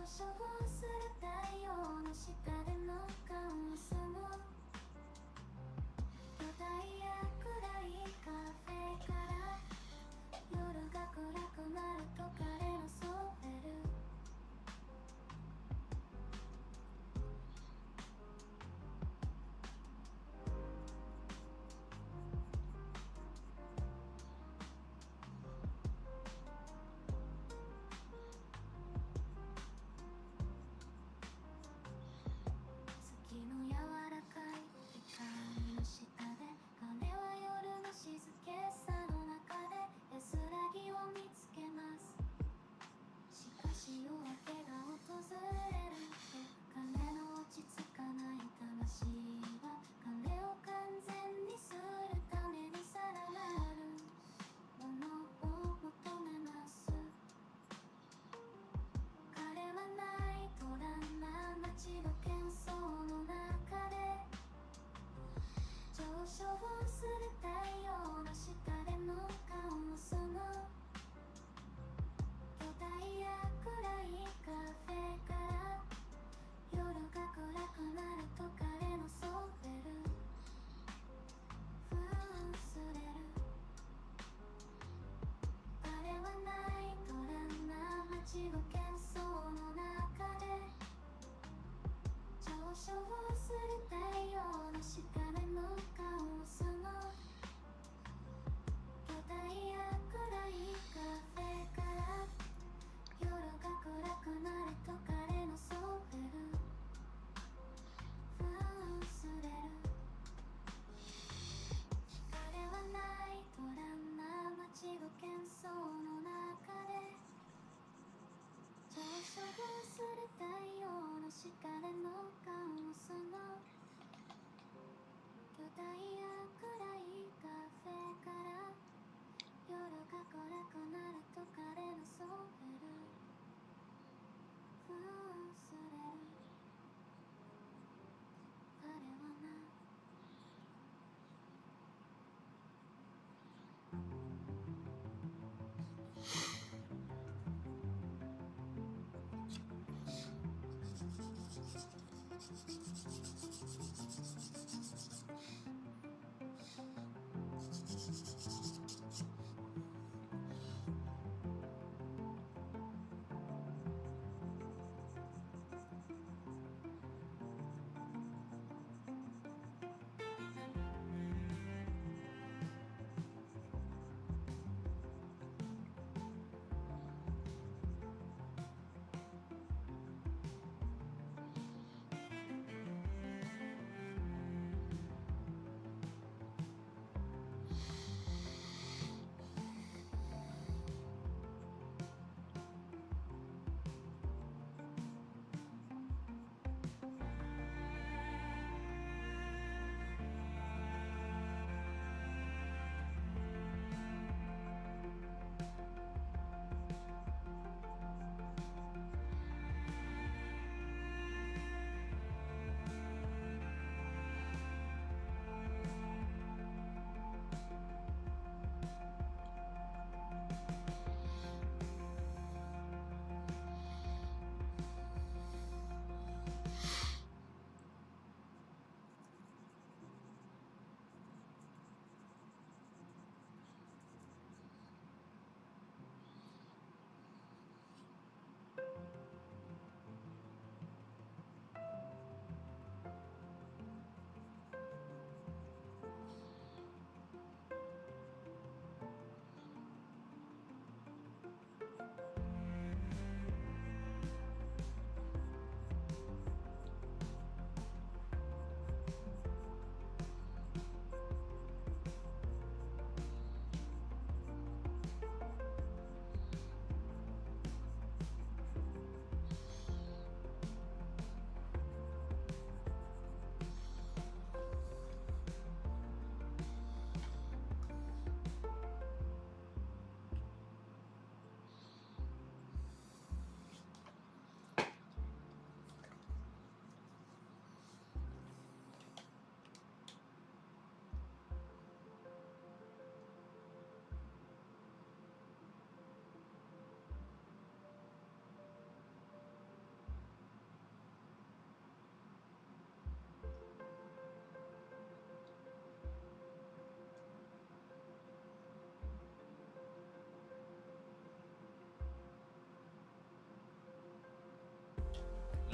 照する太陽の下でのカオスの巨大や暗いカフェから夜が暗くなると彼のソーベル月の柔らかい光の下で彼は夜の静けさの中で安らぎを見つけます。しかし夜明けが訪れるって彼の落ち着かない魂は彼を完全にするためにさらなるものを求めます。彼はナイトランナー街の喧騒の中で上昇する太陽の下でのカオスの巨大や暗いカフェから夜が暗くなると彼のソーベル忘れる彼はナイトランナー街の喧騒の中で上昇する太陽の下でのカオスの巨大や暗いカフェから夜が暗くなると彼のソーベル忘れる彼はナイトランナー街の喧騒の中で上昇する太陽の下でのカオスの巨大や暗いカフェから夜が暗くなると彼のソーベル忘れる彼はな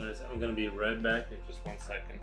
I'm gonna be right back in just 1 second.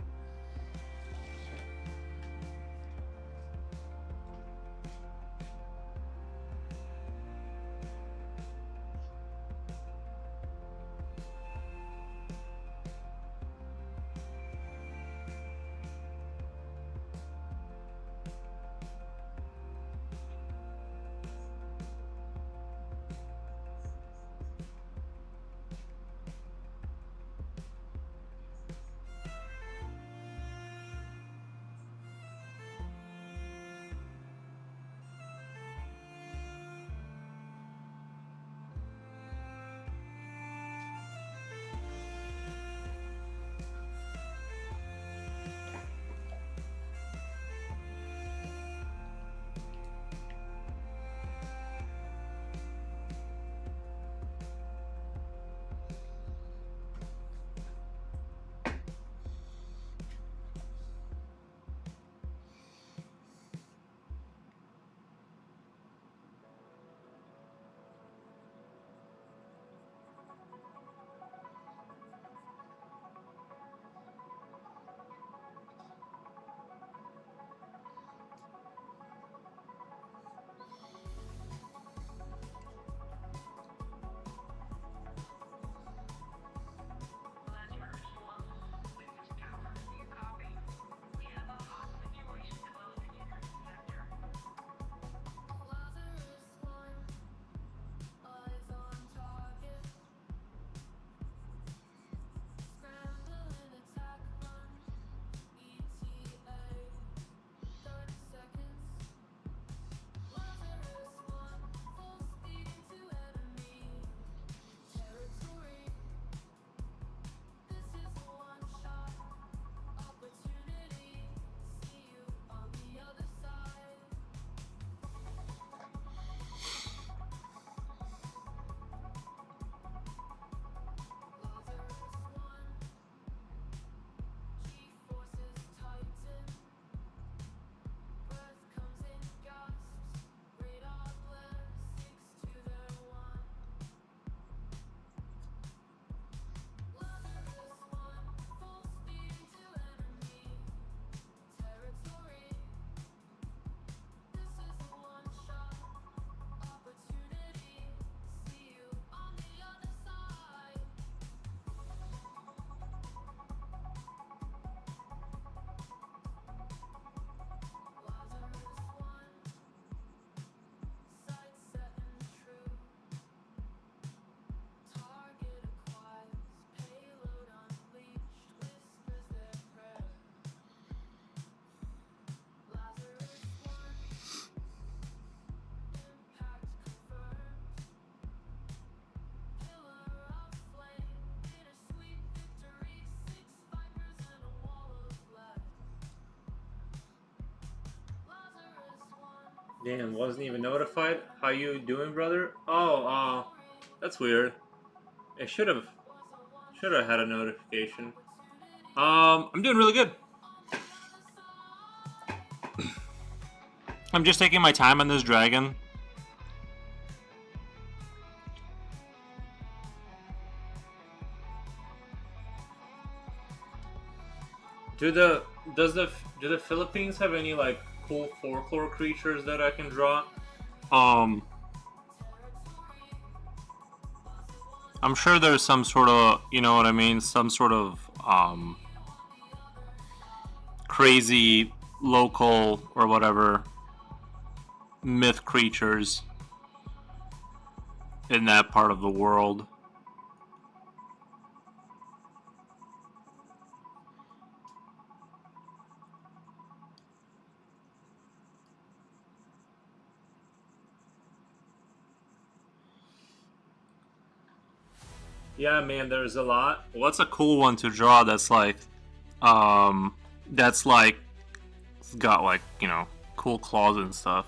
Damn, wasn't even notified. How you doing, brother? Oh, that's weird. I should have had a notification. I'm doing really good. I'm just taking my time on this dragon. Do the Philippines have any like cool folklore creatures that I can draw? I'm sure there's some sort of, you know what I mean, some sort of crazy local or whatever myth creatures in that part of the world. Yeah, man, there's a lot. What's a cool one to draw that's like got like, you know, cool claws and stuff?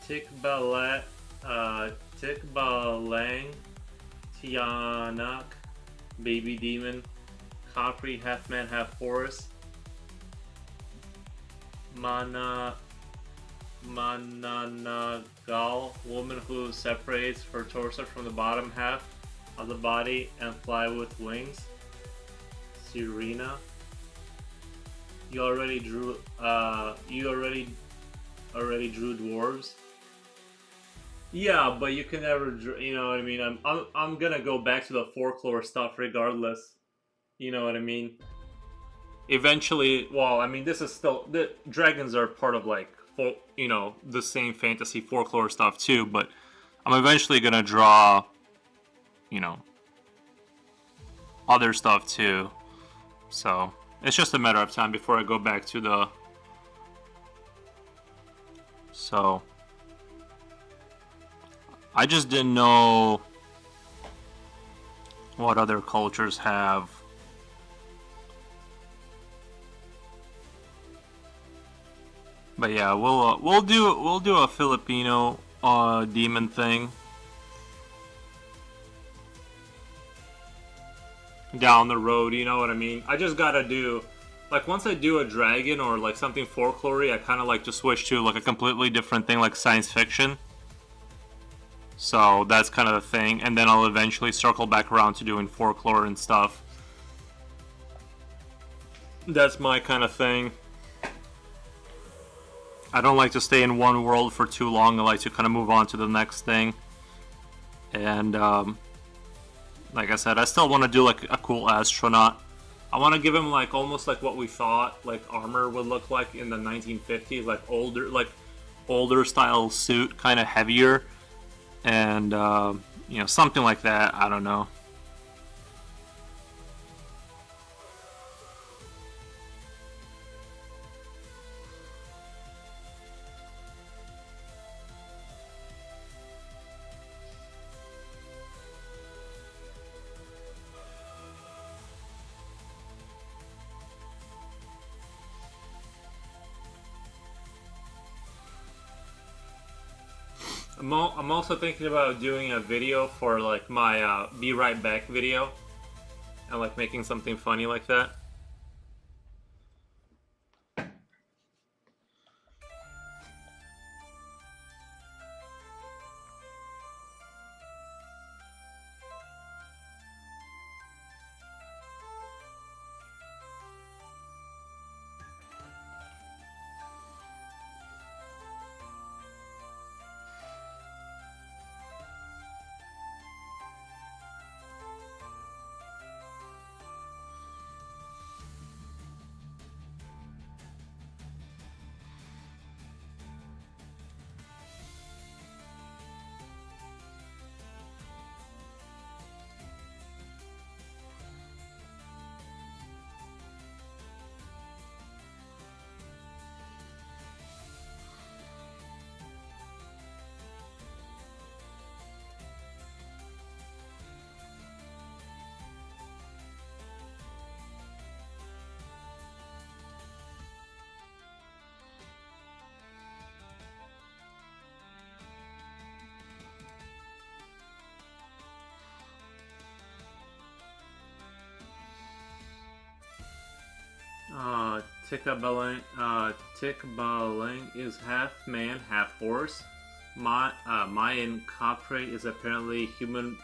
Tikbalat, Tikbalang, Tianak, Baby Demon, Capri, half man, half horse, Mananagal, woman who separates her torso from the bottom half of the body and fly with wings. Serena. You already drew drew dwarves. Yeah, but you can never, you know what I mean? I'm gonna go back to the folklore stuff regardless. You know what I mean? Eventually, well, I mean, this is still the dragons are part of like, you know, the same fantasy folklore stuff too. But I'm eventually gonna draw, you know, other stuff too. So it's just a matter of time before I go back to the. So I just didn't know what other cultures have. But yeah, we'll do a Filipino demon thing down the road. You know what I mean? I just gotta do, like, once I do a dragon or like something folklore, I kind of like to switch to like a completely different thing, like science fiction. So that's kind of the thing, and then I'll eventually circle back around to doing folklore and stuff. That's my kind of thing. I don't like to stay in one world for too long. I like to kind of move on to the next thing. And like I said, I still want to do like a cool astronaut. I want to give him like almost like what we thought like armor would look like in the 1950s, like older style suit, kind of heavier, and you know, something like that. I don't know. I'm also thinking about doing a video for like my Be Right Back video and like making something funny like that. Tikbalang is half man, half horse. Mayan Capre is apparently human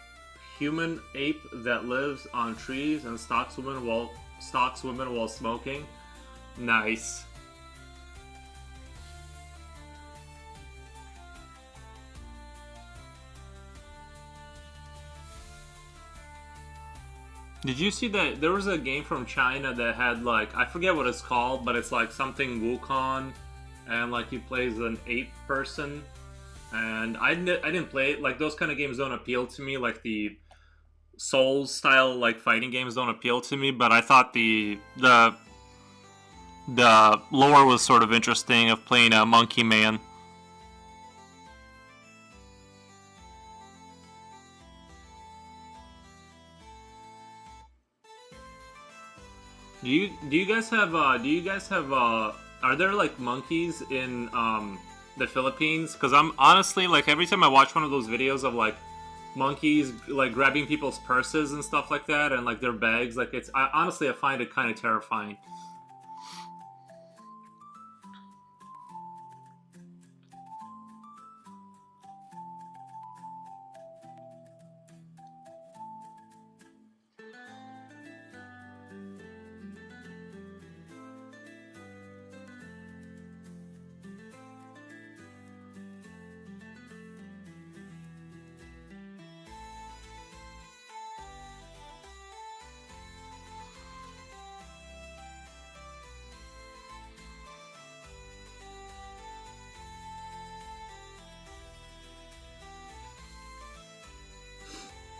ape that lives on trees and stalks women while smoking. Nice. Did you see that there was a game from China that had like, I forget what it's called, but it's like something Wukong, and like he plays an ape person, and I didn't play it. Like those kind of games don't appeal to me. Like the Souls style like fighting games don't appeal to me. But I thought the lore was sort of interesting of playing a monkey man. Do you guys have are there like monkeys in the Philippines, because I'm honestly like every time I watch one of those videos of like monkeys like grabbing people's purses and stuff like that and like their bags, like honestly I find it kind of terrifying.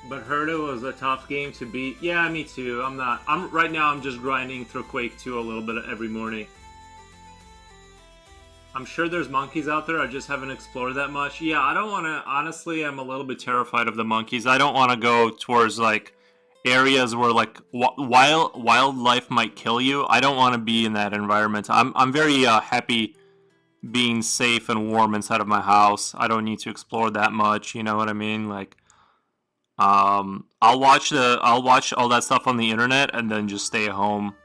But Herta was a tough game to beat. Yeah, me too. I'm not. I'm right now. I'm just grinding through Quake 2 a little bit every morning. I'm sure there's monkeys out there. I just haven't explored that much. Yeah, I don't want to. Honestly, I'm a little bit terrified of the monkeys. I don't want to go towards like areas where like wildlife might kill you. I don't want to be in that environment. I'm very happy being safe and warm inside of my house. I don't need to explore that much. You know what I mean? Like, I'll watch all that stuff on the internet and then just stay home.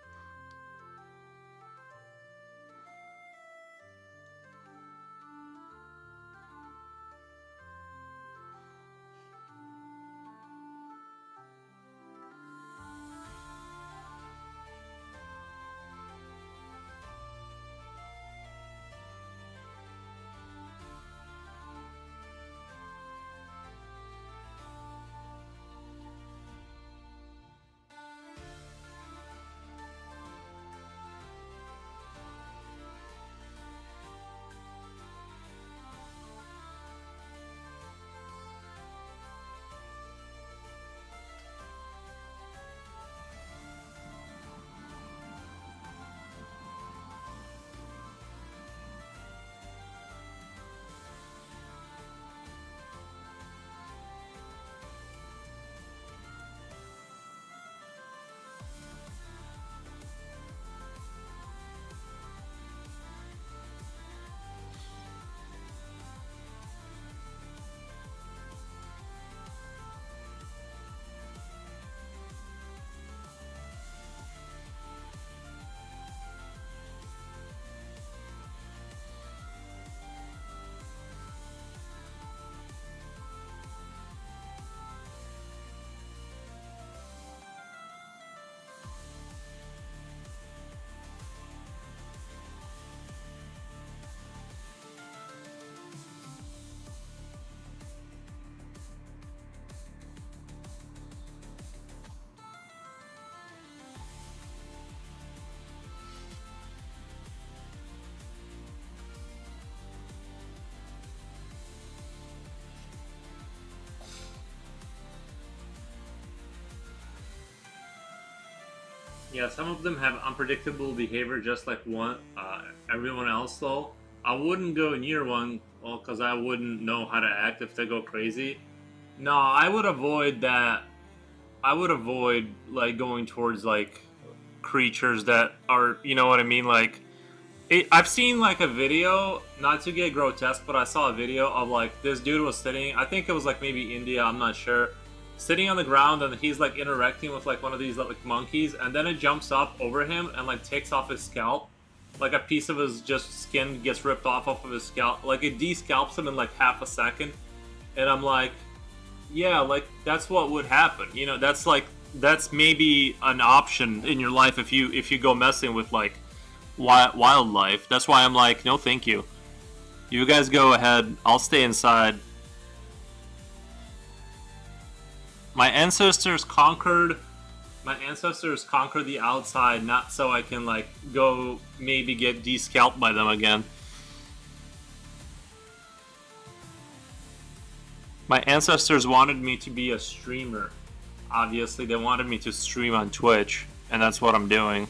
Yeah, some of them have unpredictable behavior, just like everyone else. Though I wouldn't go near one, well, because I wouldn't know how to act if they go crazy. No, I would avoid that. I would avoid like going towards like creatures that are, you know what I mean, like. I've seen like a video, not to get grotesque, but I saw a video of like this dude was sitting. I think it was like maybe India. I'm not sure. Sitting on the ground and he's like interacting with like one of these like monkeys, and then it jumps up over him and like takes off his scalp. Like a piece of his just skin gets ripped off of his scalp. Like it de-scalps him in like half a second, and I'm like, yeah, like that's what would happen. You know, that's like that's maybe an option in your life if you go messing with like wildlife. That's why I'm like, no, thank you. You guys go ahead. I'll stay inside. My ancestors conquered the outside, not so I can like go maybe get de-scalped by them again. My ancestors wanted me to be a streamer. Obviously, they wanted me to stream on Twitch, and that's what I'm doing.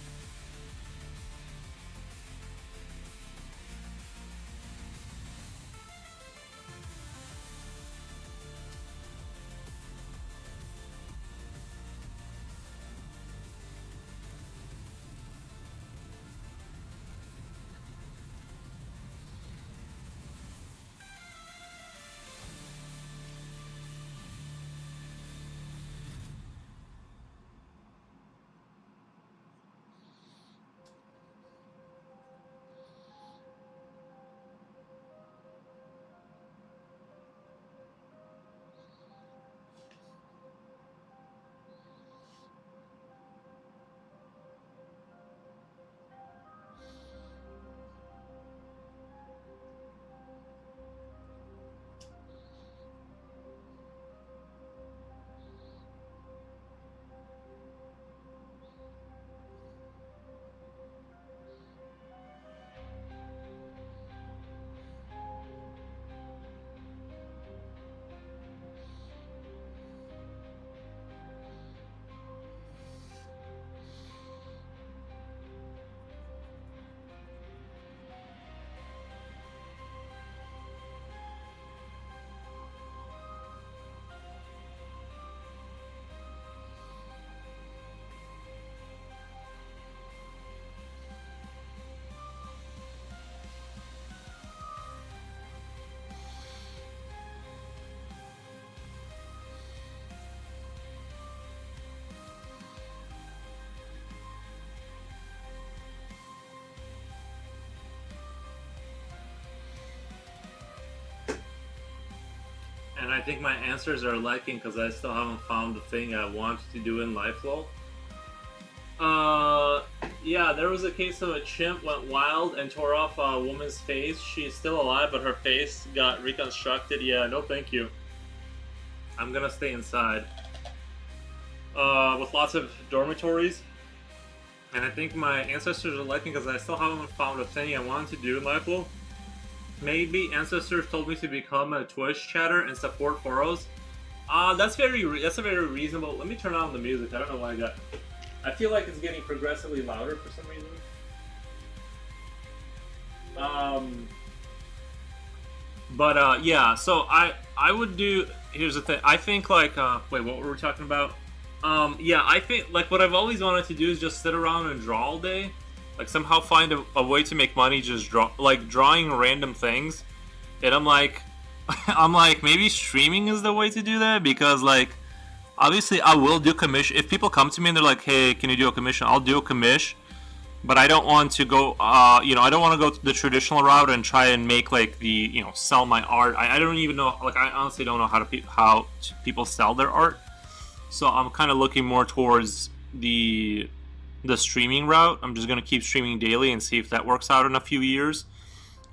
and I think my answers are lacking because I still haven't found the thing I want to do in life, lol. Yeah, there was a case of a chimp went wild and tore off a woman's face. She's still alive, but her face got reconstructed. Yeah, no thank you. I'm gonna stay inside. With lots of dormitories. And I think my ancestors are liking because I still haven't found a thing I wanted to do in life, lol. Maybe ancestors told me to become a Twitch chatter and support foros. That's a very reasonable. Let me turn on the music. I don't know why I feel like it's getting progressively louder for some reason. Yeah. So I would do. Here's the thing. I think like wait, what were we talking about? Yeah, I think like what I've always wanted to do is just sit around and draw all day. Like somehow find a way to make money just drawing random things. And I'm like maybe streaming is the way to do that, because like obviously I will do commission if people come to me and they're like, hey, can you do a commission? I'll do a commission, but I don't want to go I don't want to go the traditional route and try and make like the sell my art. I don't even know, like I honestly don't know how people sell their art. So I'm kind of looking more towards the streaming route. I'm just going to keep streaming daily and see if that works out in a few years.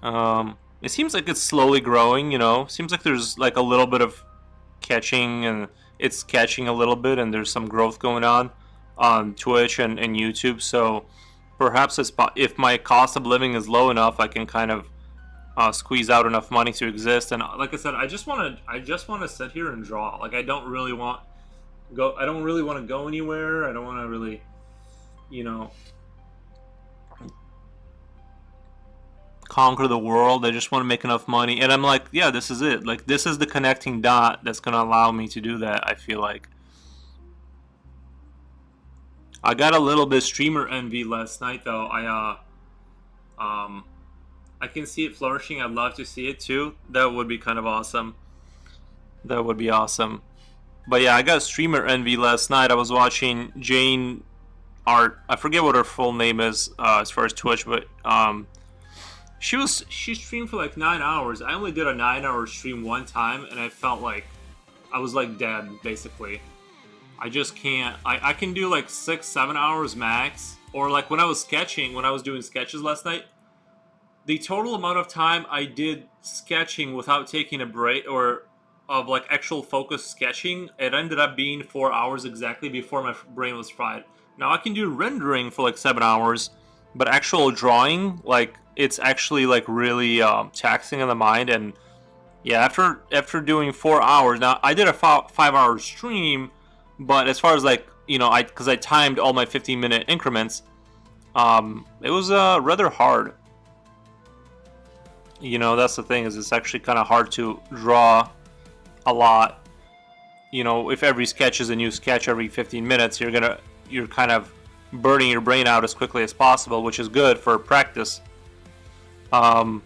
It seems like it's slowly growing, Seems like there's like a little bit of catching, and it's catching a little bit, and there's some growth going on Twitch and YouTube. So perhaps if my cost of living is low enough, I can kind of squeeze out enough money to exist. And like I said, I just want to sit here and draw. Like I don't really want to go anywhere. I don't want to really conquer the world. I just want to make enough money, and I'm like, yeah, this is it. Like this is the connecting dot that's gonna allow me to do that. I feel like I got a little bit streamer envy last night, though. I can see it flourishing. I'd love to see it too. That would be kind of awesome. That would be awesome. But yeah, I got streamer envy last night. I was watching Jane Art. I forget what her full name is as far as Twitch, but she streamed for like 9 hours. I only did a 9-hour stream one time, and I felt like I was like dead, basically. I just can't. I can do like 6-7 hours max, or like when I was doing sketches last night, the total amount of time I did sketching without taking a break or of like actual focused sketching, it ended up being 4 hours exactly before my brain was fried. Now I can do rendering for like 7 hours, but actual drawing, like it's actually like really taxing on the mind. And yeah, after doing 4 hours, now I did a 5-hour stream, but as far as like because I timed all my 15-minute increments, it was rather hard. That's the thing, is it's actually kind of hard to draw a lot. If every sketch is a new sketch every 15 minutes, you're kind of burning your brain out as quickly as possible, which is good for practice. But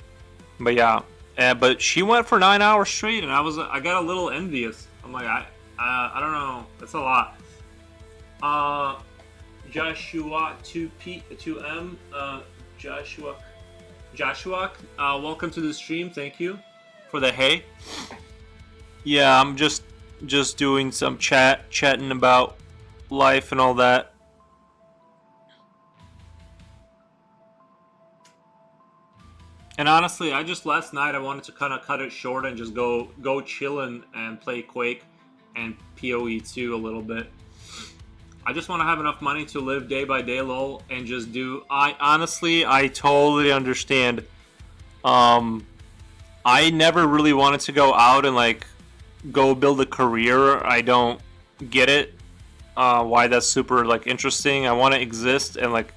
yeah, but she went for 9 hours straight, and I got a little envious. I'm like, I don't know, that's a lot. Joshua 2M, Joshua, welcome to the stream. Thank you for the hey. Yeah, I'm just doing some chatting about life and all that. And honestly, last night I wanted to kind of cut it short and just go chillin' and play Quake and PoE 2 a little bit. I just want to have enough money to live day by day, lol, and just do. I totally understand. I never really wanted to go out and like go build a career. I don't get it. Why that's super like interesting. I want to exist and like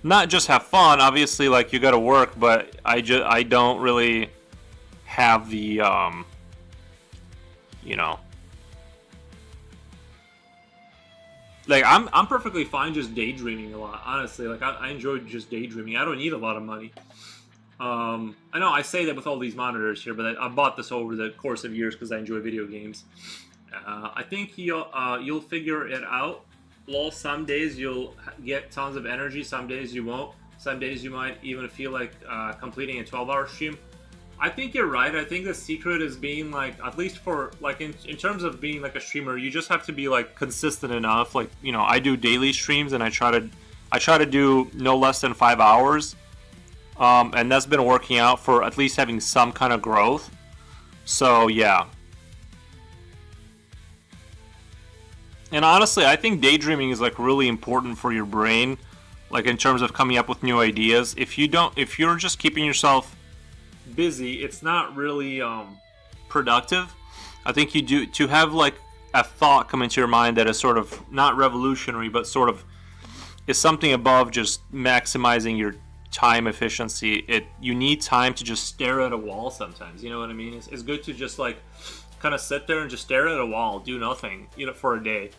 not just have fun. Obviously, like you got to work, but I don't really have the like I'm perfectly fine just daydreaming a lot. Honestly, like I enjoy just daydreaming. I don't need a lot of money. I know I say that with all these monitors here, but I bought this over the course of years because I enjoy video games. I think you'll figure it out. Lol, some days you'll get tons of energy, some days you won't. Some days you might even feel like completing a 12-hour stream. I think you're right. I think the secret is being like, at least for like in terms of being like a streamer, you just have to be like consistent enough. Like, you know, I do daily streams and I try to do no less than 5 hours, and that's been working out for at least having some kind of growth. So yeah. And honestly, I think daydreaming is like really important for your brain, like in terms of coming up with new ideas. If you're just keeping yourself busy, it's not really productive. I think you do to have like a thought come into your mind that is sort of not revolutionary, but sort of is something above just maximizing your time efficiency. You need time to just stare at a wall sometimes. You know what I mean? It's good to just like kind of sit there and just stare at a wall, do nothing, you know, for a day.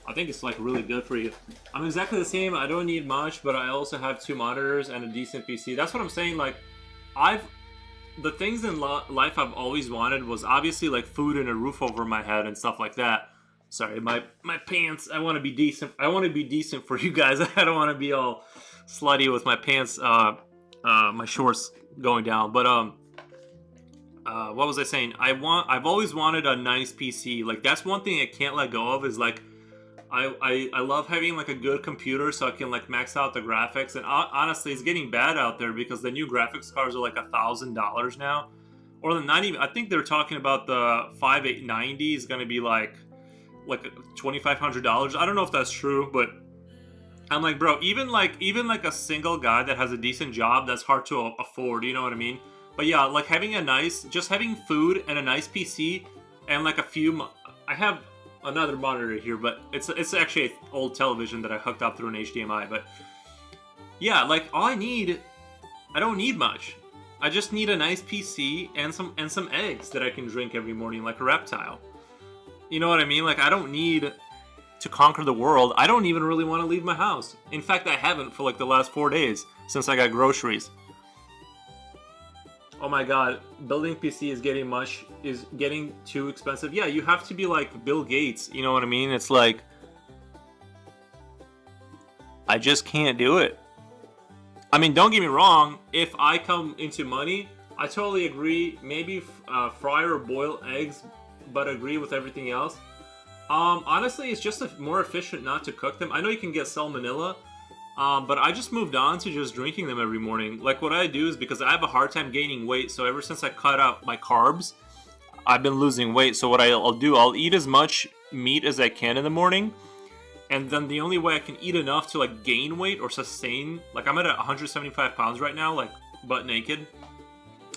I think it's like really good for you. I'm exactly the same. I don't need much, but I also have 2 monitors and a decent PC. That's what I'm saying. Like, the things in life I've always wanted was obviously like food and a roof over my head and stuff like that. Sorry, my pants. I want to be decent. I want to be decent for you guys. I don't want to be all slutty with my pants, my shorts going down. But what was I saying? I've always wanted a nice PC. Like, that's one thing I can't let go of. Is like, I love having like a good computer so I can like max out the graphics. And honestly, it's getting bad out there because the new graphics cards are like $1,000 now, or not even. I think they're talking about the 5890 is going to be like $2,500. I don't know if that's true, but I'm like, bro, even like a single guy that has a decent job, that's hard to afford. You know what I mean? But yeah, like having just having food and a nice PC and like I have another monitor here, but it's actually an old television that I hooked up through an HDMI. But yeah, like I don't need much. I just need a nice PC and some eggs that I can drink every morning like a reptile. You know what I mean? Like, I don't need to conquer the world. I don't even really want to leave my house. In fact, I haven't for like the last 4 days since I got groceries. Oh my god, building PC is getting too expensive. Yeah, you have to be like Bill Gates, you know what I mean? It's like, I just can't do it. I mean, don't get me wrong, if I come into money, I totally agree. Maybe fry or boil eggs, but agree with everything else. Honestly, it's just more efficient not to cook them. I know you can get salmonella, but I just moved on to just drinking them every morning. Like, what I do is, because I have a hard time gaining weight, so ever since I cut out my carbs, I've been losing weight. So what I'll do, I'll eat as much meat as I can in the morning, and then the only way I can eat enough to like gain weight or sustain, like I'm at 175 pounds right now, like butt naked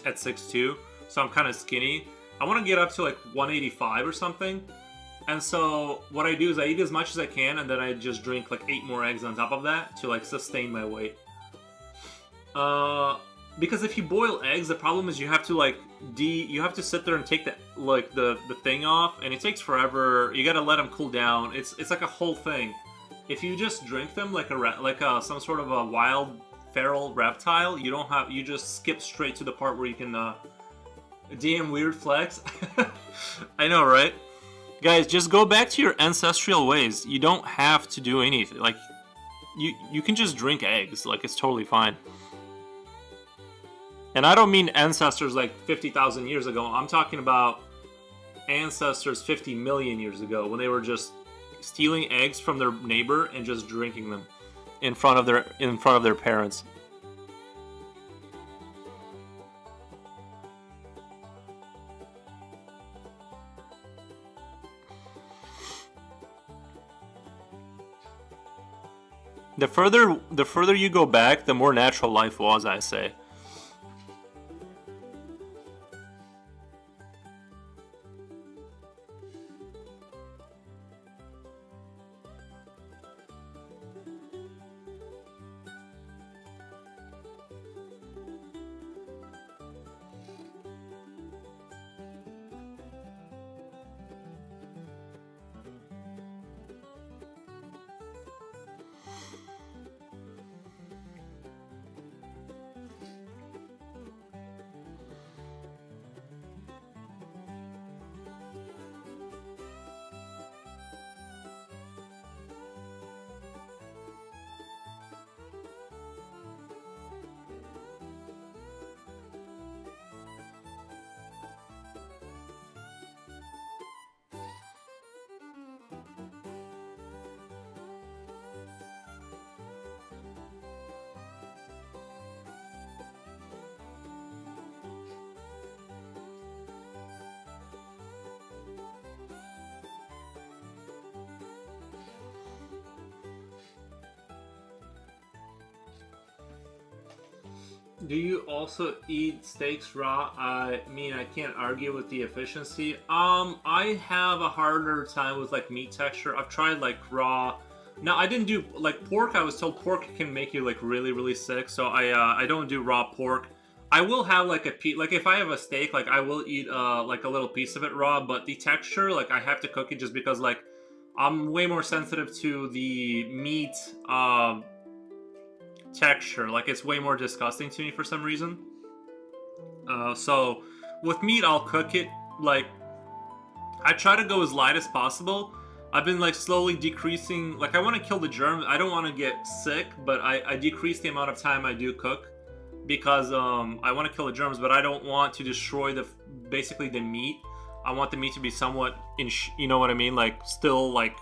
at 6'2", so I'm kind of skinny. I want to get up to like 185 or something. And so what I do is I eat as much as I can, and then I just drink like 8 more eggs on top of that to like sustain my weight. Because if you boil eggs, the problem is you have to sit there and take the thing off, and it takes forever. You gotta let them cool down. It's like a whole thing. If you just drink them like some sort of a wild feral reptile, you just skip straight to the part where you can damn weird flex. I know, right? Guys, just go back to your ancestral ways. You don't have to do anything. Like, you can just drink eggs. Like, it's totally fine. And I don't mean ancestors like 50,000 years ago. I'm talking about ancestors 50 million years ago, when they were just stealing eggs from their neighbor and just drinking them in front of their parents. The further you go back, the more natural life was, I say. Do you also eat steaks raw? I mean, I can't argue with the efficiency. I have a harder time with like meat texture. I've tried like raw. Now I didn't do like pork. I was told pork can make you like really really sick, so I don't do raw pork. I will have like a piece. Like if I have a steak, like I will eat like a little piece of it raw. But the texture, like I have to cook it just because like I'm way more sensitive to the meat texture. Like it's way more disgusting to me for some reason. So with meat, I'll cook it. Like I try to go as light as possible. I've been like slowly decreasing. Like I want to kill the germs. I don't want to get sick, but I decrease the amount of time I do cook because I want to kill the germs, but I don't want to destroy the basically the meat. I want the meat to be somewhat you know what I mean? Like still like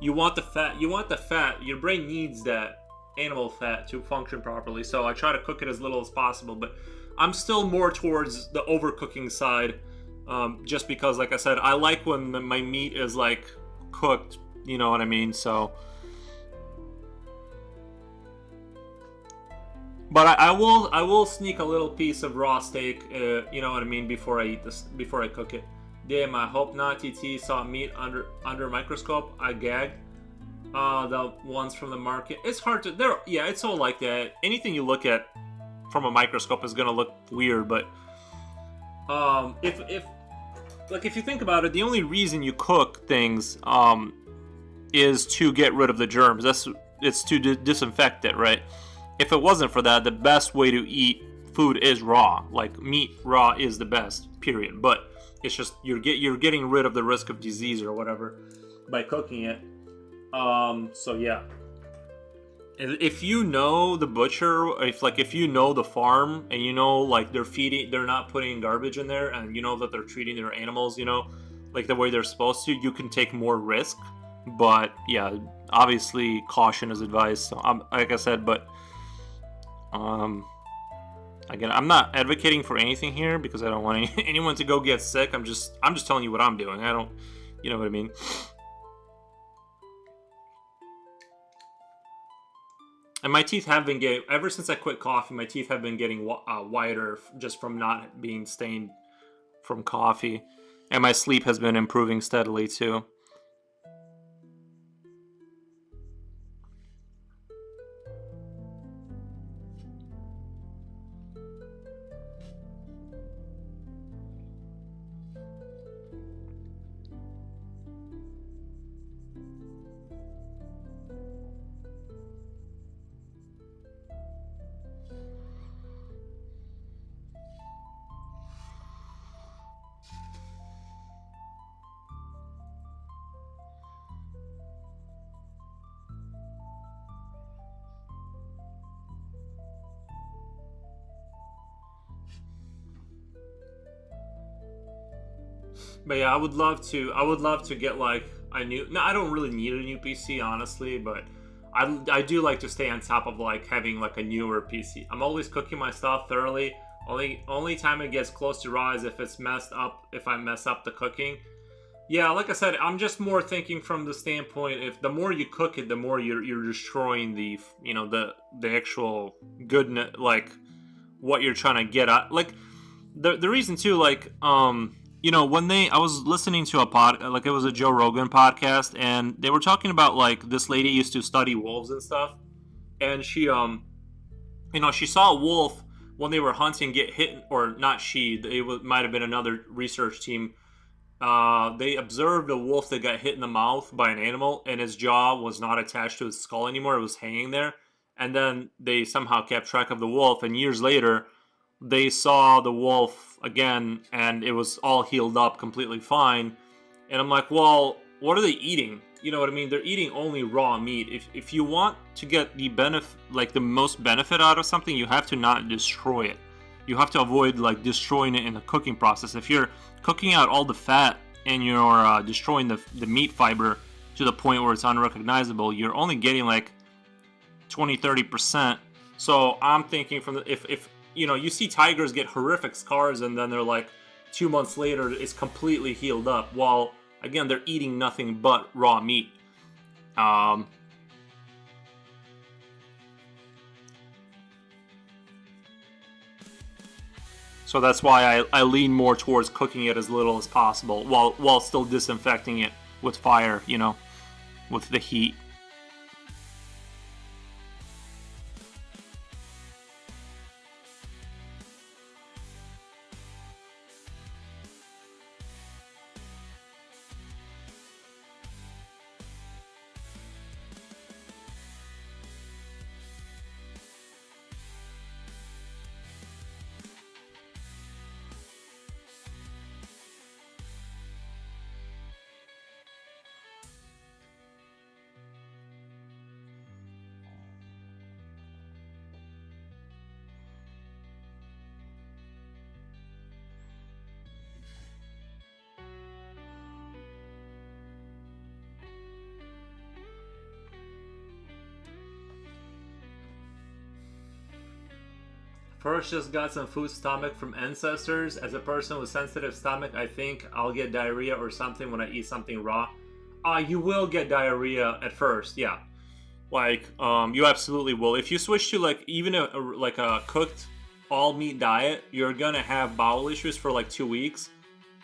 you want the fat. You want the fat. Your brain needs that animal fat to function properly. So I try to cook it as little as possible, but I'm still more towards the overcooking side, just because, like I said, I like when my meat is like cooked. You know what I mean? So, but I will sneak a little piece of raw steak. You know what I mean? Before I eat this, before I cook it. Damn, I hope not. TT saw meat under a microscope. I gagged. The ones from the market. It's hard to. Yeah, it's all like that. Anything you look at from a microscope is gonna look weird, but if you think about it, the only reason you cook things is to get rid of the germs. It's to disinfect it, right? If it wasn't for that, the best way to eat food is raw. Like meat raw is the best, period. But it's just you're getting rid of the risk of disease or whatever by cooking it. So yeah. If you know the butcher, if you know the farm and you know like they're not putting garbage in there, and you know that they're treating their animals, you know, like the way they're supposed to, you can take more risk. But yeah, obviously caution is advised. So like I said, but again, I'm not advocating for anything here because I don't want anyone to go get sick. I'm just telling you what I'm doing. I don't, you know what I mean. And my teeth have been getting, ever since I quit coffee, my teeth have been getting whiter just from not being stained from coffee. And my sleep has been improving steadily too. But yeah, I would love to get like a new. No, I don't really need a new PC honestly, but I do like to stay on top of like having like a newer PC. I'm always cooking my stuff thoroughly. Only time it gets close to raw is if it's messed up. If I mess up the cooking. Yeah, like I said, I'm just more thinking from the standpoint if the more you cook it, the more you're destroying the the actual goodness, like what you're trying to get at. Like the reason too, like when I was listening to a like it was a Joe Rogan podcast, and they were talking about like this lady used to study wolves and stuff, and she she saw a wolf when they were hunting get hit, or not she, it might have been another research team. They observed a wolf that got hit in the mouth by an animal, and his jaw was not attached to his skull anymore. It was hanging there. And then they somehow kept track of the wolf, and years later, they saw the wolf again, and it was all healed up, completely fine. And I'm like, well, what are they eating? You know what I mean? They're eating only raw meat. If you want to get the benefit, like the most benefit out of something, you have to not destroy it. You have to avoid like destroying it in the cooking process. If you're cooking out all the fat and you're destroying the meat fiber to the point where it's unrecognizable, you're only getting like 20-30%. So I'm thinking from if you see tigers get horrific scars and then they're like 2 months later it's completely healed up. While again they're eating nothing but raw meat. So that's why I lean more towards cooking it as little as possible while still disinfecting it with fire, you know, with the heat. First, just got some food stomach from ancestors. As a person with sensitive stomach, I think I'll get diarrhea or something when I eat something raw. You will get diarrhea at first, yeah. Like, you absolutely will. If you switch to like even like a cooked all meat diet, you're gonna have bowel issues for like 2 weeks,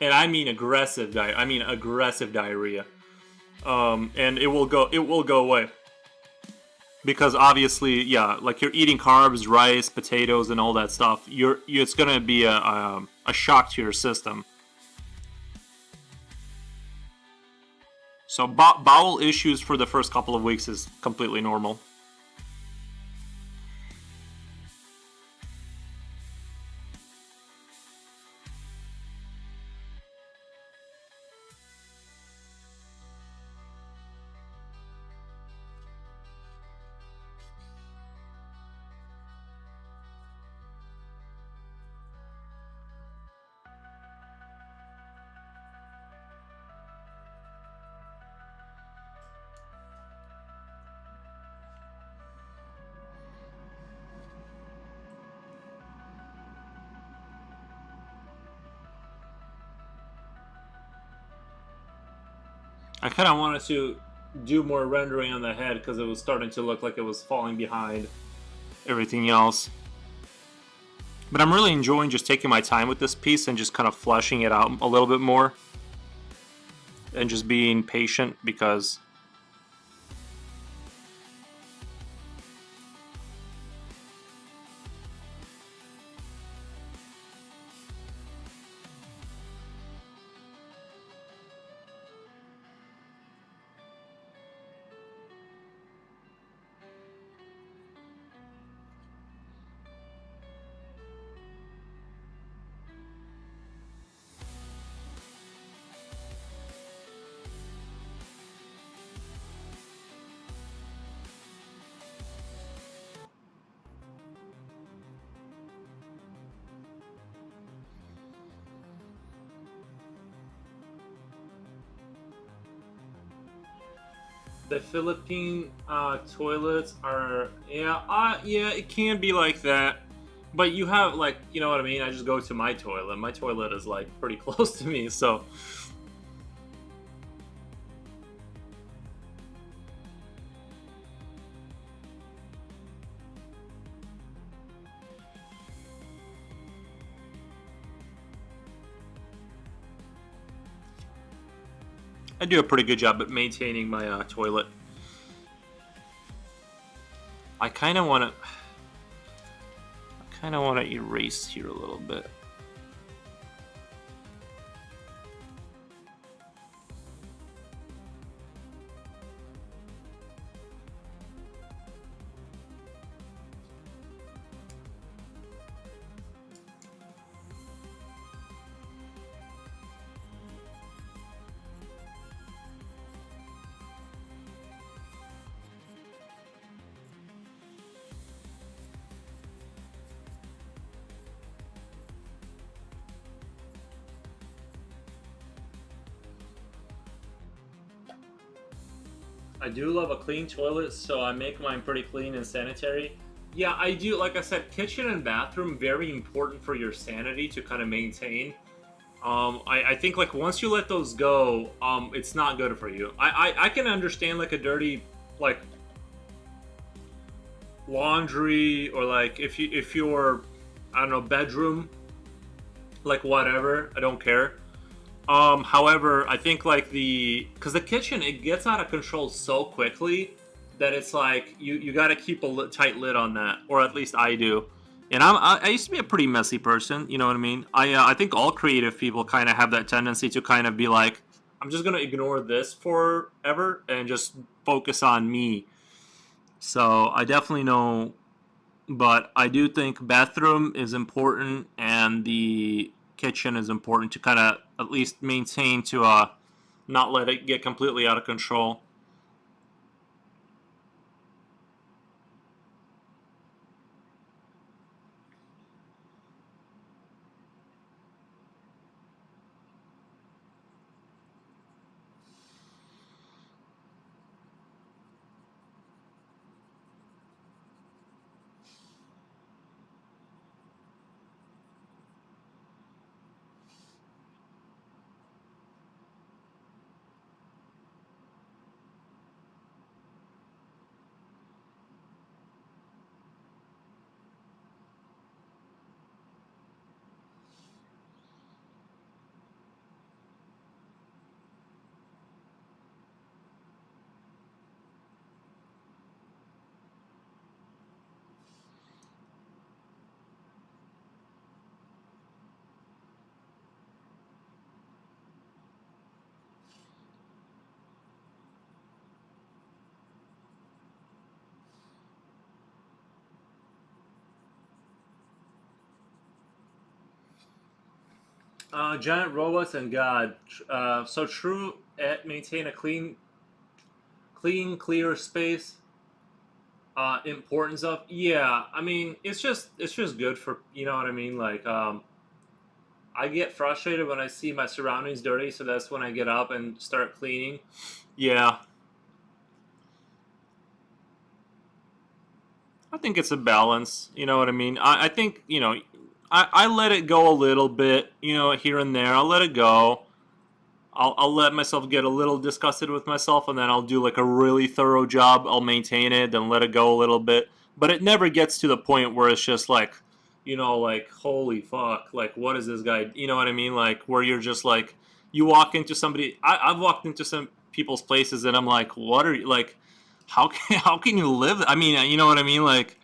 and I mean aggressive diarrhea. And it will go away. Because obviously, yeah, like you're eating carbs, rice, potatoes, and all that stuff. It's gonna be a shock to your system. So bowel issues for the first couple of weeks is completely normal. I kind of wanted to do more rendering on the head because it was starting to look like it was falling behind everything else. But I'm really enjoying just taking my time with this piece and just kind of fleshing it out a little bit more. And just being patient because the Philippine toilets are, yeah, it can be like that. But you have, like, you know what I mean? I just go to my toilet. My toilet is, like, pretty close to me, so. I do a pretty good job at maintaining my toilet. I kind of want to erase here a little bit. I do love a clean toilet, so I make mine pretty clean and sanitary. Yeah, I do. Like I said, kitchen and bathroom, very important for your sanity to kind of maintain. I think like once you let those go, it's not good for you. I can understand like a dirty like laundry or like if your I don't know bedroom like whatever, I don't care. However, I think like because the kitchen, it gets out of control so quickly that it's like you got to keep a tight lid on that, or at least I do. And I used to be a pretty messy person, you know what I mean? I think all creative people kind of have that tendency to kind of be like, I'm just gonna ignore this forever and just focus on me. So I definitely know, but I do think bathroom is important and the kitchen is important to kind of at least maintain to not let it get completely out of control. Giant robots and God. So true at maintain a clear space. Importance of, yeah. I mean, it's just good for, you know what I mean. Like, I get frustrated when I see my surroundings dirty, so that's when I get up and start cleaning. Yeah, I think it's a balance. You know what I mean? I think, I let it go a little bit, here and there. I'll let it go. I'll let myself get a little disgusted with myself, and then I'll do like a really thorough job. I'll maintain it, then let it go a little bit. But it never gets to the point where it's just like, like, holy fuck, like, what is this guy? You know what I mean? Like, where you're just like, you walk into somebody. I've walked into some people's places, and I'm like, what are you, like, how can you live? I mean, you know what I mean? Like,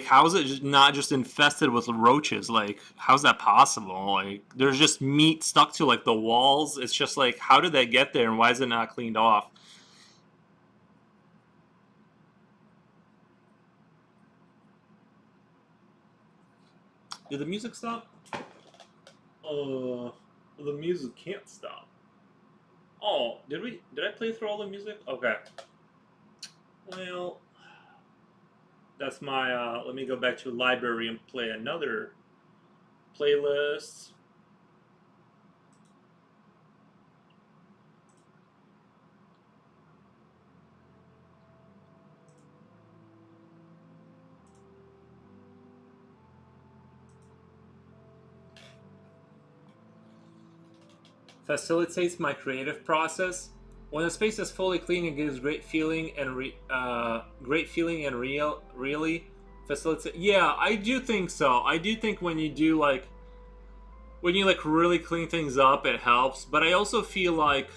how is it not just infested with roaches? Like, how's that possible? Like, there's just meat stuck to like the walls. It's just like, how did that get there, and why is it not cleaned off? Did the music stop? The music can't stop. Oh, did we? Did I play through all the music? Okay. Well, that's my. Let me go back to library and play another playlist. Facilitates my creative process. When the space is fully clean, it gives great feeling and really facilitate. Yeah, I do think so. I do think when you like really clean things up, it helps. But I also feel like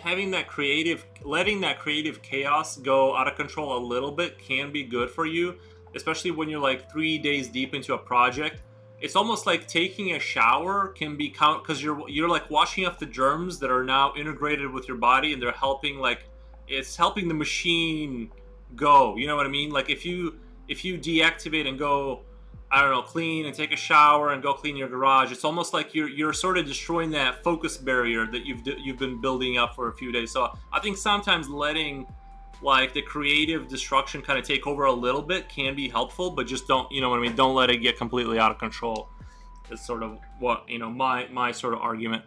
having that creative, letting that creative chaos go out of control a little bit can be good for you, especially when you're like 3 days deep into a project. It's almost like taking a shower can be count because you're like washing off the germs that are now integrated with your body, and they're helping, like, it's helping the machine go. You know what I mean? Like, if you deactivate and go, I don't know, clean and take a shower and go clean your garage. It's almost like you're sort of destroying that focus barrier that you've been building up for a few days. So I think sometimes letting like the creative destruction kind of take over a little bit can be helpful, but just don't, you know what I mean? Don't let it get completely out of control. It's sort of what, my sort of argument.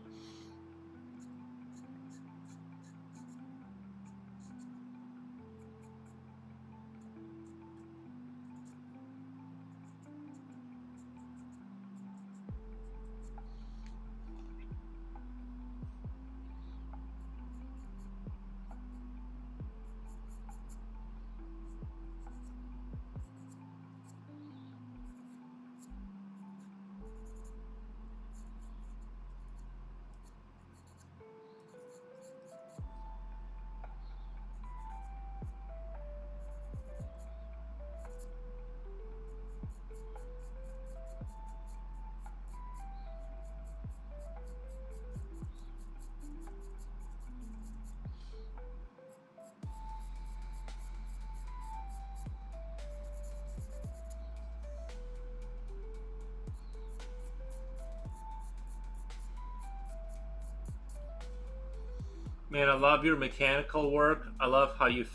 Man, I love your mechanical work. I love how you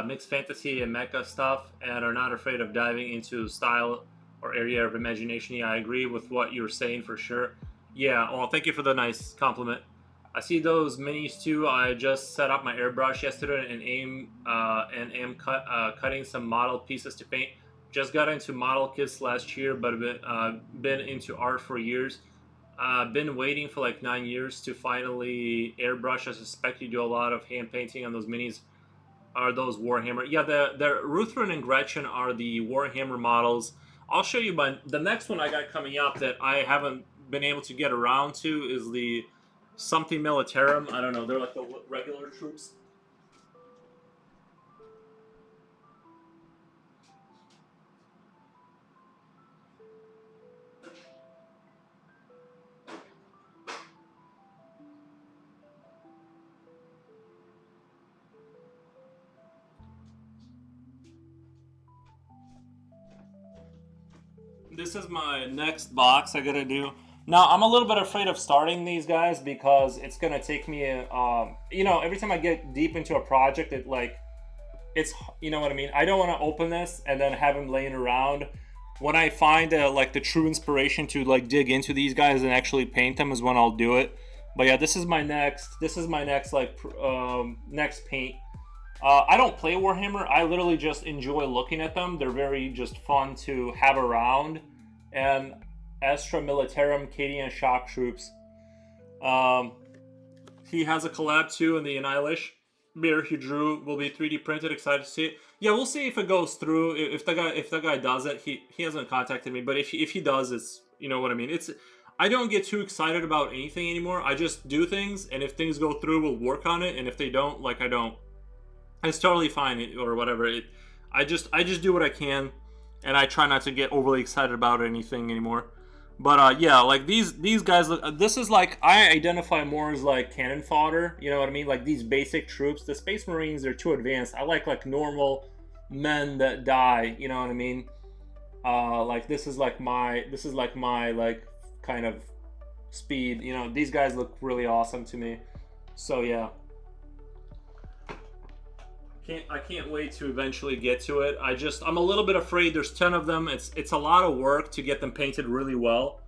mix fantasy and mecha stuff and are not afraid of diving into style or area of imagination. Yeah, I agree with what you're saying for sure. Yeah, well, thank you for the nice compliment. I see those minis too. I just set up my airbrush yesterday and am cutting some model pieces to paint. Just got into model kits last year, but been into art for years. Been waiting for like 9 years to finally airbrush. I suspect you do a lot of hand painting on those minis. Are those Warhammer? Yeah, the Ruthven and Gretchen are the Warhammer models. I'll show you the next one I got coming up that I haven't been able to get around to is the something militarum. I don't know. They're like the regular troops. This is my next box I gotta do. Now I'm a little bit afraid of starting these guys because it's gonna take me, every time I get deep into a project, it's, you know what I mean. I don't want to open this and then have them laying around. When I find like the true inspiration to like dig into these guys and actually paint them is when I'll do it. But yeah, this is my next. This is my next next paint. I don't play Warhammer. I literally just enjoy looking at them. They're very just fun to have around. And Astra Militarum Cadian Shock Troops. Um, he has a collab too in the Annihilation mirror he drew will be 3D printed. Excited to see it. Yeah, we'll see if it goes through. If the guy does it, he hasn't contacted me. But if he does, it's, you know what I mean. It's, I don't get too excited about anything anymore. I just do things, and if things go through, we'll work on it. And if they don't, like, I don't. It's totally fine or whatever. I just do what I can, and I try not to get overly excited about anything anymore. But yeah, like these guys. This is like, I identify more as like cannon fodder. You know what I mean? Like these basic troops. The Space Marines are too advanced. I like normal men that die. You know what I mean? Like this is like my like kind of speed. You know, these guys look really awesome to me. So yeah. I can't wait to eventually get to it. I'm a little bit afraid. There's 10 of them. It's a lot of work to get them painted really well.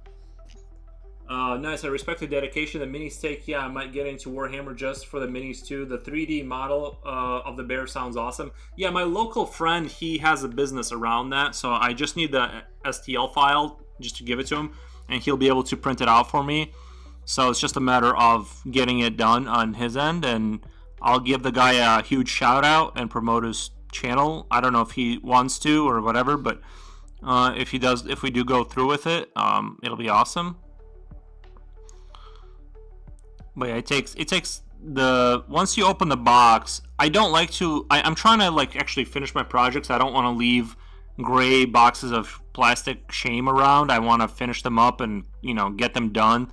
Nice. I respect the dedication. The minis take. Yeah, I might get into Warhammer just for the minis too. The 3D model of the bear sounds awesome. Yeah, my local friend, he has a business around that, so I just need the STL file just to give it to him, and he'll be able to print it out for me. So it's just a matter of getting it done on his end, and I'll give the guy a huge shout out and promote his channel. I don't know if he wants to or whatever, but if he does, if we do go through with it, it'll be awesome. But yeah, it takes the, once you open the box, I don't like to. I'm trying to like actually finish my projects. I don't want to leave gray boxes of plastic shame around. I want to finish them up and get them done.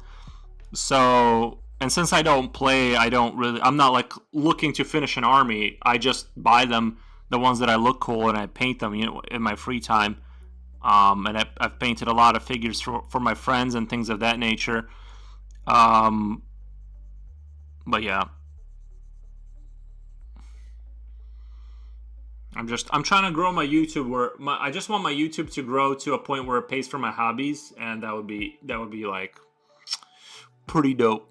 So, and since I don't play, I'm not like looking to finish an army. I just buy them, the ones that I look cool, and I paint them, in my free time. And I've painted a lot of figures for my friends and things of that nature. But yeah, I'm trying to grow my YouTube I just want my YouTube to grow to a point where it pays for my hobbies, and that would be like pretty dope.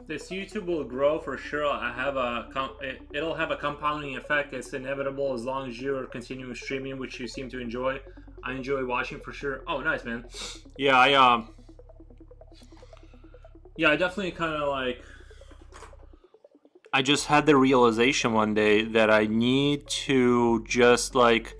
This YouTube will grow for sure. It'll have a compounding effect. It's inevitable as long as you're continuing streaming, which you seem to enjoy. I enjoy watching for sure. Oh, nice, man. Yeah, I definitely kind of like. I just had the realization one day that I need to just like.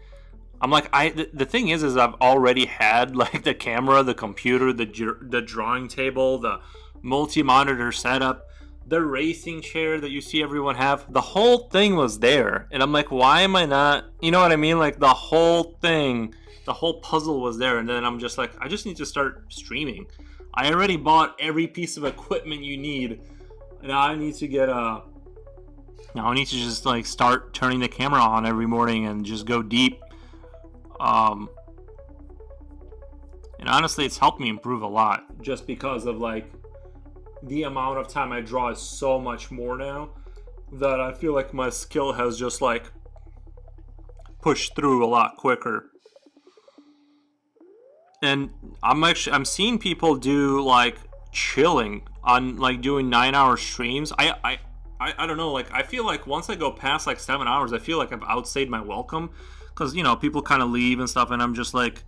I'm like the thing is I've already had like the camera, the computer, the drawing table, the multi-monitor setup, the racing chair that you see everyone have. The whole thing was there, and I'm like, why am I not? You know what I mean? Like the whole thing, the whole puzzle was there, and then I'm just like, I just need to start streaming. I already bought every piece of equipment you need. Now I need to get a. Now I need to just like start turning the camera on every morning and just go deep. And honestly, it's helped me improve a lot just because of like the amount of time I draw is so much more now that I feel like my skill has just like pushed through a lot quicker. And I'm seeing people do like chilling on like doing 9-hour streams. I don't know, like I feel like once I go past like 7 hours, I feel like I've outstayed my welcome, because you know people kind of leave and stuff, and I'm just like,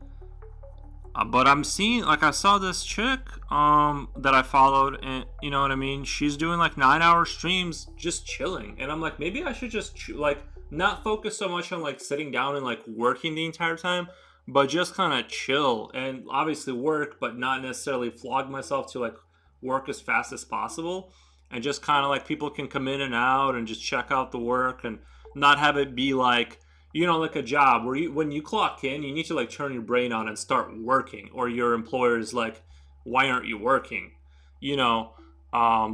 but I'm seeing, like, I saw this chick that I followed, and you know what I mean, she's doing like 9-hour streams just chilling, and I'm like, maybe I should just like not focus so much on like sitting down and like working the entire time, but just kind of chill and obviously work, but not necessarily flog myself to like work as fast as possible, and just kind of like people can come in and out and just check out the work and not have it be like, you know, like a job where you, when you clock in, you need to like turn your brain on and start working, or your employer is like, why aren't you working? You know,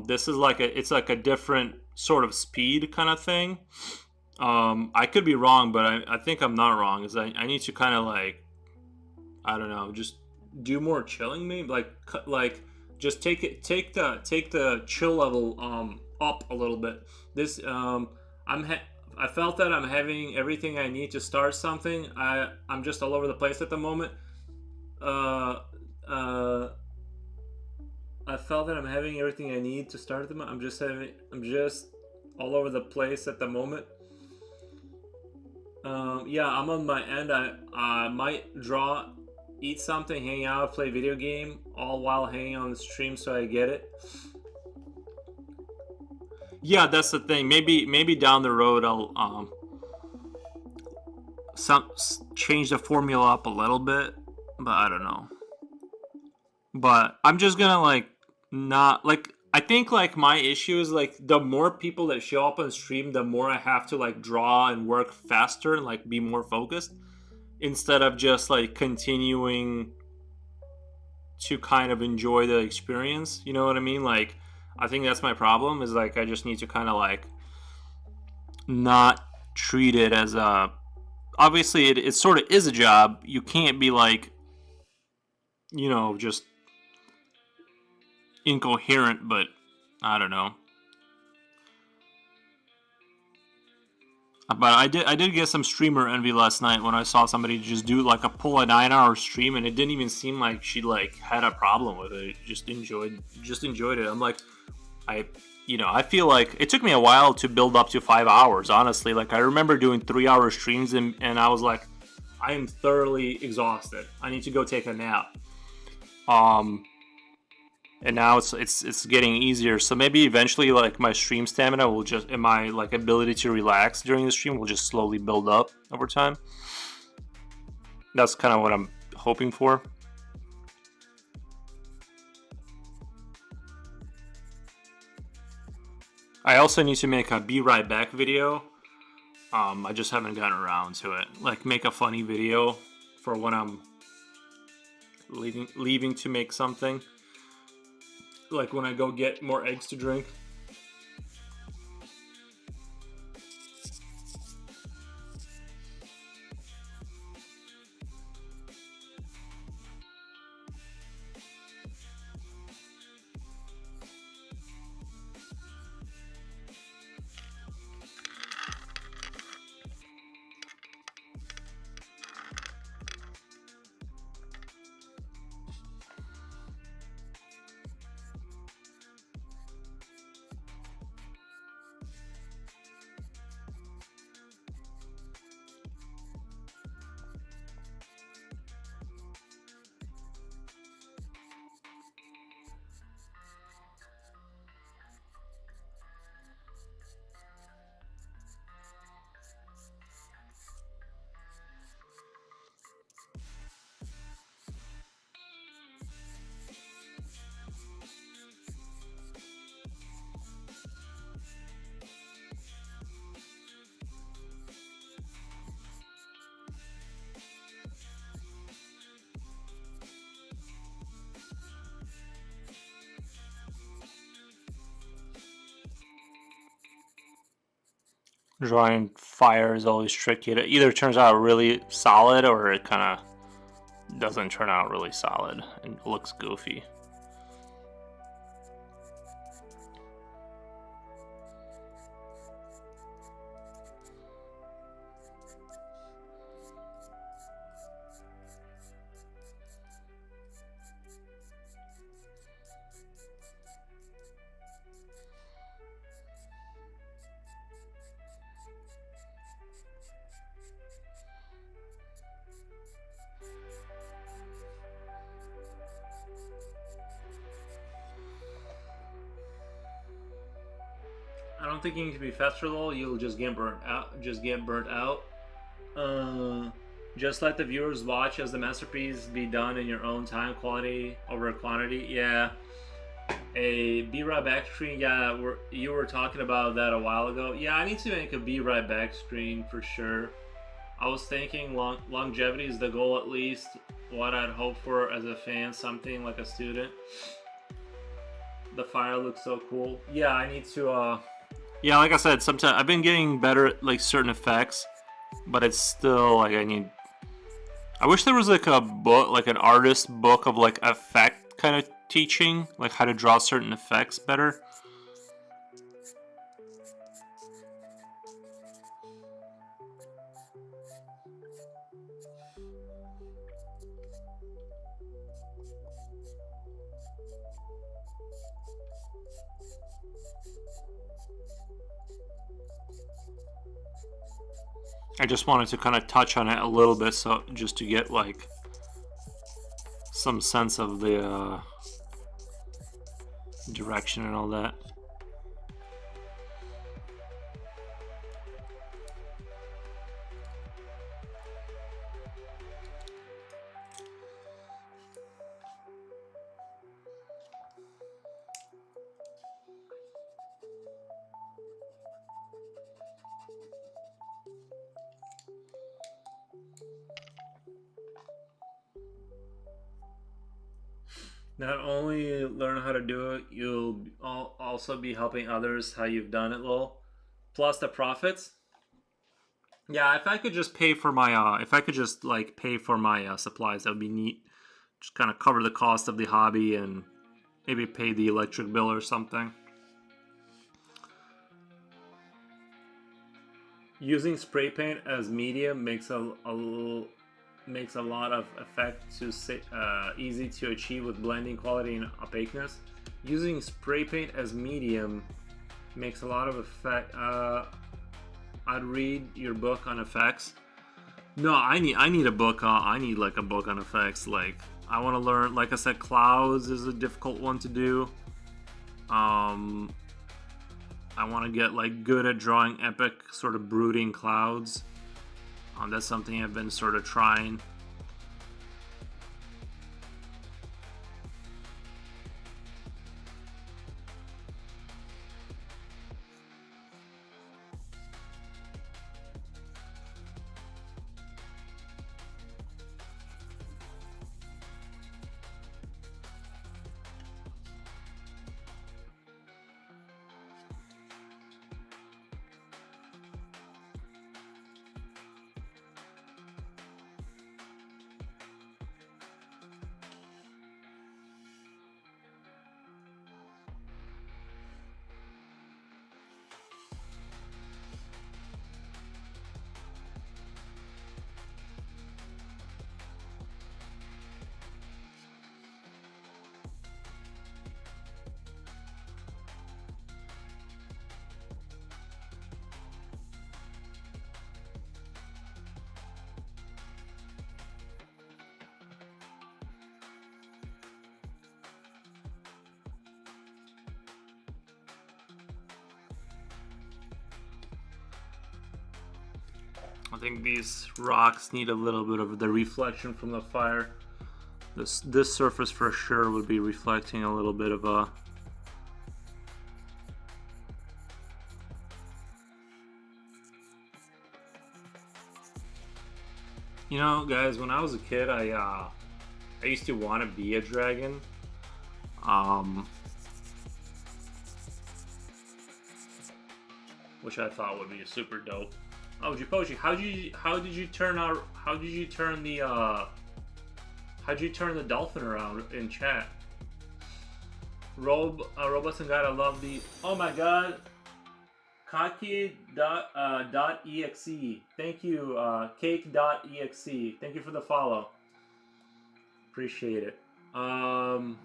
this is like it's like a different sort of speed kind of thing. I could be wrong, but I think I'm not wrong. Is I need to kind of like, I don't know, just do more chilling, maybe like just take the chill level up a little bit. This I felt that I'm having everything I need to start something. I'm just all over the place at the moment. I felt that I'm having everything I need to start them. I'm just all over the place at the moment. Yeah, I'm on my end. I might draw, eat something, hang out, play video game, all while hanging on the stream, so I get it. Yeah, that's the thing. Maybe down the road I'll change the formula up a little bit, but I don't know. But I'm just gonna like not like, I think like my issue is like the more people that show up on stream, the more I have to like draw and work faster and like be more focused, instead of just like continuing to kind of enjoy the experience. You know what I mean? Like, I think that's my problem, is like I just need to kind of like not treat it as a, obviously it sort of is a job. You can't be like, you know, just incoherent, but I don't know. But I did get some streamer envy last night when I saw somebody just do like pull a 9-hour stream, and it didn't even seem like she like had a problem with it. Just enjoyed it. I'm like, I feel like it took me a while to build up to 5 hours, honestly. Like I remember doing 3-hour streams and I was like, I am thoroughly exhausted. I need to go take a nap. And now it's getting easier. So maybe eventually like my stream stamina will just, and my like ability to relax during the stream will just slowly build up over time. That's kind of what I'm hoping for. I also need to make a be right back video. I just haven't gotten around to it. Like, make a funny video for when I'm leaving to make something. Like when I go get more eggs to drink. Drawing fire is always tricky. It either turns out really solid or it kind of doesn't turn out really solid and looks goofy. I don't think you need to be faster though. You'll just get burnt out. Just let the viewers watch as the masterpiece be done in your own time, quality over quantity. Yeah. A be right back screen. Yeah, you were talking about that a while ago. Yeah, I need to make a be right back screen for sure. I was thinking longevity is the goal, at least what I'd hope for as a fan, something like a student. The fire looks so cool. Yeah, I need to yeah, like I said, sometimes I've been getting better at like certain effects, but it's still like I wish there was like a book, like an artist book of like effect kind of teaching, like how to draw certain effects better. I just wanted to kind of touch on it a little bit, so just to get like some sense of the direction and all that. Not only learn how to do it, you'll also be helping others how you've done it, lol. Plus the profits. Yeah, if I could just pay for my, if I could just like pay for my supplies, that would be neat. Just kind of cover the cost of the hobby and maybe pay the electric bill or something. Using spray paint as medium makes a lot of effect to easy to achieve with blending quality and opaqueness. Using spray paint as medium makes a lot of effect. I'd read your book on effects. No, I need a book. I need like a book on effects. Like I want to learn. Like I said, clouds is a difficult one to do. I want to get like good at drawing epic, sort of brooding clouds. That's something I've been sort of trying. I think these rocks need a little bit of the reflection from the fire. This surface for sure would be reflecting a little bit of a... You know, guys, when I was a kid, I used to want to be a dragon. Which I thought would be super dope. Oh, Jipochi, how did you turn the dolphin around in chat? Robots and God, I love the... Oh my god. Kaki.exe. Thank you, cake.exe. Thank you for the follow. Appreciate it. I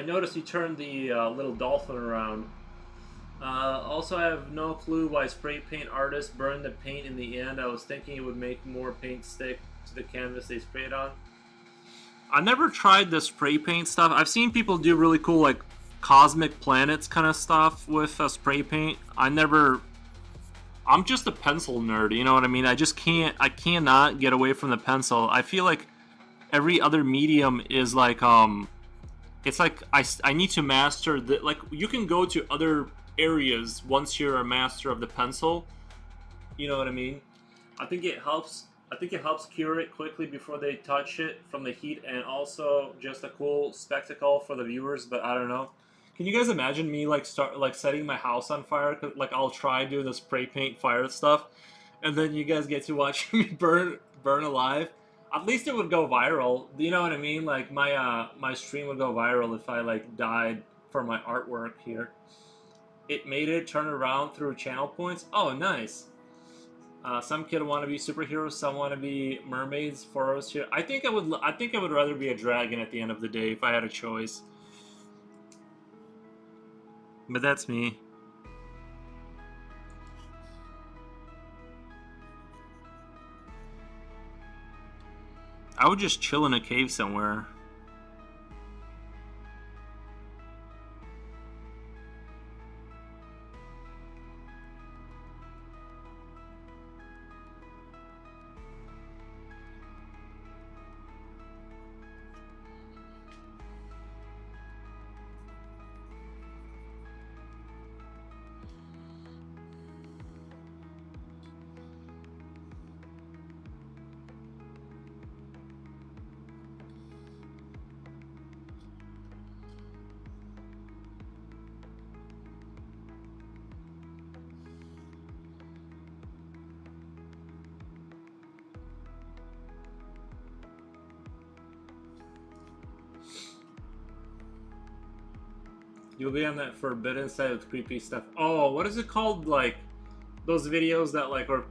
noticed you turned the little dolphin around. Also, I have no clue why spray paint artists burned the paint in the end. I was thinking it would make more paint stick to the canvas they sprayed on. I never tried the spray paint stuff. I've seen people do really cool, like, cosmic planets kind of stuff with spray paint. I'm just a pencil nerd, you know what I mean? I cannot get away from the pencil. I feel like every other medium is like, it's like I need to master the, like, you can go to other areas once you're a master of the pencil, you know what I mean? I think it helps cure it quickly before they touch it from the heat, and also just a cool spectacle for the viewers. But I don't know. Can you guys imagine me like setting my house on fire? 'Cause, like, I'll try doing the spray paint fire stuff, and then you guys get to watch me burn alive. At least it would go viral. You know what I mean? Like my stream would go viral if I like died for my artwork here. It made it turn around through channel points. Oh, nice. Some kid want to be superheroes, some want to be mermaids. For us here, I think I would rather be a dragon at the end of the day if I had a choice. But that's me. I would just chill in a cave somewhere. You'll be on that forbidden side with creepy stuff. Oh, what is it called? Like, those videos that, like, where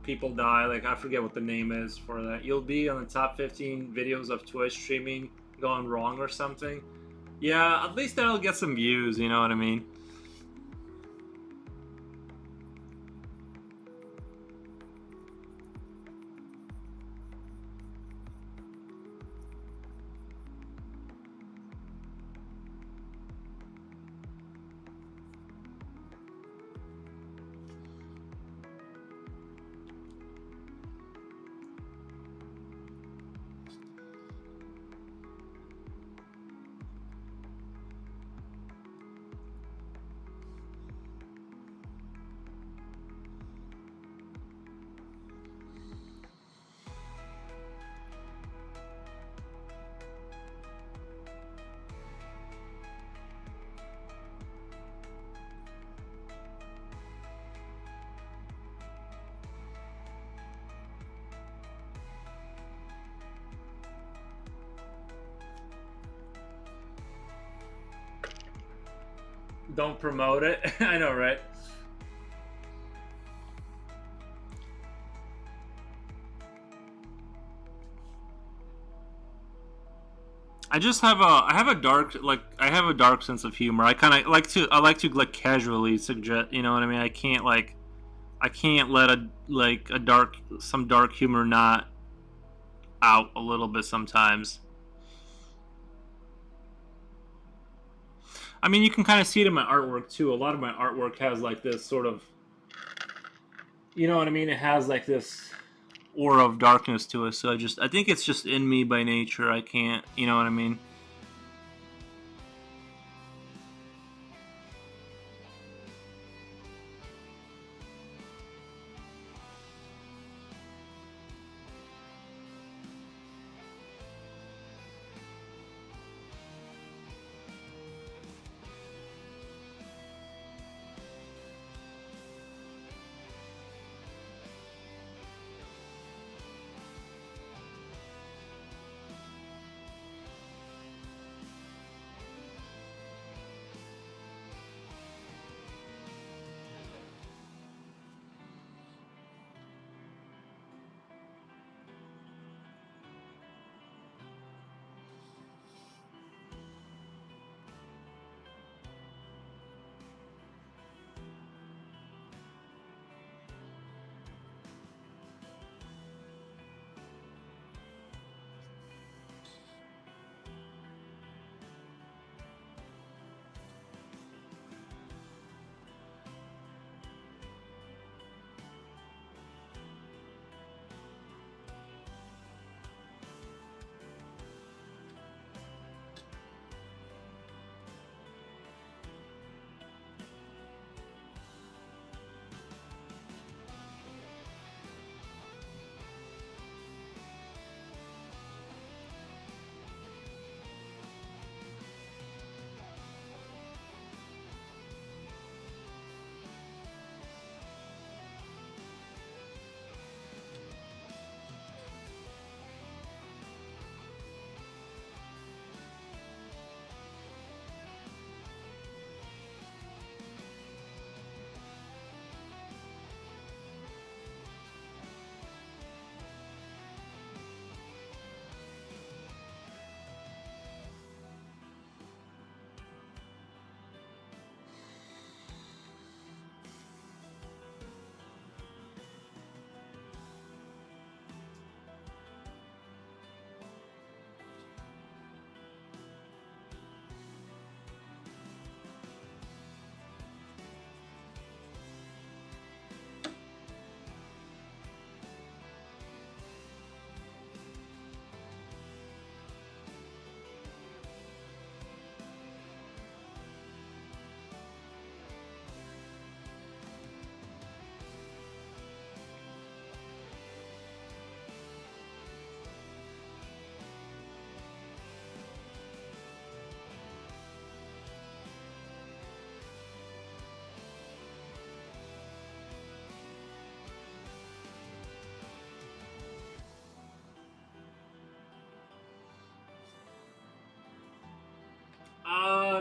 people die. Like, I forget what the name is for that. You'll be on the top 15 videos of Twitch streaming gone wrong or something. Yeah, at least that'll get some views, you know what I mean? Don't promote it. I know, right? I just have I have a dark sense of humor. I like to like casually suggest, you know what I mean? I can't let some dark humor not out a little bit sometimes. I mean, you can kind of see it in my artwork too. A lot of my artwork has like this sort of You know what I mean? It has like this aura of darkness to it. So I think it's just in me by nature. I can't, you know what I mean?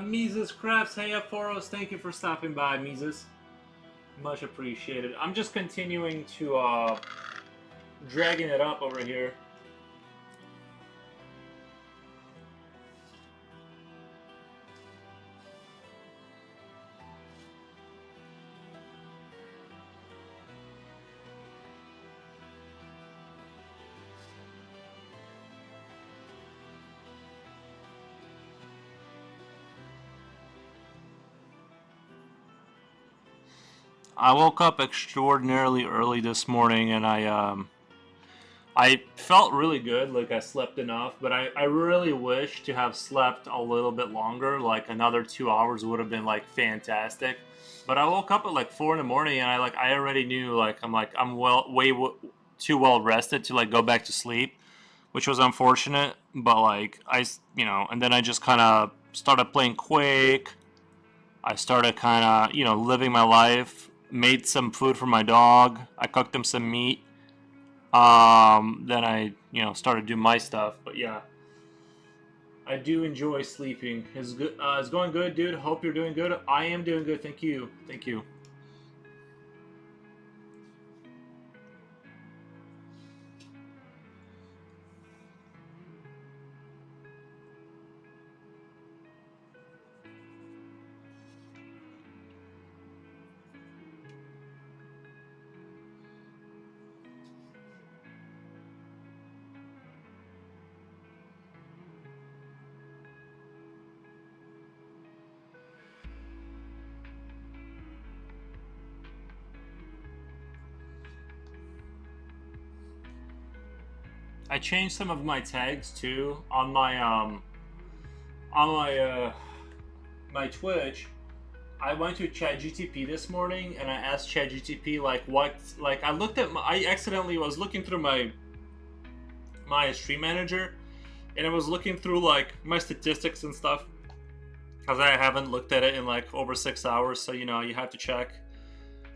Mises Crafts, hey up for us. Thank you for stopping by, Mises. Much appreciated. I'm just continuing to dragging it up over here. I woke up extraordinarily early this morning, and I felt really good. Like I slept enough, but I really wish to have slept a little bit longer. Like another 2 hours would have been like fantastic. But I woke up at like 4 in the morning, and I already knew I'm too well rested to like go back to sleep, which was unfortunate. But like and then I just kind of started playing Quake. I started kind of living my life. Made some food for my dog. I cooked him some meat. Then I started doing my stuff. But yeah, I do enjoy sleeping. It's good. It's going good, dude. Hope you're doing good. I am doing good. Thank you. Thank you. I changed some of my tags too on my my Twitch. I went to ChatGTP this morning and I asked ChatGTP like what, like I looked at I accidentally was looking through my stream manager, and I was looking through like my statistics and stuff because I haven't looked at it in like over 6 hours, so you know you have to check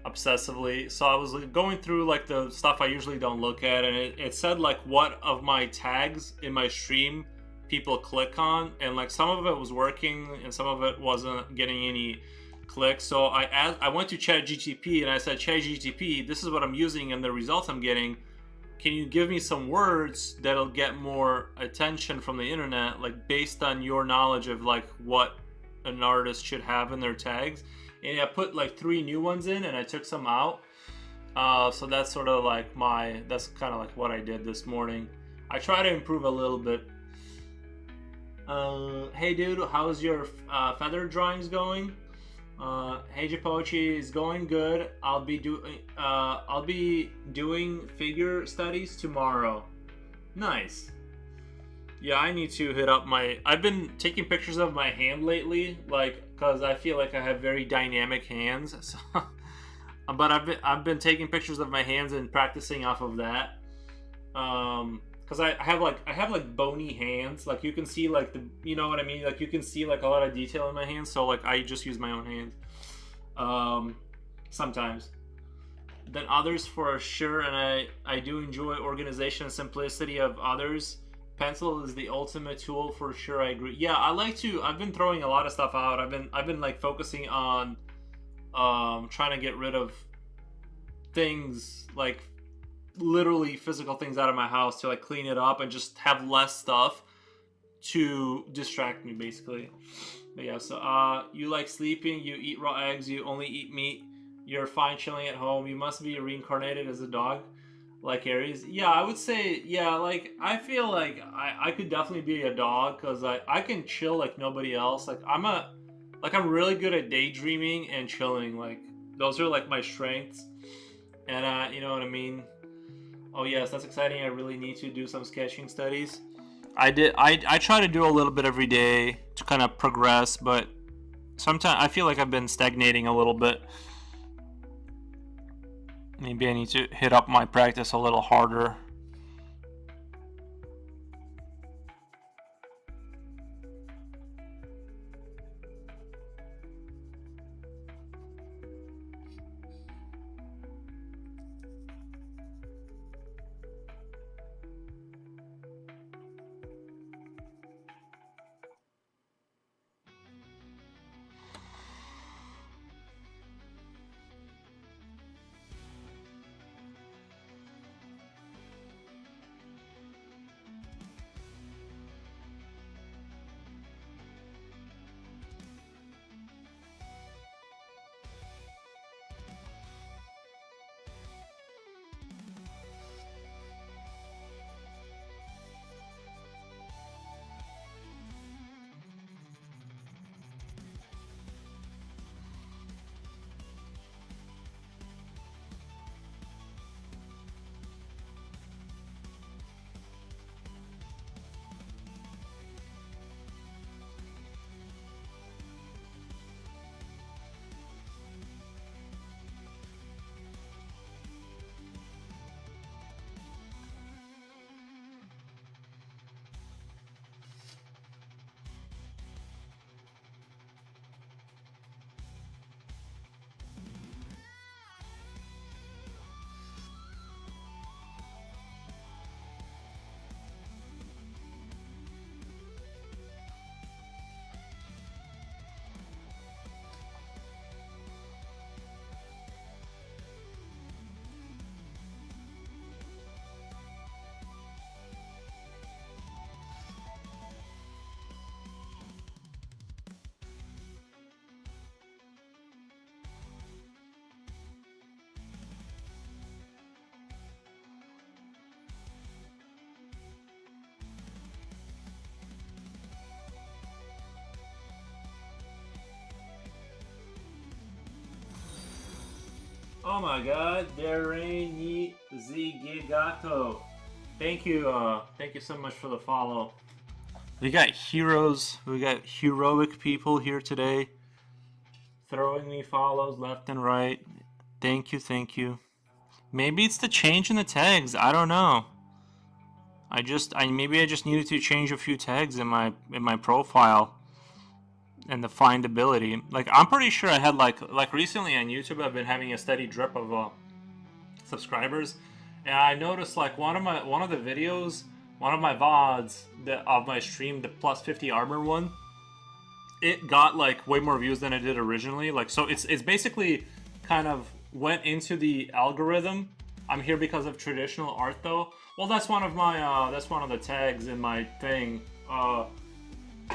obsessively. So I was going through like the stuff I usually don't look at, and it said like what of my tags in my stream people click on, and like some of it was working and some of it wasn't getting any clicks. So I went to ChatGTP and I said, ChatGTP, this is what I'm using and the results I'm getting. Can you give me some words that'll get more attention from the internet, like based on your knowledge of like what an artist should have in their tags? And I put like 3 new ones in and I took some out. So that's sort of like that's kind of like what I did this morning. I try to improve a little bit. Hey dude, how's your feather drawings going? Hey Japochi, is going good. I'll be doing figure studies tomorrow. Nice. Yeah, I need to hit up I've been taking pictures of my hand lately, like, cause I feel like I have very dynamic hands. So, but I've been taking pictures of my hands and practicing off of that. Cause I have like bony hands. Like you can see like you know what I mean? Like you can see like a lot of detail in my hands. So like I just use my own hands. Sometimes. Than others for sure, and I do enjoy organization and simplicity of others. Pencil is the ultimate tool for sure. I agree. Yeah, I've been throwing a lot of stuff out. I've been like focusing on trying to get rid of things, like literally physical things out of my house, to like clean it up and just have less stuff to distract me basically. But yeah, so you like sleeping, you eat raw eggs, you only eat meat, you're fine chilling at home, you must be reincarnated as a dog like Aries. Yeah, I would say, yeah, like I feel like I could definitely be a dog, because I can chill like nobody else. Like I'm really good at daydreaming and chilling. Like those are like my strengths, and you know what I mean. Oh yes, that's exciting. I really need to do some sketching studies. I try to do a little bit every day to kind of progress, but sometimes I feel like I've been stagnating a little bit. Maybe I need to hit up my practice a little harder. Oh my god, Dere ni Zigigato. Thank you so much for the follow. We got heroes, we got heroic people here today, throwing me follows left and right. Thank you, thank you. Maybe it's the change in the tags. I don't know. Maybe I just needed to change a few tags in my profile and the findability. Like I'm pretty sure I had like recently on YouTube I've been having a steady drip of subscribers, and I noticed like one of the videos, one of my VODs of my stream, the plus 50 armor one, it got like way more views than it did originally. Like so it's basically kind of went into the algorithm. I'm here because of traditional art though. Well, that's one of my that's one of the tags in my thing.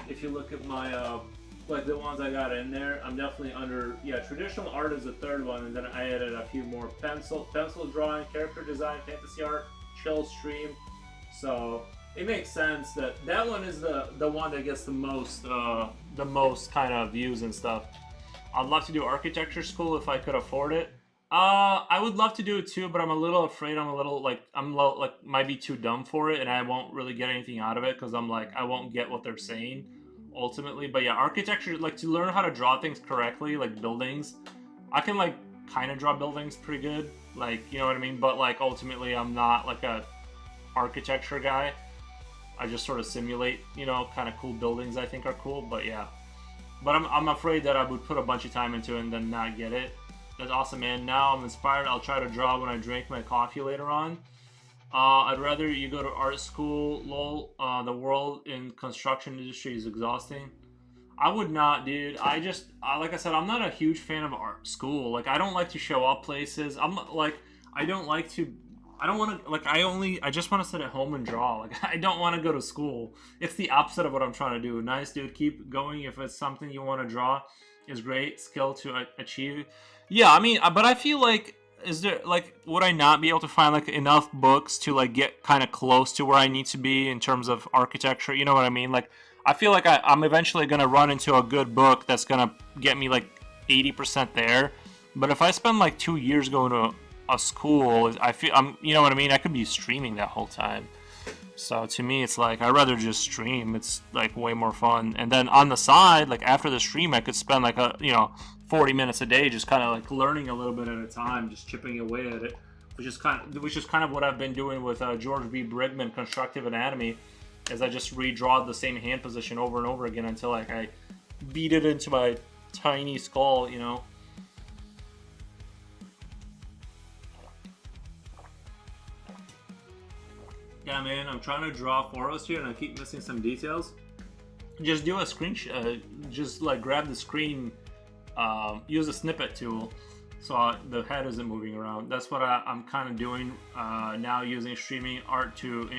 If you look at my like the ones I got in there, I'm definitely under, yeah, traditional art is the third one, and then I added a few more pencil drawing, character design, fantasy art, chill stream. So it makes sense that that one is the one that gets the most kind of views and stuff. I'd love to do architecture school if I could afford it. I would love to do it too, but I'm a little afraid. I'm a little like might be too dumb for it, and I won't really get anything out of it because I'm like I won't get what they're saying ultimately. But yeah, architecture, like to learn how to draw things correctly, like buildings. I can like kind of draw buildings pretty good, like you know what I mean. But like ultimately, I'm not like a architecture guy. I just sort of simulate, you know, kind of cool buildings I think are cool. But yeah, but I'm afraid that I would put a bunch of time into it and then not get it. That's awesome, man. Now I'm inspired. I'll try to draw when I drink my coffee later on. I'd rather you go to art school. Lol. The world in construction industry is exhausting. I would not, dude. Like I said, I'm not a huge fan of art school. Like, I don't like to show up places. I'm like, I don't like to. I don't want to. Like, I just want to sit at home and draw. Like, I don't want to go to school. It's the opposite of what I'm trying to do. Nice, dude. Keep going. If it's something you want to draw, is great skill to achieve. Yeah, I mean, but I feel like, is there like, would I not be able to find like enough books to like get kind of close to where I need to be in terms of architecture? You know what I mean? Like, I feel like I'm eventually gonna run into a good book that's gonna get me like 80% there. But if I spend like 2 years going to a school, I feel you know what I mean? I could be streaming that whole time. So to me, it's like I'd rather just stream. It's like way more fun. And then on the side, like after the stream, I could spend like 40 minutes a day just kind of like learning a little bit at a time, just chipping away at it, which is kind of what I've been doing with George B. Brigman Constructive Anatomy, as I just redraw the same hand position over and over again until like I beat it into my tiny skull, you know. Yeah, man, I'm trying to draw photos here and I keep missing some details. Just do a screenshot. Just like grab the screen. Use the snippet tool so the head isn't moving around. That's what I'm kind of doing now, using streaming art to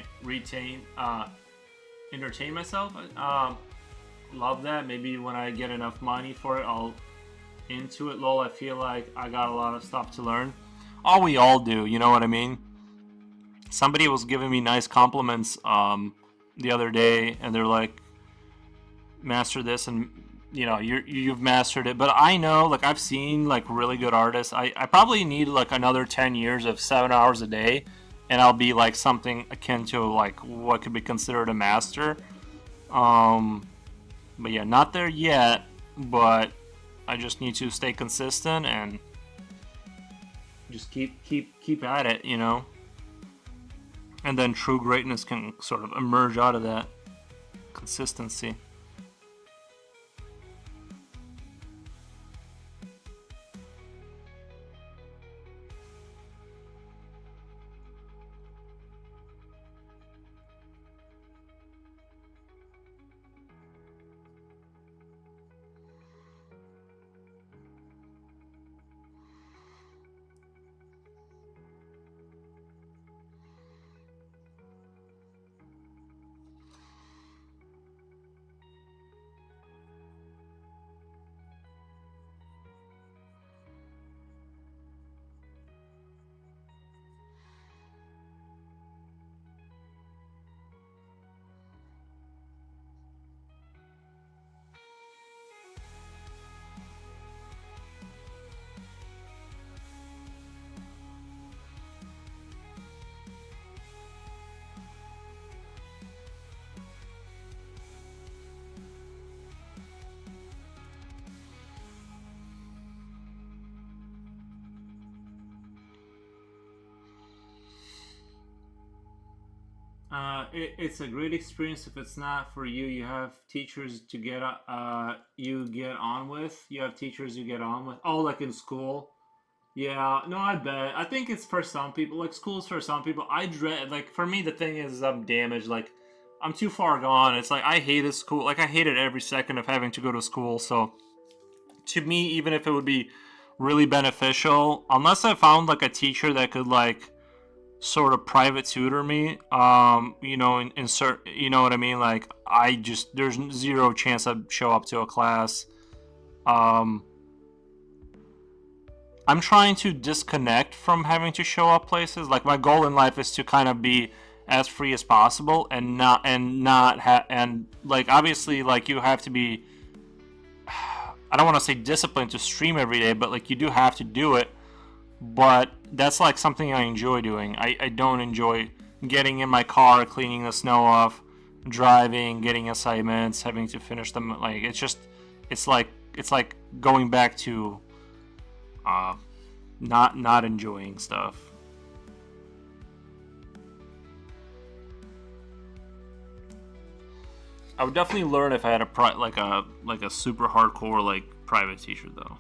entertain myself. Love that. Maybe when I get enough money for it, I'll into it. Lol, I feel like I got a lot of stuff to learn. Oh, we all do, you know what I mean? Somebody was giving me nice compliments the other day, and they're like, master this, and you know, you've mastered it. But I know, like, I've seen like really good artists. I probably need like another 10 years of 7 hours a day, and I'll be like something akin to like what could be considered a master. But yeah, not there yet, but I just need to stay consistent and just keep at it, you know. And then true greatness can sort of emerge out of that consistency. it's a great experience. If it's not for you, you have teachers to you get on with. You have teachers you get on with. Oh, like in school. Yeah, no, I bet. I think it's for some people. Like school's for some people. I dread like for me the thing is I'm damaged. Like I'm too far gone. It's like I hated school. Like I hated every second of having to go to school. So to me, even if it would be really beneficial, unless I found like a teacher that could like sort of private tutor me, insert, you know what I mean? Like I just there's zero chance I'd show up to a class. Um, I'm trying to disconnect from having to show up places. Like my goal in life is to kind of be as free as possible and like obviously like you have to be I don't want to say disciplined to stream every day, but like you do have to do it. But that's like something I enjoy doing. I don't enjoy getting in my car, cleaning the snow off, driving, getting assignments, having to finish them. Like it's like going back to not enjoying stuff. I would definitely learn if I had like a super hardcore like private teacher though.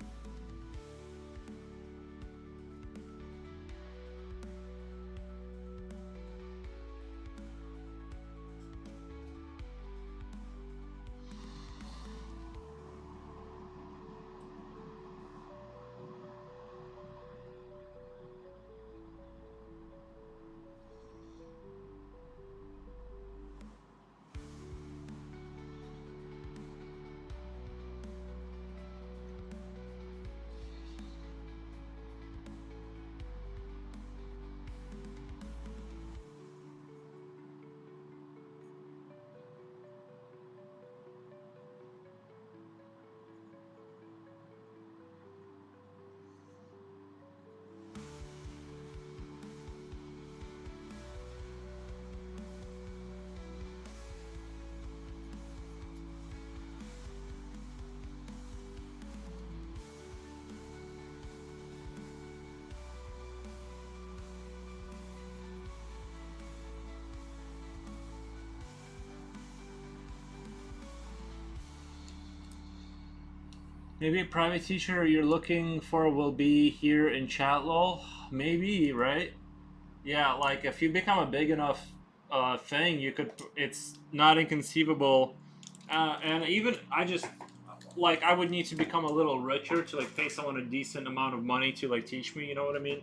Maybe a private teacher you're looking for will be here in Chatlol. Maybe, right? Yeah, like if you become a big enough thing, you could. It's not inconceivable. And even I just like I would need to become a little richer to like pay someone a decent amount of money to like teach me. You know what I mean?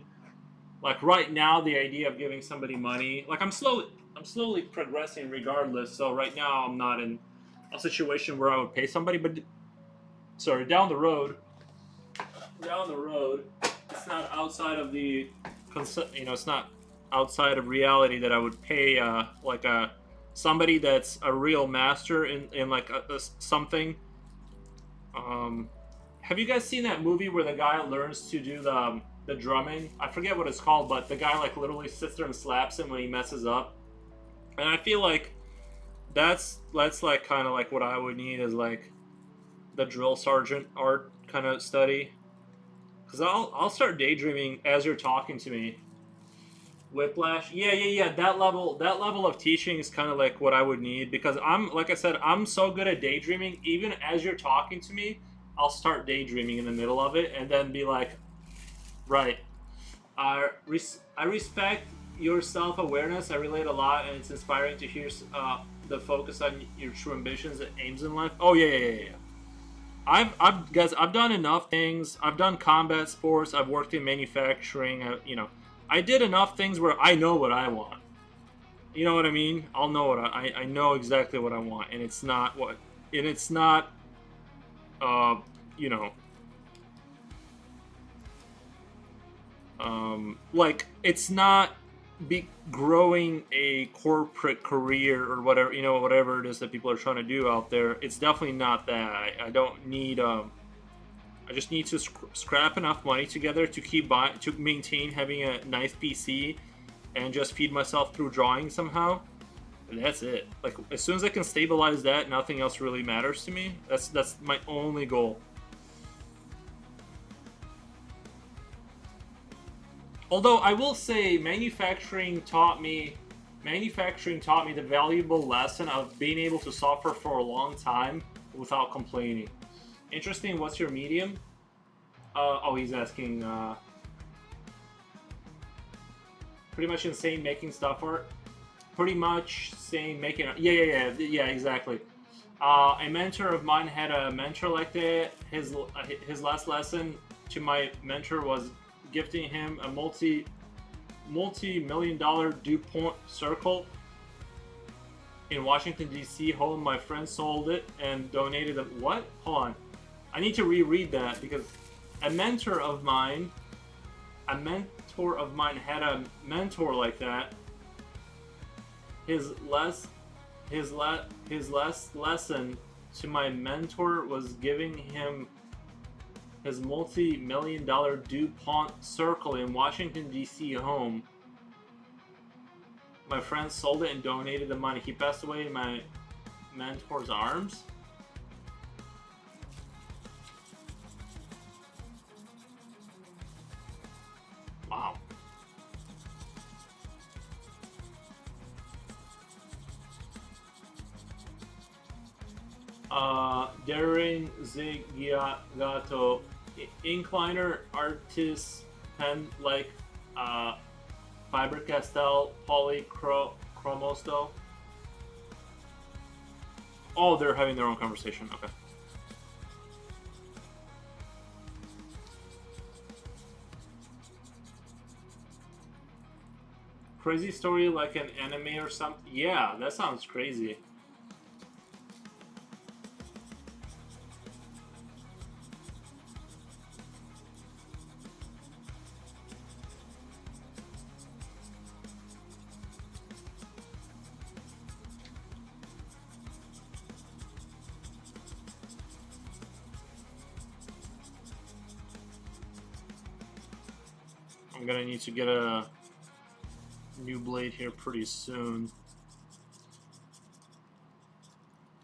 Like right now, the idea of giving somebody money, like I'm slowly progressing regardless. So right now, I'm not in a situation where I would pay somebody, but sorry, down the road, it's not outside of the, it's not outside of reality that I would pay like a somebody that's a real master in like something. Have you guys seen that movie where the guy learns to do the drumming? I forget what it's called, but the guy like literally sits there and slaps him when he messes up. And I feel like that's like kind of like what I would need is like the drill sergeant art kind of study. Cause I'll start daydreaming as you're talking to me. Whiplash, yeah. That level of teaching is kind of like what I would need because like I said, I'm so good at daydreaming. Even as you're talking to me, I'll start daydreaming in the middle of it and then be like, right. I respect your self-awareness. I relate a lot, and it's inspiring to hear the focus on your true ambitions and aims in life. Oh yeah. I've done enough things. I've done combat sports. I've worked in manufacturing. I did enough things where I know what I want. You know what I mean? I'll know what I know exactly what I want, and it's not what, and it's not, you know, like it's not be growing a corporate career or whatever, whatever it is that people are trying to do out there. It's definitely not that. I don't need I just need to scrap enough money together to to maintain having a nice PC and just feed myself through drawing somehow. And that's it. Like as soon as I can stabilize that, nothing else really matters to me. That's my only goal. Although I will say manufacturing taught me Manufacturing taught me the valuable lesson of being able to suffer for a long time without complaining. Interesting. What's your medium? Oh, he's asking. Pretty much insane making stuff art. Pretty much same making. Yeah. Exactly. A mentor of mine had a mentor like that. His last lesson to my mentor was gifting him a multi-million-dollar DuPont circle in Washington D.C. home. My friend sold it and donated it. What? Hold on. I need to reread that because a mentor of mine had a mentor like that. His last lesson to my mentor was giving him his multi-million-dollar DuPont circle in Washington D.C. home. My friend sold it and donated the money. He passed away in my mentor's arms. Wow. Darren Zigiagato, Incliner artist pen like Faber-Castell Polychromosto. Oh, they're having their own conversation. Okay. Crazy story like an anime or something? Yeah, that sounds crazy. I'm gonna need to get a new blade here pretty soon.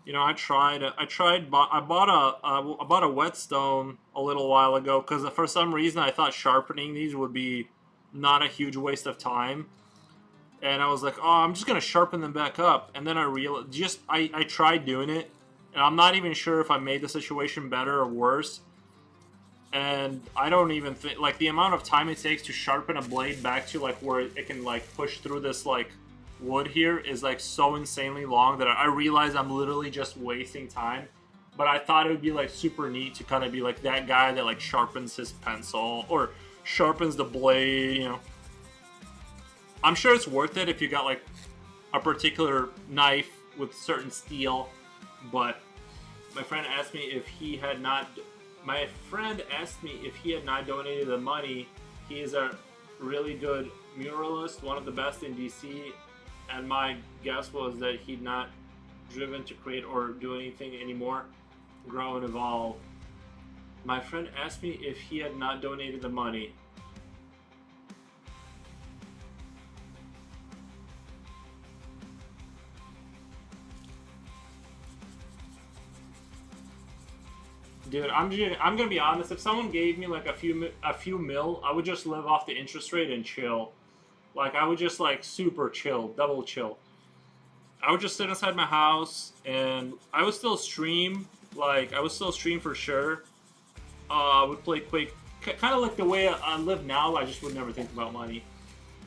You know, I bought a whetstone a little while ago because for some reason I thought sharpening these would be not a huge waste of time, and I was like, oh, I'm just gonna sharpen them back up, and then I realized I tried doing it, and I'm not even sure if I made the situation better or worse. And I don't even think, like, the amount of time it takes to sharpen a blade back to, like, where it can, like, push through this, like, wood here is, like, so insanely long that I realize I'm literally just wasting time. But I thought it would be, like, super neat to kind of be, like, that guy that, like, sharpens his pencil or sharpens the blade, you know. I'm sure it's worth it if you got, like, a particular knife with certain steel. But my friend asked me if he had not donated the money. He is a really good muralist, one of the best in DC, and my guess was that he'd not driven to create or do anything anymore, grow and evolve. My friend asked me if he had not donated the money. Dude, I'm gonna be honest. If someone gave me like a few mil, I would just live off the interest rate and chill. Like I would just like super chill, double chill. I would just sit inside my house and I would still stream. Like I would still stream for sure. I would play Quake, kind of like the way I live now. I just would never think about money.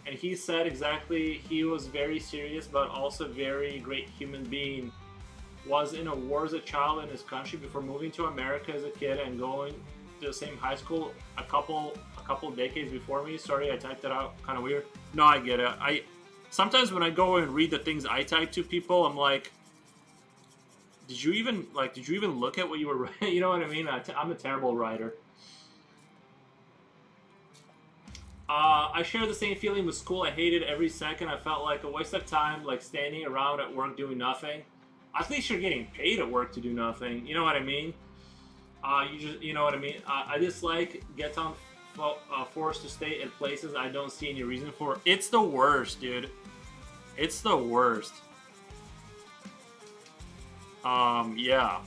And he said exactly. He was very serious, but also very great human being. Was in a war as a child in his country before moving to America as a kid and going to the same high school a couple decades before me. Sorry, I typed that out kind of weird. No, I get it. I sometimes when I go and read the things I type to people, I'm like, did you even look at what you were writing? You know what I mean? I'm a terrible writer. I share the same feeling with school. I hated every second. I felt like a waste of time, like standing around at work doing nothing. At least you're getting paid at work to do nothing. You know what I mean? You know what I mean? I dislike get on forced to stay at places I don't see any reason for. It's the worst, dude. It's the worst. Yeah.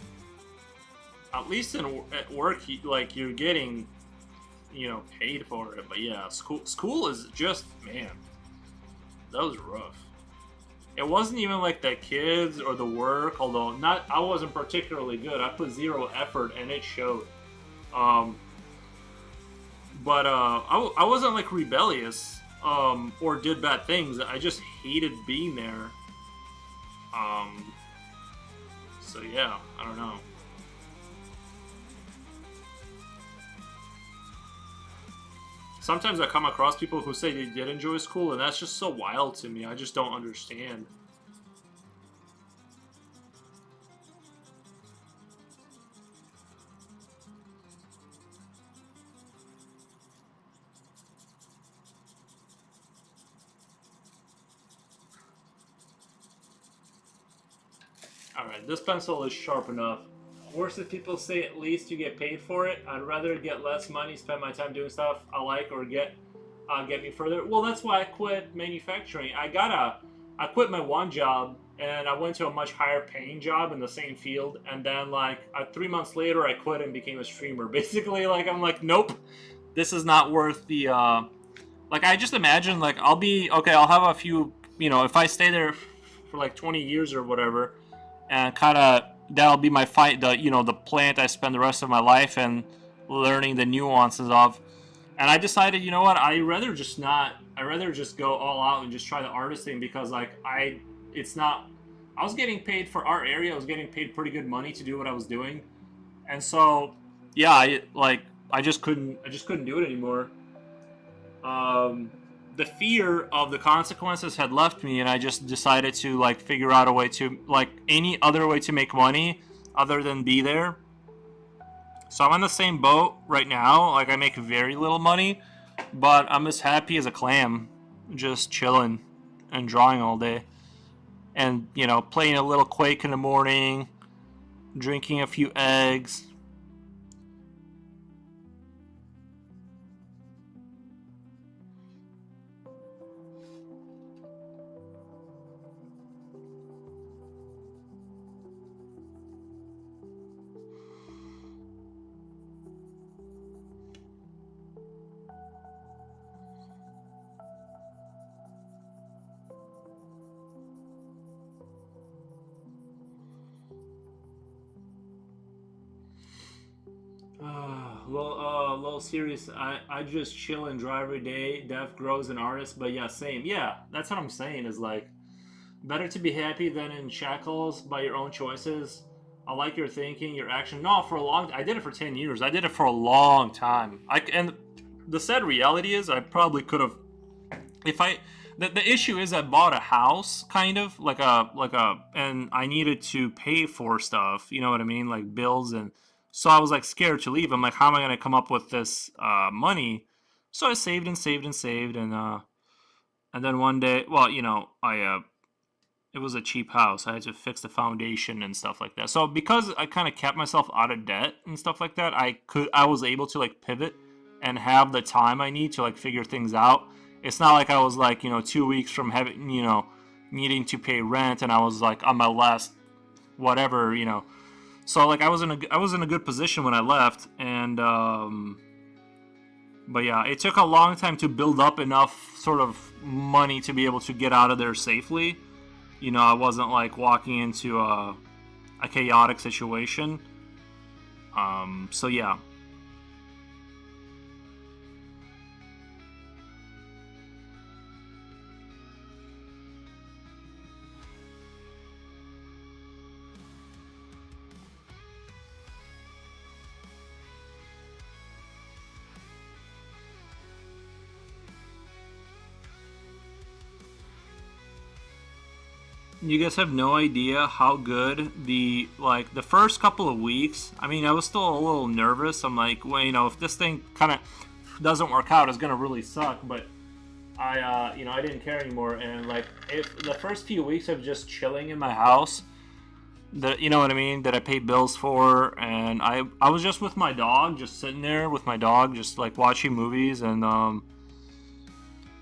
At least at work, like you're getting, paid for it. But yeah, school is just, man, that was rough. it wasn't even like the kids or the work, although not I wasn't particularly good. I put zero effort and it showed. Um, but I wasn't like rebellious or did bad things. I just hated being there. Um, so yeah, I don't know. Sometimes I come across people who say they did enjoy school, and that's just so wild to me. I just don't understand. Alright, this pencil is sharp enough. Worse if people say at least you get paid for it. I'd rather get less money, spend my time doing stuff I like, or get me further. Well, that's why I quit manufacturing. I quit my one job and I went to a much higher paying job in the same field. And then 3 months later, I quit and became a streamer. Basically, like I'm like, nope, this is not worth the. Like I just imagine like I'll be okay. I'll have a few. If I stay there for like 20 years or whatever, and kind of that'll be my fight. The plant I spend the rest of my life and learning the nuances of. And I decided, you know what? I rather just not. I rather just go all out and just try the artist thing because it's not. I was getting paid for our area. I was getting paid pretty good money to do what I was doing, and so yeah, I just couldn't. I just couldn't do it anymore. Um, the fear of the consequences had left me, and I just decided to figure out a way to any other way to make money other than be there. So I'm on the same boat right now. Like I make very little money, but I'm as happy as a clam, just chilling and drawing all day, and playing a little Quake in the morning, drinking a few eggs. Little serious. I just chill and draw every day. Dev grows an artist, but yeah, same. Yeah, that's what I'm saying. Is better to be happy than in shackles by your own choices. I like your thinking, your action. No, for a long. I did it for 10 years. I did it for a long time. And the sad reality is, I probably could have. If I, the issue is, I bought a house, kind of and I needed to pay for stuff. You know what I mean, like bills, and so I was scared to leave. I'm like, how am I gonna come up with this money? So I saved and saved and saved, and then one day, well, I it was a cheap house. I had to fix the foundation and stuff like that. So because I kind of kept myself out of debt and stuff like that, I was able to pivot and have the time I need to figure things out. It's not like I was 2 weeks from having needing to pay rent and I was on my last whatever. So I was in a good position when I left, and but yeah, it took a long time to build up enough sort of money to be able to get out of there safely. I wasn't walking into a chaotic situation. So yeah. You guys have no idea how good the first couple of weeks. I mean, I was still a little nervous. I'm like, well, if this thing kind of doesn't work out, it's gonna really suck. But I didn't care anymore. And if the first few weeks of just chilling in my house, you know what I mean, that I paid bills for, and I was just with my dog, just sitting there with my dog, just watching movies, and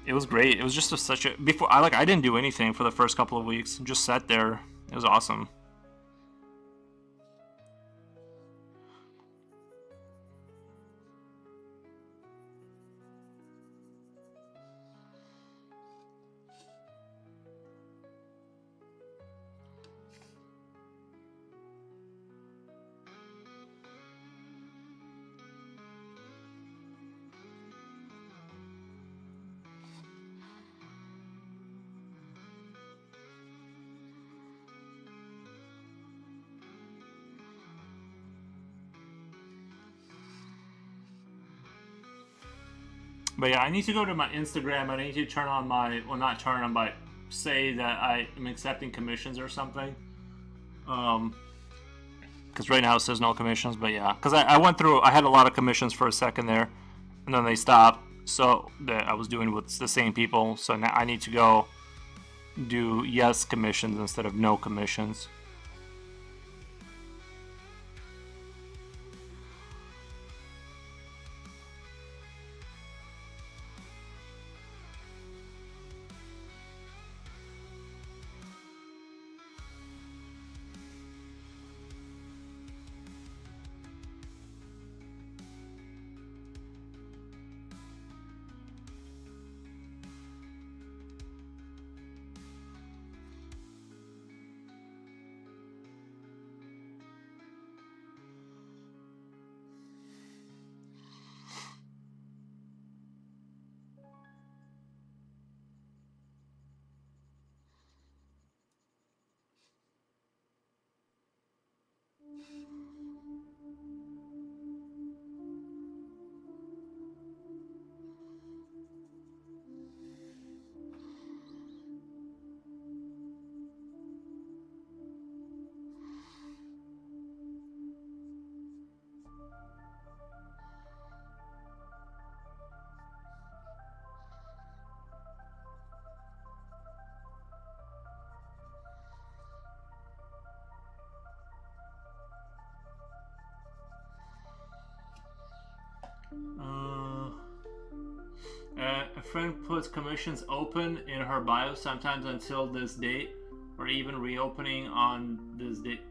it was great. It was just such a before I didn't do anything for the first couple of weeks. Just sat there. It was awesome. But yeah, I need to go to my Instagram. I need to turn on my, well, not turn on, but say that I am accepting commissions or something. Because right now it says no commissions. But yeah, because I went through, I had a lot of commissions for a second there, and then they stopped. So that I was doing with the same people. So now I need to go do yes commissions instead of no commissions. A friend puts commissions open in her bio sometimes until this date, or even reopening on this date.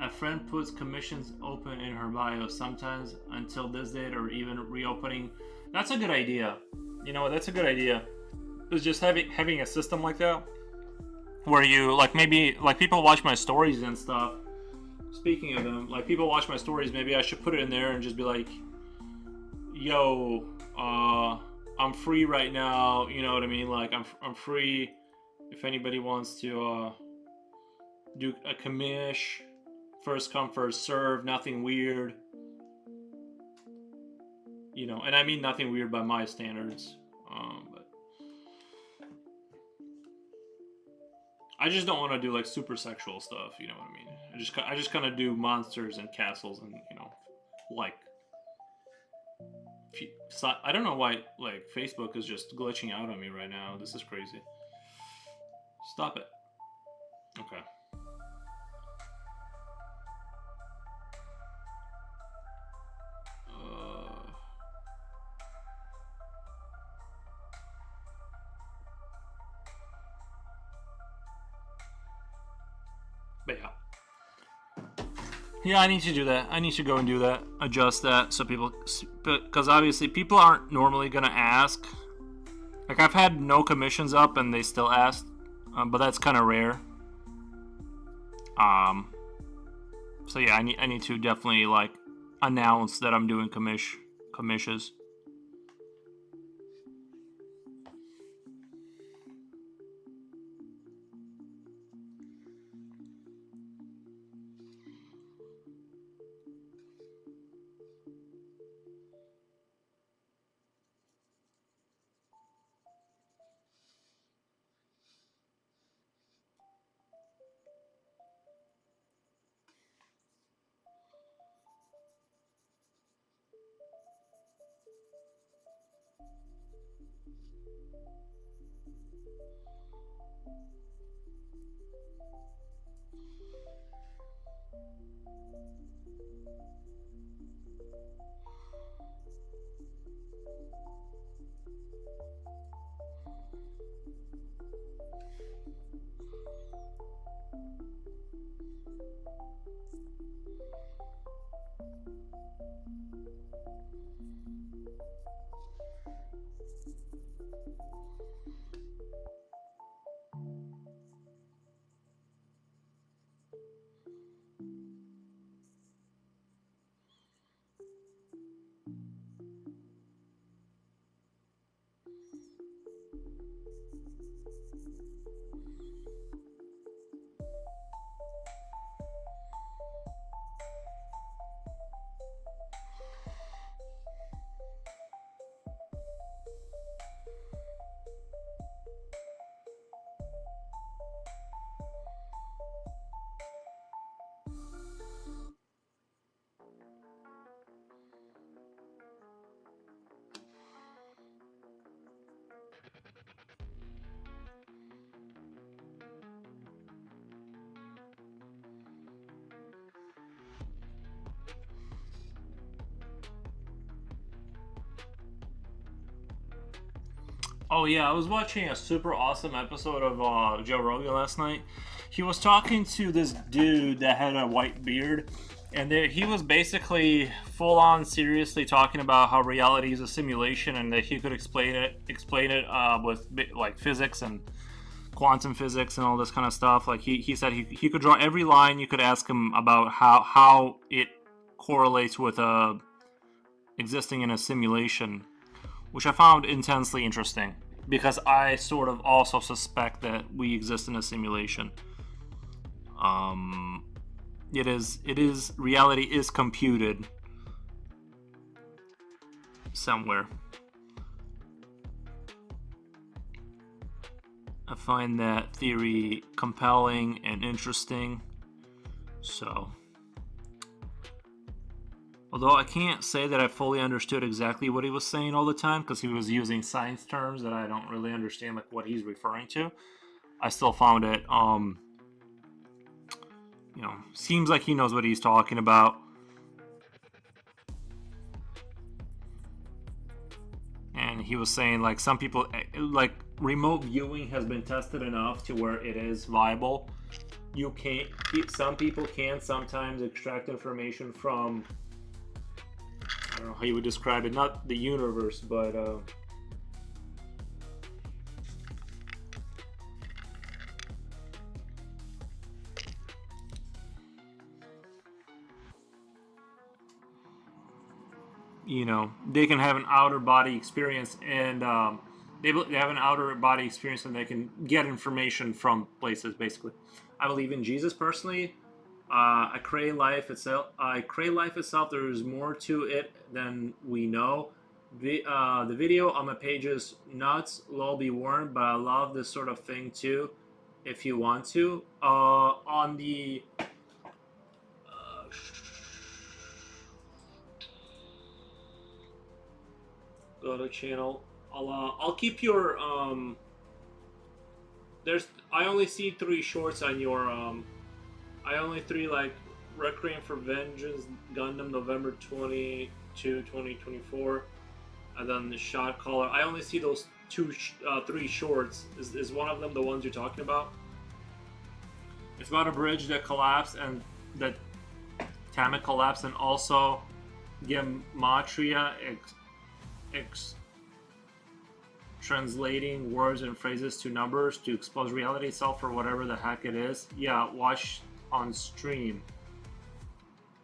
A friend puts commissions open in her bio sometimes until this date, or even reopening. That's a good idea. You know, that's a good idea. Is just having a system like that, where you like maybe like people watch my stories and stuff. Speaking of them, like people watch my stories, maybe I should put it in there and just be like, yo, I'm free right now, you know what I mean? Like I'm free if anybody wants to do a commish, first come first serve, nothing weird, you know. And I mean nothing weird by my standards, but I just don't want to do like super sexual stuff, you know what I mean? I just kind of do monsters and castles and, you know, like. I don't know why, like, Facebook is just glitching out on me right now. This is crazy. Stop it. Okay. But yeah. Yeah, I need to do that. I need to go and do that. Adjust that so people... Because obviously people aren't normally going to ask. Like, I've had no commissions up and they still asked. But that's kind of rare. So yeah, I need to definitely, like, announce that I'm doing commissions. Oh yeah, I was watching a super awesome episode of Joe Rogan last night. He was talking to this dude that had a white beard, and he was basically full on seriously talking about how reality is a simulation, and that he could explain it with like physics and quantum physics and all this kind of stuff. Like he said he could draw every line. You could ask him about how it correlates with existing in a simulation, which I found intensely interesting because I sort of also suspect that we exist in a simulation. Reality is computed somewhere. I find that theory compelling and interesting. So, although I can't say that I fully understood exactly what he was saying all the time, because he was using science terms that I don't really understand, like what he's referring to, I still found it, seems like he knows what he's talking about. And he was saying, like, some people, like, remote viewing has been tested enough to where it is viable. You can't, some people can sometimes extract information from, I don't know how you would describe it, not the universe, but they can have an outer body experience, and they have an outer body experience, and they can get information from places. Basically, I believe in Jesus personally. I crave life itself. There is more to it than we know. The video on my page is nuts. Will be warned, but I love this sort of thing too. If you want to, on the go to channel. I'll keep your I only see 3 shorts on your I only 3 like Requiem for Vengeance, Gundam November 22, 2024, and then the Shot Caller. I only see those 3 shorts. Is one of them the ones you're talking about? It's about a bridge that collapsed, and that Tamek collapsed, and also Gematria translating words and phrases to numbers to expose reality itself or whatever the heck it is. Yeah, watch on stream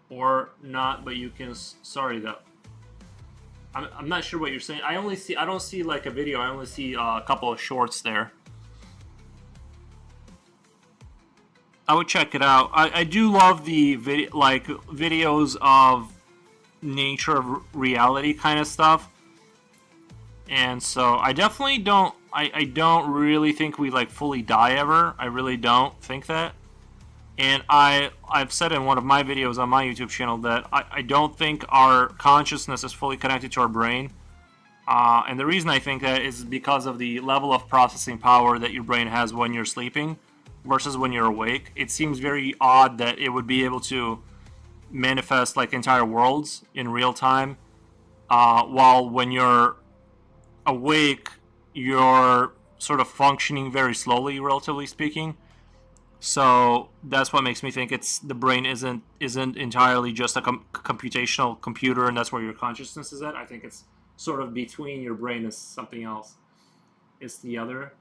or not, but you can. Sorry, that I'm not sure what you're saying. I don't see like a video. I only see a couple of shorts there. I would check it out. I do love the videos of nature of reality kind of stuff. And so I definitely don't. I don't really think we like fully die ever. I really don't think that. And I've said in one of my videos on my YouTube channel that I don't think our consciousness is fully connected to our brain. And the reason I think that is because of the level of processing power that your brain has when you're sleeping versus when you're awake. It seems very odd that it would be able to manifest like entire worlds in real time, while when you're awake, you're sort of functioning very slowly, relatively speaking. So that's what makes me think the brain isn't entirely just a computational computer, and that's where your consciousness is at. I think it's sort of between your brain and something else. It's the other,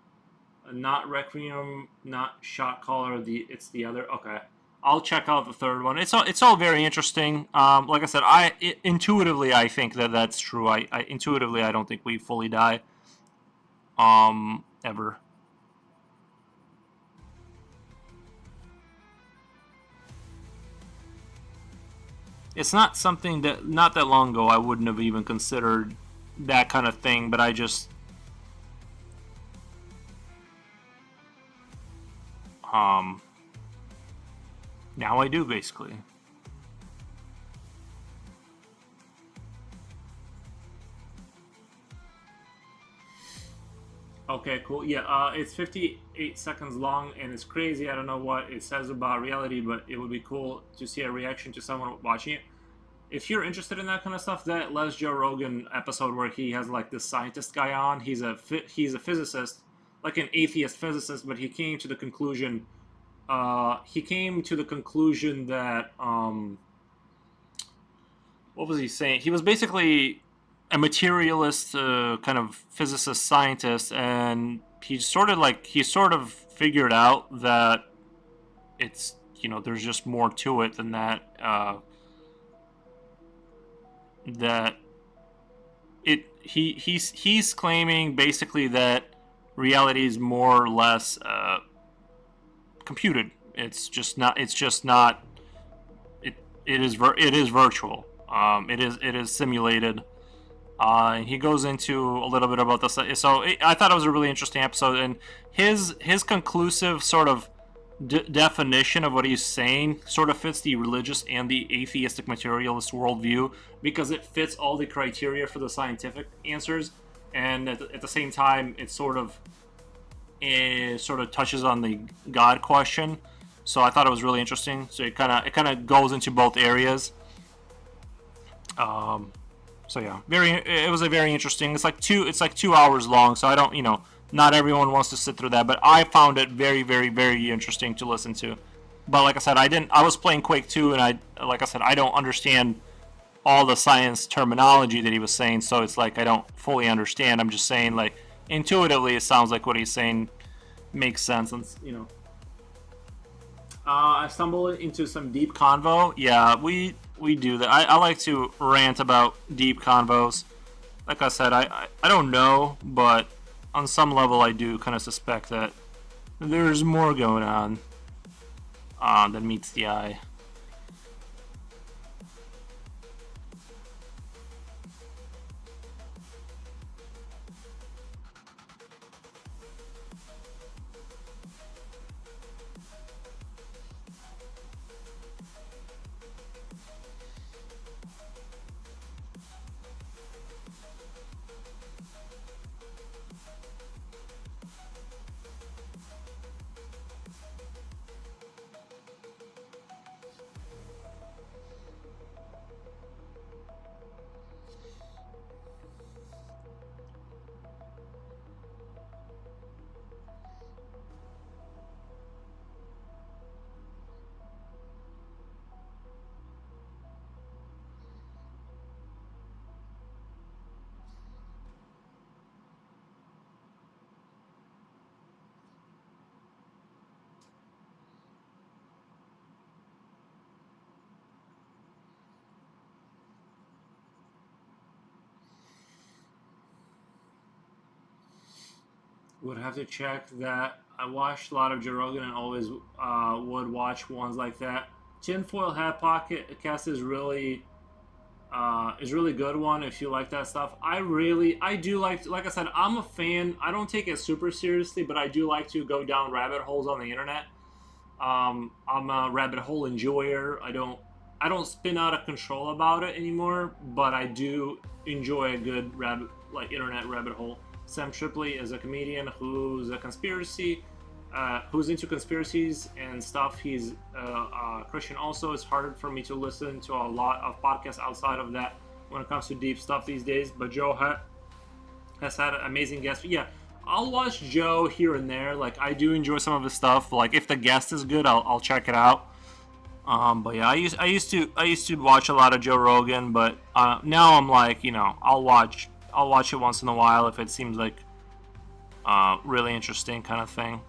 not Requiem, not Shot Caller. It's the other. Okay, I'll check out the third one. It's all very interesting. Like I said, intuitively I think that's true. I intuitively I don't think we fully die. Ever. It's not something that not that long ago I wouldn't have even considered that kind of thing, but I just now I do, basically. Okay, cool. Yeah, it's 58 seconds long, and it's crazy. I don't know what it says about reality, but it would be cool to see a reaction to someone watching it. if you're interested in that kind of stuff, that Les Joe Rogan episode where he has like this scientist guy on, he's a physicist, like an atheist physicist, but he came to the conclusion that what was he saying? He was basically a materialist kind of physicist scientist, and he sort of figured out that it's, there's just more to it than that. That he's claiming basically that reality is more or less computed. It's just not. It's just not. It is virtual. It is simulated. He goes into a little bit about this. So I thought it was a really interesting episode, and his conclusive sort of definition of what he's saying sort of fits the religious and the atheistic materialist worldview, because it fits all the criteria for the scientific answers, and at the same time it sort of touches on the God question. So I thought it was really interesting. So it kind of goes into both areas. So yeah, it was a very interesting. It's like 2 hours long. So I don't, not everyone wants to sit through that, but I found it very, very, very interesting to listen to. But like I said, I was playing Quake 2, and I don't understand all the science terminology that he was saying, so it's like I don't fully understand. I'm just saying, like, intuitively it sounds like what he's saying makes sense, and I stumbled into some deep convo. Yeah, we do that. I like to rant about deep convos. Like I said, I don't know, but on some level I do kind of suspect that there's more going on than meets the eye. Would have to check that. I watched a lot of Joe Rogan and always would watch ones like that. Tinfoil Hat Pocket cast is really good one if you like that stuff. I do like I said, I'm a fan. I don't take it super seriously, but I do like to go down rabbit holes on the internet. I'm a rabbit hole enjoyer. I don't spin out of control about it anymore, but I do enjoy a good internet rabbit hole. Sam Tripoli is a comedian who's into conspiracies and stuff. He's Christian also. It's hard for me to listen to a lot of podcasts outside of that when it comes to deep stuff these days. But Joe has had amazing guests. Yeah, I'll watch Joe here and there. Like, I do enjoy some of his stuff. Like, if the guest is good, I'll check it out. But yeah, I used to watch a lot of Joe Rogan, but now I'm like, I'll watch it once in a while if it seems like really interesting kind of thing.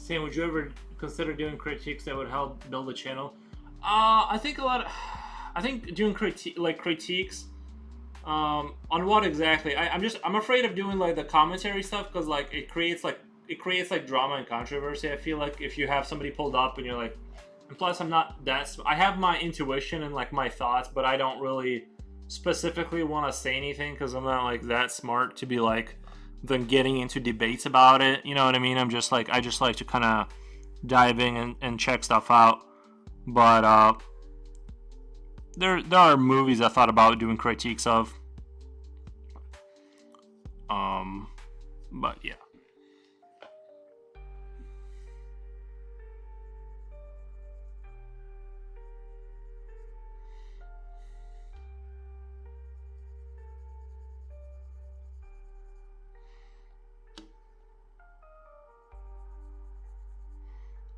Saying, would you ever consider doing critiques that would help build a channel? I think I think doing critiques. On what exactly? I'm afraid of doing like the commentary stuff because like it creates like drama and controversy. I feel like if you have somebody pulled up and you're like, and plus I'm not that. I have my intuition and like my thoughts, but I don't really specifically want to say anything because I'm not like that smart to be like then getting into debates about it. You know what I mean? I just like to kind of dive in and check stuff out. But there are movies I thought about doing critiques of. But yeah.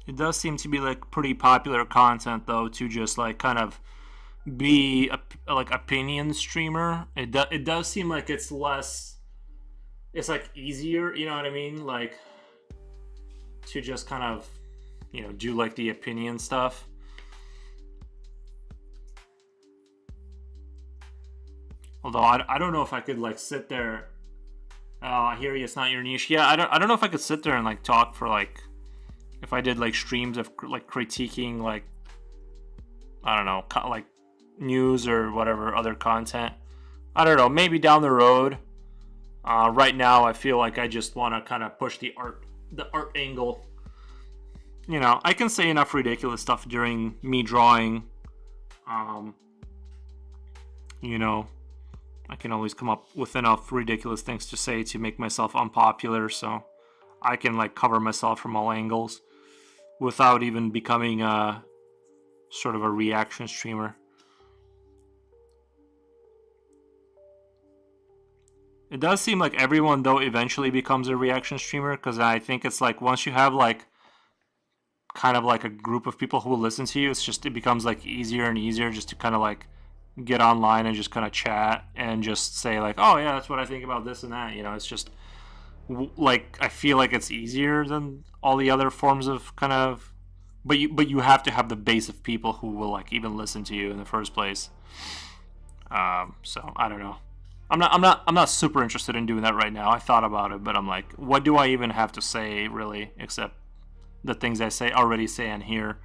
It does seem to be like pretty popular content though to just like kind of be a like opinion streamer. It does seem like it's less. It's like easier, you know what I mean? Like to just kind of, do like the opinion stuff. Although I don't know if I could like sit there. Oh, I hear you. It's not your niche. Yeah, I don't know if I could sit there and like talk for like if I did like streams of like critiquing like I don't know like news or whatever other content. I don't know. Maybe down the road. Right now, I feel like I just want to kind of push the art angle. I can say enough ridiculous stuff during me drawing. I can always come up with enough ridiculous things to say to make myself unpopular, so I can like cover myself from all angles without even becoming a sort of a reaction streamer. It does seem like everyone though eventually becomes a reaction streamer because I think it's like once you have like kind of like a group of people who will listen to you, it becomes like easier and easier just to kind of like get online and just kind of chat and just say like, oh yeah, that's what I think about this and that. It's just like I feel like it's easier than all the other forms of kind of, but you have to have the base of people who will like even listen to you in the first place. So I don't know. I'm not super interested in doing that right now. I thought about it, but I'm like, what do I even have to say really, except the things I already say on here.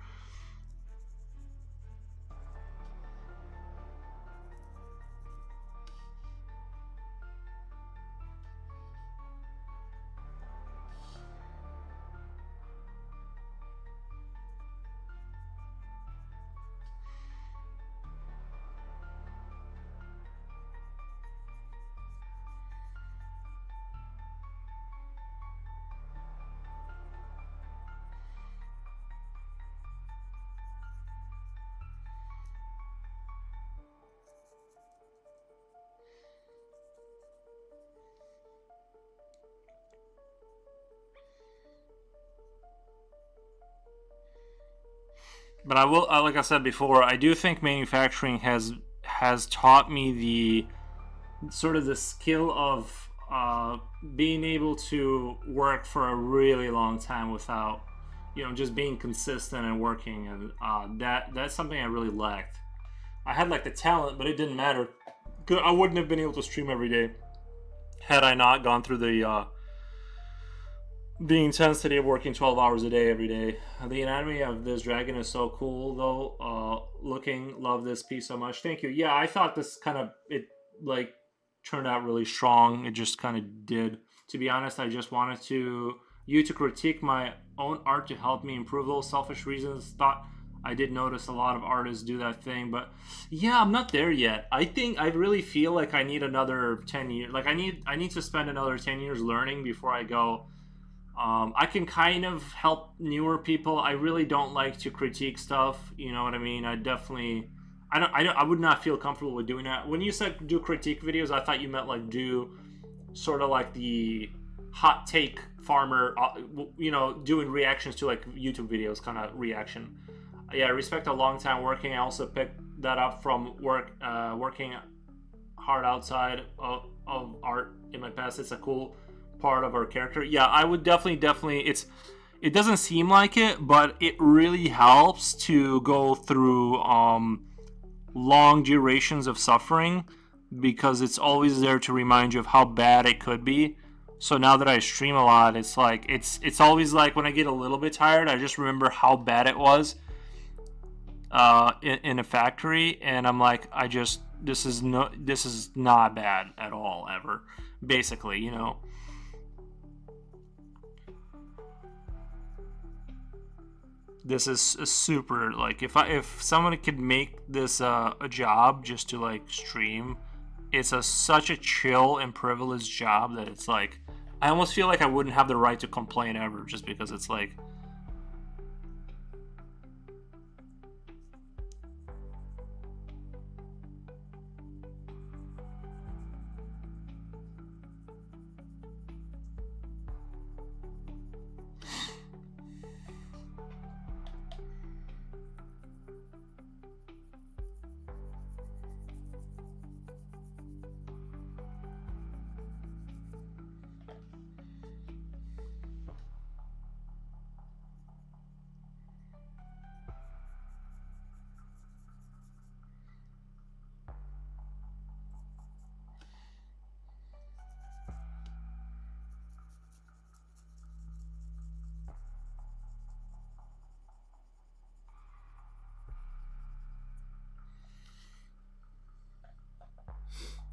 But I will, like I said before, I do think manufacturing has taught me the sort of the skill of being able to work for a really long time without, just being consistent and working, and that's something I really lacked. I had like the talent, but it didn't matter. I wouldn't have been able to stream every day had I not gone through the intensity of working 12 hours a day every day. The anatomy of this dragon is so cool though. Love this piece so much. Thank you. Yeah, I thought this it like turned out really strong. It just kind of did. To be honest, I just wanted you to critique my own art to help me improve those selfish reasons. Thought I did notice a lot of artists do that thing, but yeah, I'm not there yet. I really feel like I need another 10 years. Like I need to spend another 10 years learning before I go. I can kind of help newer people. I really don't like to critique stuff. You know what I mean? I would not feel comfortable with doing that. When you said do critique videos, I thought you meant like do sort of like the hot take farmer, doing reactions to like YouTube videos kind of reaction. Yeah, I respect a long time working. I also picked that up from working hard outside of art in my past. It's a cool part of our character. Yeah, I would definitely it doesn't seem like it, but it really helps to go through long durations of suffering, because it's always there to remind you of how bad it could be. So now that I stream a lot, it's like it's always like when I get a little bit tired, I just remember how bad it was in a factory, and I'm like, this is not bad at all ever, basically, you know. This is a super, like, if someone could make this a job just to like stream, it's such a chill and privileged job that it's like I almost feel like I wouldn't have the right to complain ever, just because it's like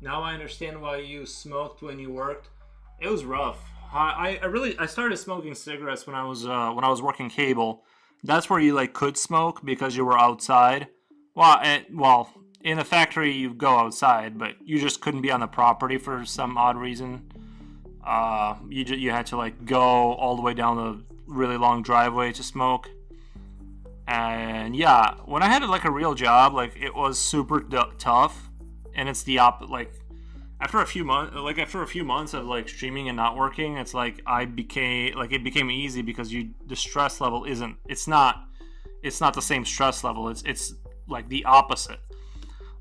now I understand why you smoked when you worked. It was rough. I started smoking cigarettes when I was working cable. That's where you like could smoke because you were outside. Well, in the factory you go outside, but you just couldn't be on the property for some odd reason. You had to like go all the way down the really long driveway to smoke. And yeah, when I had like a real job, like it was super tough, and it's the like after a few months of like streaming and not working, it's like it became easy because the stress level it's not the same stress level. It's like the opposite.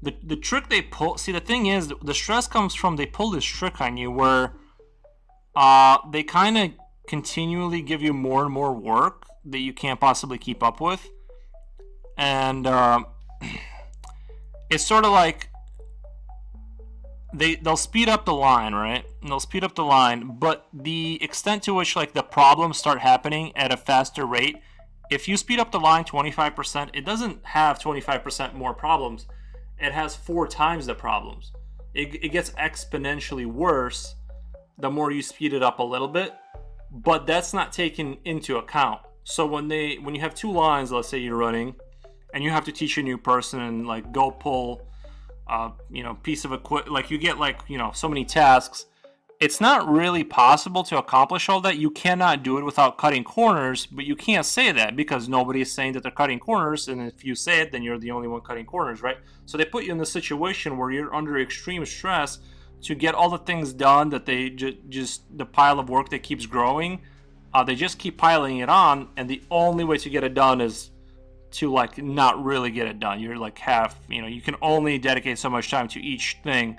The trick they pull, see, the thing is, the stress comes from, they pull this trick on you where they kind of continually give you more and more work that you can't possibly keep up with. And it's sort of like they'll speed up the line, right? And they'll speed up the line, but the extent to which like the problems start happening at a faster rate, if you speed up the line 25%, it doesn't have 25% more problems. It has 4 times the problems. It gets exponentially worse the more you speed it up a little bit, but that's not taken into account. So when you have 2 lines, let's say you're running, and you have to teach a new person and like go pull piece of equipment, like you get like, so many tasks. It's not really possible to accomplish all that. You cannot do it without cutting corners, but you can't say that because nobody is saying that they're cutting corners, and if you say it, then you're the only one cutting corners, right? So they put you in the situation where you're under extreme stress to get all the things done that they just the pile of work that keeps growing. They just keep piling it on, and the only way to get it done is to like not really get it done. You're like you can only dedicate so much time to each thing.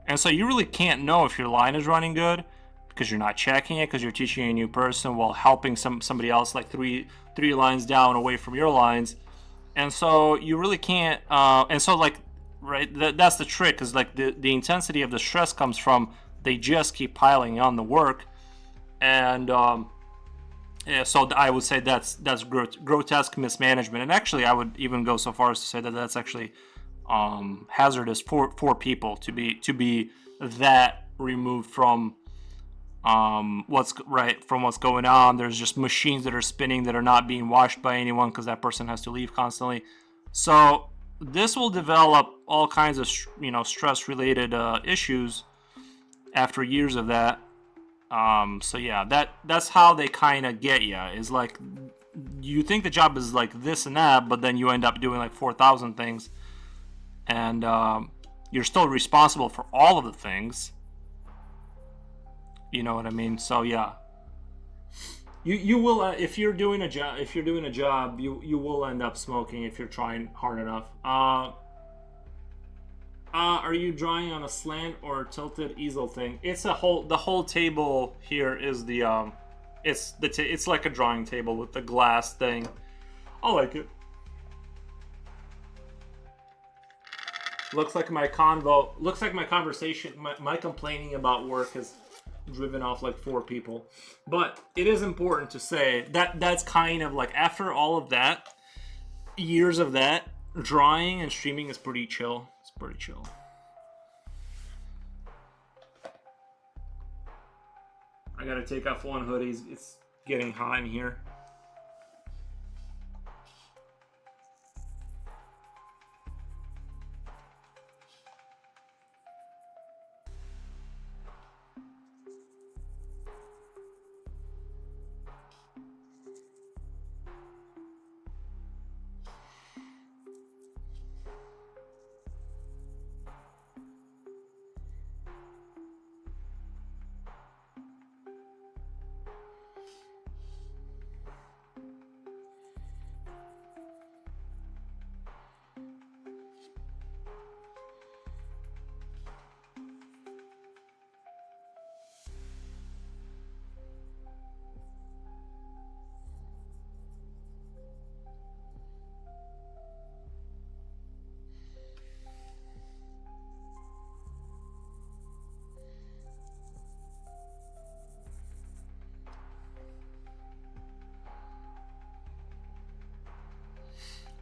And so you really can't know if your line is running good because you're not checking it, because you're teaching a new person while helping somebody else like three lines down away from your lines. And so you really can't and so like, right, that's the trick, is like the intensity of the stress comes from they just keep piling on the work. And yeah, so I would say that's grotesque mismanagement. And actually I would even go so far as to say that that's actually hazardous for people to be that removed from what's going on. There's just machines that are spinning that are not being washed by anyone because that person has to leave constantly. So this will develop all kinds of stress related issues after years of that. So yeah, that's how they kind of get you, is like you think the job is like this and that, but then you end up doing like 4,000 things. And you're still responsible for all of the things. You know what I mean? So yeah, you will if you're doing a job, you will end up smoking if you're trying hard enough. Are you drawing on a slant or tilted easel thing? It's the whole table here is the it's like a drawing table with the glass thing. I like it. Looks like my conversation, my complaining about work has driven off like 4 people. But it is important to say that that's kind of like, after all of that, years of that, drawing and streaming is pretty chill. It's pretty chill. I gotta take off one hoodie. It's getting hot in here.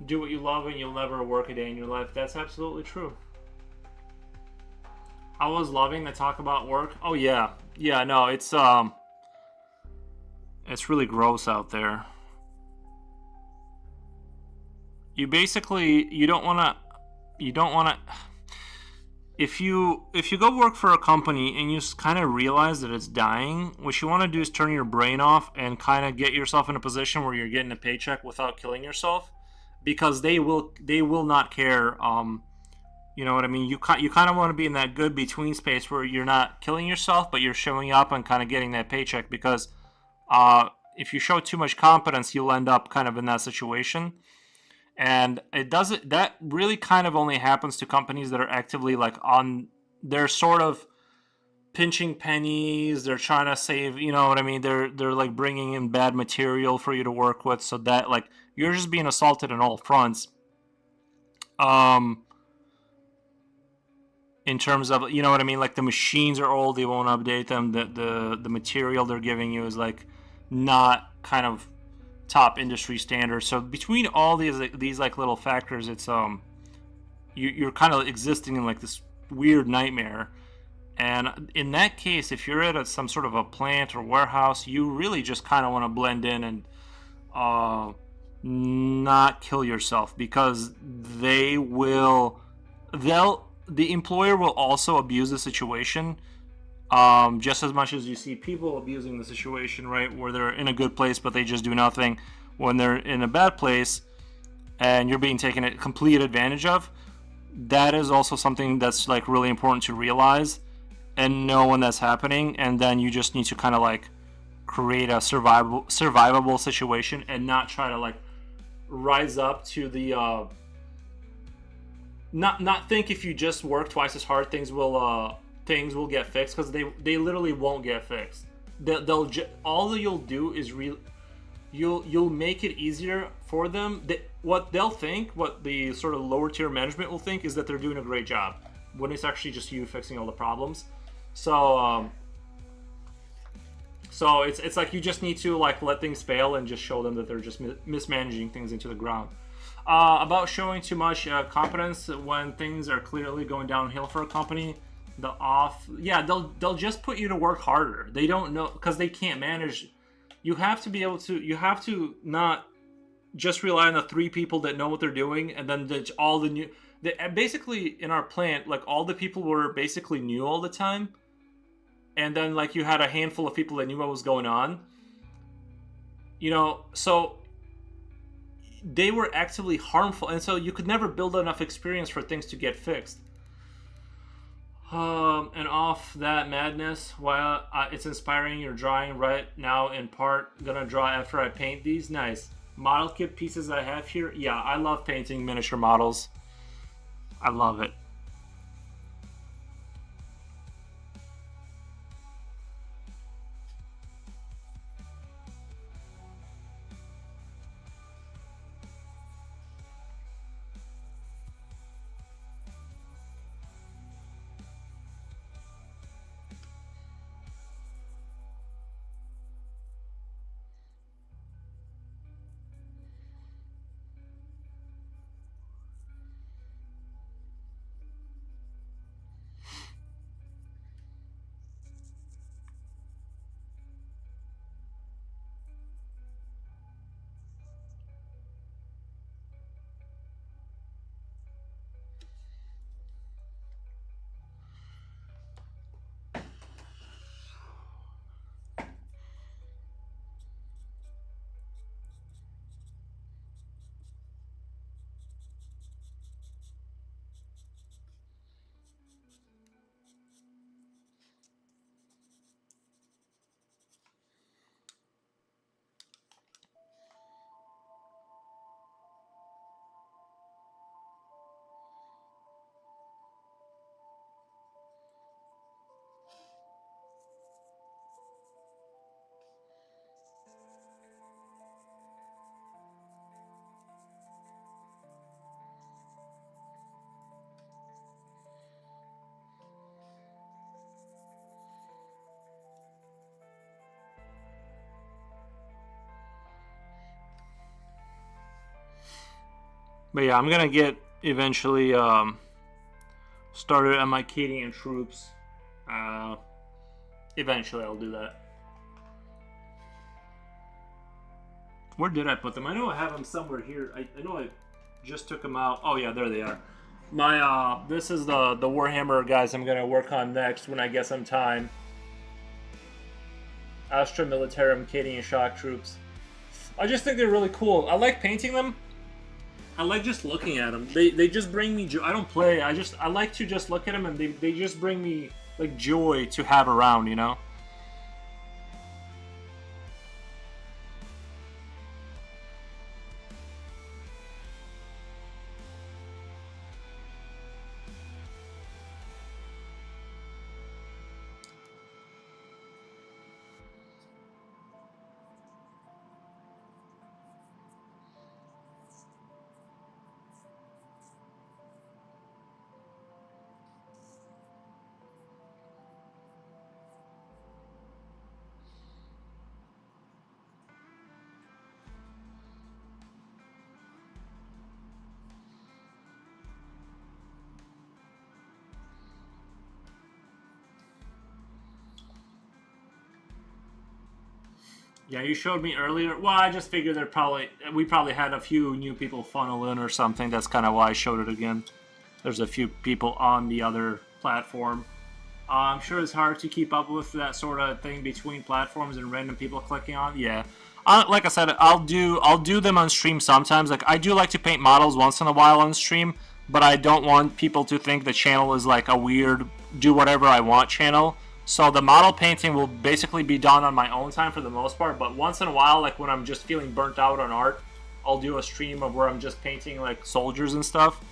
Do what you love and you'll never work a day in your life. That's absolutely true. I was loving the talk about work. Oh yeah. Yeah, no, it's really gross out there. You don't want to if you go work for a company and you kind of realize that it's dying, what you want to do is turn your brain off and kind of get yourself in a position where you're getting a paycheck without killing yourself, because they will not care. You know what I mean? You kind of want to be in that good between space where you're not killing yourself, but you're showing up and kind of getting that paycheck, because if you show too much competence, you'll end up kind of in that situation. And that really kind of only happens to companies that are actively like they're sort of pinching pennies. They're trying to save, you know what I mean? They're like bringing in bad material for you to work with, so that like you're just being assaulted on all fronts. In terms of, you know what I mean? Like the machines are old, they won't update them. The material they're giving you is like not kind of top industry standards. So between all these like little factors, it's you're kind of existing in like this weird nightmare. And in that case, if you're at some sort of a plant or warehouse, you really just kind of want to blend in and not kill yourself, because the employer will also abuse the situation. Just as much as you see people abusing the situation, right, where they're in a good place but they just do nothing, when they're in a bad place and you're being taken complete advantage of, that is also something that's like really important to realize and know when that's happening. And then you just need to kind of like create a survivable situation and not try to like rise up to the not think if you just work twice as hard things will get fixed, because they literally won't get fixed. All you'll do is you'll make it easier for them. What the sort of lower tier management will think is that they're doing a great job, when it's actually just you fixing all the problems. So it's like you just need to like let things fail and just show them that they're just mismanaging things into the ground. About showing too much competence when things are clearly going downhill for a company, they'll just put you to work harder. They don't know, because they can't manage. You have to not just rely on the 3 people that know what they're doing, and then basically in our plant, like all the people were basically new all the time, and then like you had a handful of people that knew what was going on, you know, so they were actively harmful, and so you could never build enough experience for things to get fixed. And off that madness, while it's inspiring, you're drawing right now in part. Gonna draw after I paint these. Nice. Model kit pieces I have here. Yeah, I love painting miniature models. I love it. But yeah, I'm gonna get eventually started on my Cadian troops. Eventually I'll do that. Where did I put them? I know I have them somewhere here. I know I just took them out. Oh yeah, there they are. My this is the Warhammer guys I'm gonna work on next when I get some time. Astra Militarum Cadian Shock Troops. I just think they're really cool. I like painting them. I like just looking at them. They just bring me joy. I don't play. I like to just look at them, and they just bring me like joy to have around, you know. Yeah, you showed me earlier. Well, I just figured we probably had a few new people funnel in or something. That's kind of why I showed it again. There's a few people on the other platform. I'm sure it's hard to keep up with that sort of thing between platforms and random people clicking on. Yeah, like I said, I'll do them on stream sometimes. Like I do like to paint models once in a while on stream, but I don't want people to think the channel is like a weird do whatever I want channel. So the model painting will basically be done on my own time for the most part, but once in a while, like when I'm just feeling burnt out on art, I'll do a stream of where I'm just painting like soldiers and stuff.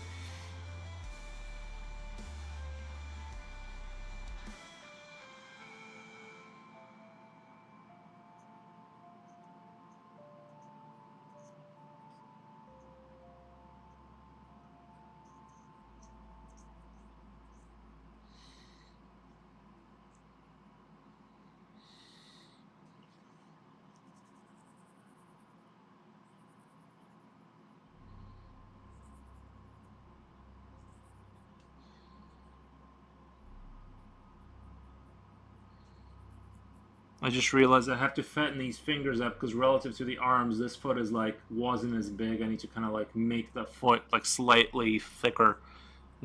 I just realized I have to fatten these fingers up because relative to the arms, this foot is like wasn't as big. I need to kind of like make the foot like slightly thicker,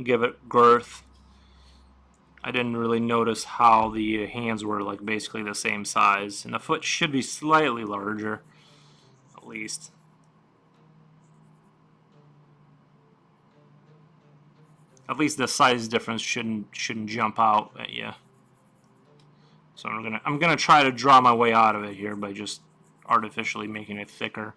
give it girth. I didn't really notice how the hands were like basically the same size, and the foot should be slightly larger, at least. At least the size difference shouldn't jump out at you. So I'm gonna try to draw my way out of it here by just artificially making it thicker.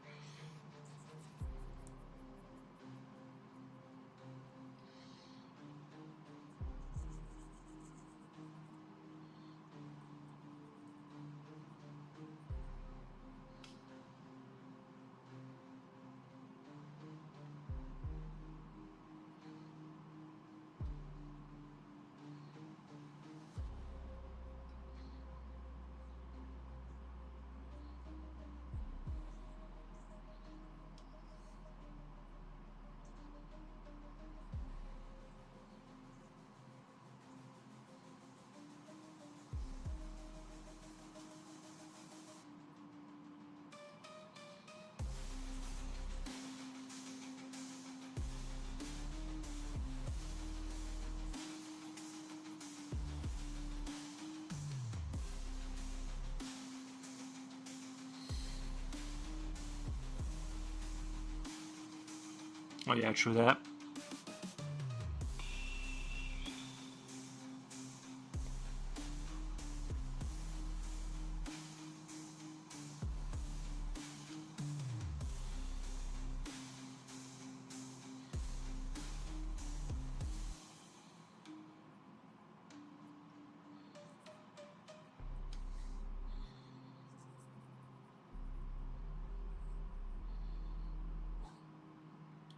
Oh yeah, true that.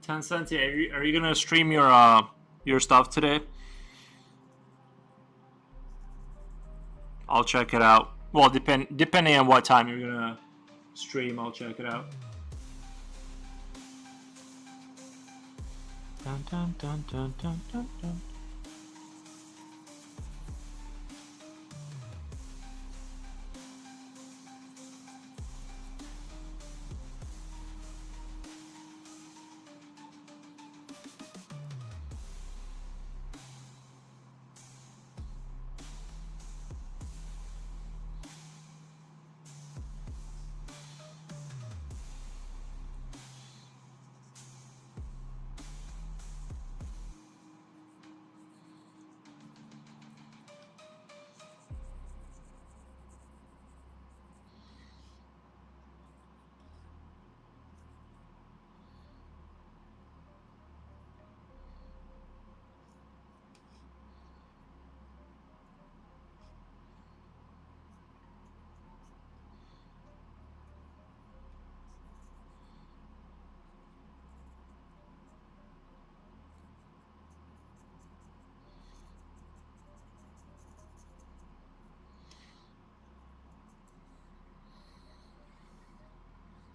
Tencent, are you gonna stream your stuff today? I'll check it out. Well, depending on what time you're gonna stream, I'll check it out. Dun, dun, dun, dun, dun, dun, dun.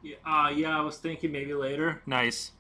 Yeah, yeah, I was thinking maybe later. Nice.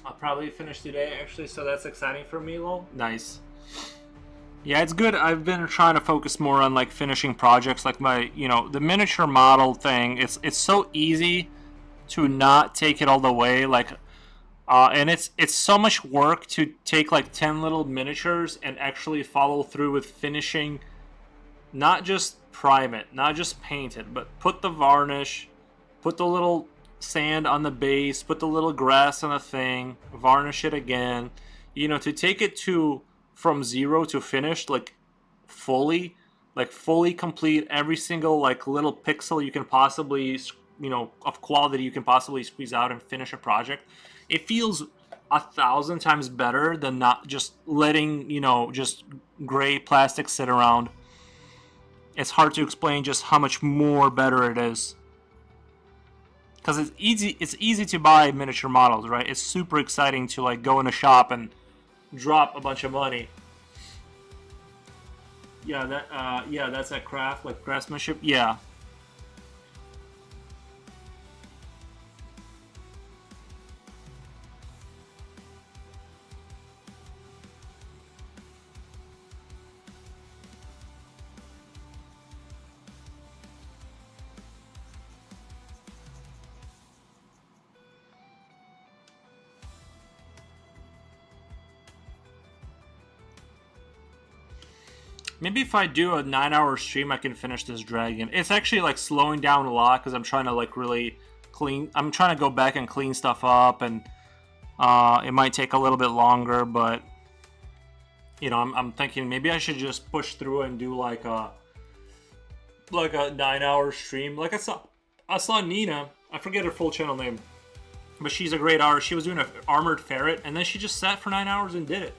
I'll probably finish today, actually, so that's exciting for me, lol. Nice. Yeah, it's good. I've been trying to focus more on like finishing projects, like my, the miniature model thing. It's so easy to not take it all the way, like, and it's so much work to take like 10 little miniatures and actually follow through with finishing, not just prime it, not just paint it, but put the varnish, put the little sand on the base, put the little grass on the thing, varnish it again. To take it to from zero to finished, fully, fully complete every single like little pixel you can possibly, of quality you can possibly squeeze out and finish a project. It feels 1,000 times better than not just letting just gray plastic sit around. It's hard to explain just how much more better it is. Because it's easy to buy miniature models, right? It's super exciting to like go in a shop and drop a bunch of money. Yeah, that's that craft, like craftsmanship. Yeah. Maybe if I do a 9-hour stream, I can finish this dragon. It's actually like slowing down a lot because I'm trying to like really clean. I'm trying to go back and clean stuff up, and it might take a little bit longer, but you know, I'm thinking maybe I should just push through and do like a 9 hour stream. Like I saw Nina. I forget her full channel name, but she's a great artist. She was doing an armored ferret, and then she just sat for 9 hours and did it.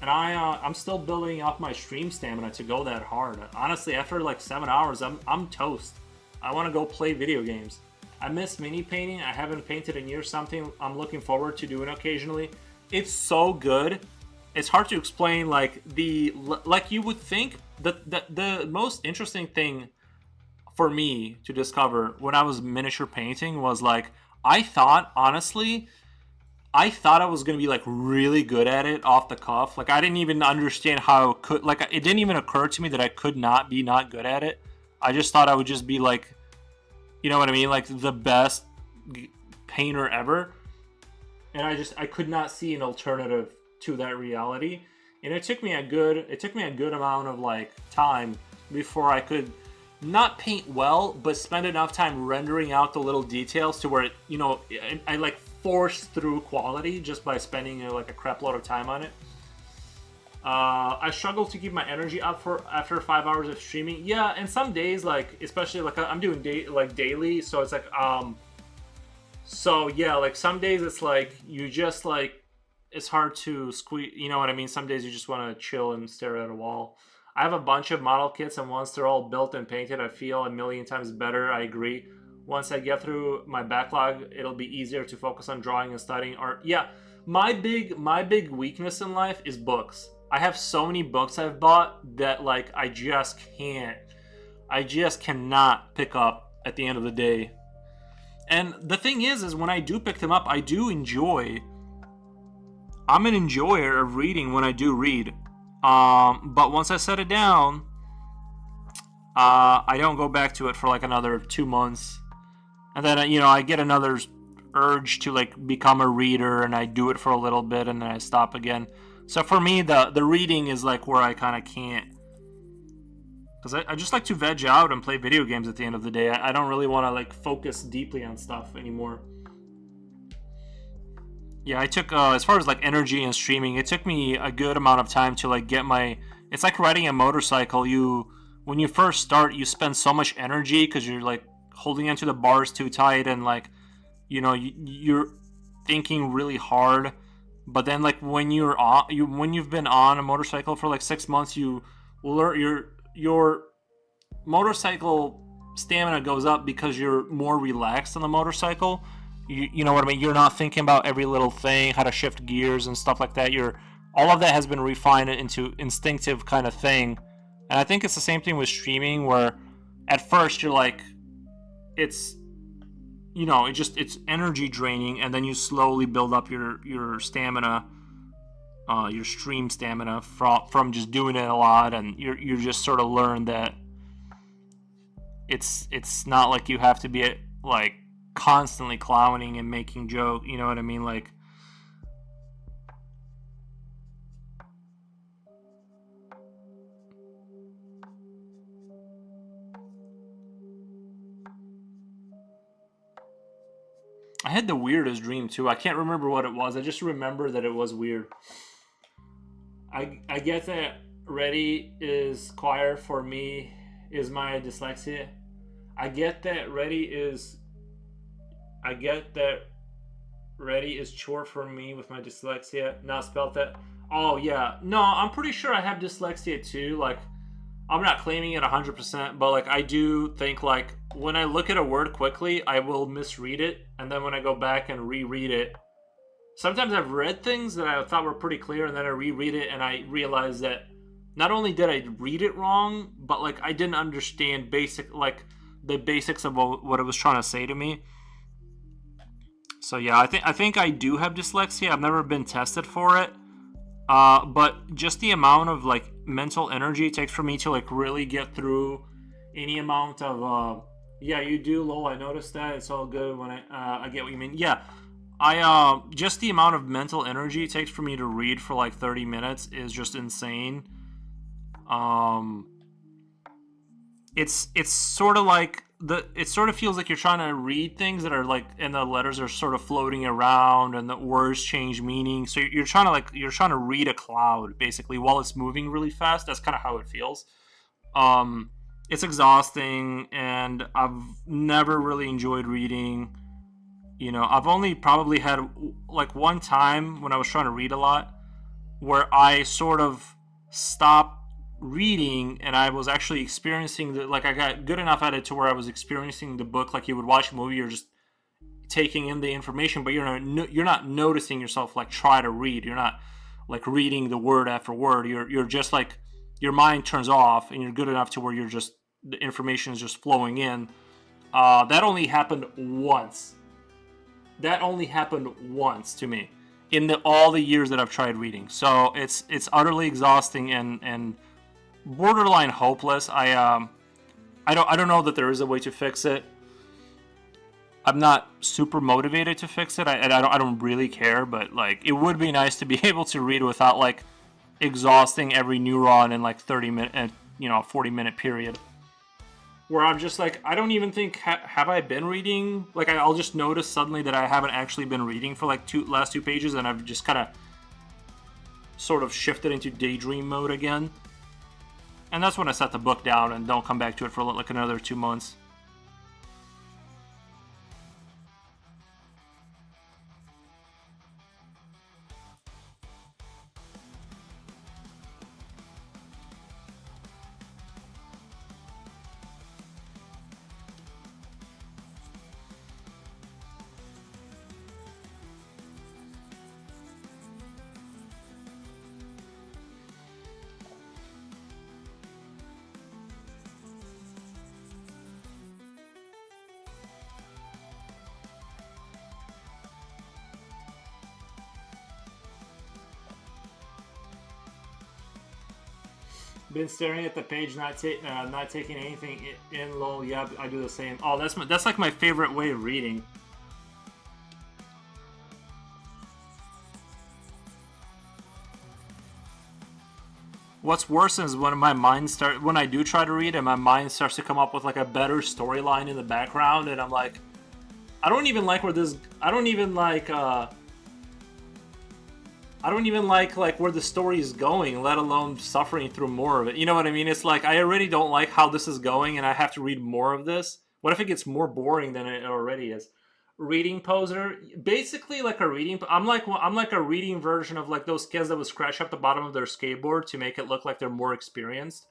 And I'm still building up my stream stamina to go that hard. Honestly, after like 7 hours, I'm toast. I want to go play video games. I miss mini painting. I haven't painted in years. Something I'm looking forward to doing occasionally. It's so good. It's hard to explain. Like you would think the most interesting thing for me to discover when I was miniature painting was like I thought honestly I thought I was gonna be like really good at it off the cuff. Like I didn't even understand how it could. Like it didn't even occur to me that I could not be not good at it. I just thought I would just be like, you know what I mean, like the best painter ever. And I could not see an alternative to that reality. And it took me a good amount of like time before I could not paint well, but spend enough time rendering out the little details to where it, you know, I like force through quality just by spending like a crap load of time on it. I struggle to keep my energy up for after 5 hours of streaming. Yeah, and some days, like especially like I'm doing daily, so it's like so yeah, like some days it's like you just like it's hard to squeeze. You know what I mean? Some days you just want to chill and stare at a wall. I have a bunch of model kits, and once they're all built and painted, I feel a million times better. I agree. Once I get through my backlog, it'll be easier to focus on drawing and studying art. Yeah, my big weakness in life is books. I have so many books I've bought that like I just cannot pick up at the end of the day. And the thing is when I do pick them up, I do enjoy. I'm an enjoyer of reading when I do read. But once I set it down, I don't go back to it for like another 2 months. And then, you know, I get another urge to like become a reader, and I do it for a little bit and then I stop again. So for me, the reading is like where I kind of can't. Because I just like to veg out and play video games at the end of the day. I don't really want to like focus deeply on stuff anymore. Yeah, I took, as far as like energy and streaming, it took me a good amount of time to like get my, it's like riding a motorcycle. When you first start, you spend so much energy because you're like holding onto the bars too tight and like, you know, you're thinking really hard. But then like when when you've been on a motorcycle for like 6 months, you learn your motorcycle stamina goes up because you're more relaxed on the motorcycle. You know what I mean? You're not thinking about every little thing, how to shift gears and stuff like that. All of that has been refined into instinctive kind of thing. And I think it's the same thing with streaming, where at first you're like, it's, you know, it's energy draining, and then you slowly build up your stamina, your stream stamina from just doing it a lot, and you just sort of learn that it's not like you have to be like constantly clowning and making joke, you know what I mean? Like, I had the weirdest dream too. I can't remember what it was. I just remember that it was weird. I get that ready is choir for me is my dyslexia. I get that ready is chore for me with my dyslexia. Not spelled that. Oh yeah. No, I'm pretty sure I have dyslexia too. Like, I'm not claiming it 100%, but like I do think like when I look at a word quickly, I will misread it, and then when I go back and reread it, sometimes I've read things that I thought were pretty clear, and then I reread it and I realize that not only did I read it wrong, but like I didn't understand the basics of what it was trying to say to me. So yeah, I think I do have dyslexia. I've never been tested for it. But just the amount of like mental energy it takes for me to like really get through any amount of yeah, you do, lol, I noticed that. It's all good when I get what you mean. Yeah, I just the amount of mental energy it takes for me to read for like 30 minutes is just insane. It's sort of like it sort of feels like you're trying to read things that are like, and the letters are sort of floating around and the words change meaning. So you're trying to read a cloud basically while it's moving really fast. That's kind of how it feels. It's exhausting, and I've never really enjoyed reading. You know, I've only probably had like one time when I was trying to read a lot where I sort of stopped reading and I was actually experiencing I got good enough at it to where I was experiencing the book like you would watch a movie. You're just taking in the information, but you're not noticing yourself like try to read. You're not like reading the word after word. You're just like your mind turns off and you're good enough to where the information is just flowing in. That only happened once. That only happened once to me in all the years that I've tried reading. So it's utterly exhausting and borderline hopeless. I don't know that there is a way to fix it. I'm not super motivated to fix it. I don't really care, but like it would be nice to be able to read without like exhausting every neuron in like 30-minute, 40-minute period. Where I'm just like, I don't even think, have I been reading? Like, I'll just notice suddenly that I haven't actually been reading for like last two pages, and I've just kind of sort of shifted into daydream mode again. And that's when I set the book down and don't come back to it for like another 2 months. Been staring at the page, not taking anything in. Lol. Yeah, I do the same. Oh, that's like my favorite way of reading. What's worse is when when I do try to read and my mind starts to come up with like a better storyline in the background, and I'm like, I don't even like where the story is going, let alone suffering through more of it. You know what I mean? It's like, I already don't like how this is going, and I have to read more of this. What if it gets more boring than it already is? Reading poser, basically like a reading. I'm like a reading version of like those kids that would scratch up the bottom of their skateboard to make it look like they're more experienced.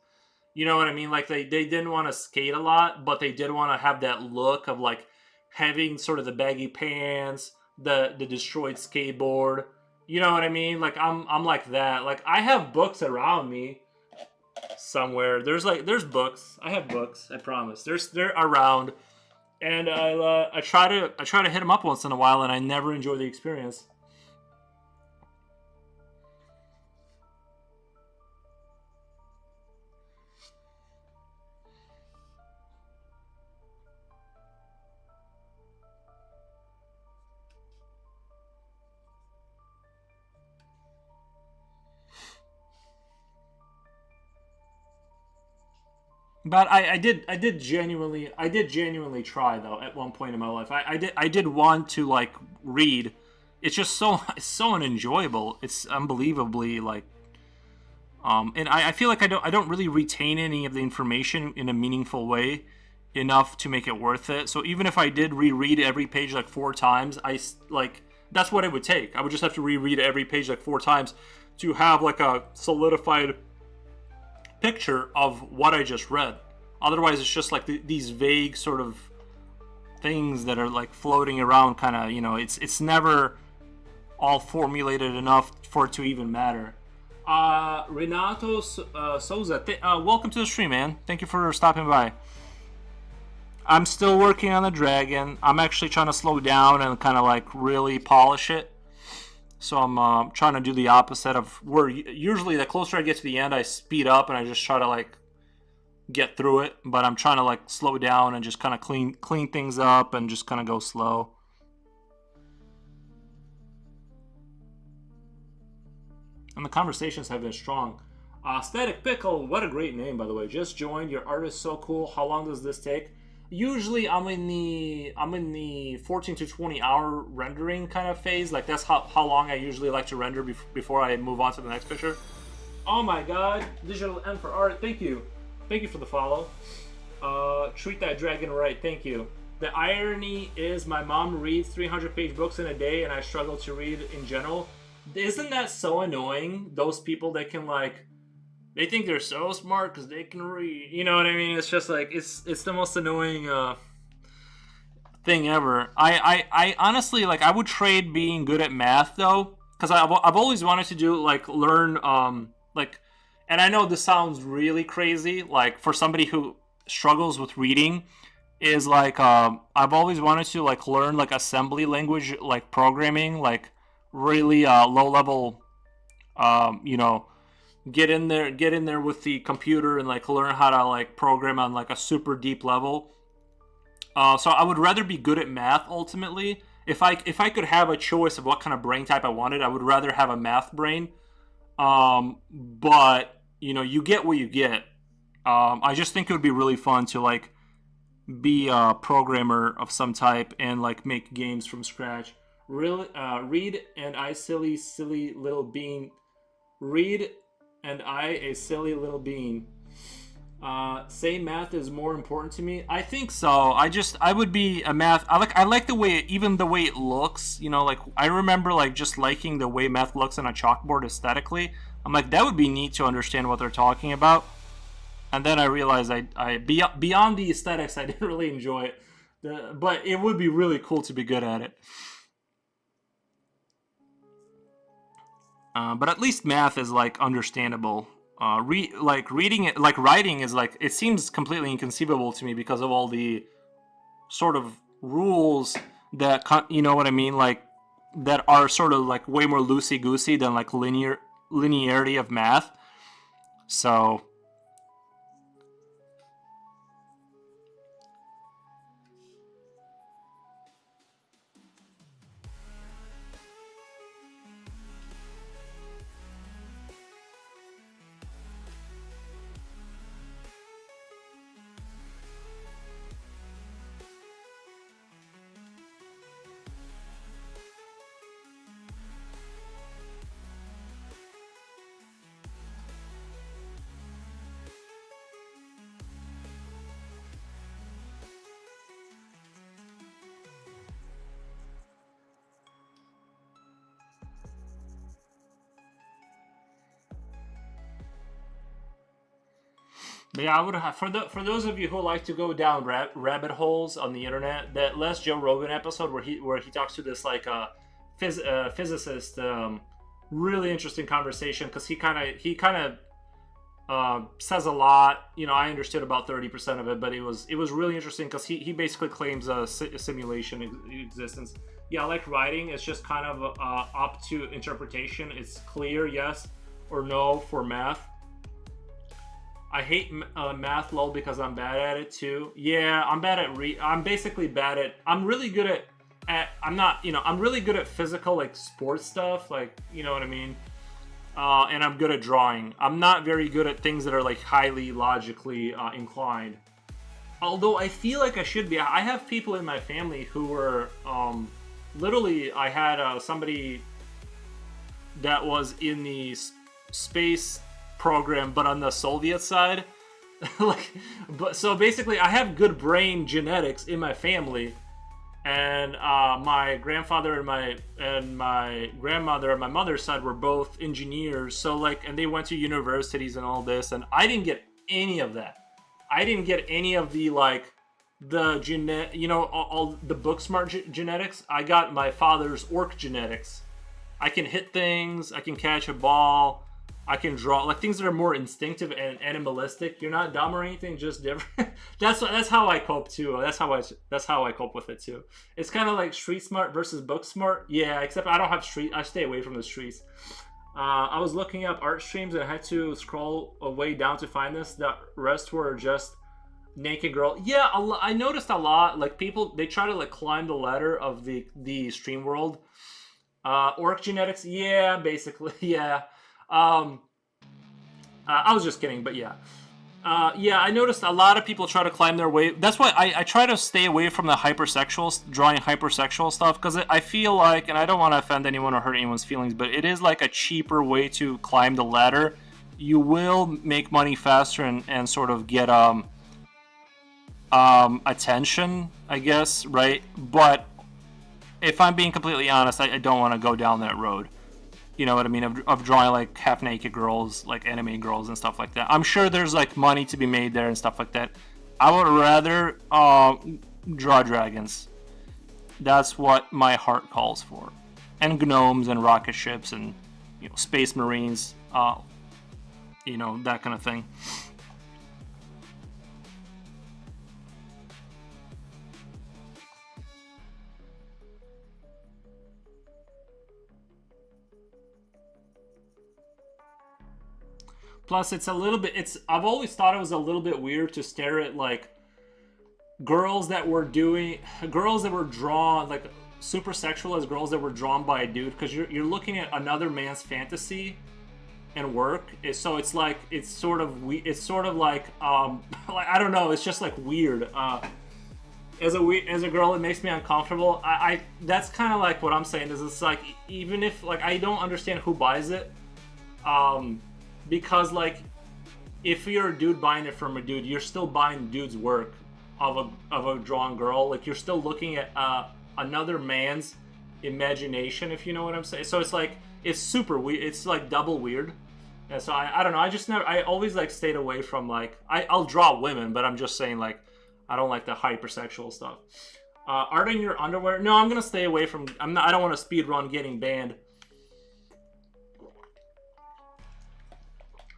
You know what I mean? Like they didn't want to skate a lot, but they did want to have that look of like having sort of the baggy pants, the destroyed skateboard. You know what I mean? Like I'm like that. Like I have books around me somewhere. There's books. I have books. I promise. They're around, and I try to hit them up once in a while, and I never enjoy the experience. But I did genuinely try though at one point in my life. I did want to like read. It's just it's so unenjoyable. It's unbelievably like and I feel like I don't really retain any of the information in a meaningful way enough to make it worth it. So even if I did reread every page like 4 times, that's what it would take. I would just have to reread every page like 4 times to have like a solidified picture of what I just read. Otherwise, it's just like these vague sort of things that are like floating around, kind of, it's never all formulated enough for it to even matter. Renato Souza, welcome to the stream, man. Thank you for stopping by. I'm still working on the dragon. I'm actually trying to slow down and kind of like really polish it. So I'm trying to do the opposite of where usually the closer I get to the end, I speed up and I just try to like get through it. But I'm trying to like slow down and just kind of clean things up and just kind of go slow. And the conversations have been strong. Static Pickle, what a great name, by the way. Just joined. Your art is so cool. How long does this take? usually I'm in the 14 to 20 hour rendering kind of phase. Like that's how long I usually like to render before I move on to the next picture. Oh my god, Digital M for art. Thank you for the follow. Treat that dragon right. Thank you. The irony is my mom reads 300-page books in a day, and I struggle to read in general. Isn't that so annoying? Those people that can like, they think they're so smart because they can read. You know what I mean? It's just like it's the most annoying thing ever. I honestly like I would trade being good at math though, because I've always wanted to do like learn like, and I know this sounds really crazy like for somebody who struggles with reading is like I've always wanted to like learn like assembly language like programming like really low level you know get in there with the computer and like learn how to like program on like a super deep level. So I would rather be good at math ultimately. If I could have a choice of what kind of brain type I wanted, I would rather have a math brain. But you know, you get what you get. I just think it would be really fun to like be a programmer of some type and like make games from scratch. Really, read and I silly little bean. Read and I a silly little bean. Say math is more important to me. I think so. I would be a math. I like the way even the way it looks. You know, like I remember like just liking the way math looks on a chalkboard aesthetically. I'm like that would be neat to understand what they're talking about. And then I realized beyond the aesthetics, I didn't really enjoy it. But it would be really cool to be good at it. But at least math is like understandable. Like reading it, like writing is like it seems completely inconceivable to me because of all the sort of rules that you know what I mean, like that are sort of like way more loosey goosey than like linearity of math. So but yeah, I would have for those of you who like to go down rabbit holes on the internet. That last Joe Rogan episode where he talks to this like physicist, really interesting conversation because he kind of says a lot. You know, I understood about 30% of it, but it was really interesting because he basically claims a simulation existence. Yeah, I like writing. It's just kind of up to interpretation. It's clear yes or no for math. I hate math lol because I'm bad at it too. Yeah, I'm bad at I'm basically bad at. I'm really good at. I'm not. You know, I'm really good at physical like sports stuff. Like you know what I mean. And I'm good at drawing. I'm not very good at things that are like highly logically inclined. Although I feel like I should be. I have people in my family who were literally. I had somebody that was in the space program, but on the Soviet side. Like, but so basically, I have good brain genetics in my family, and my grandfather and my grandmother on my mother's side were both engineers. So like, and they went to universities and all this, and I didn't get any of that. I didn't get any of the like the you know, all the book smart genetics. I got my father's orc genetics. I can hit things. I can catch a ball. I can draw like things that are more instinctive and animalistic. You're not dumb or anything, just different. that's how I cope too. That's how I cope with it too. It's kind of like street smart versus book smart. Yeah, except I don't have street. I stay away from the streets. I was looking up art streams and I had to scroll way down to find this. The rest were just naked girl. Yeah, I noticed a lot. Like people, they try to like climb the ladder of the stream world. Orc genetics. Yeah, basically. Yeah. I was just kidding, but yeah. Yeah, I noticed a lot of people try to climb their way. That's why I try to stay away from the hypersexual, drawing hypersexual stuff, because I feel like, and I don't want to offend anyone or hurt anyone's feelings, but it is like a cheaper way to climb the ladder. You will make money faster and sort of get attention, I guess, right? But if I'm being completely honest, I don't want to go down that road. You know what I mean? Of drawing like half naked girls, like anime girls and stuff like that. I'm sure there's like money to be made there and stuff like that. I would rather draw dragons. That's what my heart calls for. And gnomes and rocket ships and, you know, space marines, you know, that kind of thing. Plus, it's a little bit. I've always thought it was a little bit weird to stare at like girls that were drawn like super sexual as girls that were drawn by a dude, because you're looking at another man's fantasy and work. So it's like it's sort of like like I don't know. It's just like weird. As a girl, it makes me uncomfortable. I that's kind of like what I'm saying is it's like even if like I don't understand who buys it. Because like if you're a dude buying it from a dude, you're still buying dude's work of a drawn girl. Like you're still looking at another man's imagination, if you know what I'm saying. So it's like it's super weird. It's like double weird. And so I don't know. I always like stayed away from like I'll draw women, but I'm just saying like I don't like the hypersexual stuff. Art in your underwear? No, I'm gonna stay away from. I don't want to speed run getting banned.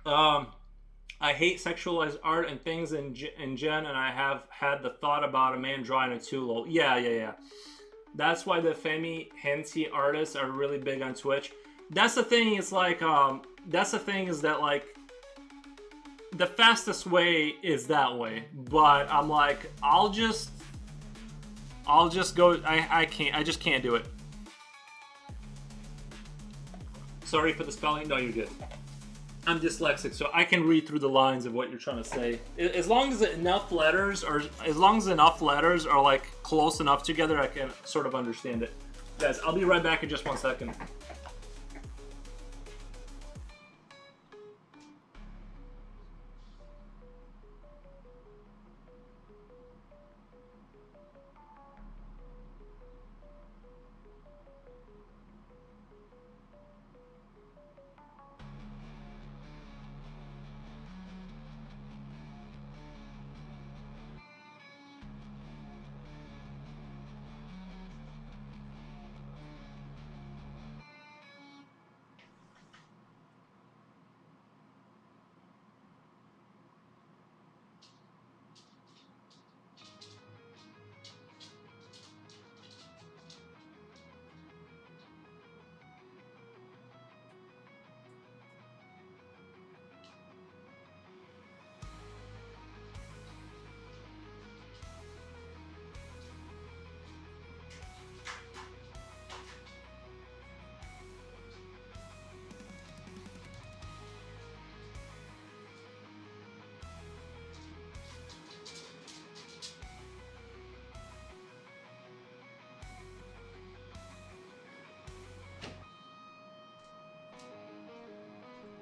I hate sexualized art and things in gen, and I have had the thought about a man drawing a too. Yeah. That's why the femi hentai artists are really big on Twitch. That's the thing. It's like that's the thing is that like the fastest way is that way. But I'm like I'll just go. I can't. I just can't do it. Sorry for the spelling. No, you're good. I'm dyslexic, so I can read through the lines of what you're trying to say. As long as enough letters are like close enough together, I can sort of understand it. Guys, I'll be right back in just 1 second.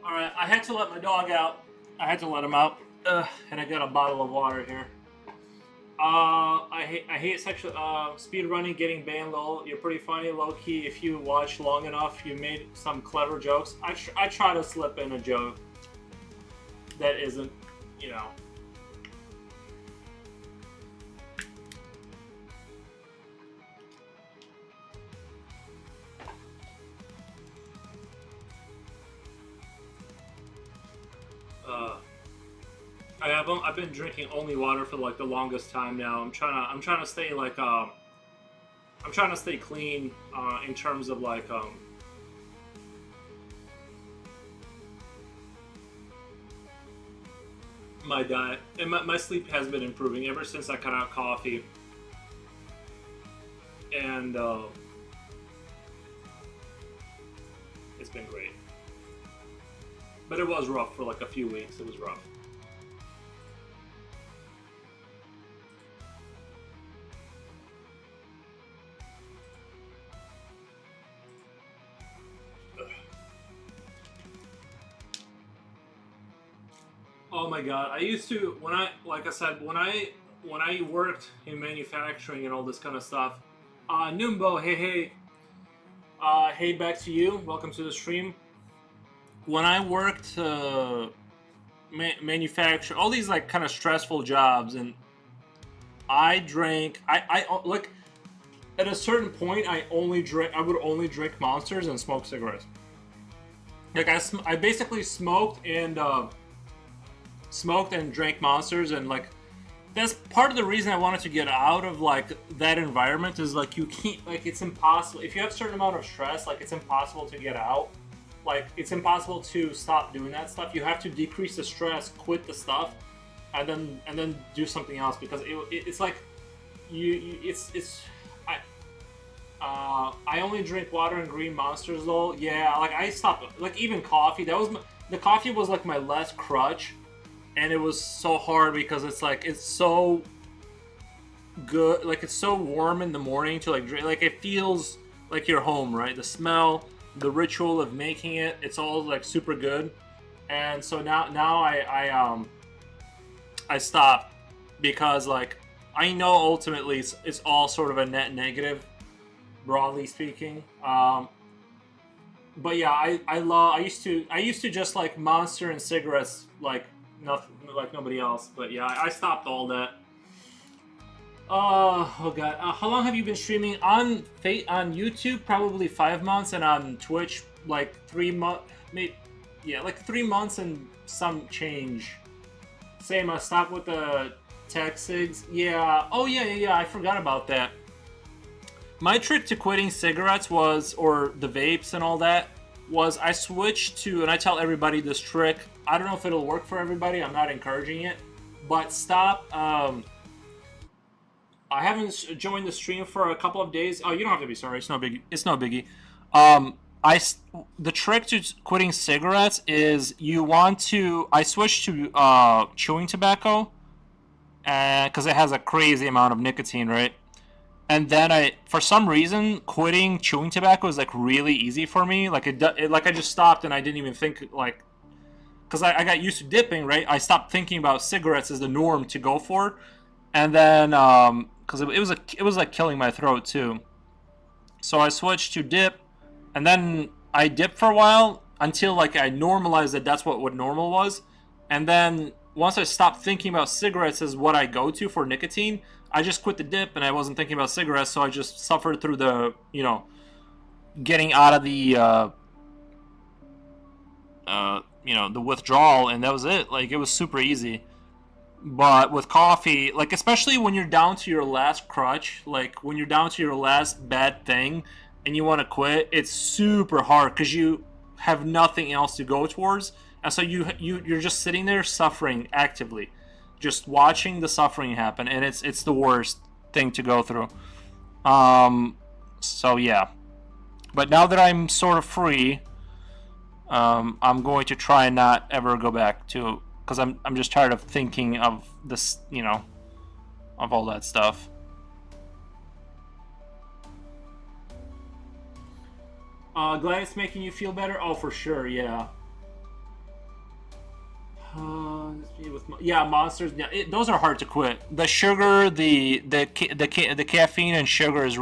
Alright, I had to let my dog out. I had to let him out. And I got a bottle of water here. I hate sexual speed running, getting banned. Lol, you're pretty funny, low key. If you watch long enough, you made some clever jokes. I try to slip in a joke that isn't, you know. I've been drinking only water for like the longest time now. I'm trying to stay like I'm trying to stay clean in terms of like my diet, and my sleep has been improving ever since I cut out coffee. And it's been great. But it was rough for like a few weeks. It was rough. Oh my god! I used to like I said, when I worked in manufacturing and all this kind of stuff. Numbo, hey, back to you. Welcome to the stream. When I worked manufacture all these like kind of stressful jobs, and I drank. I like at a certain point, I would only drink Monsters and smoke cigarettes. Like I basically smoked and drank Monsters, and like that's part of the reason I wanted to get out of like that environment. Is like you can't, like it's impossible if you have a certain amount of stress. Like it's impossible to get out. Like it's impossible to stop doing that stuff. You have to decrease the stress, quit the stuff, and then do something else, because it's like I only drink water and green Monsters though. Yeah, like I stopped. Like even coffee. The coffee was like my last crutch, and it was so hard because it's like it's so good. Like it's so warm in the morning to like drink. Like it feels like you're home, right? The smell, the ritual of making it. It's all like super good. And so now I stopped because like I know ultimately it's all sort of a net negative, broadly speaking. But yeah, I used to just like Monster and cigarettes like nothing, like nobody else. But yeah, I stopped all that. Oh god, how long have you been streaming on YouTube? Probably 5 months, and on Twitch like 3 months, maybe. Yeah, like 3 months and some change. Same, I stopped with the tech cigs. Yeah. Oh yeah. I forgot about that. My trick to quitting cigarettes or the vapes and all that, was I switched to, and I tell everybody this trick. I don't know if it'll work for everybody. I'm not encouraging it, but stop. I haven't joined the stream for a couple of days. Oh, you don't have to be sorry. It's no biggie. It's no biggie. The trick to quitting cigarettes is I switched to chewing tobacco, because it has a crazy amount of nicotine, right? And then for some reason, quitting chewing tobacco is like really easy for me. Like like I just stopped and I didn't even think like, because I got used to dipping, right? I stopped thinking about cigarettes as the norm to go for, and then because it was like killing my throat too. So I switched to dip, and then I dipped for a while until like I normalized that that's what normal was, and then once I stopped thinking about cigarettes as what I go to for nicotine, I just quit the dip and I wasn't thinking about cigarettes, so I just suffered through the, getting out of the, the withdrawal, and that was it. Like, it was super easy. But with coffee, like, especially when you're down to your last crutch, like, when you're down to your last bad thing and you want to quit, it's super hard because you have nothing else to go towards. And so you're just sitting there suffering actively. Just watching the suffering happen, and it's the worst thing to go through. So yeah, but now that I'm sort of free, I'm going to try and not ever go back to, because I'm just tired of thinking of this, of all that stuff. Glad it's making you feel better. Oh, for sure, yeah. Monsters. Yeah, those are hard to quit. The sugar, the caffeine and sugar is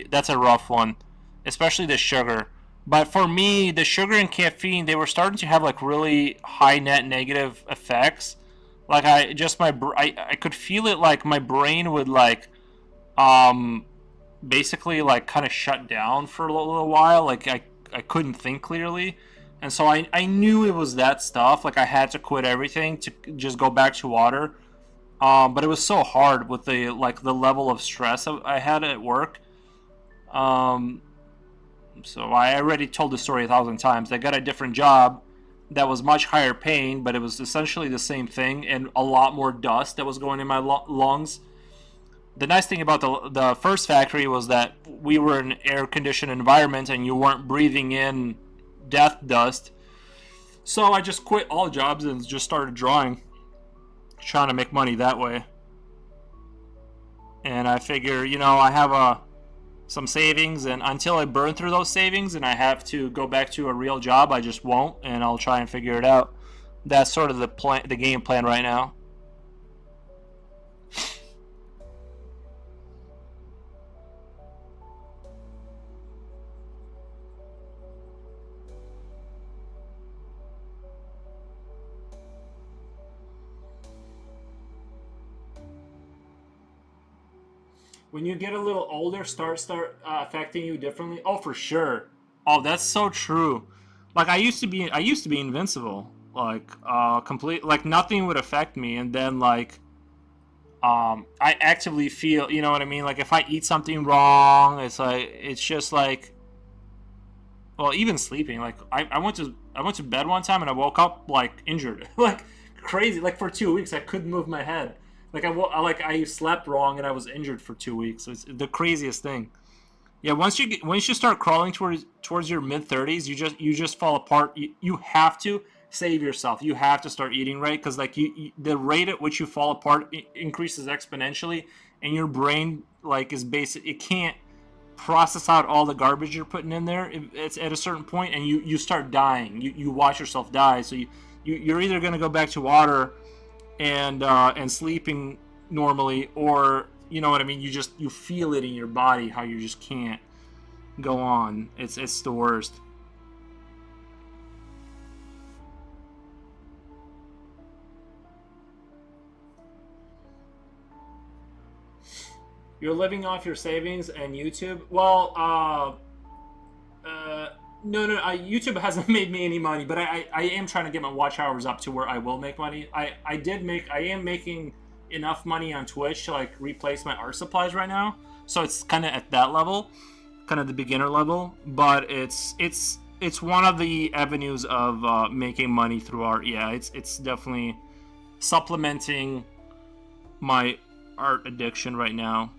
that's a rough one, especially the sugar. But for me, the sugar and caffeine, they were starting to have like really high net negative effects. Like I could feel it. Like my brain would like, basically like kind of shut down for a little while. Like I couldn't think clearly. And so I knew it was that stuff. Like I had to quit everything to just go back to water. But it was so hard with the level of stress I had at work. So I already told the story 1,000 times. I got a different job that was much higher paying, but it was essentially the same thing and a lot more dust that was going in my lungs. The nice thing about the first factory was that we were in an air-conditioned environment and you weren't breathing in death dust. So I just quit all jobs and just started drawing, trying to make money that way. And I figure, I have some savings, and until I burn through those savings and I have to go back to a real job, I just won't, and I'll try and figure it out. That's sort of the game plan right now. When you get a little older, start affecting you differently. Oh, for sure. Oh, that's so true. Like I used to be invincible. Like complete, like nothing would affect me, and then like I actively feel, you know what I mean? Like if I eat something wrong, it's just like, well, even sleeping. Like I went to bed one time and I woke up like injured, like crazy. Like for 2 weeks, I couldn't move my head. Like I slept wrong and I was injured for 2 weeks. It's the craziest thing. Yeah, once you start crawling towards your mid 30s, you just fall apart. You have to save yourself. You have to start eating right, because like the rate at which you fall apart increases exponentially, and your brain like is basic. It can't process out all the garbage you're putting in there. It's at a certain point, and you start dying. You watch yourself die. So you're either gonna go back to water and sleeping normally, or you know what I mean. You feel it in your body how you just can't go on. It's the worst. You're living off your savings and YouTube. Well, no, no, YouTube hasn't made me any money, but I am trying to get my watch hours up to where I will make money. I am making enough money on Twitch to like replace my art supplies right now. So it's kind of at that level, kind of the beginner level, but it's one of the avenues of making money through art. Yeah, it's definitely supplementing my art addiction right now.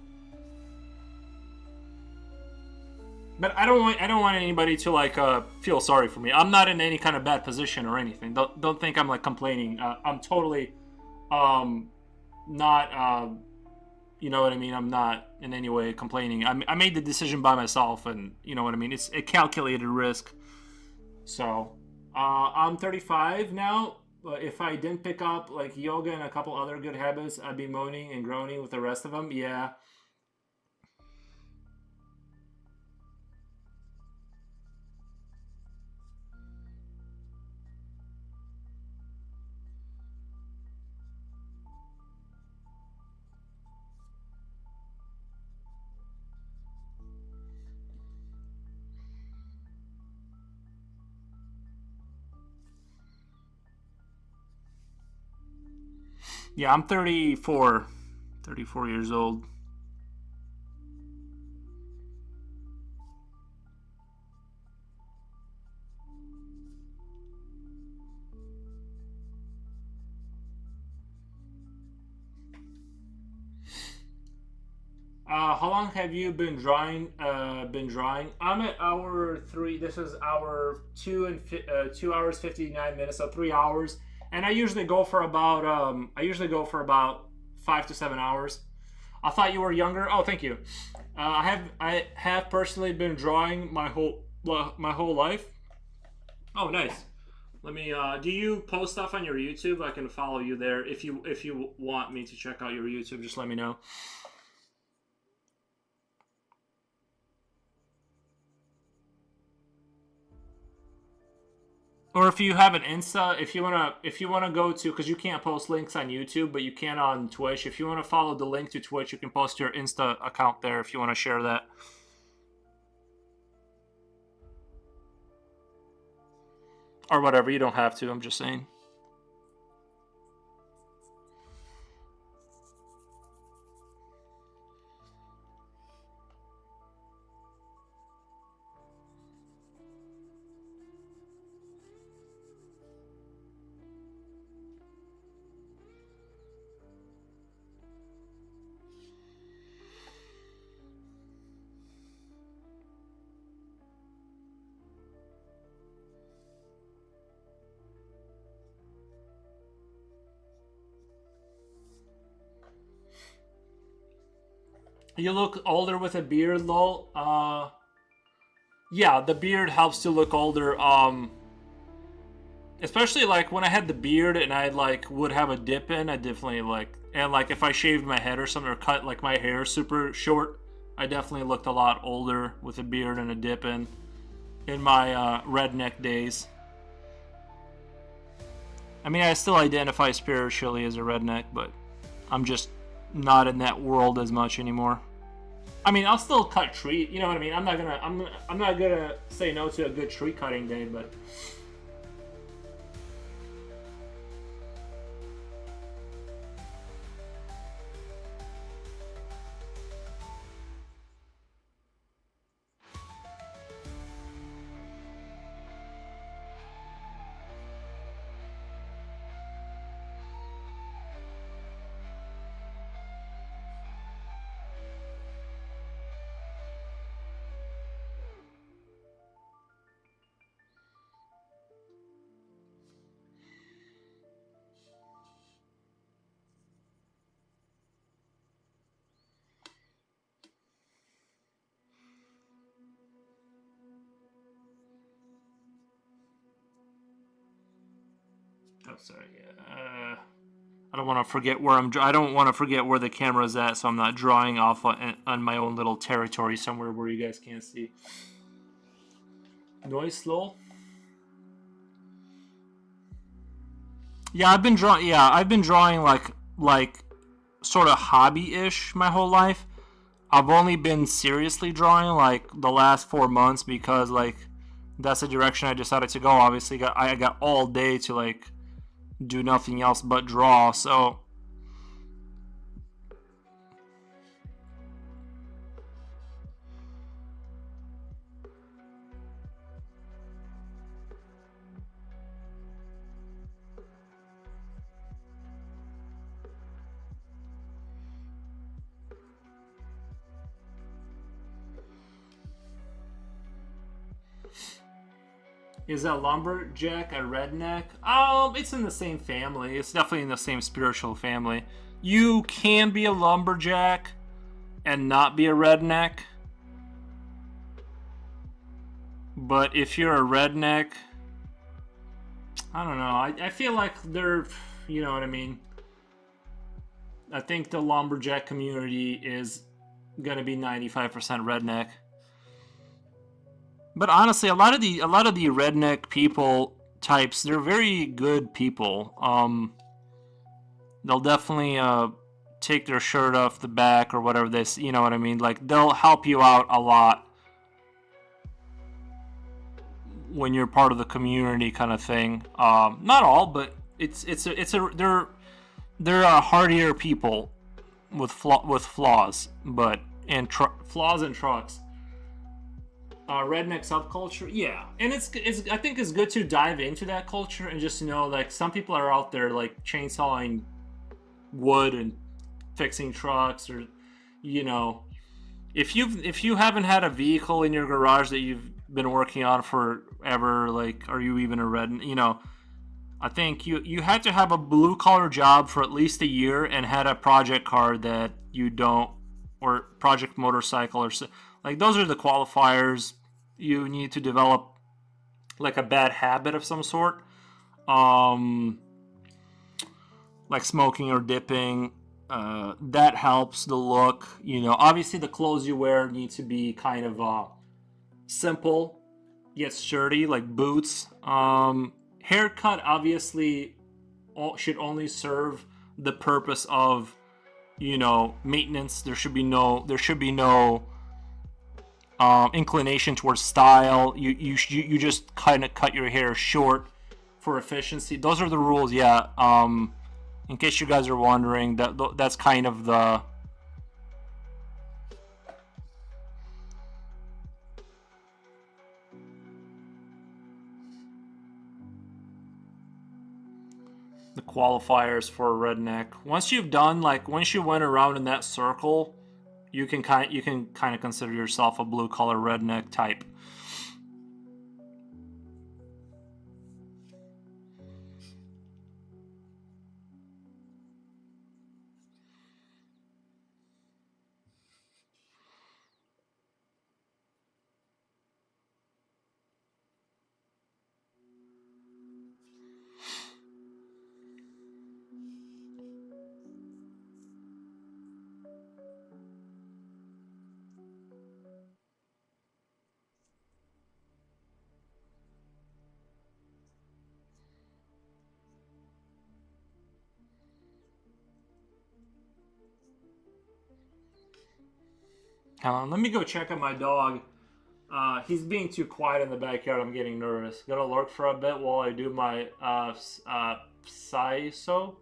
But I don't want anybody to like feel sorry for me. I'm not in any kind of bad position or anything. Don't think I'm like complaining. I'm totally um, not you know what I mean. I'm not in any way complaining. I made the decision by myself, and you know what I mean. It's a calculated risk. So I'm 35 now. But if I didn't pick up like yoga and a couple other good habits, I'd be moaning and groaning with the rest of them. Yeah. Yeah, I'm 34. 34 years old. How long have you been drawing? I'm at hour three. This is hour two and 2 hours 59 minutes, so 3 hours. And I usually go for about 5 to 7 hours. I thought you were younger. Oh, thank you. I have personally been drawing my whole life. Oh, nice. Let me. Do you post stuff on your YouTube? I can follow you there. If you want me to check out your YouTube, just let me know. Or if you have an Insta, if you wanna go to, because you can't post links on YouTube, but you can on Twitch. If you wanna follow the link to Twitch, you can post your Insta account there if you wanna share that. Or whatever, you don't have to. I'm just saying. You look older with a beard, lol. Yeah, the beard helps to look older. especially like when I had the beard and I like would have a dip in, I definitely like, and like if I shaved my head or something or cut like my hair super short, I definitely looked a lot older with a beard and a dip in my redneck days. I mean, I still identify spiritually as a redneck, but I'm just not in that world as much anymore. I mean, I'll still cut tree. You know what I mean? I'm not gonna say no to a good tree cutting day, but oh sorry, yeah. I don't want to forget where I don't want to forget where the camera's at, so I'm not drawing off on my own little territory somewhere where you guys can't see. Noise slow. Yeah, I've been drawing. Yeah, I've been drawing like sort of hobby-ish my whole life. I've only been seriously drawing like the last 4 months because like that's the direction I decided to go. Obviously, I got all day to like do nothing else but draw. So is that lumberjack a redneck? It's in the same family. It's definitely in the same spiritual family. You can be a lumberjack and not be a redneck. But if you're a redneck, I don't know. I feel like they're, you know what I mean? I think the lumberjack community is going to be 95% redneck. But honestly, a lot of the redneck people types, they're very good people. They'll definitely take their shirt off the back or whatever this, you know what I mean? Like they'll help you out a lot when you're part of the community kind of thing. Not all, but they're hardier people with flaws, but and flaws and trucks. Redneck subculture, yeah, and it's I think it's good to dive into that culture and just know like some people are out there like chainsawing wood and fixing trucks, or you know, if you haven't had a vehicle in your garage that you've been working on forever, like are you even a red, you know, I think you had to have a blue collar job for at least a year and had a project car that you don't, or project motorcycle, or like those are the qualifiers. You need to develop like a bad habit of some sort, um, like smoking or dipping. That helps the look. You know, obviously the clothes you wear need to be kind of simple yet sturdy, like boots. Haircut obviously should only serve the purpose of, you know, maintenance. There should be no inclination towards style. You just kind of cut your hair short for efficiency. Those are the rules. Yeah. In case you guys are wondering, that's kind of the qualifiers for a redneck. Once you went around in that circle, you can kind of consider yourself a blue collar redneck type. Let me go check on my dog. He's being too quiet in the backyard. I'm getting nervous. Gonna lurk for a bit while I do my FISO.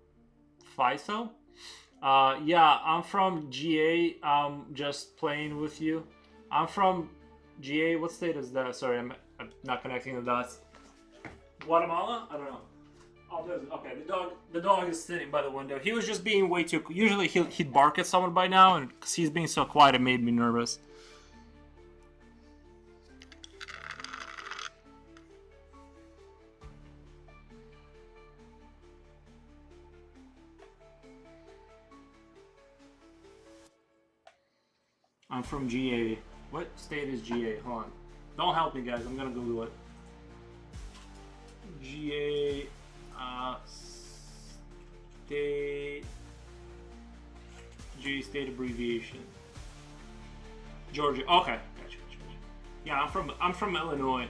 Yeah, I'm from GA. Just playing with you. I'm from GA. What state is that? Sorry, I'm not connecting the dots. Guatemala? I don't know. Oh, okay. The dog is sitting by the window. He was just being way too. Usually he'd bark at someone by now, and because he's being so quiet, it made me nervous. I'm from GA. What state is GA? Hold on. Don't help me, guys. I'm gonna Google it. GA state. GA state abbreviation. Georgia. Okay. Gotcha. Yeah, I'm from Illinois.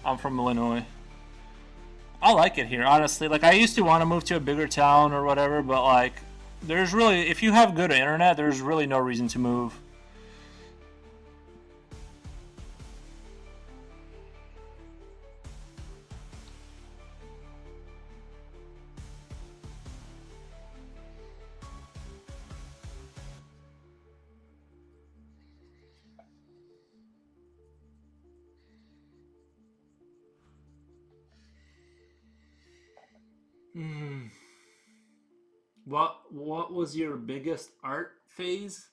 I'm from Illinois. I like it here, honestly. Like, I used to want to move to a bigger town or whatever, but like, there's really, if you have good internet, there's really no reason to move. What was your biggest art phase?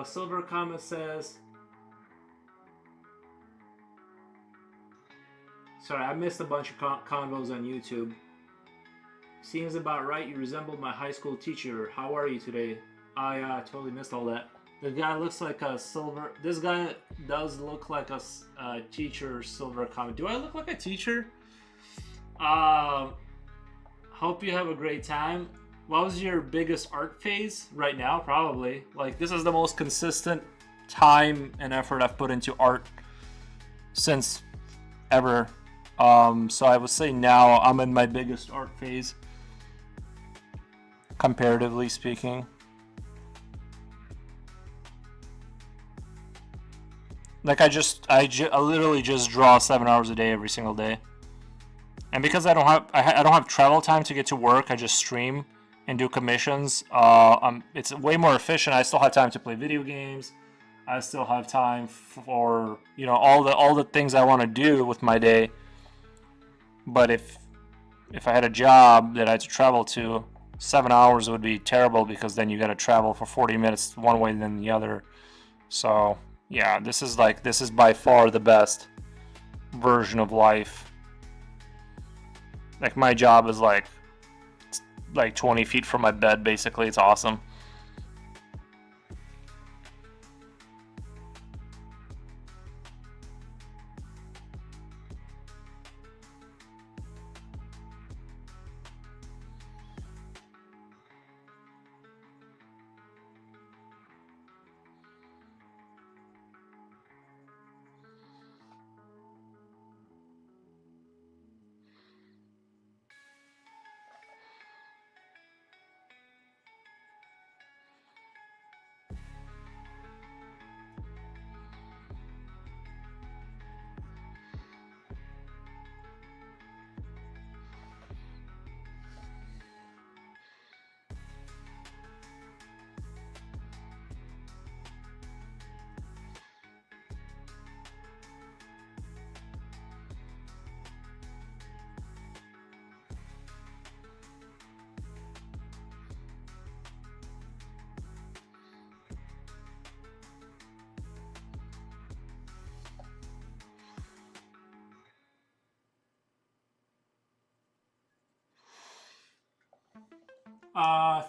Silver Comet says. Sorry, I missed a bunch of convos on YouTube. Seems about right. You resemble my high school teacher. How are you today? I totally missed all that. The guy looks like a silver. This guy does look like a teacher. Silver Comet. Do I look like a teacher? Hope you have a great time. What was your biggest art phase? Right now, probably. Like, this is the most consistent time and effort I've put into art since ever. So I would say now I'm in my biggest art phase, comparatively speaking. Like, I literally just draw 7 hours a day every single day. And because I don't have travel time to get to work, I just stream and do commissions. It's way more efficient. I still have time to play video games. I still have time for, you know, all the things I want to do with my day. But if I had a job that I had to travel to, 7 hours would be terrible, because then you got to travel for 40 minutes one way than the other. So yeah, this is by far the best version of life. Like, my job is like 20 feet from my bed, basically. It's awesome.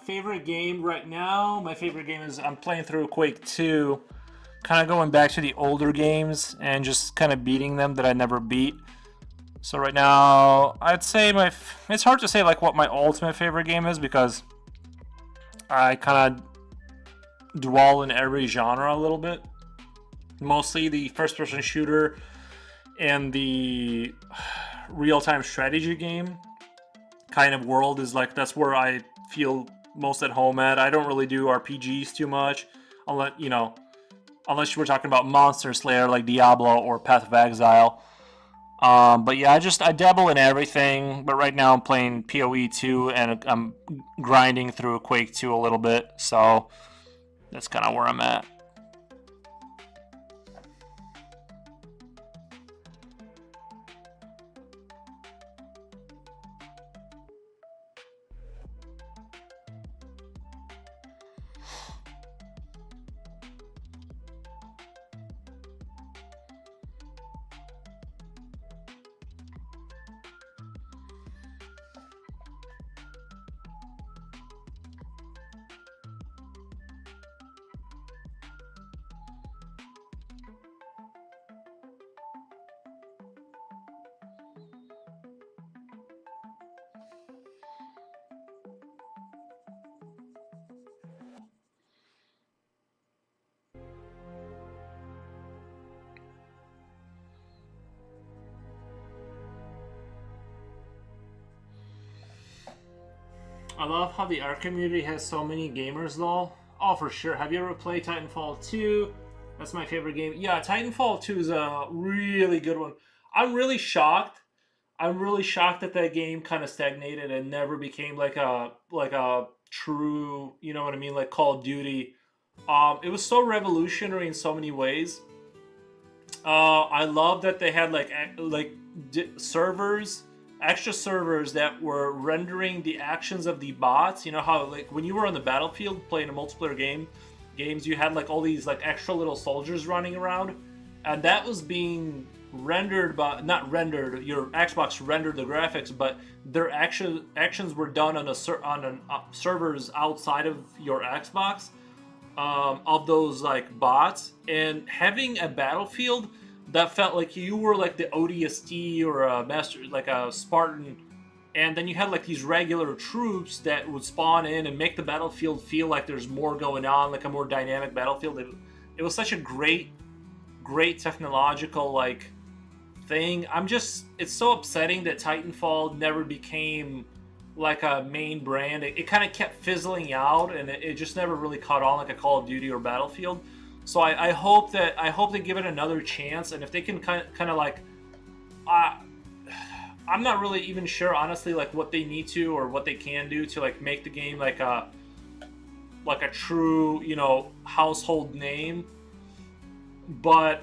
Favorite game right now? My favorite game is, I'm playing through Quake 2, kind of going back to the older games and just kind of beating them that I never beat. So right now, I'd say it's hard to say like what my ultimate favorite game is, because I kind of dwell in every genre a little bit. Mostly the first-person shooter and the real-time strategy game kind of world is like, that's where I feel most at home at. I don't really do RPGs too much, unless unless we're talking about Monster Slayer like Diablo or Path of Exile. But yeah, I dabble in everything. But right now I'm playing PoE 2 and I'm grinding through Quake 2 a little bit. So that's kind of where I'm at. I love how the art community has so many gamers, though. Oh, for sure. Have you ever played Titanfall 2? That's my favorite game. Yeah, Titanfall 2 is a really good one. I'm really shocked. I'm really shocked that that game kind of stagnated and never became like a true, you know what I mean, like Call of Duty. It was so revolutionary in so many ways. I love that they had servers, extra servers that were rendering the actions of the bots. You know how like when you were on the battlefield playing a multiplayer games, you had like all these like extra little soldiers running around, and that was being rendered by not rendered. Your Xbox rendered the graphics, but their actions were done on servers outside of your Xbox. Of those like bots, and having a battlefield that felt like you were like the ODST or a master, like a Spartan, and then you had like these regular troops that would spawn in and make the battlefield feel like there's more going on, like a more dynamic battlefield. It was such a great technological like thing. It's so upsetting that Titanfall never became like a main brand. It kind of kept fizzling out, and it just never really caught on like a Call of Duty or Battlefield. So I hope they give it another chance, and if they can kind of like, I'm not really even sure honestly like what they need to or what they can do to like make the game like a true household name. But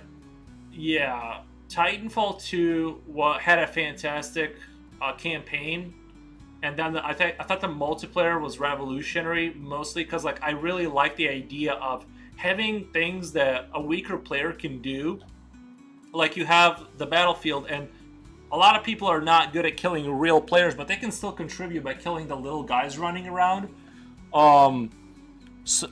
yeah, Titanfall 2 had a fantastic campaign. And then I thought the multiplayer was revolutionary, mostly because like I really like the idea of having things that a weaker player can do. Like you have the battlefield, and a lot of people are not good at killing real players, but they can still contribute by killing the little guys running around. And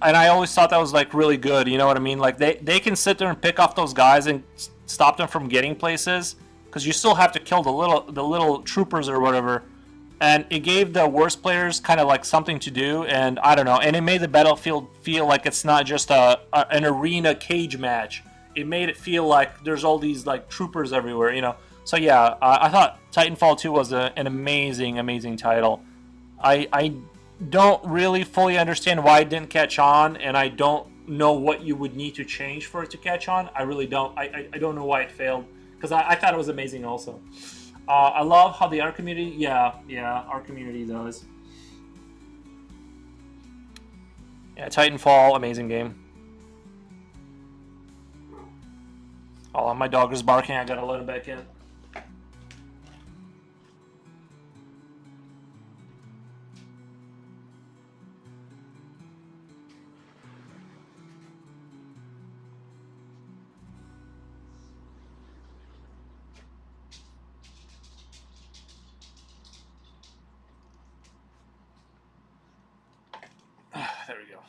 I always thought that was like really good. You know what I mean? Like they can sit there and pick off those guys and stop them from getting places, because you still have to kill the little troopers or whatever. And it gave the worst players kind of like something to do, and I don't know. And it made the battlefield feel like it's not just an arena cage match. It made it feel like there's all these like troopers everywhere, So yeah, I thought Titanfall 2 was an amazing title. I don't really fully understand why it didn't catch on, and I don't know what you would need to change for it to catch on. I really don't. I don't know why it failed, because I thought it was amazing also. I love how the art community, our community does. Yeah, Titanfall, amazing game. Oh, my dog is barking. I gotta let him back in. There we go.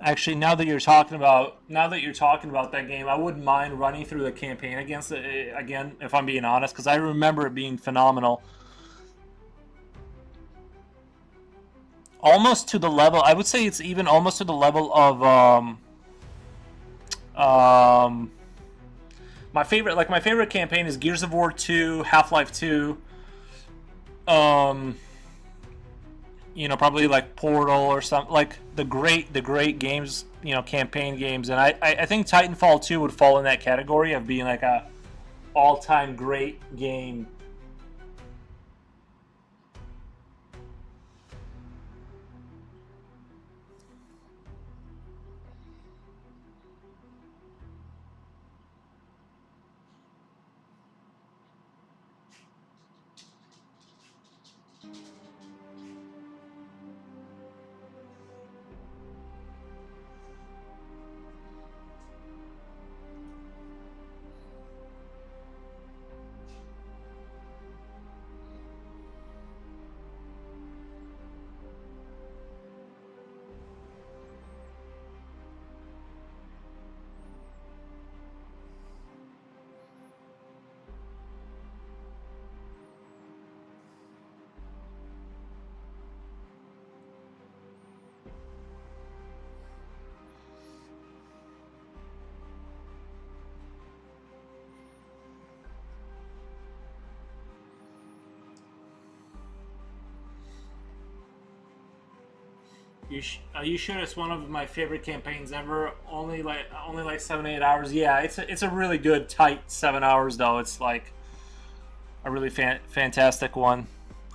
Actually, now that you're talking about that game, I wouldn't mind running through the campaign against it again, if I'm being honest, because I remember it being phenomenal. almost to the level. I would say it's even almost to the level of um, my favorite campaign is Gears of War 2, Half-Life 2. Um, Probably like Portal or something, like the great games, campaign games. And I think Titanfall 2 would fall in that category of being like a all-time great game. Are you sure it's one of my favorite campaigns ever? Only like 7 8 hours. Yeah, it's a really good tight 7 hours though. It's like a really fantastic one.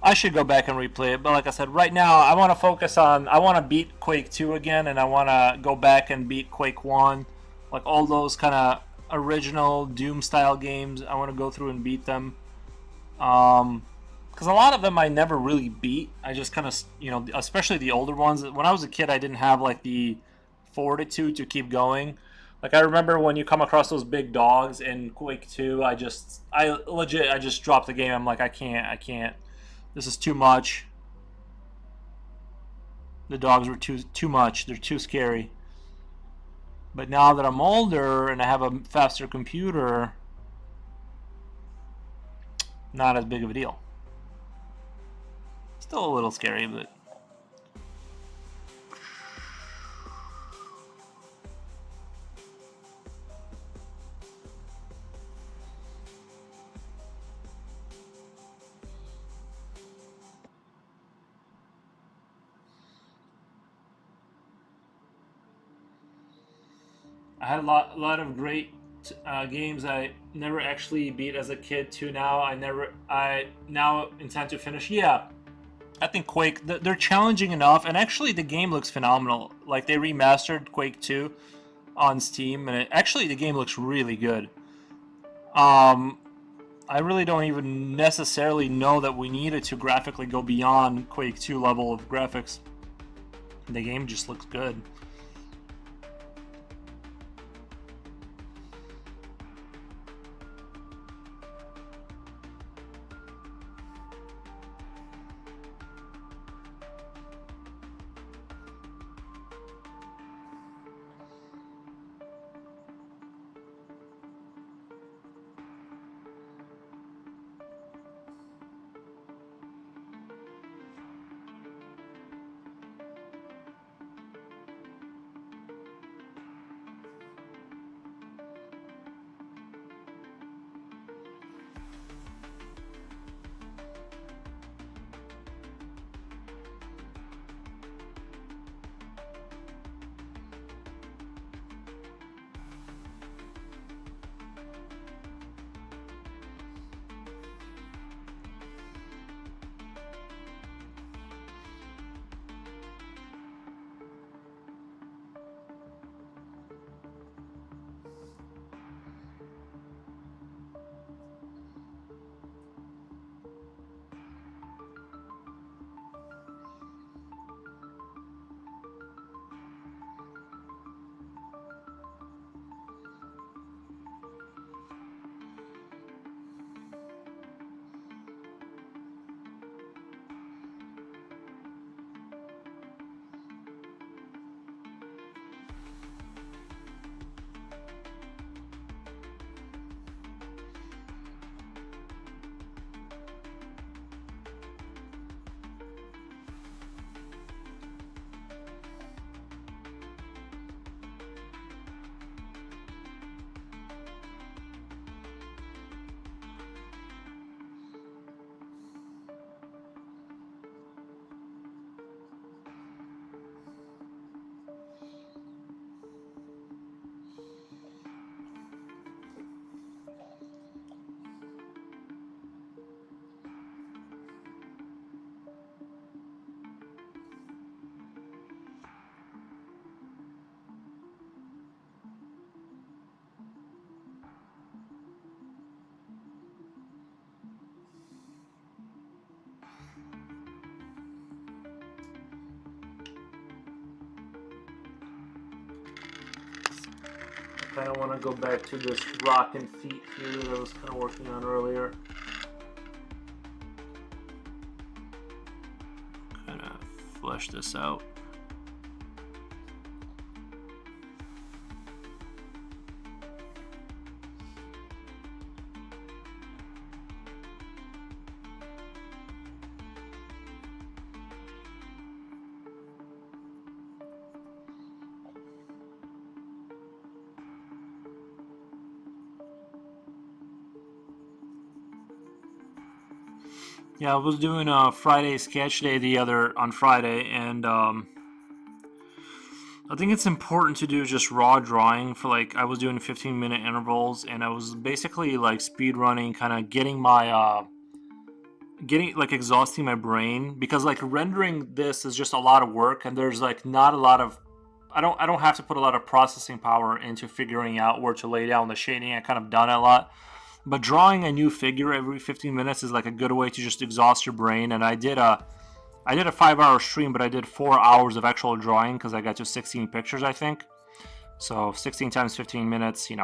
I should go back and replay it, but like I said, right now I want to focus on. I want to beat Quake 2 again, and I want to go back and beat Quake 1, like all those kind of original Doom style games. I want to go through and beat them. Because a lot of them I never really beat. I just kind of, especially the older ones. When I was a kid, I didn't have like the fortitude to keep going. Like I remember when you come across those big dogs in Quake 2, I just dropped the game. I'm like, I can't. This is too much. The dogs were too much. They're too scary. But now that I'm older and I have a faster computer, not as big of a deal. Still a little scary, but I had a lot of great games I never actually beat as a kid. Too now I now intend to finish. Yeah, I think Quake. They're challenging enough, and actually the game looks phenomenal. Like they remastered Quake 2 on Steam, and actually the game looks really good. Um, I really don't even necessarily know that we needed to graphically go beyond Quake 2 level of graphics. The game just looks good. kind of want to go back to this rock and feet here that I was kind of working on earlier. Kind of flesh this out. Yeah, I was doing a Friday sketch day on Friday, and I think it's important to do just raw drawing for like I was doing 15-minute intervals, and I was basically like speed running, kind of getting my exhausting my brain, because like rendering this is just a lot of work, and there's like not a lot of I don't have to put a lot of processing power into figuring out where to lay down the shading. I kind of done it a lot. But drawing a new figure every 15 minutes is like a good way to just exhaust your brain. And I did a 5-hour stream, but I did 4 hours of actual drawing because I got to 16 pictures, I think. So 16 times 15 minutes, it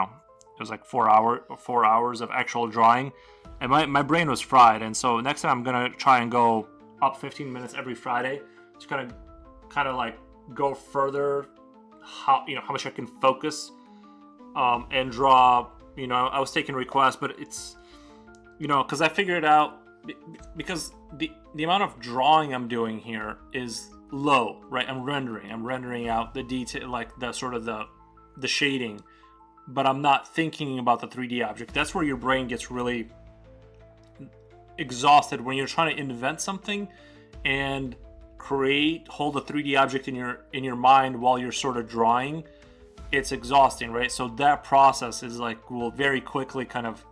was like 4 hours of actual drawing. And my brain was fried. And so next time I'm gonna try and go up 15 minutes every Friday to kind of like go further, how much I can focus and draw. I was taking requests, but it's, because I figured out, because the amount of drawing I'm doing here is low, right? I'm rendering out the detail, like the sort of the shading, but I'm not thinking about the 3D object. That's where your brain gets really exhausted, when you're trying to invent something and hold a 3D object in your mind while you're sort of drawing. It's exhausting, right? So that process is like will very quickly kind of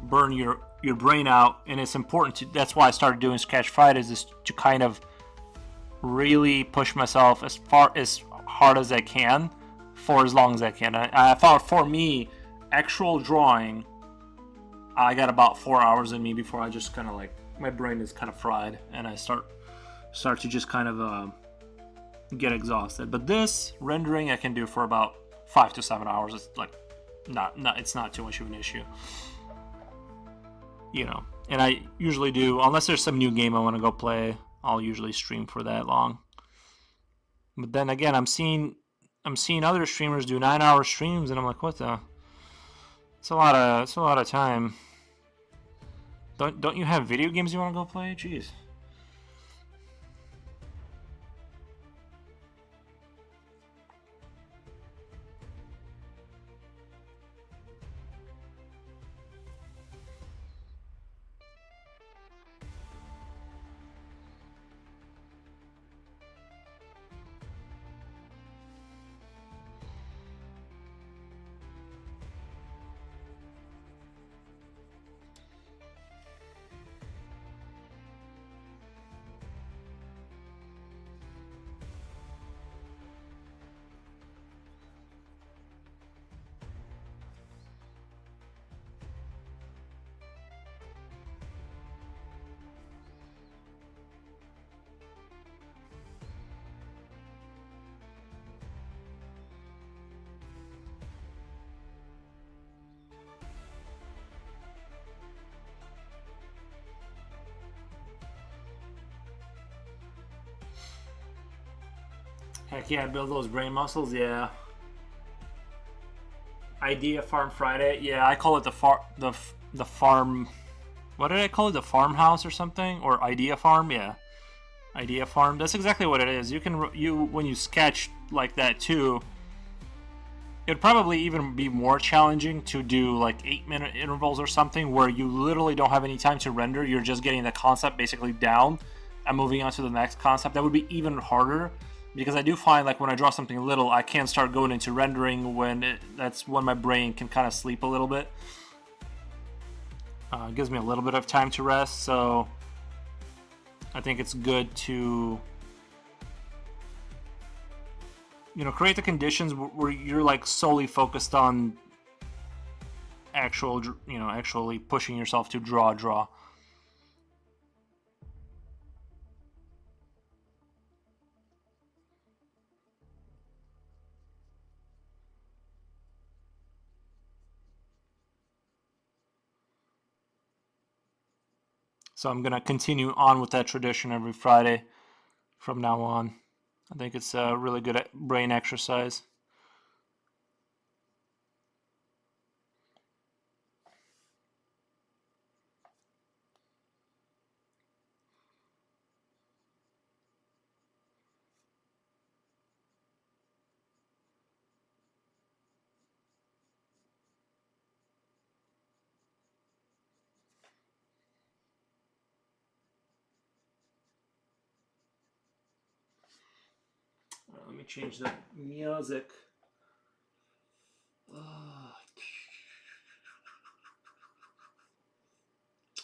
burn your brain out, and it's important to. That's why I started doing Sketch Fridays, is to kind of really push myself as hard as I can for as long as I can. I thought for me, actual drawing, I got about 4 hours in me before I just kind of like my brain is kind of fried, and I start to just kind of get exhausted. But this rendering I can do for about 5 to 7 hours. It's like it's not too much of an issue, and I usually do, unless there's some new game I want to go play, I'll usually stream for that long. But then again, I'm seeing other streamers do 9-hour streams, and I'm like, what the, it's a lot of time. Don't you have video games you want to go play? Jeez. Heck yeah, build those brain muscles, yeah. Idea Farm Friday, yeah, I call it the farm. What did I call it? The farmhouse or something, or Idea Farm? Yeah, Idea Farm. That's exactly what it is. When you sketch like that too, it'd probably even be more challenging to do like 8-minute intervals or something, where you literally don't have any time to render. You're just getting the concept basically down and moving on to the next concept. That would be even harder. Because I do find, like, when I draw something little, I can't start going into rendering that's when my brain can kind of sleep a little bit. It gives me a little bit of time to rest, so I think it's good to, create the conditions where you're, like, solely focused on actually pushing yourself to draw. So I'm gonna continue on with that tradition every Friday from now on. I think it's a really good brain exercise. Let me change the music.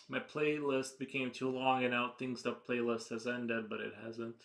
My playlist became too long and now it thinks the playlist has ended, but it hasn't.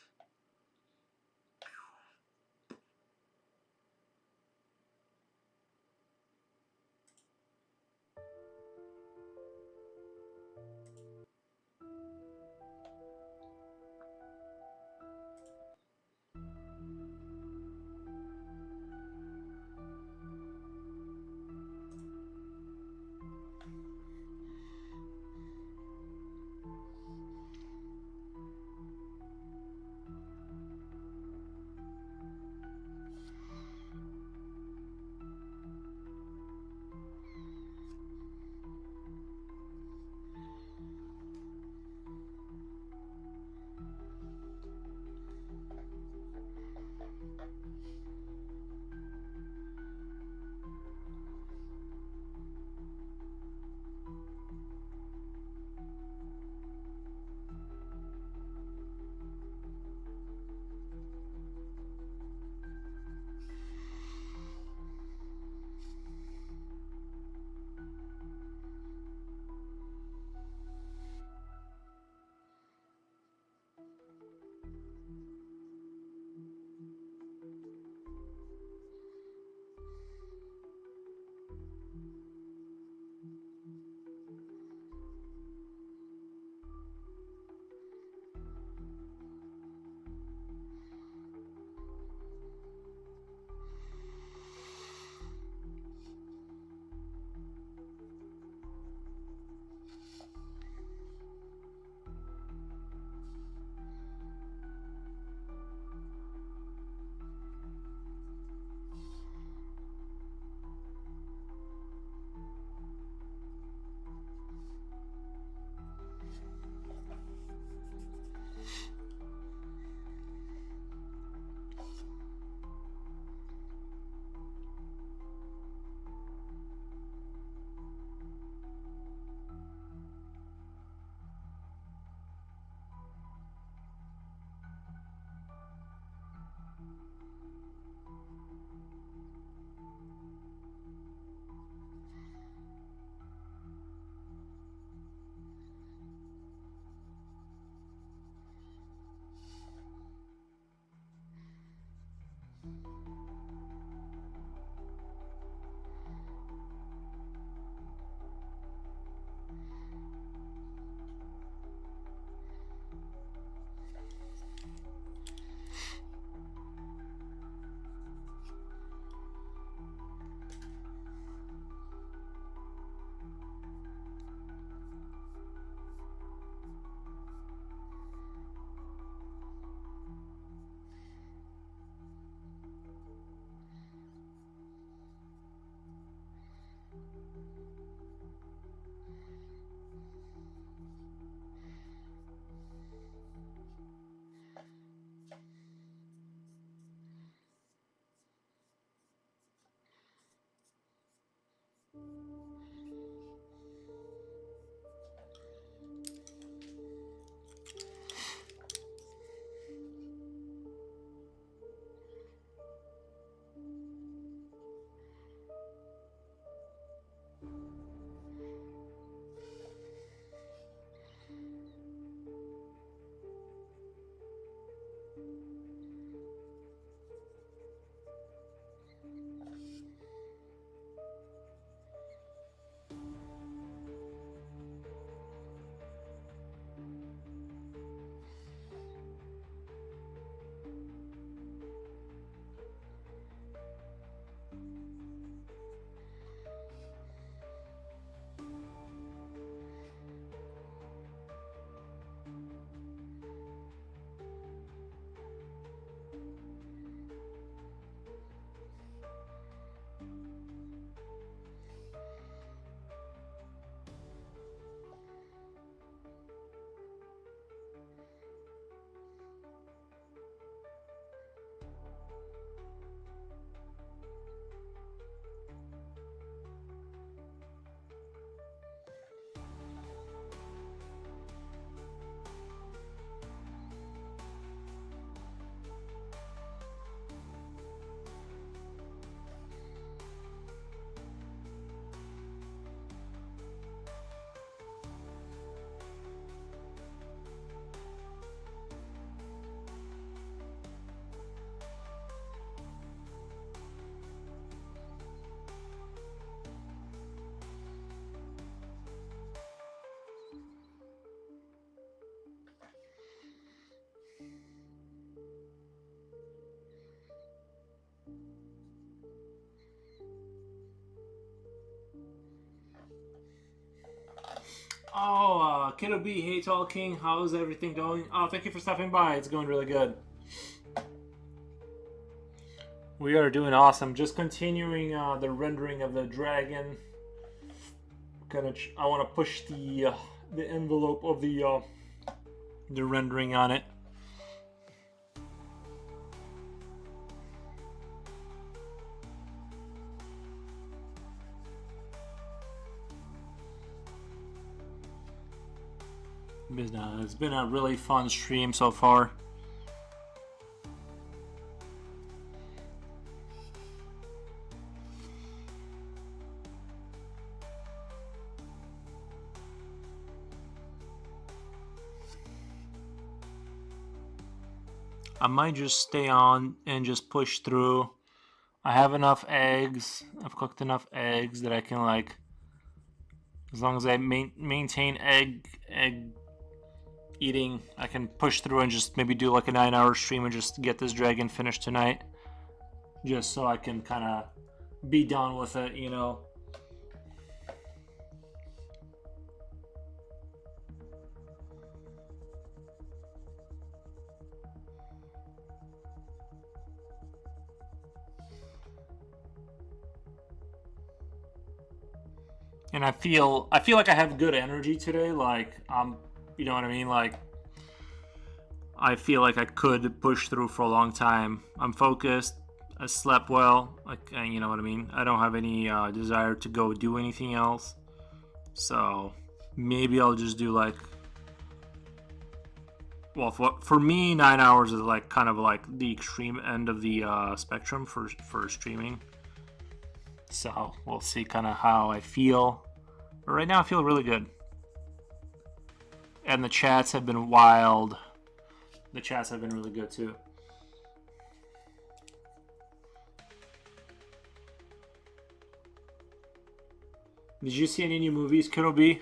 Kiddo B, hey Tall King, how's everything going? Oh, thank you for stopping by. It's going really good. We are doing awesome. Just continuing the rendering of the dragon. I want to push the envelope of the rendering on it. It's been a really fun stream so far. I might just stay on and just push through. I have enough eggs. I've cooked enough eggs that I can, like, as long as I maintain egg eating, I can push through and just maybe do like a 9-hour stream and just get this dragon finished tonight. Just so I can kind of be done with it, you know. And I feel like I have good energy today. Like, you know what I mean? Like, I feel like I could push through for a long time. I'm focused. I slept well. Like, you know what I mean? I don't have any desire to go do anything else. So maybe I'll just do like, well, for me, 9 hours is like kind of like the extreme end of the spectrum for streaming. So we'll see kind of how I feel. But right now I feel really good. And the chats have been wild. The chats have been really good too. Did you see any new movies, Kiddo B?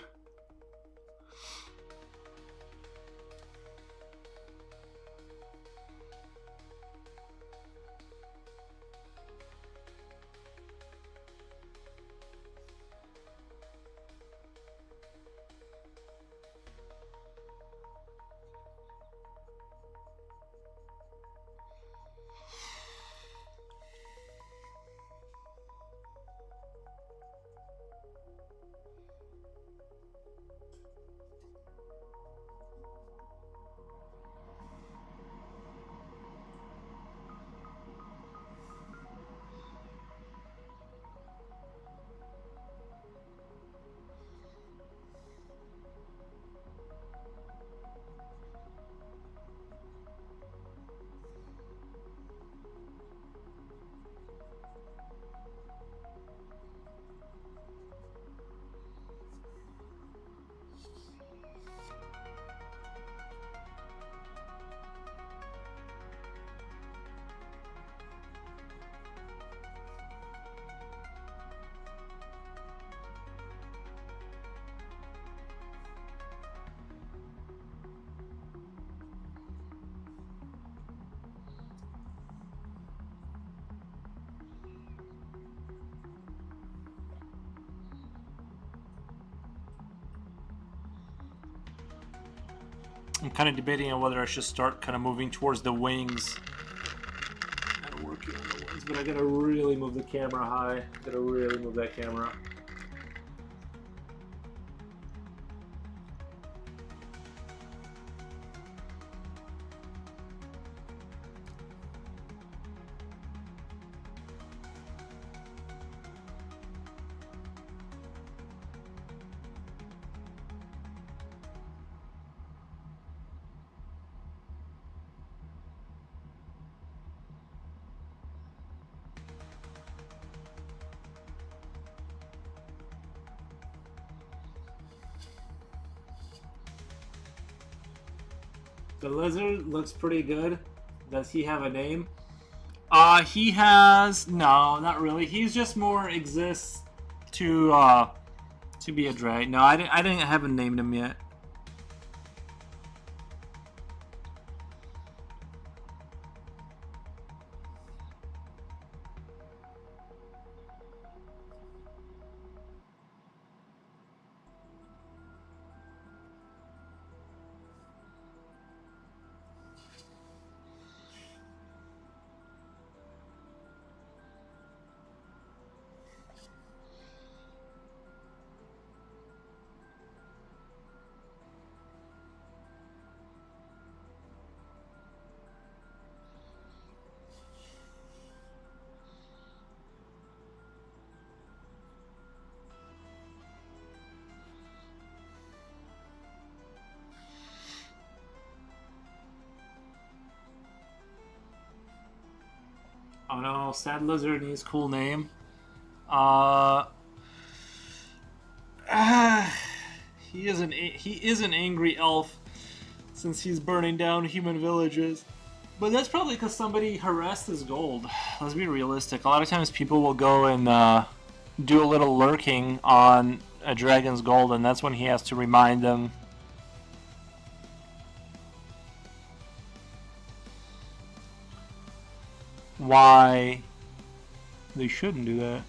I'm kind of debating on whether I should start kind of moving towards the wings. Kind of working on the wings, but I gotta really move the camera high. Gotta really move that camera. The lizard looks pretty good. Does he have a name? He has no, not really. He's just more exists to be a drag. No, I haven't named him yet. Oh no, Sad Lizard needs cool name. Uh, he is an angry elf since he's burning down human villages. But that's probably because somebody harassed his gold. Let's be realistic. A lot of times people will go and do a little lurking on a dragon's gold, and that's when he has to remind them. Why they shouldn't do that.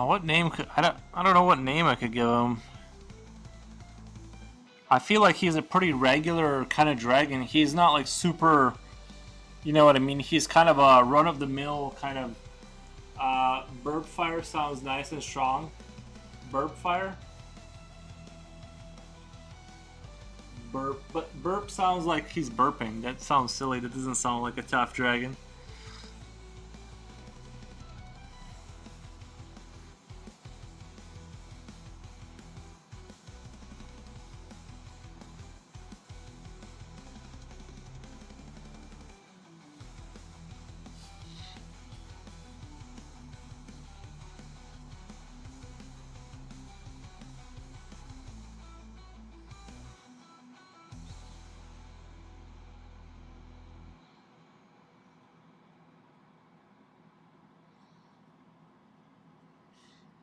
What name could I don't know what name I could give him. I feel like he's a pretty regular kind of dragon. He's not like super, you know what I mean? He's kind of a run of the mill kind of. Burp fire sounds nice and strong. Burp fire. Burp, but burp sounds like he's burping. That sounds silly. That doesn't sound like a tough dragon.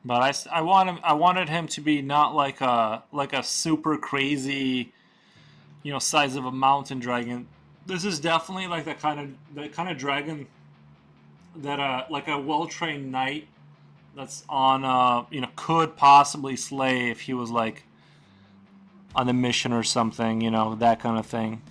But I wanted him to be not like a super crazy, size of a mountain dragon. This is definitely like the kind of dragon that like a well trained knight that's on could possibly slay if he was like on a mission or something, that kind of thing.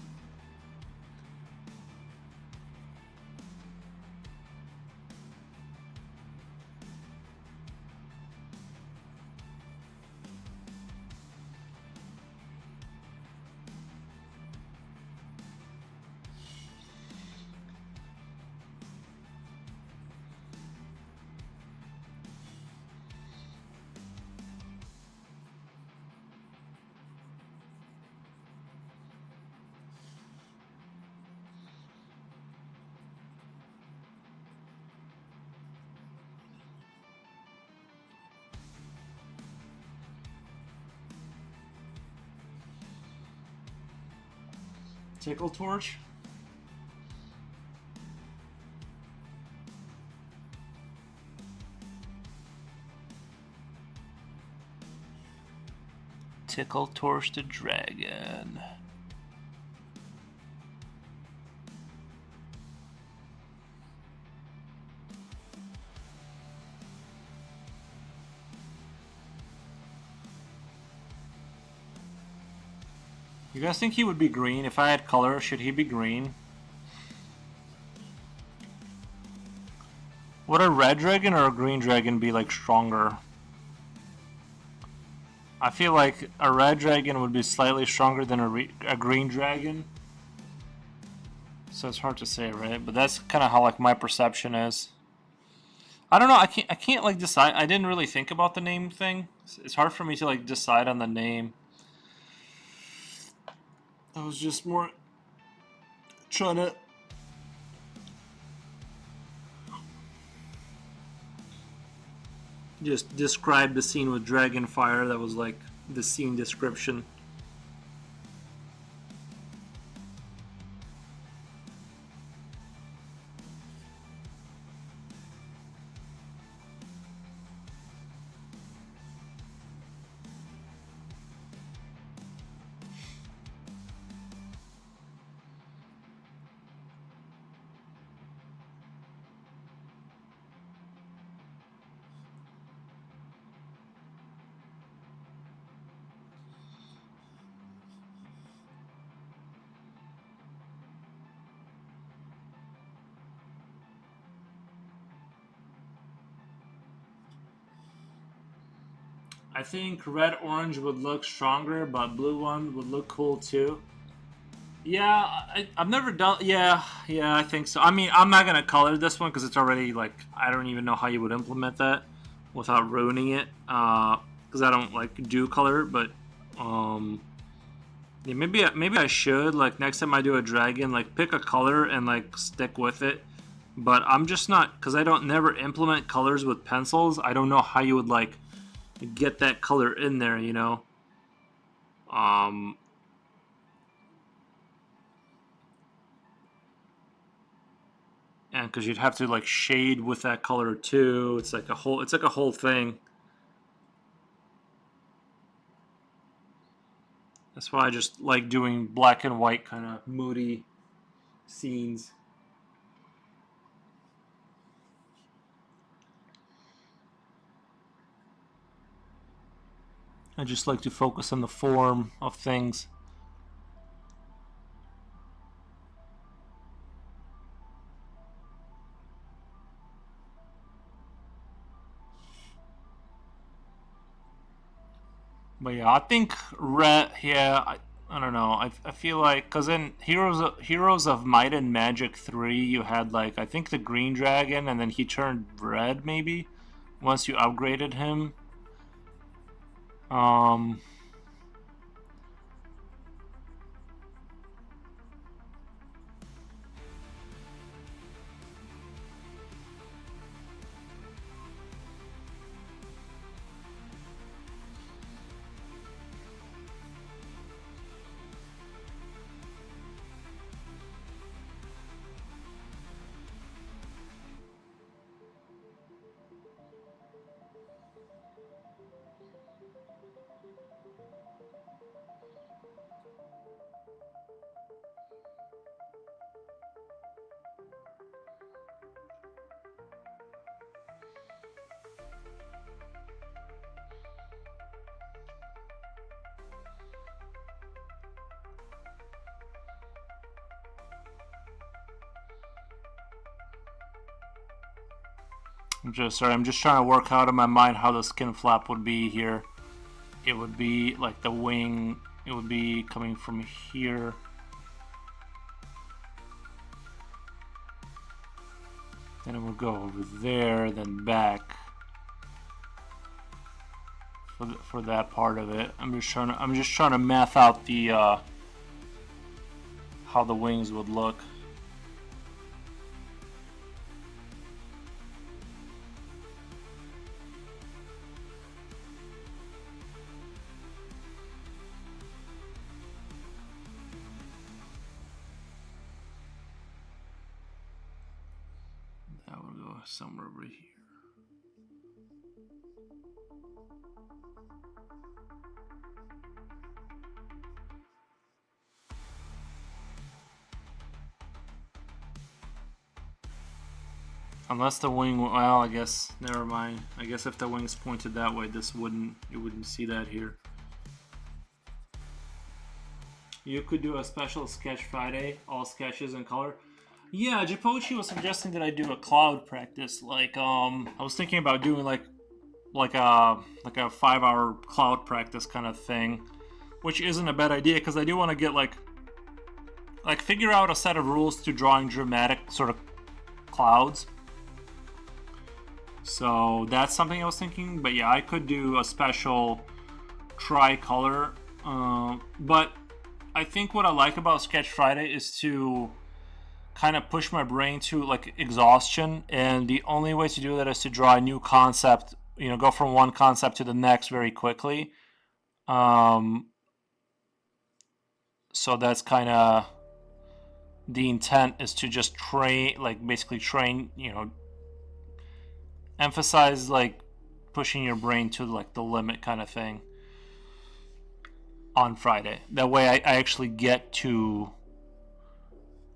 Tickle torch. Tickle torch the dragon. You guys think he would be green? If I had color, should he be green? Would a red dragon or a green dragon be like stronger? I feel like a red dragon would be slightly stronger than a green dragon. So it's hard to say, right? But that's kind of how like my perception is. I don't know. I can't like decide. I didn't really think about the name thing. It's hard for me to like decide on the name. I was just more trying to just describe the scene with Dragonfire. That was like the scene description. I think red orange would look stronger, but blue one would look cool too. Yeah, I've never done. Yeah, yeah, I think so. I mean, I'm not gonna color this one because it's already like I don't even know how you would implement that without ruining it. Because I don't like do color, but yeah, maybe I should like next time I do a dragon, like pick a color and like stick with it. But I'm just not because I don't never implement colors with pencils. I don't know how you would like get that color in there, you know. Um, and because you'd have to like shade with that color too. It's like a whole thing. That's why I just like doing black and white kind of moody scenes. I just like to focus on the form of things. But yeah, I think red. Yeah, I don't know. I feel like because in Heroes of Might and Magic 3, you had like I think the green dragon, and then he turned red maybe once you upgraded him. Um, I'm just sorry. I'm just trying to work out in my mind how the skin flap would be here. It would be like the wing. It would be coming from here. Then it would go over there, then back for that part of it. I'm just trying to math out the how the wings would look. That would go somewhere over here. Unless the wing, well, I guess, never mind. I guess if the wing's pointed that way, you wouldn't see that here. You could do a special sketch Friday, all sketches in color. Yeah, Japochi was suggesting that I do a cloud practice. Like, I was thinking about doing like a 5-hour cloud practice kind of thing, which isn't a bad idea because I do want to get like figure out a set of rules to drawing dramatic sort of clouds. So that's something I was thinking. But yeah, I could do a special tricolor. But I think what I like about Sketch Friday is to kind of push my brain to like exhaustion, and the only way to do that is to draw a new concept. You know, go from one concept to the next very quickly. So that's kind of the intent, is to just train, like basically train, you know, emphasize like pushing your brain to like the limit kind of thing on Friday. That way I actually get to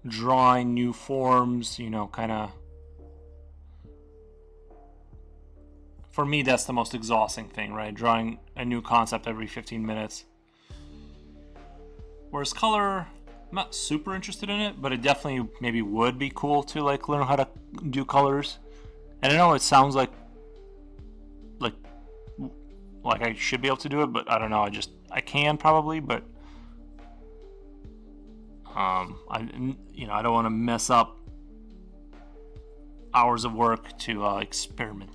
drawing new forms, you know, kind of. For me, that's the most exhausting thing, right? Drawing a new concept every 15 minutes. Whereas color, I'm not super interested in it, but it definitely maybe would be cool to like learn how to do colors. And I know it sounds like like I should be able to do it, but I don't know. I can probably, but I don't want to mess up hours of work to experiment.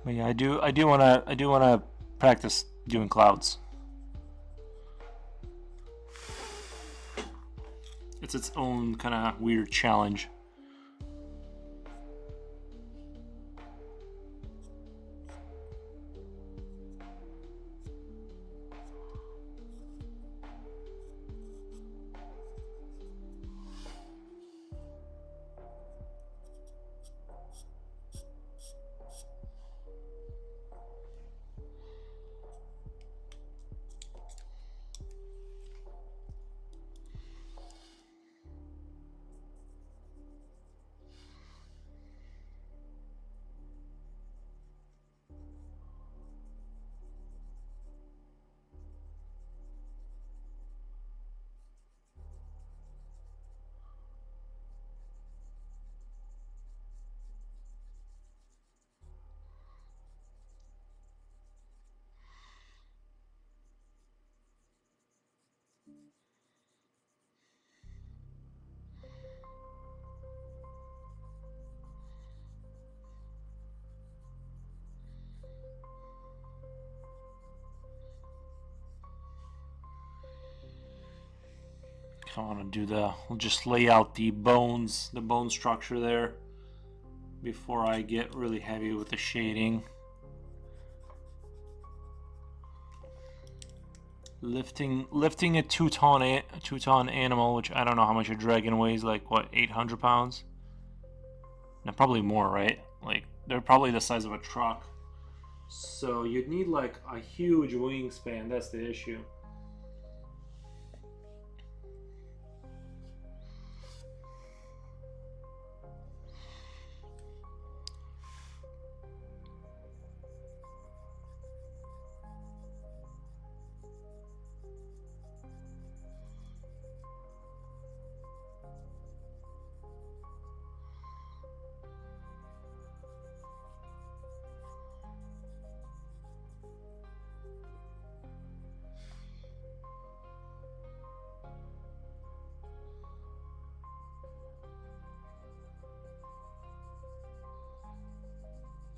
But yeah, I do want to practice doing clouds. It's its own kind of weird challenge. I want to do we'll just lay out the bone structure there before I get really heavy with the shading. Lifting a two-ton animal, which I don't know how much a dragon weighs, like what, 800 pounds? No, probably more, right? Like they're probably the size of a truck. So you'd need like a huge wingspan. That's the issue.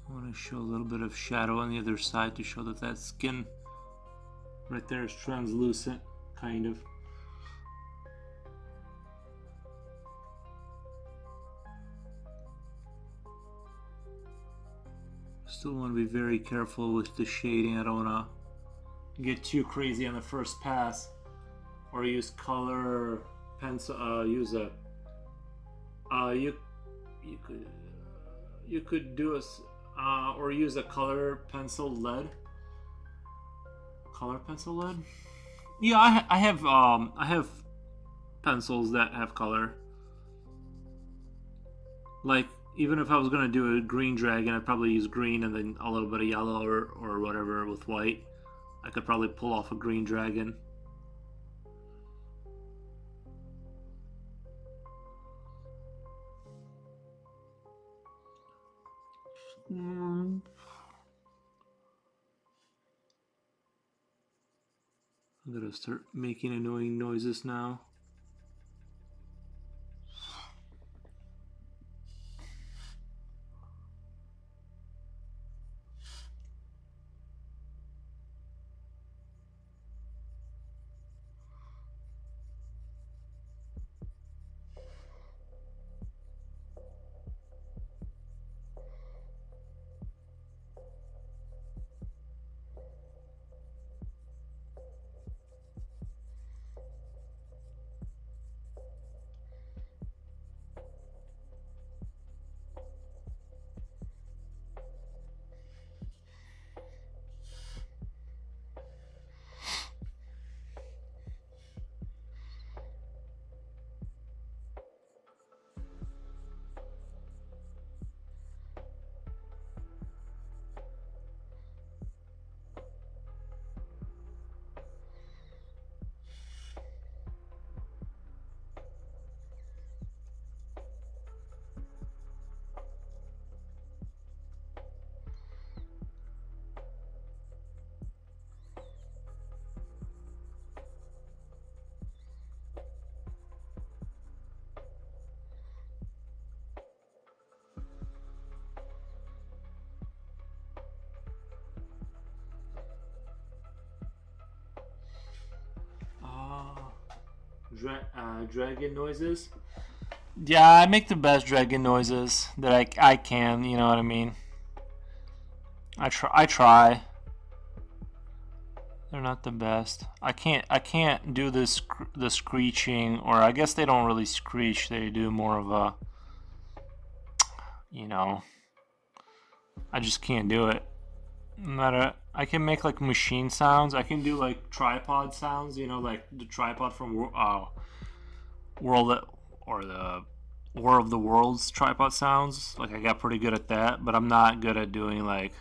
I want to show a little bit of shadow on the other side to show that skin right there is translucent, kind of. Still want to be very careful with the shading. I don't want to get too crazy on the first pass, or use color pencil. Use a you could do or use a color pencil lead. Color pencil lead? Yeah, I have pencils that have color. Like, even if I was gonna do a green dragon, I'd probably use green and then a little bit of yellow or whatever with white. I could probably pull off a green dragon. I'm gonna start making annoying noises now. Dragon noises. Yeah, I make the best dragon noises that I can. You know what I mean? I try. They're not the best. I can't do this the screeching, or I guess they don't really screech. They do more of a, you know. I just can't do it. I can make like machine sounds. I can do like tripod sounds. You know, like the tripod from World or the War of the Worlds tripod sounds. Like I got pretty good at that, but I'm not good at doing like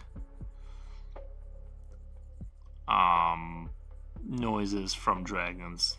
noises from dragons.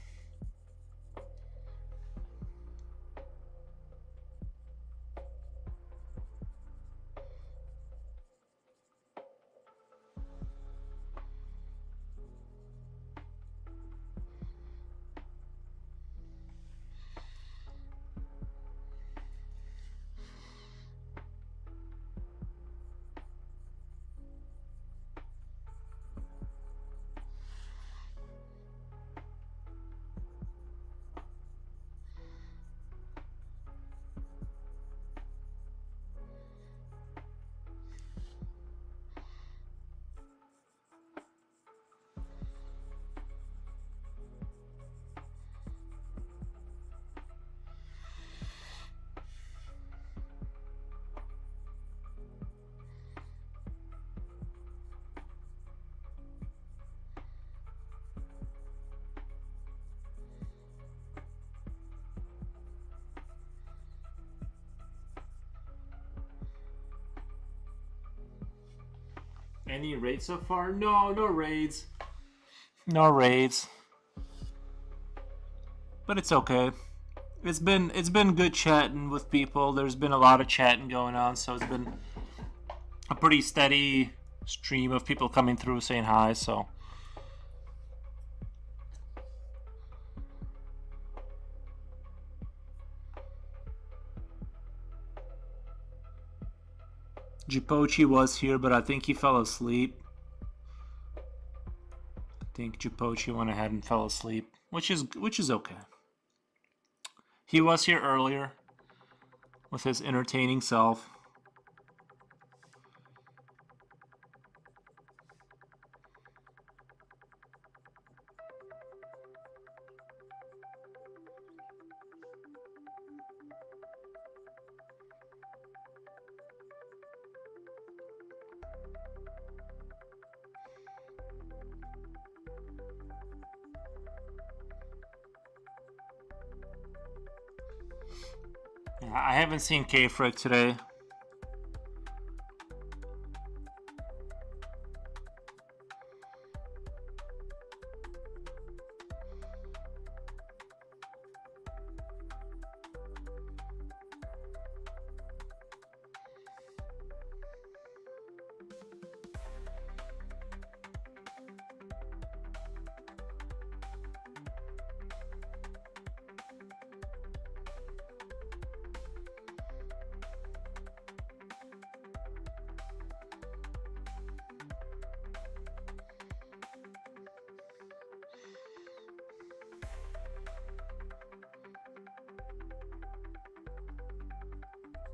Any raids so far? No raids. No raids. But it's okay. It's been good chatting with people. There's been a lot of chatting going on, so it's been a pretty steady stream of people coming through saying hi, so Jipochi was here, but I think he fell asleep. I think Jipochi went ahead and fell asleep, which is okay. He was here earlier with his entertaining self. I haven't seen K-Frick today.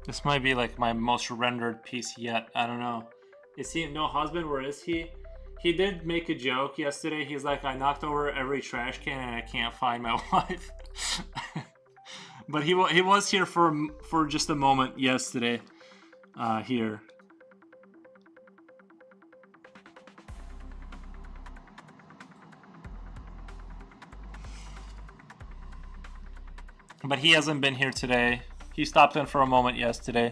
This might be like my most rendered piece yet. I don't know. Is he no husband? Where is he? He did make a joke yesterday. He's like, I knocked over every trash can and I can't find my wife. But he was here for just a moment yesterday. Here. But he hasn't been here today. He stopped in for a moment yesterday.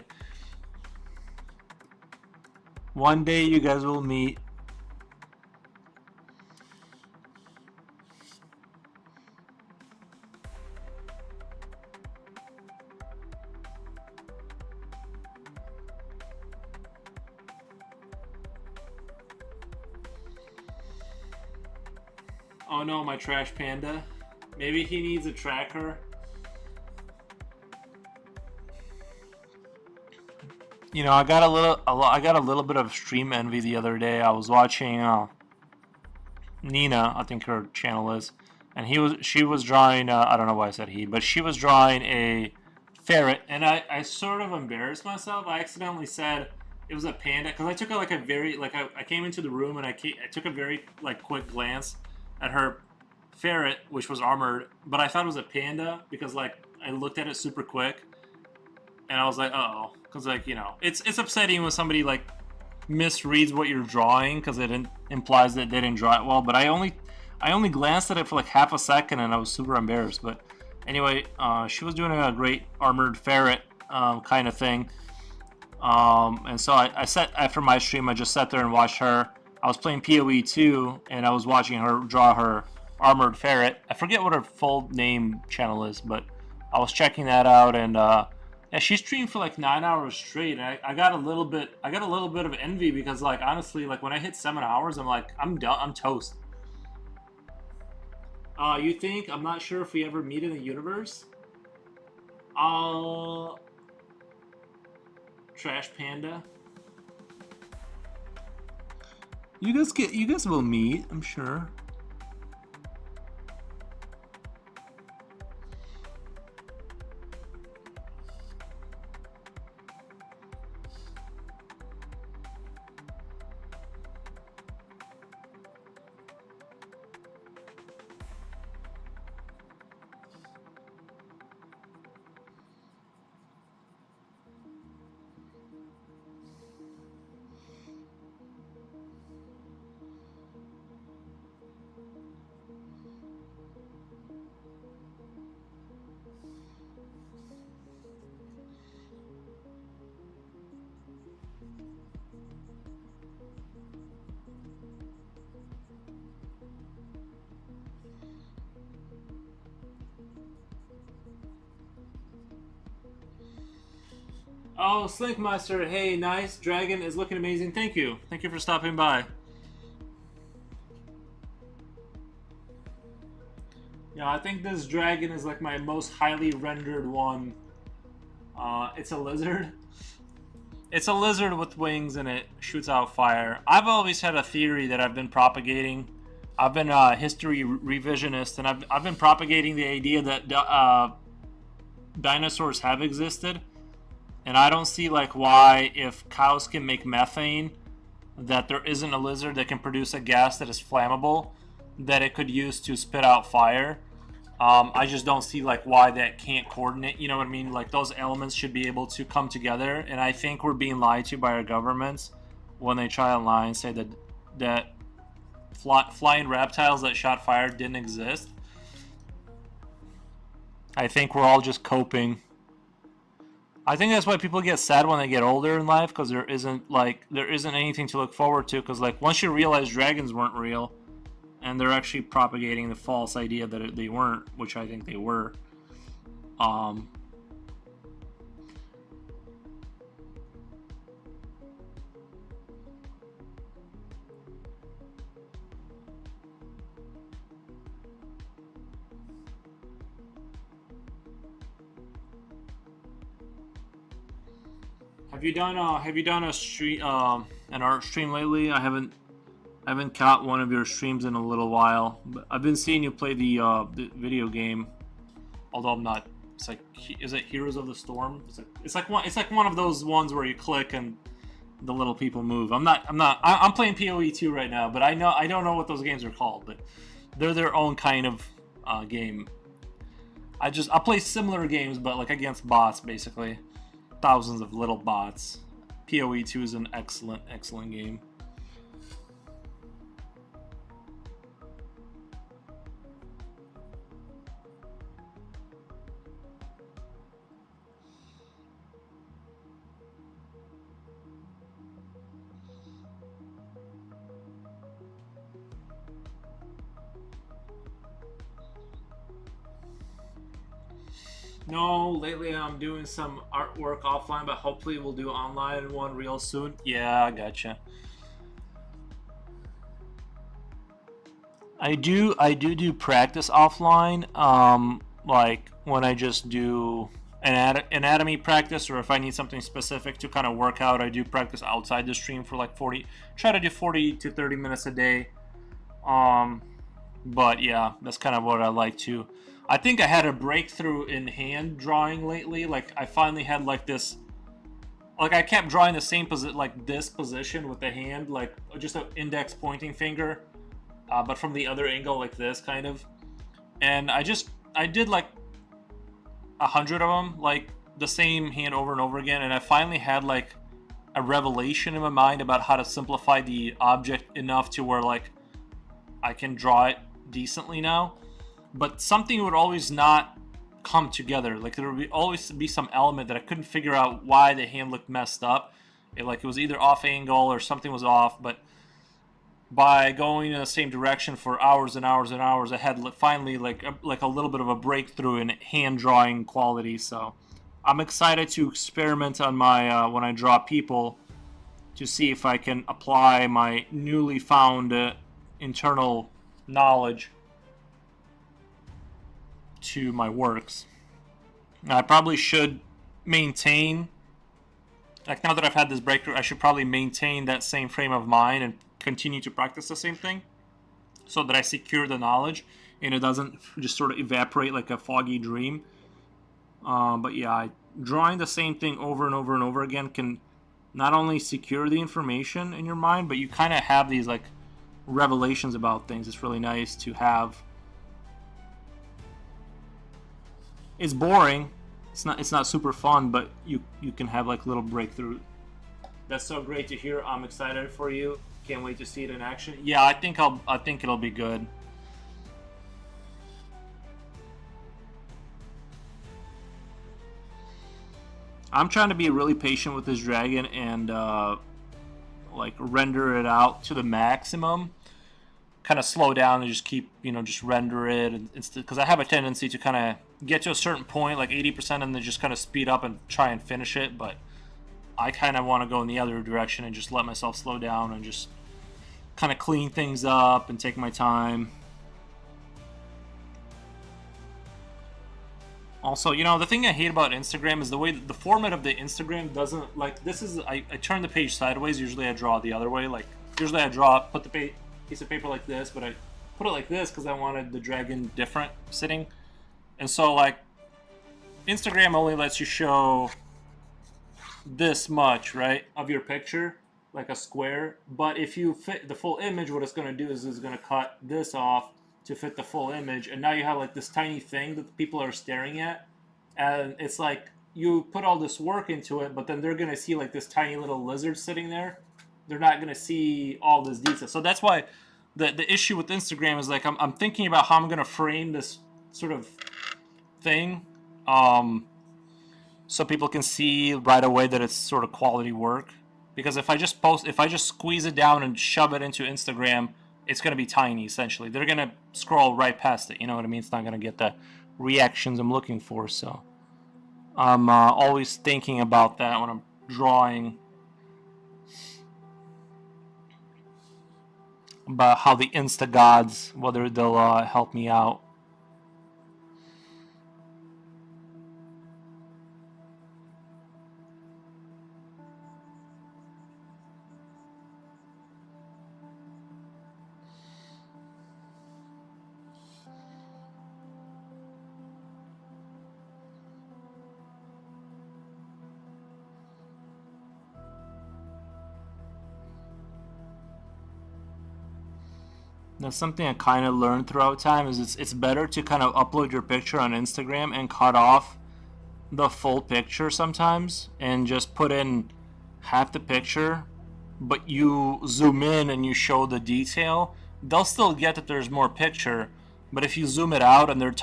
One day you guys will meet. Oh no, my trash panda. Maybe he needs a tracker. You know, I got a little bit of stream envy the other day. I was watching Nina, I think her channel is, and she was drawing. I don't know why I said he, but she was drawing a ferret, and I sort of embarrassed myself. I accidentally said it was a panda because I took like a very like I came into the room and I took a very like quick glance at her ferret, which was armored, but I thought it was a panda because like I looked at it super quick, and I was like, uh-oh, because like it's upsetting when somebody like misreads what you're drawing because it implies that they didn't draw it well. But I only glanced at it for like half a second and I was super embarrassed. But anyway, she was doing a great armored ferret kind of thing. And so I sat after my stream. I just sat there and watched her. I was playing PoE 2 and I was watching her draw her armored ferret. I forget what her full name channel is, but I was checking that out, and yeah, she streamed for like 9 hours straight. And I got a little bit of envy because like honestly, like when I hit 7 hours, I'm like I'm done. I'm toast. You think? I'm not sure if we ever meet in the universe. Trash Panda. You guys will meet, I'm sure. Oh, Slinkmaster, hey, nice. Dragon is looking amazing. Thank you. Thank you for stopping by. Yeah, I think this dragon is like my most highly rendered one. It's a lizard. It's a lizard with wings and it shoots out fire. I've always had a theory that I've been propagating. I've been a history revisionist, and I've been propagating the idea that dinosaurs have existed. And I don't see like why, if cows can make methane, that there isn't a lizard that can produce a gas that is flammable that it could use to spit out fire. I just don't see like why that can't coordinate. You know what I mean? Like those elements should be able to come together. And I think we're being lied to by our governments when they try and lie and say that flying reptiles that shot fire didn't exist. I think we're all just coping. I think that's why people get sad when they get older in life, because there isn't anything to look forward to. Because like once you realize dragons weren't real, and they're actually propagating the false idea that they weren't, which I think they were. Have you done a stream an art stream lately? I haven't caught one of your streams in a little while, but I've been seeing you play the video game. Although I'm not. It's like, is it Heroes of the Storm? It's like one of those ones where you click and the little people move. I'm playing PoE 2 right now, but I don't know what those games are called, but they're their own kind of game. I play similar games, but like against bots, basically. Thousands of little bots. PoE 2 is an excellent game. No, lately I'm doing some artwork offline, but hopefully we'll do online one real soon. Yeah, I gotcha. I do practice offline, like when I just do anatomy practice, or if I need something specific to kind of work out, I do practice outside the stream for like 40 to 30 minutes a day. But yeah, that's kind of what I like to. I think I had a breakthrough in hand drawing lately. Like I finally had like this. Like I kept drawing the same position, like this position with the hand, like just an index pointing finger, but from the other angle, like this kind of. And I did like 100 of them, like the same hand over and over again, and I finally had like a revelation in my mind about how to simplify the object enough to where like I can draw it decently now. But something would always not come together. Like there would always be some element that I couldn't figure out why the hand looked messed up. It was either off angle or something was off. But by going in the same direction for hours and hours and hours, I had finally like a little bit of a breakthrough in hand drawing quality. So I'm excited to experiment on my when I draw people to see if I can apply my newly found internal knowledge to my works. Now, I probably should maintain, like now that I've had this breakthrough, I should probably maintain that same frame of mind and continue to practice the same thing so that I secure the knowledge and it doesn't just sort of evaporate like a foggy dream. But yeah, drawing the same thing over and over and over again can not only secure the information in your mind, but you kind of have these like revelations about things. It's really nice to have. It's boring. It's not super fun, but you can have like little breakthrough. That's so great to hear. I'm excited for you. Can't wait to see it in action. Yeah, I think it'll be good. I'm trying to be really patient with this dragon and like render it out to the maximum. Kind of slow down and just keep, just render it, and because I have a tendency to kind of get to a certain point, like 80%, and then just kind of speed up and try and finish it. But I kind of want to go in the other direction and just let myself slow down and just kind of clean things up and take my time. Also, the thing I hate about Instagram is the way the format of the Instagram doesn't, like, this is, I turn the page sideways. Usually I draw the other way. Like, usually I put the piece of paper like this, but I put it like this because I wanted the dragon different sitting. And so, like, Instagram only lets you show this much, right, of your picture, like a square. But if you fit the full image, what it's going to do is it's going to cut this off to fit the full image, and now you have like this tiny thing that the people are staring at, and it's like you put all this work into it, but then they're going to see like this tiny little lizard sitting there. They're not going to see all this detail. So that's why the issue with Instagram is like I'm thinking about how I'm going to frame this sort of thing, so people can see right away that it's sort of quality work. Because if I just squeeze it down and shove it into Instagram, it's going to be tiny, essentially. They're going to scroll right past it, you know what I mean? It's not going to get the reactions I'm looking for, so I'm always thinking about that when I'm drawing, about how the Insta gods, whether they'll help me out. That's something I kind of learned throughout time, is it's better to kind of upload your picture on Instagram and cut off the full picture sometimes and just put in half the picture, but you zoom in and you show the detail. They'll still get that there's more picture, but if you zoom it out and they're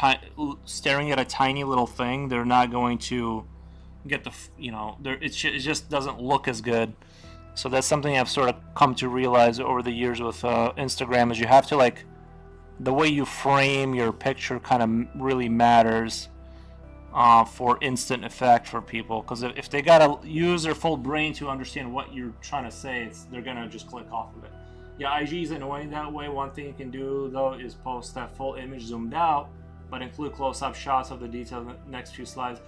staring at a tiny little thing, they're not going to get the, it just doesn't look as good. So that's something I've sort of come to realize over the years with Instagram, is you have to, like, the way you frame your picture kind of really matters for instant effect for people. Because if they got to use their full brain to understand what you're trying to say, they're going to just click off of it. Yeah, IG is annoying that way. One thing you can do, though, is post that full image zoomed out, but include close-up shots of the detail in the next few slides.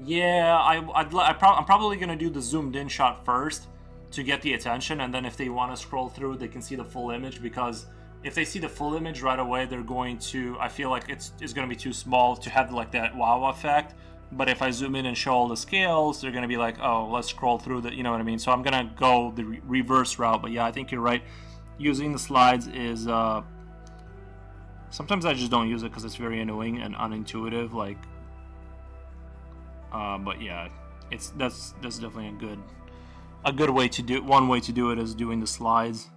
Yeah, I'm probably going to do the zoomed-in shot first to get the attention, and then if they want to scroll through, they can see the full image, because if they see the full image right away, they're going to, I feel like it's going to be too small to have like that wow effect. But if I zoom in and show all the scales, they're going to be like, oh, let's scroll through the, you know what I mean? So I'm going to go the reverse route. But yeah, I think you're right. Using the slides is, sometimes I just don't use it because it's very annoying and unintuitive. Like, but yeah, that's definitely a good way to do it. One way to do it is doing the slides.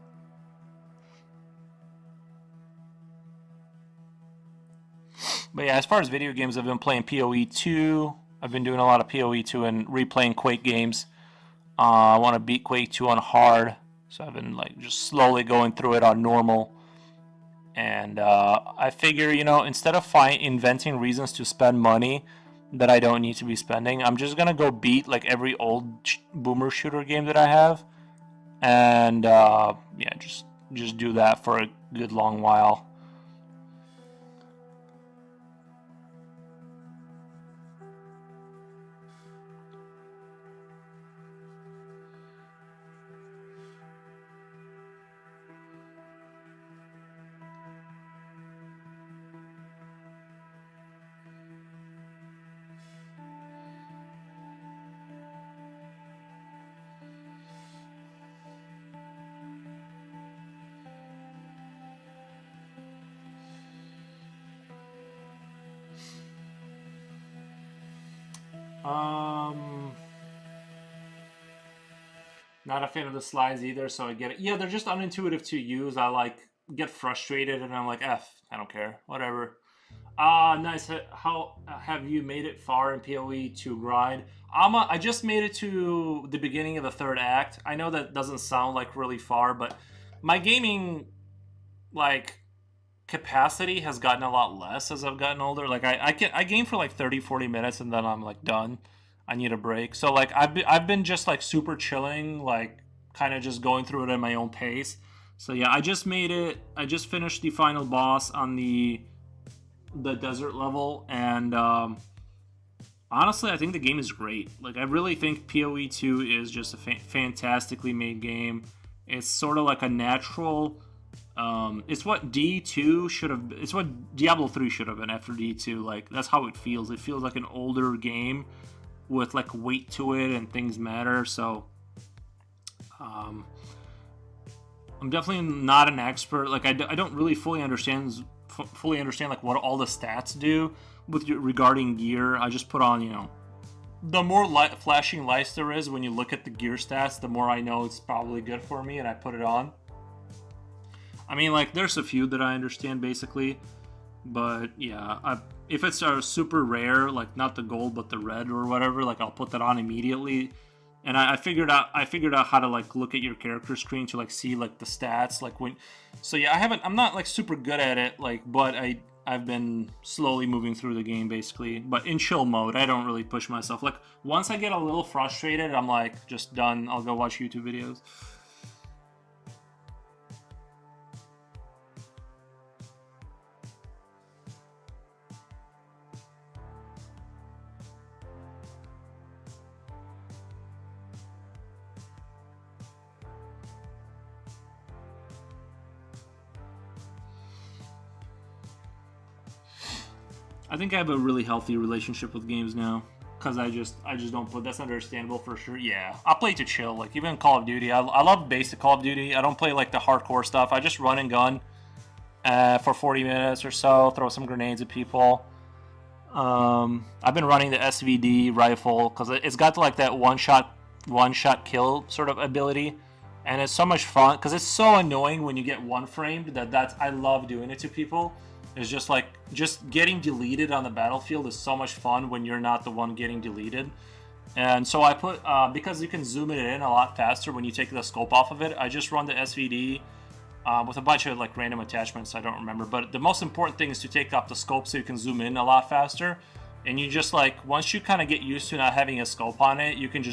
But yeah, as far as video games, I've been playing PoE 2. I've been doing a lot of PoE 2 and replaying Quake games. I want to beat Quake 2 on hard, so I've been like just slowly going through it on normal. And I figure, you know, instead of inventing reasons to spend money that I don't need to be spending, I'm just gonna go beat like every old boomer shooter game that I have, and yeah, just do that for a good long while. Not a fan of the slides either, so I get it. Yeah, they're just unintuitive to use. I like get frustrated and I'm like, I don't care, whatever. Nice. How have you made it far in PoE to grind? I just made it to the beginning of the third act. I know that doesn't sound like really far, but my gaming like capacity has gotten a lot less as I've gotten older. Like I game for like 30-40 minutes and then I'm like done. I need a break. So like I've been just like super chilling, like kind of just going through it at my own pace. So yeah, I just made it. I just finished the final boss on the desert level, and honestly, I think the game is great. Like I really think PoE 2 is just a fantastically made game. It's sort of like a natural. It's what D2 should have. It's what Diablo 3 should have been after D2. Like that's how it feels. It feels like an older game with like weight to it and things matter. So I'm definitely not an expert. Like I don't really fully understand like what all the stats do with regarding gear. I just put on, you know, the more flashing lights there is when you look at the gear stats, the more I know it's probably good for me, and I put it on. I mean, like there's a few that I understand basically, but yeah, if it's a super rare, like not the gold but the red or whatever, like I'll put that on immediately. And I figured out how to like look at your character screen to like see like the stats, like when. So yeah, I'm not like super good at it, like, but I've been slowly moving through the game basically, but in chill mode. I don't really push myself. Like once I get a little frustrated, I'm like just done. I'll go watch YouTube videos. I think I have a really healthy relationship with games now, because I just don't put. That's understandable for sure. Yeah, I play to chill. Like even Call of Duty, I love basic Call of Duty. I don't play like the hardcore stuff. I just run and gun for 40 minutes or so, throw some grenades at people. I've been running the SVD rifle because it's got like that one shot kill sort of ability, and it's so much fun because it's so annoying when you get one framed. That's I love doing it to people. It's just like just getting deleted on the battlefield is so much fun when you're not the one getting deleted. And so I put because you can zoom it in a lot faster when you take the scope off of it. I just run the SVD with a bunch of like random attachments I don't remember. But the most important thing is to take off the scope so you can zoom in a lot faster. And you just like once you kind of get used to not having a scope on it, you can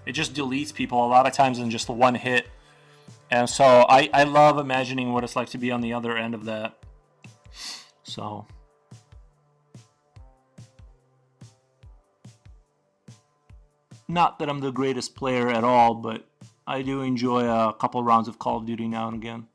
it just deletes people a lot of times in just one hit. And so I love imagining what it's like to be on the other end of that. So not that I'm the greatest player at all, but I do enjoy a couple rounds of Call of Duty now and again.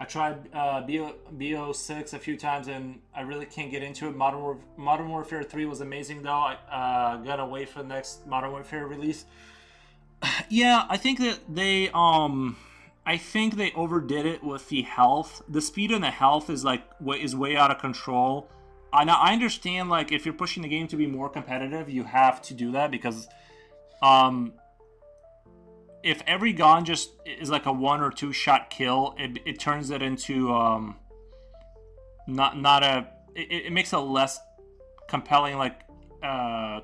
I tried BO6 a few times and I really can't get into it. Modern Warfare 3 was amazing though. I gotta wait for the next Modern Warfare release. Yeah, I think that I think they overdid it with the health. The speed and the health is like is way out of control. I understand like if you're pushing the game to be more competitive, you have to do that because um if every gun just is like a 1 or 2 shot kill, it turns it into not a it makes a less compelling like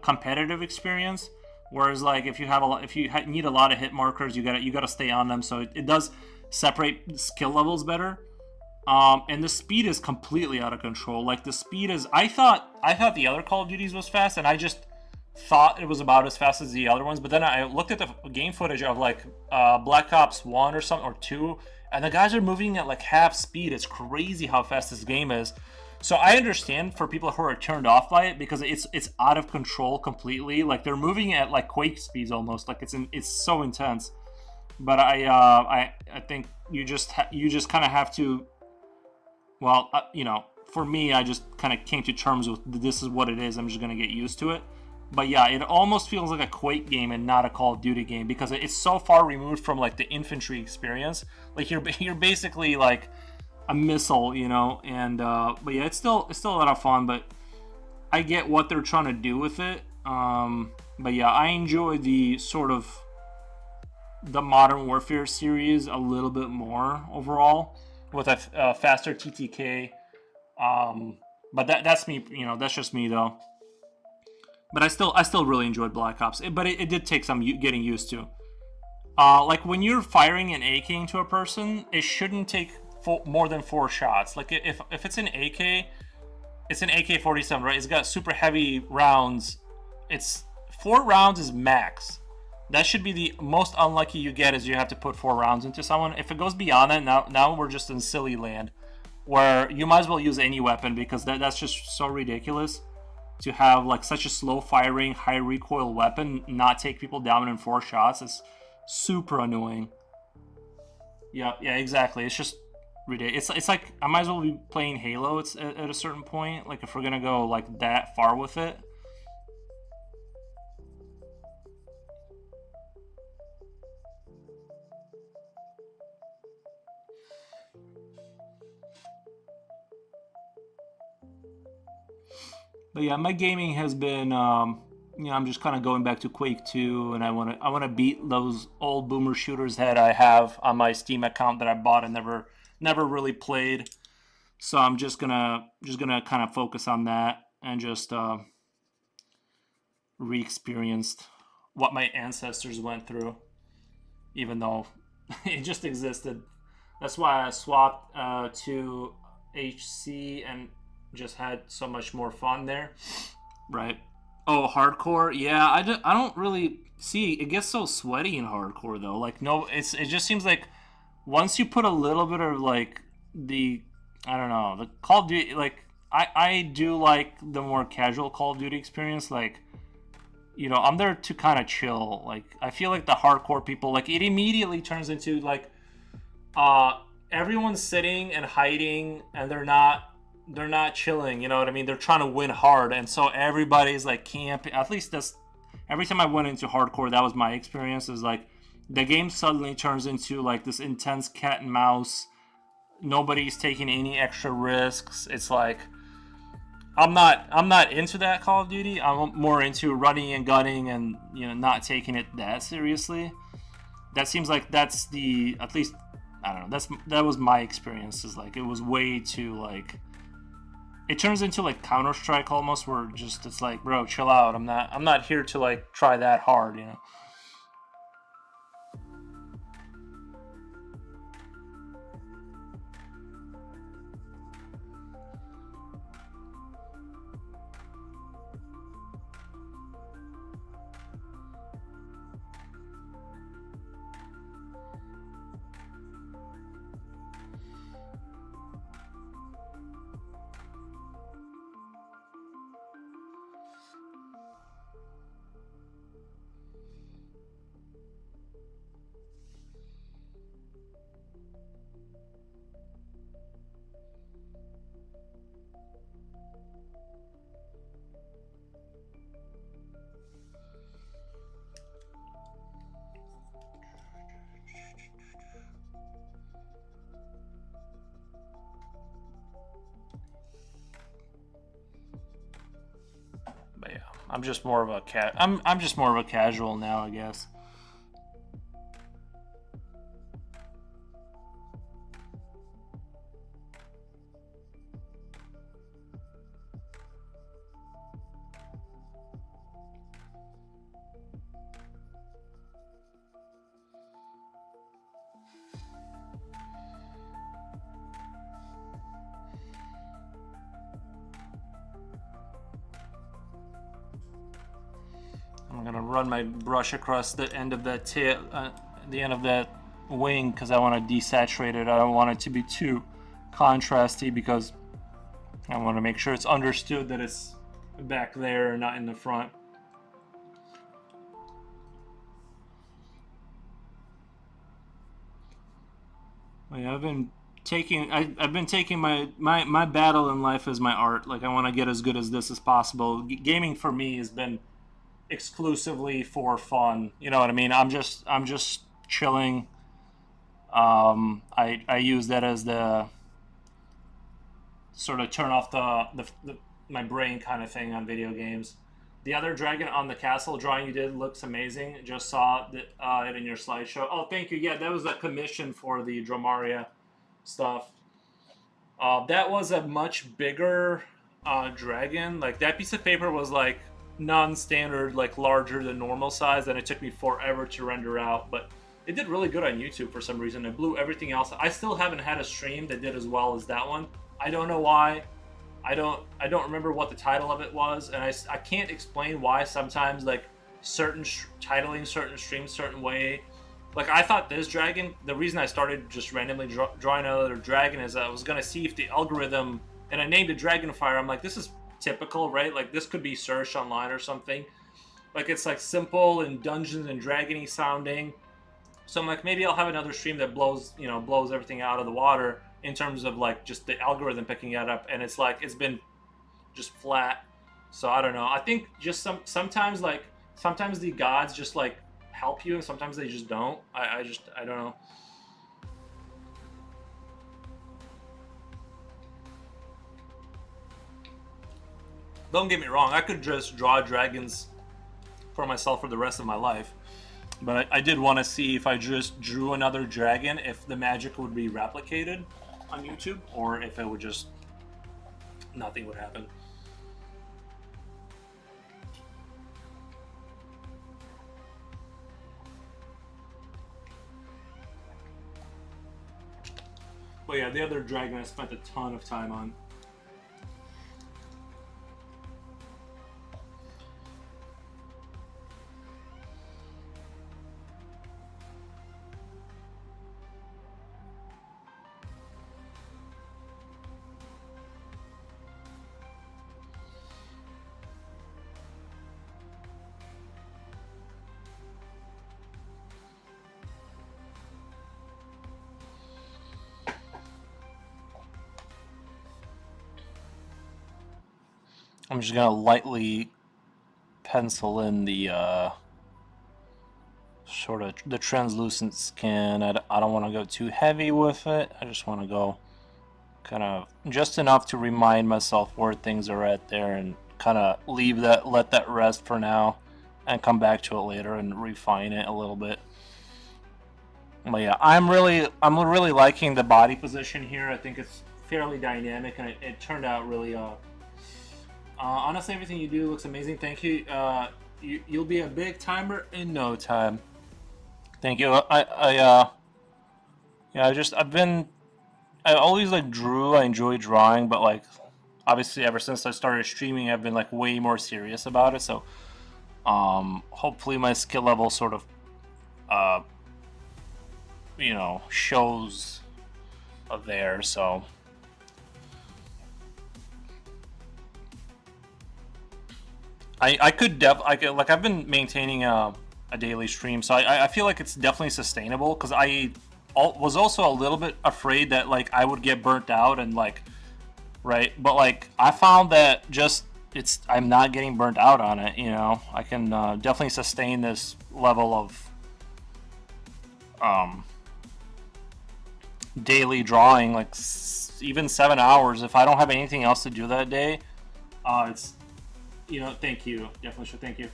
competitive experience. Whereas like if you have if you need a lot of hit markers, you gotta stay on them. So it does separate skill levels better. And the speed is completely out of control. Like the speed is, I thought the other Call of Duties was fast, and I just thought it was about as fast as the other ones. But then I looked at the game footage of like Black Ops 1 or something or 2, and the guys are moving at like half speed. It's crazy how fast this game is. So I understand for people who are turned off by it because it's out of control completely. Like they're moving at like Quake speeds almost. Like it's so intense. But I think you just kind of have to. Well, for me, I just kind of came to terms with this is what it is. I'm just gonna get used to it. But yeah, it almost feels like a Quake game and not a Call of Duty game because it's so far removed from like the infantry experience. Like you're basically like a missile, and but yeah, it's still a lot of fun. But I get what they're trying to do with it. But yeah, I enjoy the sort of the Modern Warfare series a little bit more overall with a faster TTK. But that's me, that's just me though. But I still really enjoyed Black Ops. But it did take some getting used to. Like when you're firing an AK into a person, it shouldn't take more than 4 shots. Like if it's an AK, it's an AK-47, right? It's got super heavy rounds. It's 4 rounds is max. That should be the most unlucky you get is you have to put 4 rounds into someone. If it goes beyond that, now we're just in silly land where you might as well use any weapon because that's just so ridiculous to have like such a slow firing, high recoil weapon not take people down in 4 shots. It's super annoying. Yeah, exactly. It's just ridiculous. It's like I might as well be playing Halo. It's at a certain point. Like if we're gonna go like that far with it. But yeah, my gaming has been, I'm just kind of going back to Quake 2, and I want to beat those old boomer shooters that I have on my Steam account that I bought and never really played. So I'm just gonna kind of focus on that and just re-experienced what my ancestors went through, even though it just existed. That's why I swapped to HC and just had so much more fun there. Right. Oh, hardcore. Yeah, I don't really see. It gets so sweaty in hardcore though. Like no, it just seems like once you put a little bit of like the I don't know the Call of Duty like I do like the more casual Call of Duty experience. Like I'm there to kind of chill. Like I feel like the hardcore people like it immediately turns into like everyone's sitting and hiding and they're not chilling, you know what I mean? They're trying to win hard, and so everybody's like camping. At least that's every time I went into hardcore, that was my experience. Is like the game suddenly turns into like this intense cat and mouse. Nobody's taking any extra risks. It's like I'm not into that Call of Duty. I'm more into running and gunning and not taking it that seriously. That seems like that's the at least I don't know. That was my experience. Is like it was way too like. It turns into like Counter-Strike almost, where just it's like, bro, chill out. I'm not here to like try that hard, But yeah, I'm just more of a I'm just more of a casual now, I guess. I'm gonna run my brush across the end of that tail, the end of that wing, because I want to desaturate it. I don't want it to be too contrasty because I want to make sure it's understood that it's back there, not in the front. Yeah, I've been taking my battle in life as my art. Like I want to get as good as this as possible. Gaming for me has been exclusively for fun. You know what I mean? I'm just chilling. I use that as the sort of turn off the my brain kind of thing on video games. The other dragon on the castle drawing you did looks amazing. Just saw it in your slideshow. Oh, thank you. Yeah, that was a commission for the Dromaria stuff. That was a much bigger dragon. Like that piece of paper was like non-standard, like larger than normal size, and it took me forever to render out. But it did really good on YouTube for some reason. It blew everything else. I still haven't had a stream that did as well as that one. I don't know why. I don't remember what the title of it was, and I can't explain why sometimes like certain titling certain streams certain way. Like I thought this dragon, the reason I started just randomly drawing another dragon is I was gonna see if the algorithm, and I named it Dragonfire. I'm like, this is typical, right? Like this could be searched online or something. Like it's like simple and Dungeons and Dragony sounding. So I'm like, maybe I'll have another stream that blows everything out of the water in terms of like just the algorithm picking it up, and it's like it's been just flat. So I don't know. I think just sometimes the gods just like help you, and sometimes they just don't. I don't know. Don't get me wrong. I could just draw dragons for myself for the rest of my life. But I did want to see if I just drew another dragon, if the magic would be replicated on YouTube, or if it would just, nothing would happen. But yeah, the other dragon I spent a ton of time on. I'm just gonna lightly pencil in the sort of the translucent skin. I don't want to go too heavy with it. I just want to go kind of just enough to remind myself where things are at there, and kind of let that rest for now, and come back to it later and refine it a little bit. But yeah, I'm really liking the body position here. I think it's fairly dynamic, and it turned out really honestly, everything you do looks amazing. Thank you. You'll be a big timer in no time. Thank you. I always like drew. I enjoy drawing, but like obviously ever since I started streaming, I've been like way more serious about it. So hopefully my skill level sort of shows there. So I've been maintaining a daily stream, so I feel like it's definitely sustainable, because I was also a little bit afraid that like I would get burnt out and like, right, but like I found that just I'm not getting burnt out on it. You know, I can definitely sustain this level of daily drawing, like even 7 hours if I don't have anything else to do that day. It's, you know, thank you, definitely should thank you.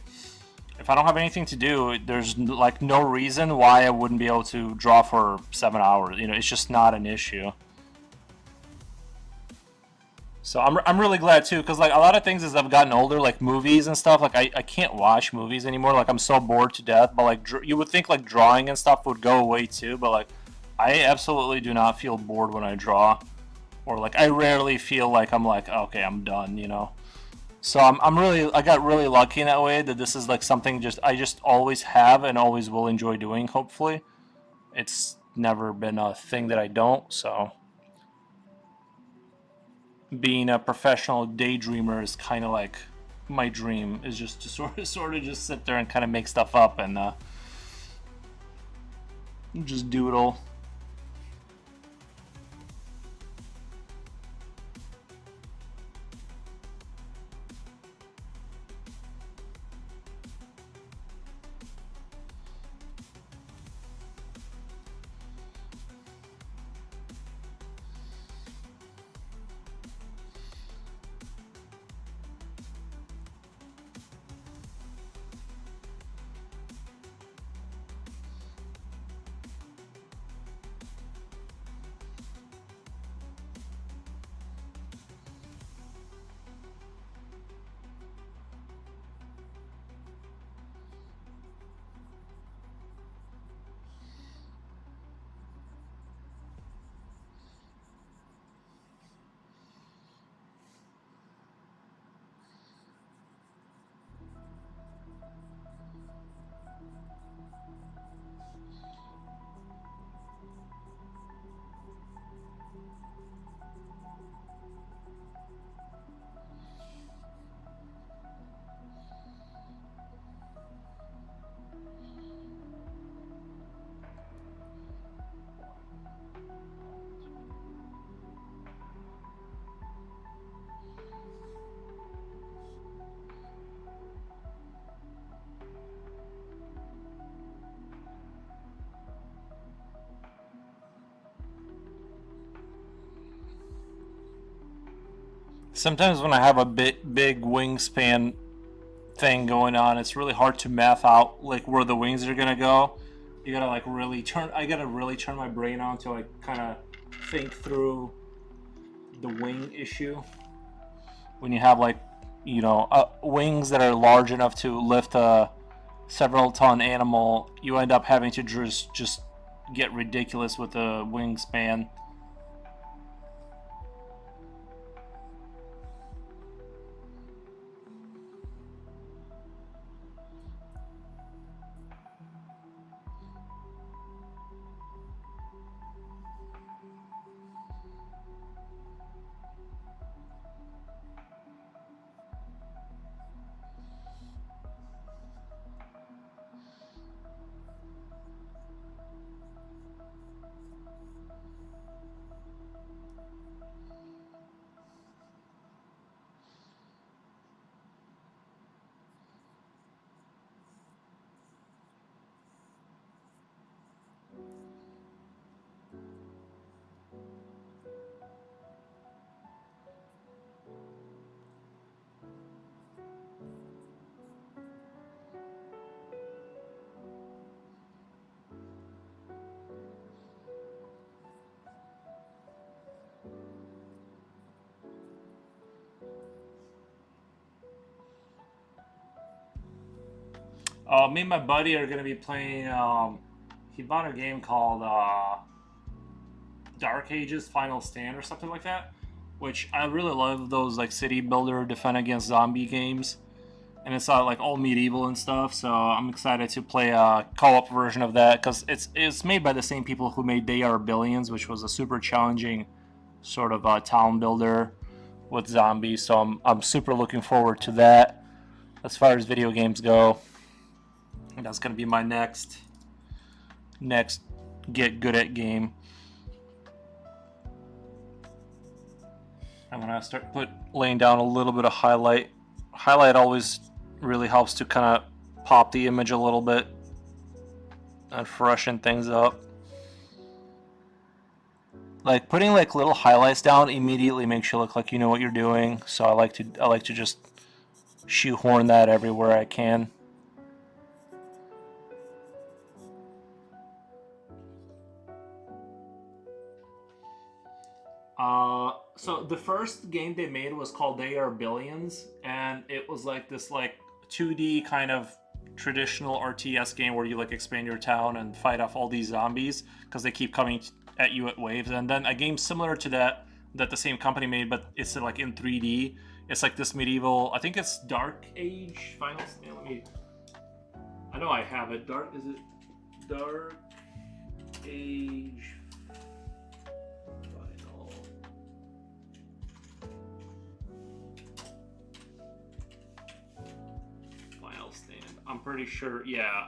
If I don't have anything to do, there's like no reason why I wouldn't be able to draw for 7 hours. You know, it's just not an issue. So I'm really glad too, because like a lot of things as I've gotten older, like movies and stuff, like I can't watch movies anymore. Like I'm so bored to death. But like you would think like drawing and stuff would go away too, but like I absolutely do not feel bored when I draw, or like I rarely feel like I'm like, okay, I'm done, you know. So I got really lucky in that way, that this is like something I just always have and always will enjoy doing. Hopefully, it's never been a thing that I don't. So being a professional daydreamer is kind of like my dream, is just to sort of just sit there and kind of make stuff up and just doodle. Sometimes when I have a big wingspan thing going on, it's really hard to math out like where the wings are gonna go. You gotta like really turn. I gotta really turn my brain on to like kind of think through the wing issue. When you have like, you know, wings that are large enough to lift a several ton animal, you end up having to just get ridiculous with the wingspan. Me and my buddy are gonna be playing. He bought a game called Dark Ages Final Stand or something like that, which I really love those like city builder defend against zombie games, and it's like all medieval and stuff. So I'm excited to play a co-op version of that, because it's made by the same people who made They Are Billions, which was a super challenging sort of town builder with zombies. So I'm super looking forward to that as far as video games go. And that's gonna be my next get good at game. I'm gonna start laying down a little bit of highlight. Highlight always really helps to kind of pop the image a little bit and freshen things up. Like putting like little highlights down immediately makes you look like you know what you're doing. So I like to just shoehorn that everywhere I can. So the first game they made was called They Are Billions, and it was like this like 2D kind of traditional RTS game where you like expand your town and fight off all these zombies because they keep coming at you at waves. And then a game similar to that the same company made, but it's like in 3D. It's like this medieval, I think it's Dark Age Final Stand. I know I have it. Is it Dark Age Stand? I'm pretty sure, yeah.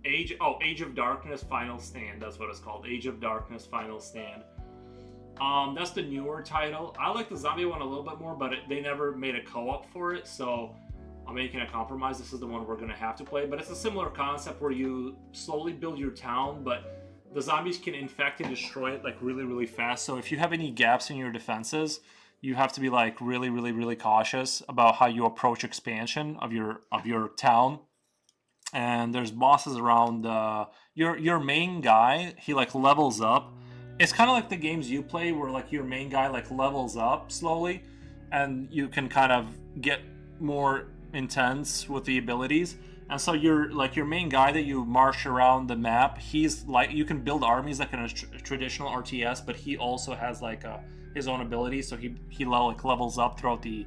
Age of Darkness Final Stand. That's what it's called. Age of Darkness Final Stand. That's the newer title. I like the zombie one a little bit more, but they never made a co-op for it, so I'm making a compromise. This is the one we're going to have to play, but it's a similar concept where you slowly build your town, but the zombies can infect and destroy it like really, really fast. So if you have any gaps in your defenses, you have to be like really, really, really cautious about how you approach expansion of your town. And there's bosses around. Your main guy, he like levels up. It's kind of like the games you play where like your main guy like levels up slowly, and you can kind of get more intense with the abilities. And so your main guy that you march around the map, he's like, you can build armies like in a traditional RTS, but he also has like his own abilities, so he like levels up throughout the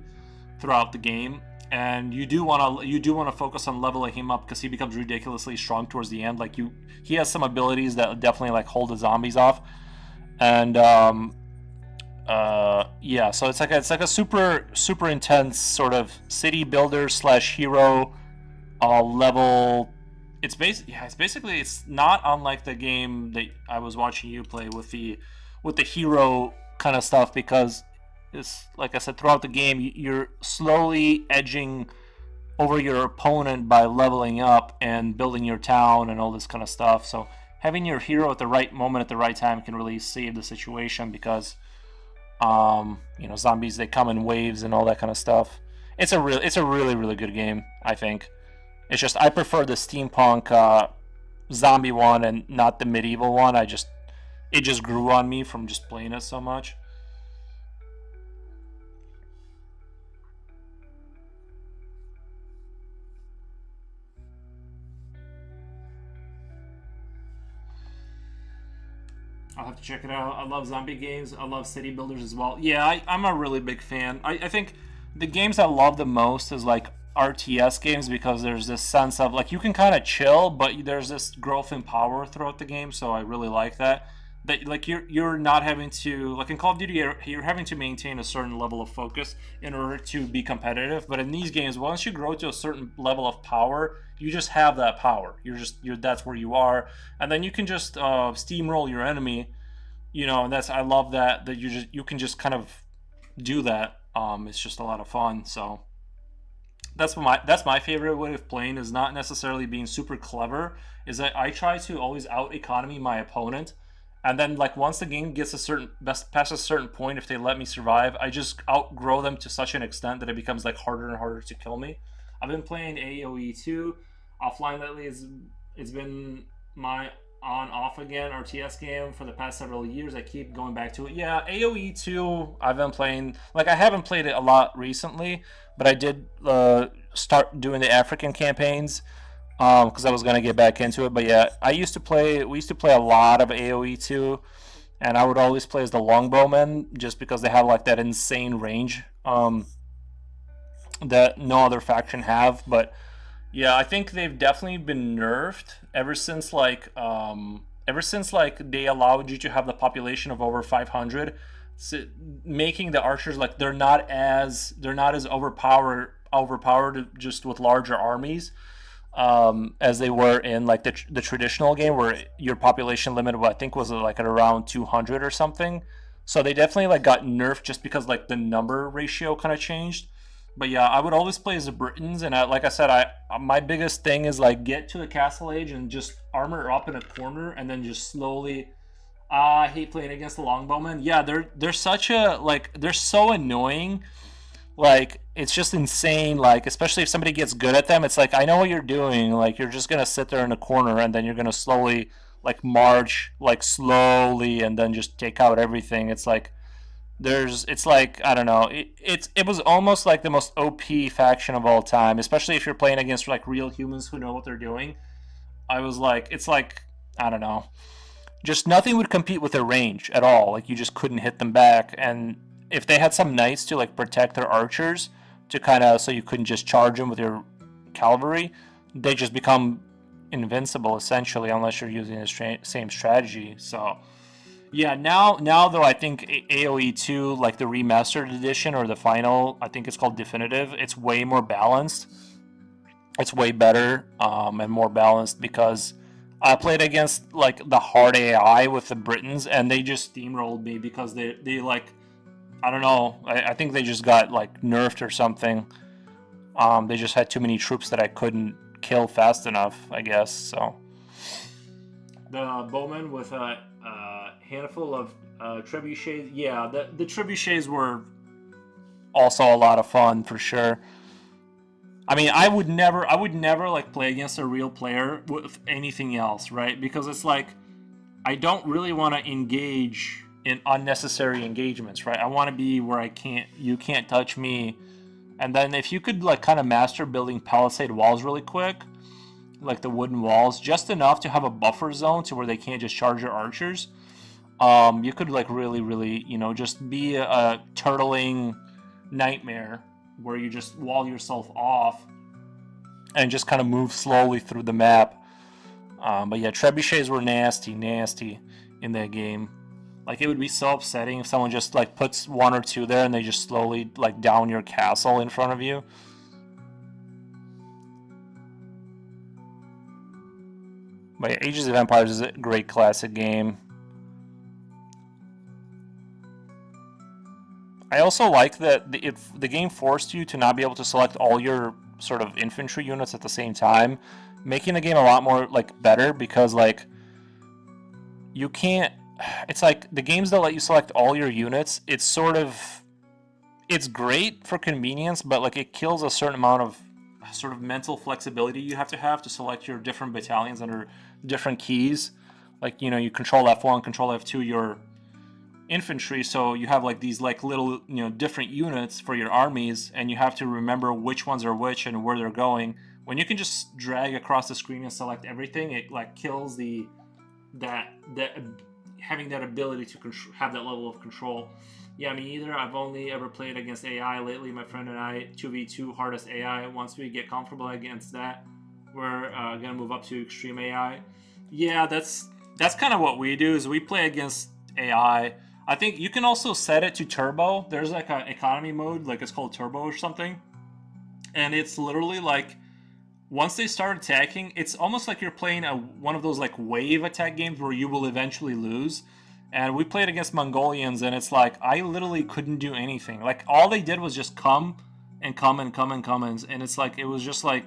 game. And you do want to focus on leveling him up because he becomes ridiculously strong towards the end. Like he has some abilities that definitely like hold the zombies off. And yeah, so it's like a super intense sort of city builder / hero level. It's basically it's not unlike the game that I was watching you play with the hero kind of stuff, because it's like I said, throughout the game you're slowly edging over your opponent by leveling up and building your town and all this kind of stuff. So having your hero at the right moment at the right time can really save the situation, because zombies, they come in waves and all that kind of stuff. It's a really, really good game, I think. It's just I prefer the steampunk zombie one and not the medieval one. It just grew on me from just playing it so much. I'll have to check it out. I love zombie games. I love city builders as well. Yeah, I'm a really big fan. I think the games I love the most is like RTS games, because there's this sense of like you can kind of chill, but there's this growth in power throughout the game. So I really like that. That like you're not having to, like in Call of Duty, you're having to maintain a certain level of focus in order to be competitive. But in these games, once you grow to a certain level of power, you just have that power. That's where you are, and then you can just steamroll your enemy. And I love that you can just kind of do that. It's just a lot of fun. So that's my favorite way of playing, is not necessarily being super clever. Is that I try to always out economy my opponent. And then, like, once the game gets past a certain point, if they let me survive, I just outgrow them to such an extent that it becomes like harder and harder to kill me. I've been playing AoE 2 offline lately. It's been my on-off again RTS game for the past several years. I keep going back to it. Yeah, AoE 2 I've been playing. Like, I haven't played it a lot recently, but I did start doing the African campaigns, because I was gonna get back into it. But yeah, we used to play a lot of AoE 2, and I would always play as the longbowmen just because they have like that insane range that no other faction have. But yeah, I think they've definitely been nerfed ever since like they allowed you to have the population of over 500, so making the archers like they're not as overpowered just with larger armies. as they were in like the traditional game where your population limit, I think, was like at around 200 or something. So they definitely like got nerfed just because like the number ratio kind of changed. But yeah, I would always play as the Britons, and like I said, I my biggest thing is like get to the castle age and just armor up in a corner, and then just slowly. I hate playing against the longbowmen. Yeah, they're such a like they're so annoying. Like it's just insane. Like especially if somebody gets good at them, it's like I know what you're doing. Like you're just gonna sit there in a corner, and then you're gonna slowly like march like slowly, and then just take out everything. It's like it's like I don't know. It was almost like the most OP faction of all time, especially if you're playing against like real humans who know what they're doing. I was like, it's like I don't know, just nothing would compete with their range at all. Like you just couldn't hit them back. And if they had some knights to like protect their archers, to kind of so you couldn't just charge them with your cavalry, they just become invincible essentially, unless you're using the same strategy. So yeah, now though, I think AOE 2, like the remastered edition or the final, I think it's called definitive. It's way more balanced. It's way better, and more balanced because I played against like the hard AI with the Britons, and they just steamrolled me because they like I don't know. I think they just got like nerfed or something. They just had too many troops that I couldn't kill fast enough, I guess. So the bowmen with a handful of trebuchets. Yeah, the trebuchets were also a lot of fun for sure. I mean, I would never like play against a real player with anything else, right? Because it's like I don't really want to engage in unnecessary engagements, right? I want to be where you can't touch me. And then if you could like kind of master building palisade walls really quick, like the wooden walls, just enough to have a buffer zone to where they can't just charge your archers, you could like really, really, just be a turtling nightmare where you just wall yourself off and just kind of move slowly through the map. But yeah, trebuchets were nasty, nasty in that game. Like it would be so upsetting if someone just like puts one or two there and they just slowly like down your castle in front of you. But yeah, Ages of Empires is a great classic game. I also like that the game forced you to not be able to select all your sort of infantry units at the same time, making the game a lot more like better because like you can't. It's like the games that let you select all your units. It's great for convenience, but like it kills a certain amount of sort of mental flexibility you have to select your different battalions under different keys. Like you control F1, control F2, your infantry, so you have like these like little different units for your armies, and you have to remember which ones are which and where they're going. When you can just drag across the screen and select everything, it like kills that having that ability to have that level of control. Yeah, me either. I've only ever played against AI lately. My friend and I, 2v2 hardest AI. Once we get comfortable against that, we're gonna move up to extreme AI. Yeah, that's kind of what we do. Is we play against AI. I think you can also set it to turbo. There's like an economy mode, like it's called turbo or something, and it's literally like once they start attacking, it's almost like you're playing one of those like wave attack games where you will eventually lose. And we played against Mongolians, and it's like I literally couldn't do anything. Like all they did was just come and come and come and come, and it's like it was just like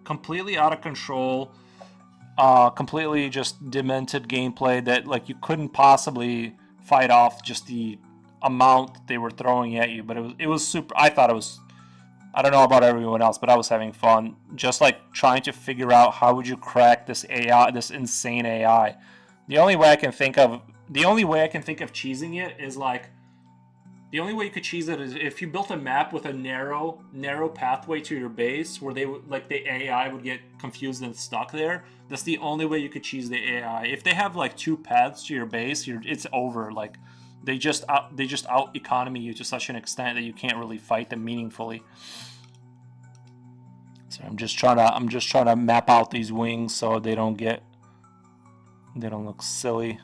completely out of control, completely just demented gameplay that like you couldn't possibly fight off just the amount they were throwing at you. But it was super. I thought it was. I don't know about everyone else, but I was having fun just like trying to figure out how would you crack this AI, this insane AI. The only way I can think of cheesing it is like the only way you could cheese it is if you built a map with a narrow pathway to your base where they would like the AI would get confused and stuck there. That's the only way you could cheese the AI. If they have like two paths to your base, it's over. Like they just out economy you to such an extent that you can't really fight them meaningfully. So I'm just trying to map out these wings so they don't look silly.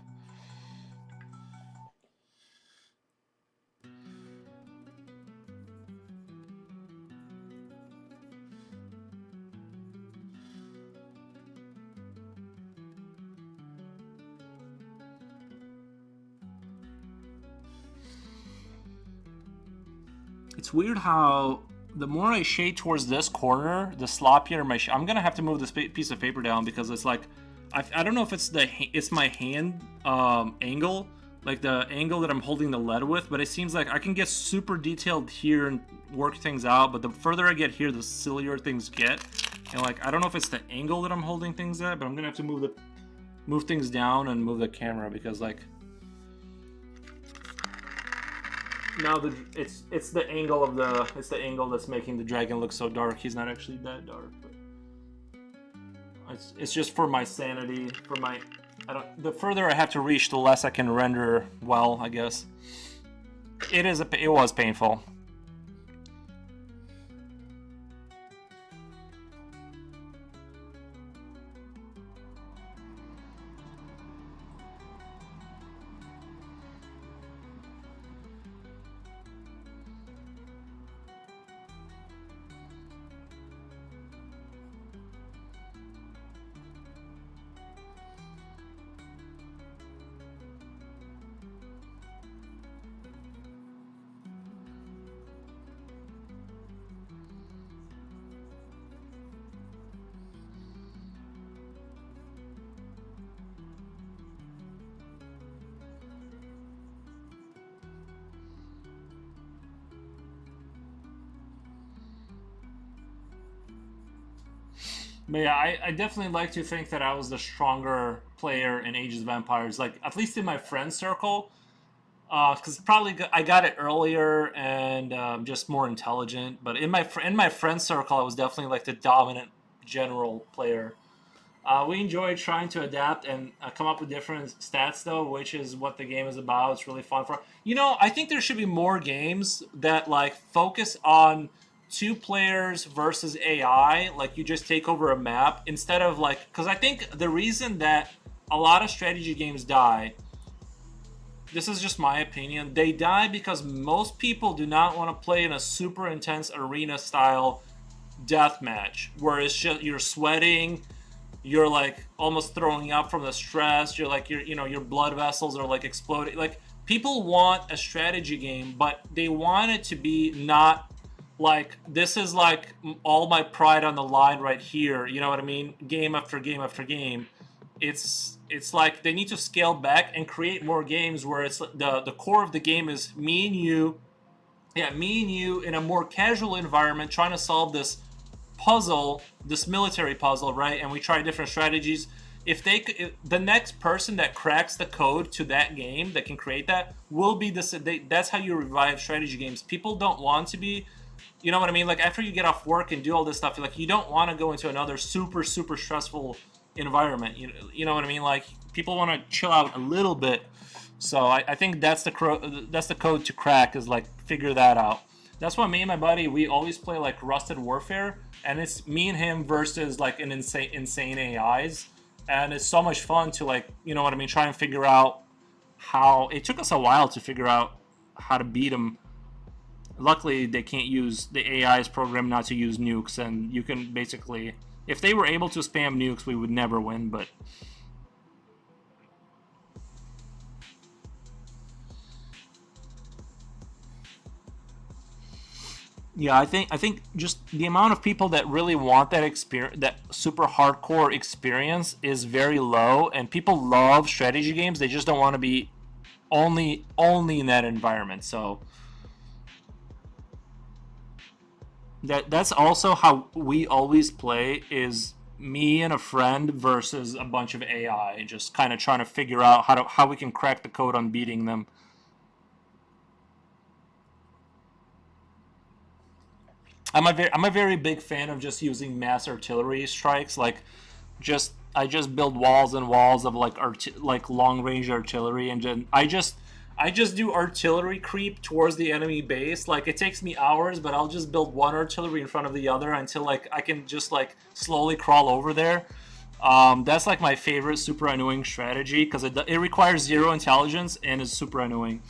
It's weird how the more I shade towards this corner, the sloppier my I'm gonna have to move this piece of paper down because it's like I don't know if it's my hand angle, like the angle that I'm holding the lead with, but it seems like I can get super detailed here and work things out, but the further I get here, the sillier things get. And like I don't know if it's the angle that I'm holding things at, but I'm gonna have to move things down and move the camera because like now it's the angle of it's the angle that's making the dragon look so dark. He's not actually that dark, but it's just for my sanity, for my the further I have to reach, the less I can render well, I guess. It was painful. But yeah, I definitely like to think that I was the stronger player in Ages of Empires, like at least in my friend circle, because probably I got it earlier and just more intelligent. But in my friend circle, I was definitely like the dominant general player. We enjoy trying to adapt and come up with different stats, though, which is what the game is about. It's really fun I think there should be more games that like focus on two players versus AI. Like you just take over a map instead of like, because I think the reason that a lot of strategy games die. This is just my opinion. They die because most people do not want to play in a super intense arena style death match where it's just you're sweating, you're like almost throwing up from the stress, you're like your blood vessels are like exploding. Like people want a strategy game, but they want it to be not like this is like all my pride on the line right here, you know what I mean? Game after game after game. It's like they need to scale back and create more games where it's the core of the game is me and you in a more casual environment trying to solve this puzzle, this military puzzle, right? And we try different strategies. If the next person that cracks the code to that game that can create that will be that's how you revive strategy games. People don't want to be, you know what I mean? Like after you get off work and do all this stuff, like you don't want to go into another super stressful environment. You know what I mean? Like people want to chill out a little bit. So I think that's the code to crack is like figure that out. That's why me and my buddy, we always play like Rusted Warfare, and it's me and him versus like an insane AIs, and it's so much fun to like, you know what I mean, try and figure out how. It took us a while to figure out how to beat them. Luckily, they can't use the AI's program not to use nukes, and you can basically, if they were able to spam nukes, we would never win. But yeah, I think just the amount of people that really want that experience, that super hardcore experience, is very low, and people love strategy games. They just don't want to be only in that environment. So that's also how we always play, is me and a friend versus a bunch of AI, just kind of trying to figure out how we can crack the code on beating them. I'm a very big fan of just using mass artillery strikes. Like, I just build walls and walls of like long range artillery, and then I just do artillery creep towards the enemy base. Like it takes me hours, but I'll just build one artillery in front of the other until like I can just like slowly crawl over there. That's like my favorite super annoying strategy because it requires zero intelligence and is super annoying.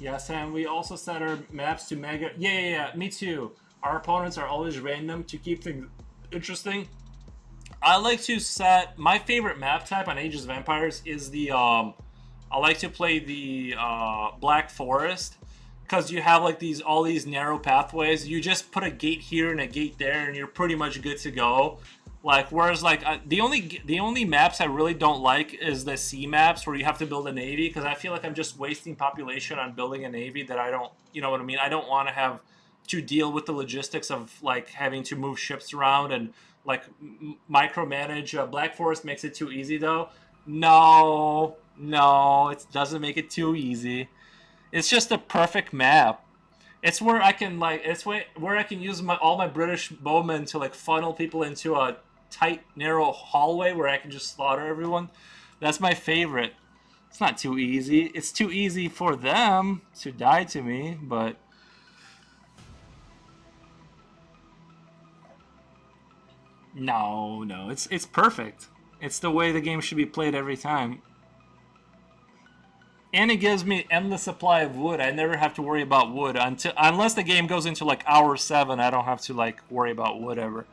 Yes, and we also set our maps to mega. Yeah, yeah, yeah. Me too. Our opponents are always random to keep things interesting. I like to set my favorite map type on Ages of Empires is the I like to play the Black Forest because you have like these all these narrow pathways. You just put a gate here and a gate there, and you're pretty much good to go. Like whereas like the only maps I really don't like is the sea maps where you have to build a navy because I feel like I'm just wasting population on building a navy that I don't, you know what I mean. I don't want to have to deal with the logistics of like having to move ships around and like micromanage. Black Forest makes it too easy though. No, no, it doesn't make it too easy. It's just a perfect map. It's where I can like where I can use all my British bowmen to like funnel people into a tight narrow hallway where I can just slaughter everyone. That's my favorite. It's not too easy. It's too easy for them to die to me, but no, no, it's perfect. It's the way the game should be played every time. And it gives me endless supply of wood. I never have to worry about wood unless the game goes into like hour 7. I don't have to like worry about wood ever.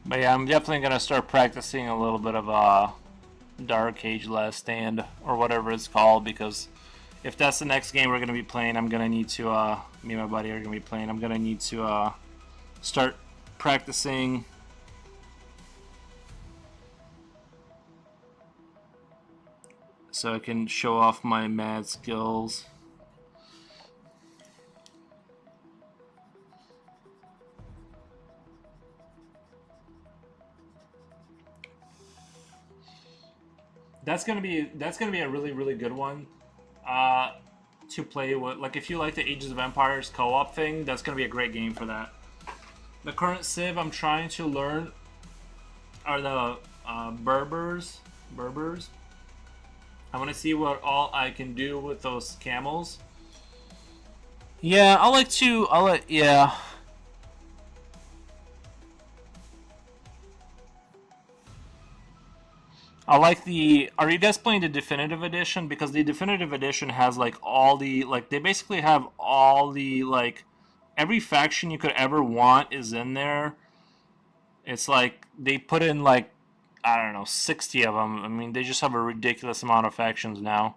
But yeah, I'm definitely gonna start practicing a little bit of Dark Age Last Stand or whatever it's called because if that's the next game we're gonna be playing, I'm gonna need to me and my buddy are gonna be playing. I'm gonna need to start practicing. So I can show off my mad skills. That's gonna be a really good one uh, to play with. Like if you like the Ages of Empires co-op thing, that's gonna be a great game for that. The current civ I'm trying to learn are the Berbers. Berbers. I want to see what all I can do with those camels. Yeah, I like to. I like. Yeah. I like the. Are you guys playing the definitive edition? Because the definitive edition has like all the like they basically have all the like every faction you could ever want is in there. It's like they put in like I don't know 60 of them. I mean they just have a ridiculous amount of factions now.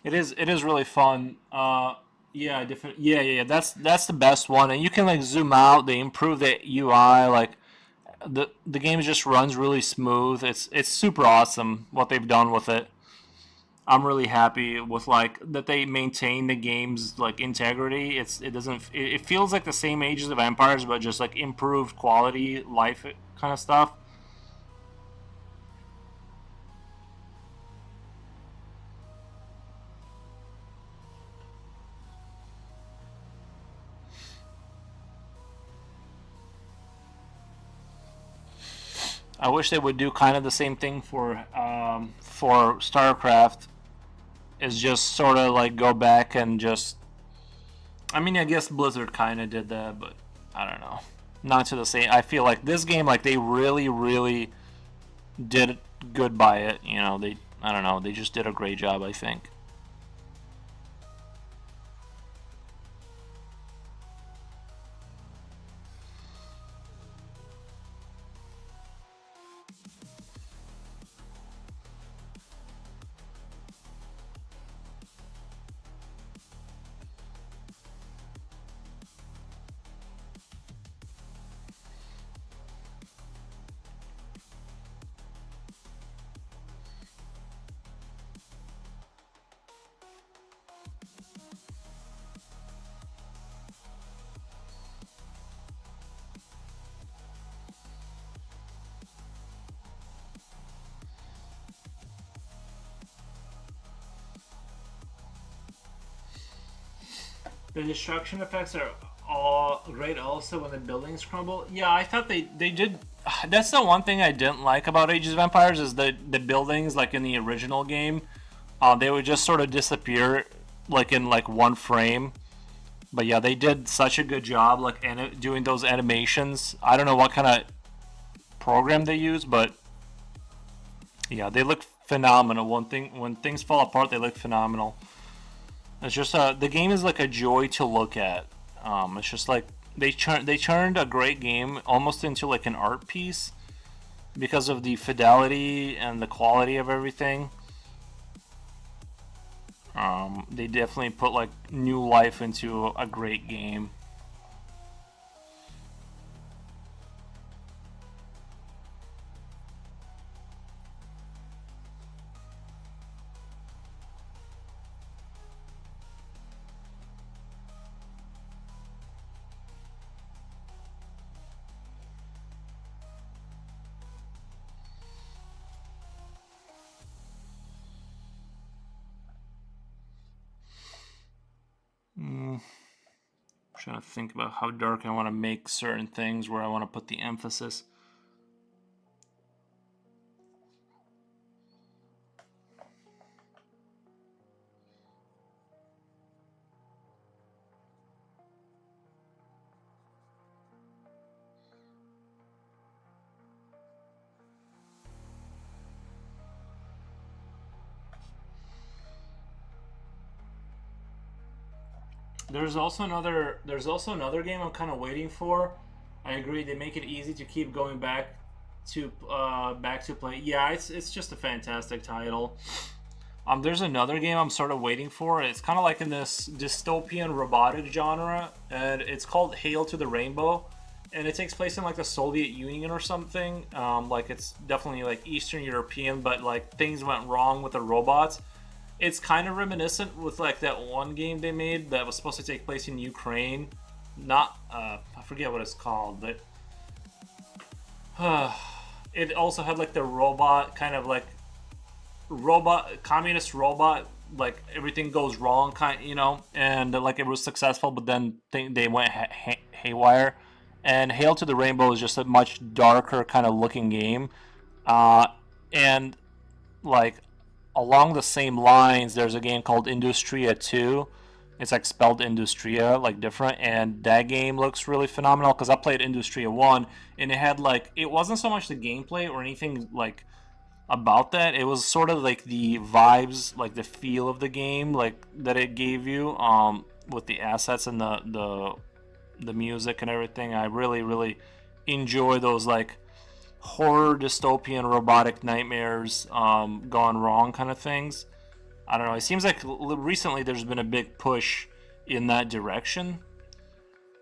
It is really fun. Yeah, different. Yeah, yeah, yeah. That's the best one, and you can like zoom out. They improve the UI. Like the game just runs really smooth. It's super awesome what they've done with it. I'm really happy with like that they maintain the game's like integrity. It doesn't it feels like the same Ages of Empires, but just like improved quality life kind of stuff. I wish they would do kind of the same thing for StarCraft. Is just sort of like go back and just. I mean, I guess Blizzard kind of did that, but I don't know. Not to the same. I feel like this game, like they really, really did good by it. You know, they. I don't know. They just did a great job, I think. The destruction effects are all great also when the buildings crumble. Yeah, I thought they did. That's the one thing I didn't like about Ages of Empires is the buildings, like in the original game, they would just sort of disappear like in like one frame. But yeah, they did such a good job like doing those animations. I don't know what kind of program they use, but yeah, they look phenomenal. When things fall apart, they look phenomenal. It's just the game is like a joy to look at. It's just like they turned a great game almost into like an art piece because of the fidelity and the quality of everything. They definitely put like new life into a great game. I'm trying to think about how dark I want to make certain things, where I want to put the emphasis. There's also another game I'm kind of waiting for. I agree, they make it easy to keep going back to play. Yeah, it's just a fantastic title. There's another game I'm sort of waiting for. It's kind of like in this dystopian robotic genre, and it's called Hail to the Rainbow, and it takes place in like the Soviet Union or something. Like it's definitely like Eastern European, but like things went wrong with the robots. It's kind of reminiscent with like that one game they made that was supposed to take place in Ukraine. Not I forget what it's called, but it also had like the robot kind of like communist robot, like everything goes wrong and like it was successful, but then they went haywire. And Hail to the Rainbow is just a much darker kind of looking game, and like along the same lines, there's a game called Industria 2. It's like spelled Industria, like different, and that game looks really phenomenal because I played Industria 1, and it wasn't so much the gameplay or anything like about that. It was sort of like the vibes, like the feel of the game, like that it gave you, with the assets and the music and everything. I really, really enjoy those like horror dystopian robotic nightmares gone wrong kind of things. I don't know, it seems like recently there's been a big push in that direction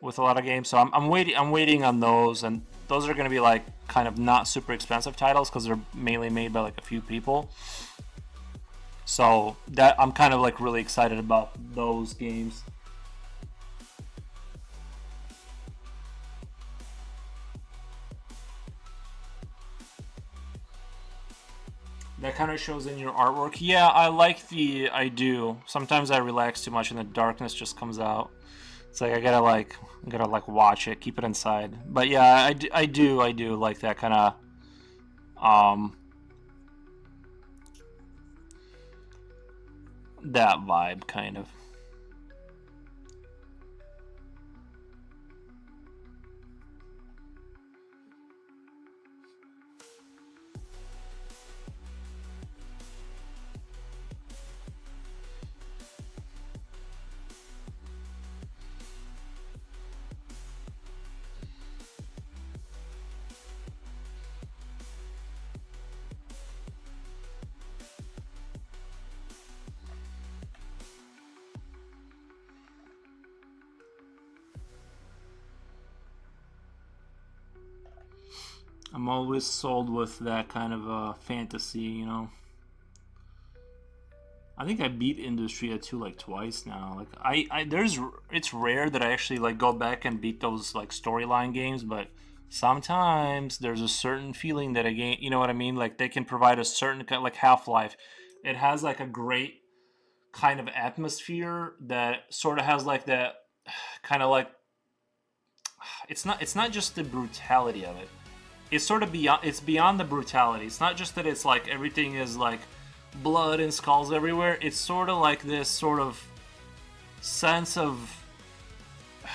with a lot of games, so I'm waiting on those, and those are going to be like kind of not super expensive titles because they're mainly made by like a few people, so that I'm kind of like really excited about those games. That kind of shows in your artwork. Yeah, I do. Sometimes I relax too much and the darkness just comes out. It's like I gotta like watch it, keep it inside. But yeah, I do like that kind of Um, that vibe, kind of. I'm always sold with that kind of fantasy, you know. I think I beat Industria 2 like twice now. Like there's it's rare that I actually like go back and beat those like storyline games, but sometimes there's a certain feeling that a game, you know what I mean? Like they can provide a certain kind like Half-Life. It has like a great kind of atmosphere that sort of has like that kind of like it's not just the brutality of it. It's sort of beyond it's beyond the brutality. It's not just that it's like everything is like blood and skulls everywhere. It's sort of like this sort of sense of,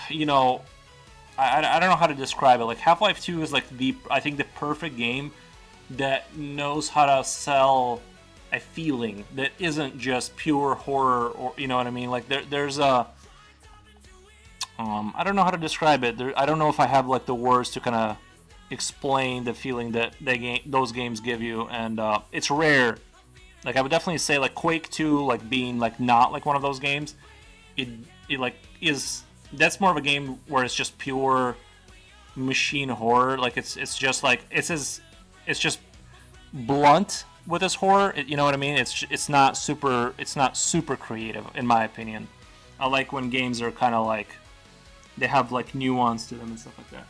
you know, I don't know how to describe it. Like Half-Life 2 is like I think the perfect game that knows how to sell a feeling that isn't just pure horror, or you know what I mean. Like there's a I don't know how to describe it. I don't know if I have like the words to kind of explain the feeling that those games give you, and it's rare. Like I would definitely say like Quake 2 like being like not like one of those games. It it like is that's more of a game where it's just pure machine horror. Like it's just like it's just blunt with its horror. You know what I mean? It's not super creative in my opinion. I like when games are kind of like they have like nuance to them and stuff like that.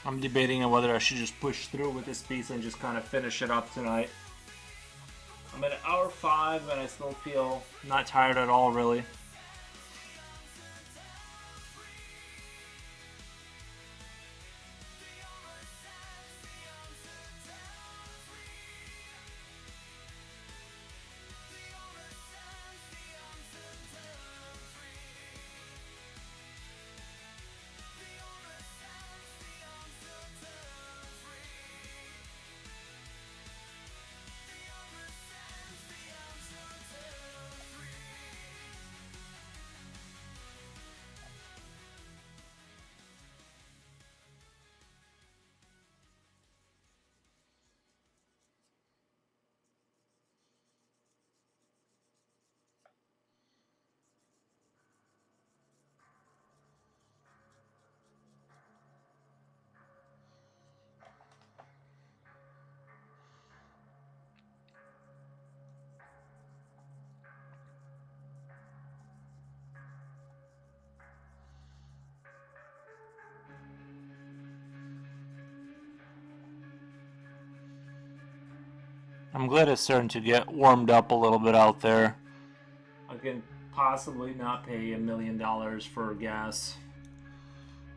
I'm debating on whether I should just push through with this piece and just kind of finish it up tonight. I'm at hour 5 and I still feel not tired at all, really. I'm glad it's starting to get warmed up a little bit out there. I can possibly not pay $1 million for gas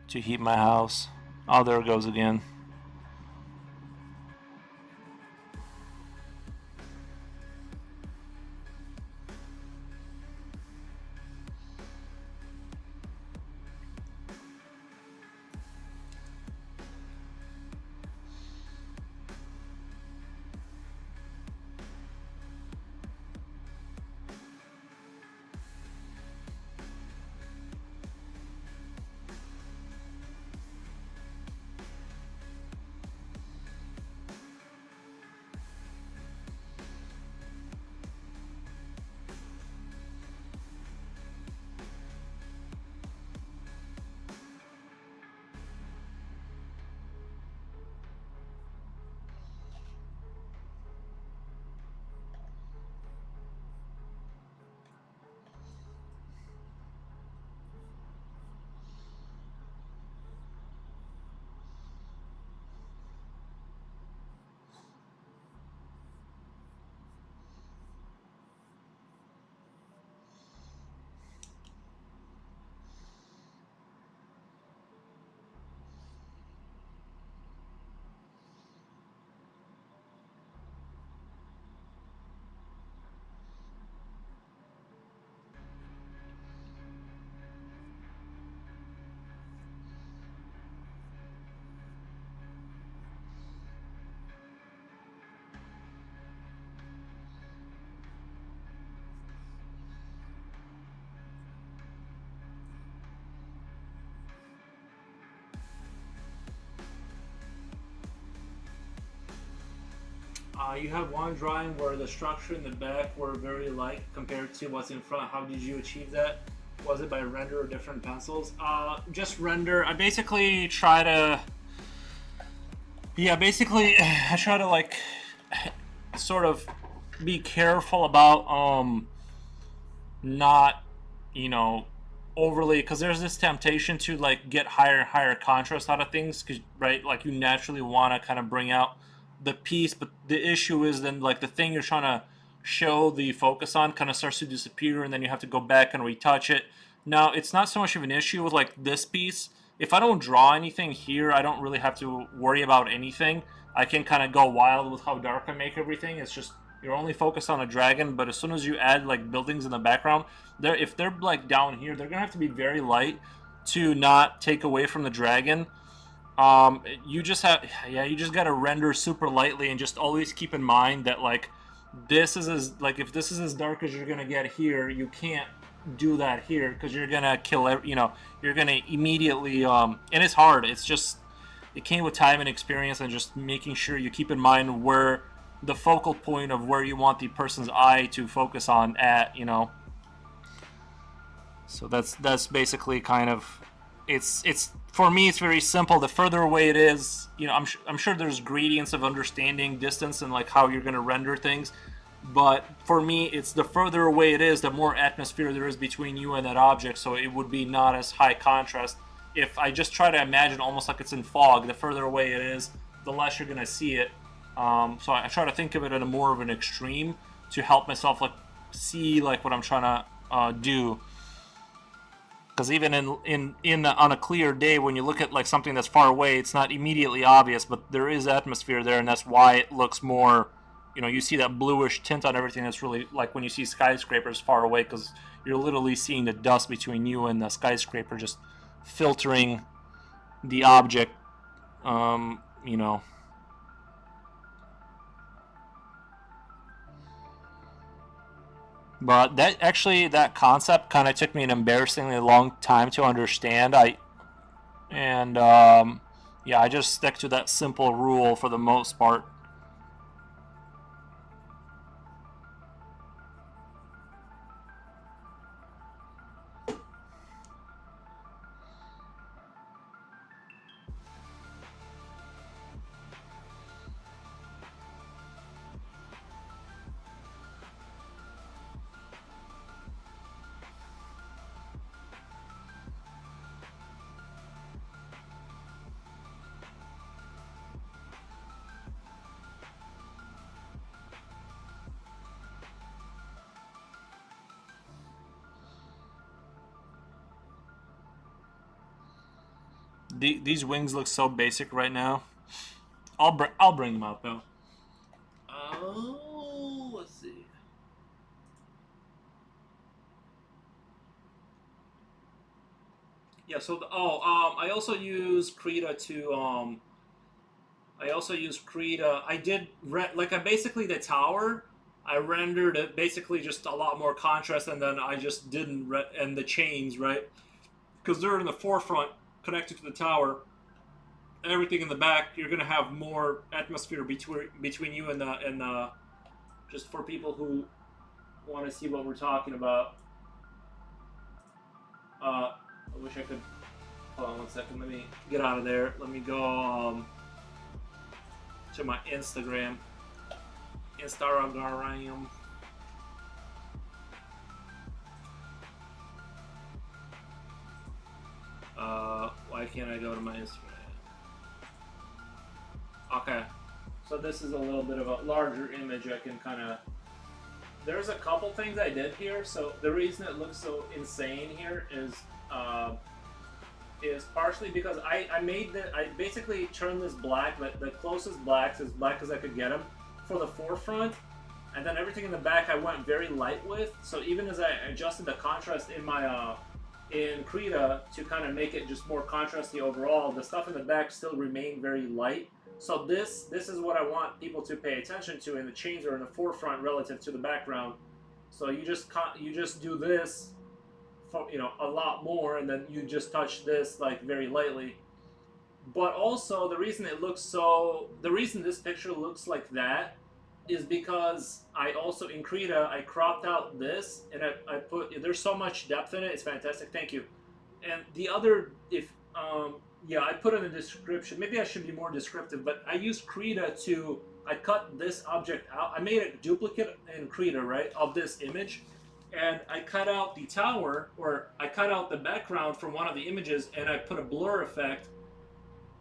to heat my house. Oh, there it goes again. You have one drawing where the structure in the back were very light compared to what's in front. How did you achieve that? Was it by render or different pencils? Just render. I basically try to... Yeah, basically, I try to, like, sort of be careful about not, you know, overly... Because there's this temptation to, like, get higher and higher contrast out of things, 'cause, right? Like, you naturally want to kind of bring out the piece, but the issue is then, like, the thing you're trying to show the focus on kind of starts to disappear, and then you have to go back and retouch it. Now, it's not so much of an issue with, like, this piece. If I don't draw anything here, I don't really have to worry about anything. I can kind of go wild with how dark I make everything. It's just you're only focused on a dragon, but as soon as you add, like, buildings in the background, if they're, like, down here, they're gonna have to be very light to not take away from the dragon. You just gotta render super lightly, and just always keep in mind that, like, this is if this is as dark as you're gonna get here, you can't do that here, because you're gonna kill you're gonna immediately and it's hard. It's just, it came with time and experience, and just making sure you keep in mind where the focal point of where you want the person's eye to focus on at, so that's basically kind of, it's for me, it's very simple. The further away it is, I'm sure there's gradients of understanding distance and, like, how you're going to render things, but for me, it's the further away it is, the more atmosphere there is between you and that object, so it would be not as high contrast. If I just try to imagine almost like it's in fog, the further away it is, the less you're going to see it. So I try to think of it at a more of an extreme to help myself, like, see, like, what I'm trying to do. Because even on a clear day, when you look at, like, something that's far away, it's not immediately obvious, but there is atmosphere there, and that's why it looks more, you see that bluish tint on everything. That's really like when you see skyscrapers far away, because you're literally seeing the dust between you and the skyscraper just filtering the object, But that concept kind of took me an embarrassingly long time to understand. I just stick to that simple rule for the most part. These wings look so basic right now. I'll bring them out though. Oh, let's see. Yeah. So I also use Krita to I also use Krita. I did like I basically the tower. I rendered it basically just a lot more contrast, and then I just didn't and the chains, right? Because they're in the forefront connected to the tower. Everything in the back, you're gonna have more atmosphere between you and the just for people who want to see what we're talking about. I wish I could. Hold on one second. Let me get out of there. Let me go to my Instagram. Instagram. Why can't I go to my Instagram? Okay. So this is a little bit of a larger image. I can kind of. There's a couple things I did here. So the reason it looks so insane here is partially because I made I basically turned this black, but the closest blacks as black as I could get them for the forefront, and then everything in the back I went very light with. So even as I adjusted the contrast in my in Krita to kind of make it just more contrasty overall, the stuff in the back still remained very light. So this is what I want people to pay attention to, and the chains are in the forefront relative to the background. So you just do this, for, a lot more, and then you just touch this like very lightly. But also the reason this picture looks like that is because I also in Krita I cropped out this and I put there's so much depth in it. It's fantastic. Thank you. And the other I put in the description. Maybe I should be more descriptive, but I used Krita I cut this object out. I made a duplicate in Krita, right, of this image, and I cut out the tower, or I cut out the background from one of the images, and I put a blur effect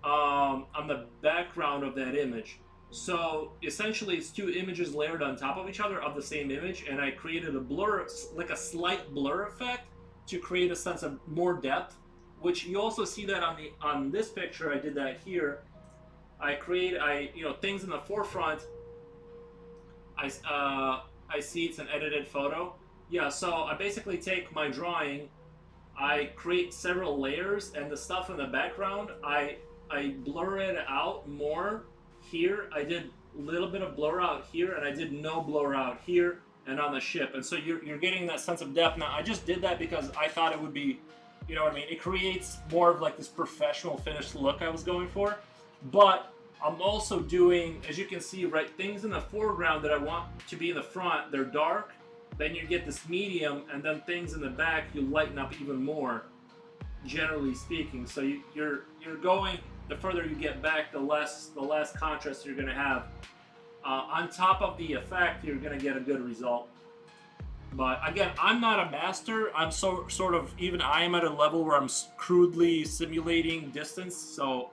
on the background of that image. So essentially, it's two images layered on top of each other of the same image, and I created a blur, like a slight blur effect, to create a sense of more depth. Which you also see that on this picture. I did that here. I things in the forefront. I see it's an edited photo. Yeah, so I basically take my drawing, I create several layers, and the stuff in the background, I blur it out more here. I did a little bit of blur out here, and I did no blur out here and on the ship. And so you're getting that sense of depth. Now, I just did that because I thought it would be, you know what I mean? It creates more of like this professional finished look I was going for. But I'm also doing, as you can see, right, things in the foreground that I want to be in the front, they're dark. Then you get this medium, and then things in the back you lighten up even more, generally speaking. So you're going, the further you get back, the less contrast you're going to have. On top of the effect, you're going to get a good result. But again, I'm not a master. I'm sort of, even I am at a level where I'm crudely simulating distance. So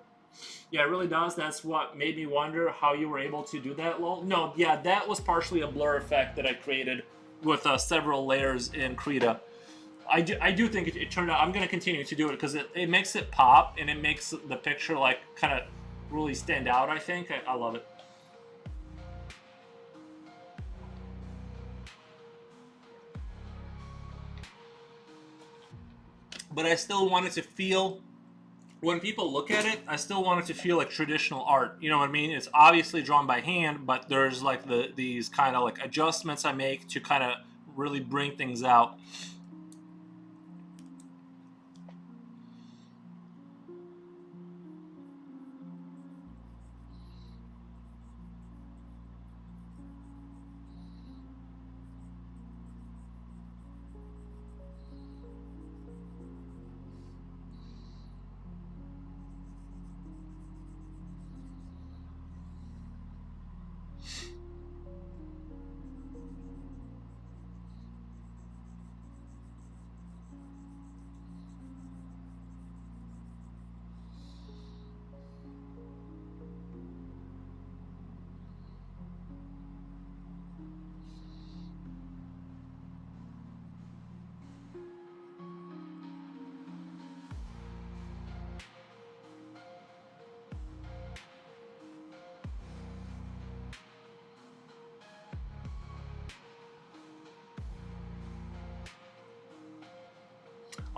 yeah, it really does. That's what made me wonder how you were able to do that, lol. No, yeah, that was partially a blur effect that I created with several layers in Krita. I do think it turned out. I'm going to continue to do it because it makes it pop, and it makes the picture like kind of really stand out, I think. I love it. But I still wanted to feel, when people look at it, I still want it to feel like traditional art. You know what I mean? It's obviously drawn by hand, but there's like these kind of like adjustments I make to kind of really bring things out.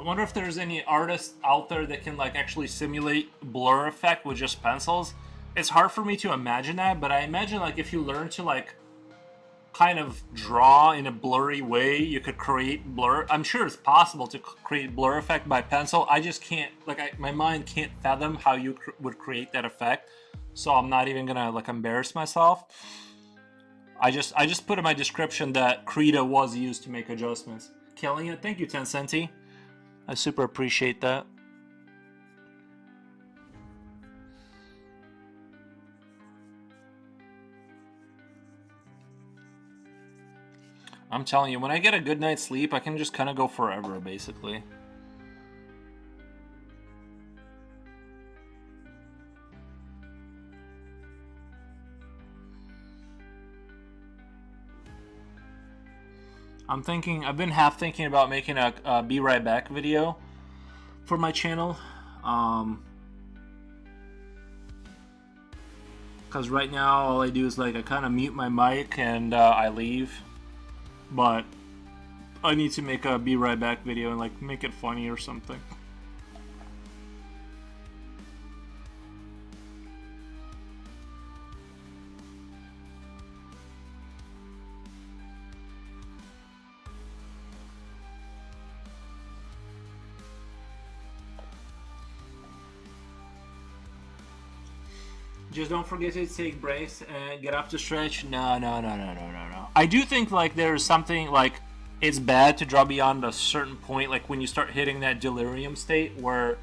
I wonder if there's any artists out there that can like actually simulate blur effect with just pencils. It's hard for me to imagine that, but I imagine like if you learn to like kind of draw in a blurry way, you could create blur. I'm sure it's possible to create blur effect by pencil. I just can't, like, my mind can't fathom how you would create that effect. So I'm not even gonna like embarrass myself. I just put in my description that Krita was used to make adjustments. Killing it. Thank you, Tencenti. I super appreciate that. I'm telling you, when I get a good night's sleep, I can just kind of go forever, basically. I've been half thinking about making a Be Right Back video for my channel. Because right now, all I do is like, I kind of mute my mic and I leave. But I need to make a Be Right Back video and like make it funny or something. Just don't forget to take breaks and get up to stretch. No. I do think like there's something like it's bad to draw beyond a certain point, like when you start hitting that delirium state where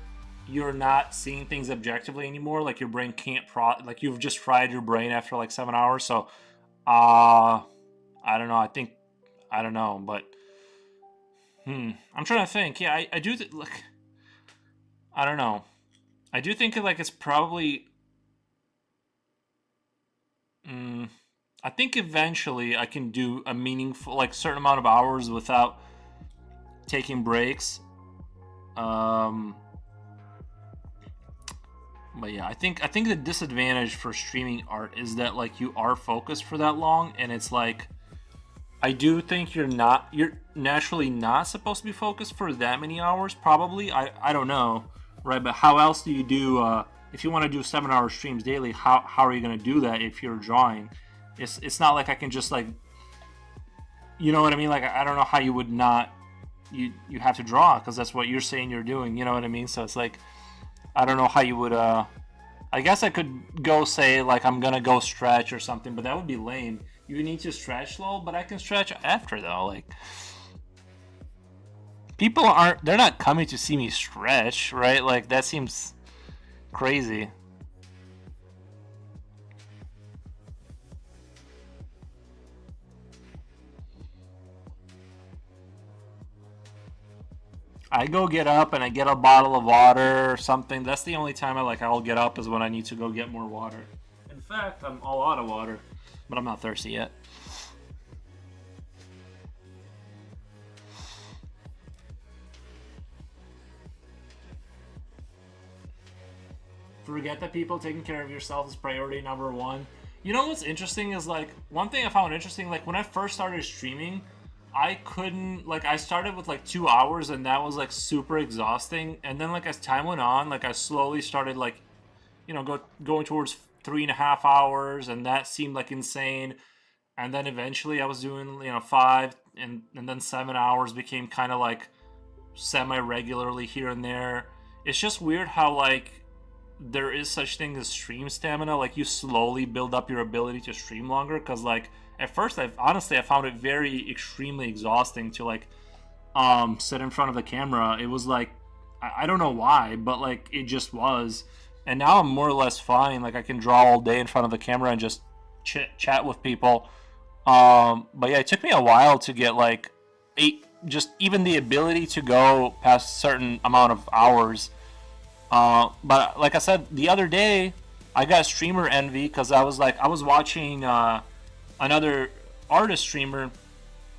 you're not seeing things objectively anymore, like your brain can't like you've just fried your brain after like 7 hours. So I don't know. I don't know, but I'm trying to think. Yeah, I do like I don't know. I do think like it's probably I think eventually I can do a meaningful, like, certain amount of hours without taking breaks. But yeah, I think the disadvantage for streaming art is that like you are focused for that long, and it's like I do think you're naturally not supposed to be focused for that many hours. Probably, I don't know, right? But how else do you do? If you want to do 7-hour streams daily, how are you going to do that if you're drawing? It's not like I can just like, you know what I mean? Like I don't know how you would not, you have to draw because that's what you're saying you're doing. You know what I mean? So it's like, I don't know how you would. I guess I could go say like I'm gonna go stretch or something, but that would be lame. You need to stretch slow, but I can stretch after though. Like they're not coming to see me stretch, right? Like that seems crazy. I go get up and I get a bottle of water or something. That's the only time I'll get up is when I need to go get more water. In fact, I'm all out of water, but I'm not thirsty yet. Forget that people taking care of yourself is priority number one. You know what's interesting is like one thing I found interesting, like when I first started streaming, I couldn't, like, I started with like 2 hours and that was like super exhausting. And then like as time went on, like I slowly started like, you know, going towards 3.5 hours, and that seemed like insane. And then eventually I was doing, you know, 5, and then 7 hours became kind of like semi-regularly here and there. It's just weird how like there is such thing as stream stamina. Like you slowly build up your ability to stream longer, because like at first I found it very extremely exhausting to like sit in front of the camera. It was like I don't know why, but like it just was. And now I'm more or less fine. Like I can draw all day in front of the camera and just chat with people. But yeah, it took me a while to get like just even the ability to go past a certain amount of hours. But like I said, the other day I got streamer envy because I was watching another artist streamer,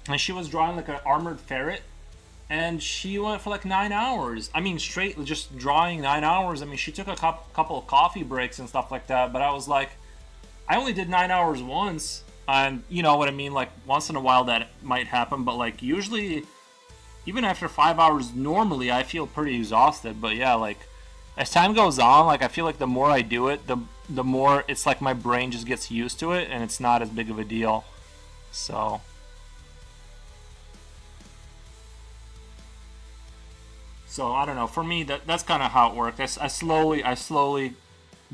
and she was drawing like an armored ferret, and she went for like 9 hours. I mean, straight just drawing 9 hours. I mean, she took a couple of coffee breaks and stuff like that, but I was like, I only did 9 hours once, and you know what I mean, like once in a while that might happen, but like usually even after 5 hours normally, I feel pretty exhausted. But yeah, like as time goes on, like I feel like the more I do it, the more it's like my brain just gets used to it, and it's not as big of a deal. So I don't know. For me, that's kind of how it worked. I slowly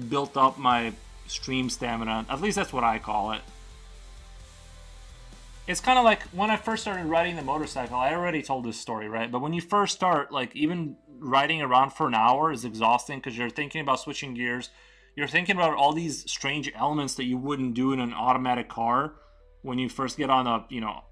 built up my stream stamina. At least that's what I call it. It's kind of like when I first started riding the motorcycle. I already told this story, right? But when you first start, like even riding around for an hour is exhausting because you're thinking about switching gears. You're thinking about all these strange elements that you wouldn't do in an automatic car when you first get on a,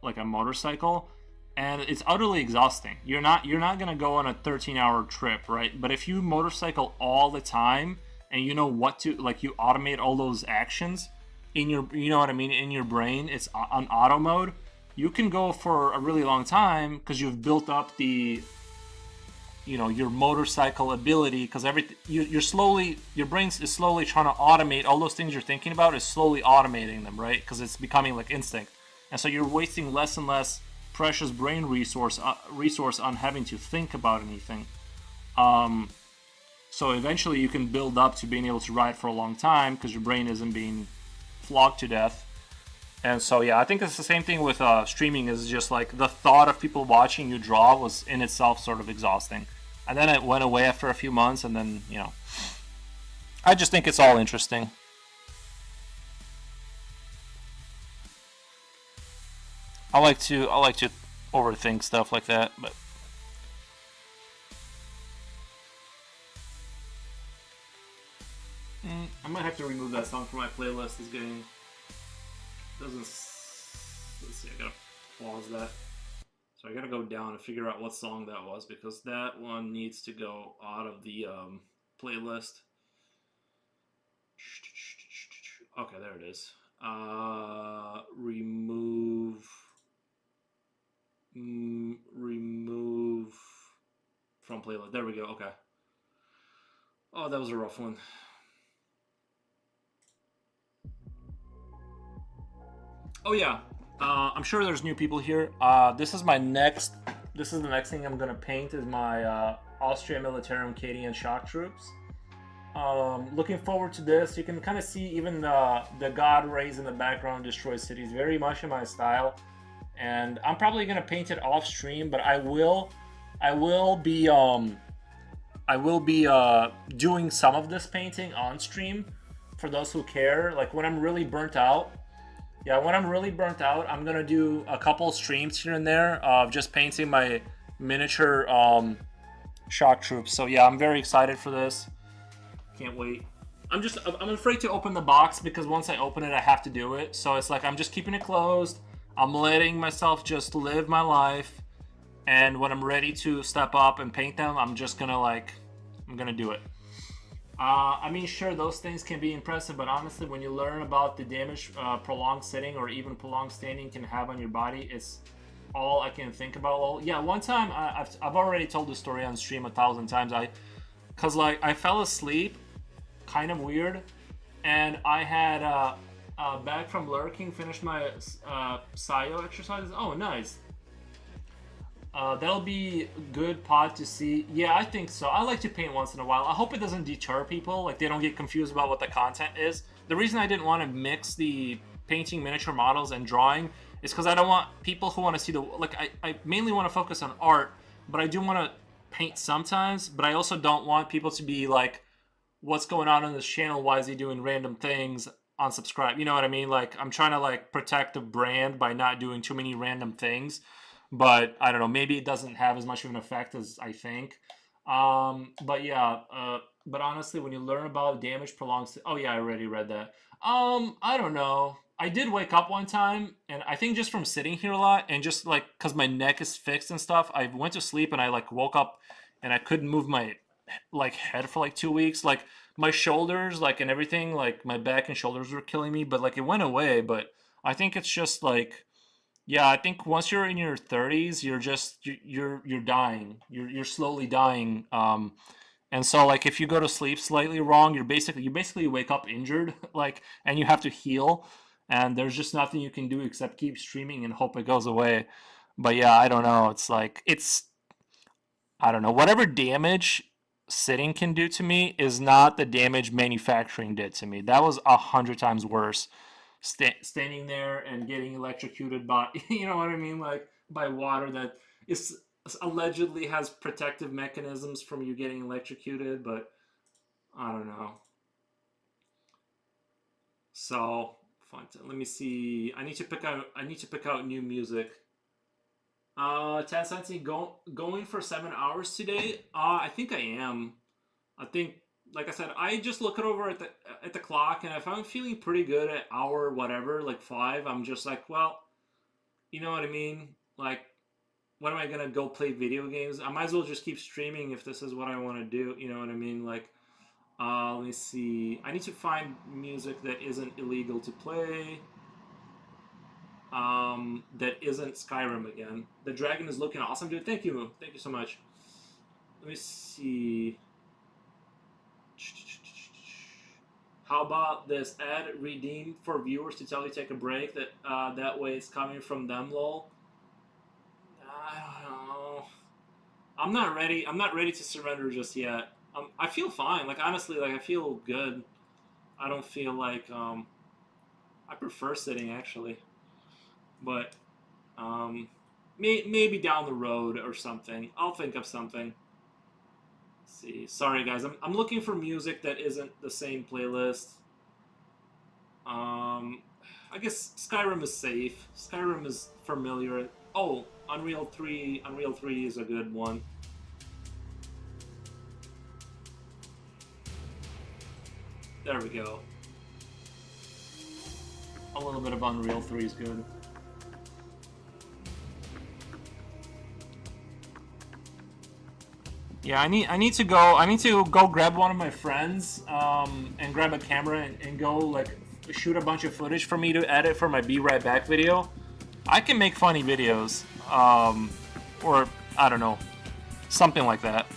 like a motorcycle, and it's utterly exhausting. You're not going to go on a 13-hour trip, right? But if you motorcycle all the time and you know what to, like, you automate all those actions in your, you know what I mean, in your brain, it's on auto mode, you can go for a really long time because you've built up the, your motorcycle ability, because you're slowly, your brain is slowly trying to automate all those things you're thinking about, is slowly automating them, right? Because it's becoming like instinct, and so you're wasting less and less precious brain resource on having to think about anything. So eventually you can build up to being able to ride for a long time because your brain isn't being flogged to death. And so yeah, I think it's the same thing with streaming. Is just like the thought of people watching you draw was in itself sort of exhausting, and then it went away after a few months, and then I just think it's all interesting. I like to overthink stuff like that, but I might have to remove that song from my playlist. It's getting doesn't. Let's see. I gotta pause that. So I gotta go down and figure out what song that was, because that one needs to go out of the playlist. Okay, there it is. Remove from playlist. There we go. Okay. Oh, that was a rough one. Oh yeah, I'm sure there's new people here. This is the next thing I'm gonna paint is my Austria Militarum Cadian shock troops. Looking forward to this. You can kind of see even the god rays in the background destroy cities, very much in my style. And I'm probably gonna paint it off stream, but I will be doing some of this painting on stream for those who care. Like when I'm really burnt out. Yeah, when I'm really burnt out, I'm gonna do a couple streams here and there of just painting my miniature shock troops. So yeah, I'm very excited for this. Can't wait. I'm afraid to open the box because once I open it, I have to do it. So it's like I'm just keeping it closed. I'm letting myself just live my life, and when I'm ready to step up and paint them, I'm gonna do it. I mean, sure, those things can be impressive, but honestly, when you learn about the damage prolonged sitting or even prolonged standing can have on your body, it's all I can think about. Well, yeah, one time, I've already told this story on stream 1,000 times. Cause I fell asleep, kind of weird, and I had back from lurking, finished my Sayo exercises. Oh, nice. That'll be good pod to see. Yeah, I think so. I like to paint once in a while. I hope it doesn't deter people, like they don't get confused about what the content is. The reason I didn't want to mix the painting miniature models and drawing is because I don't want people who want to see I mainly want to focus on art, but I do want to paint sometimes, but I also don't want people to be like, what's going on this channel? Why is he doing random things? Unsubscribe. You know what I mean? Like I'm trying to protect the brand by not doing too many random things. But I don't know, maybe it doesn't have as much of an effect as I think. But yeah, but honestly, when you learn about damage prolonged... Oh yeah, I already read that. I don't know. I did wake up one time, and I think just from sitting here a lot, and just because my neck is fixed and stuff, I went to sleep and I woke up and I couldn't move my head for 2 weeks. My shoulders, and everything, my back and shoulders were killing me, but it went away. But I think it's just yeah, I think once you're in your 30s, you're dying. You're slowly dying. And so if you go to sleep slightly wrong, you basically wake up injured, and you have to heal, and there's just nothing you can do except keep streaming and hope it goes away. But yeah, I don't know. It's I don't know, whatever damage sitting can do to me is not the damage manufacturing did to me. That was 100 times worse. Standing there and getting electrocuted by, you know what I mean, like by water that is allegedly has protective mechanisms from you getting electrocuted, but I don't know. So fun. Let me see. I need to pick out. I need to pick out new music. Tansansi, going for 7 hours today. I think I am. I think, like I said, I just look it over at the clock, and if I'm feeling pretty good at hour whatever, like 5, I'm just like, well, you know what I mean? Like, when am I gonna go play video games? I might as well just keep streaming if this is what I want to do. You know what I mean? Like, let me see. I need to find music that isn't illegal to play. That isn't Skyrim again. The dragon is looking awesome, dude. Thank you so much. Let me see. How about this ad redeemed for viewers to tell you take a break? That way it's coming from them, lol. I don't know. I'm not ready. I'm not ready to surrender just yet. I feel fine. Like honestly, like I feel good. I don't feel like I prefer sitting actually, but maybe down the road or something. I'll think of something. Let's see. Sorry guys, I'm looking for music that isn't the same playlist. I guess Skyrim is safe. Skyrim is familiar. Oh, Unreal 3. Unreal 3 is a good one. There we go. A little bit of Unreal 3 is good. Yeah, I need to go grab one of my friends and grab a camera and go like shoot a bunch of footage for me to edit for my Be Right Back video. I can make funny videos, or I don't know, something like that.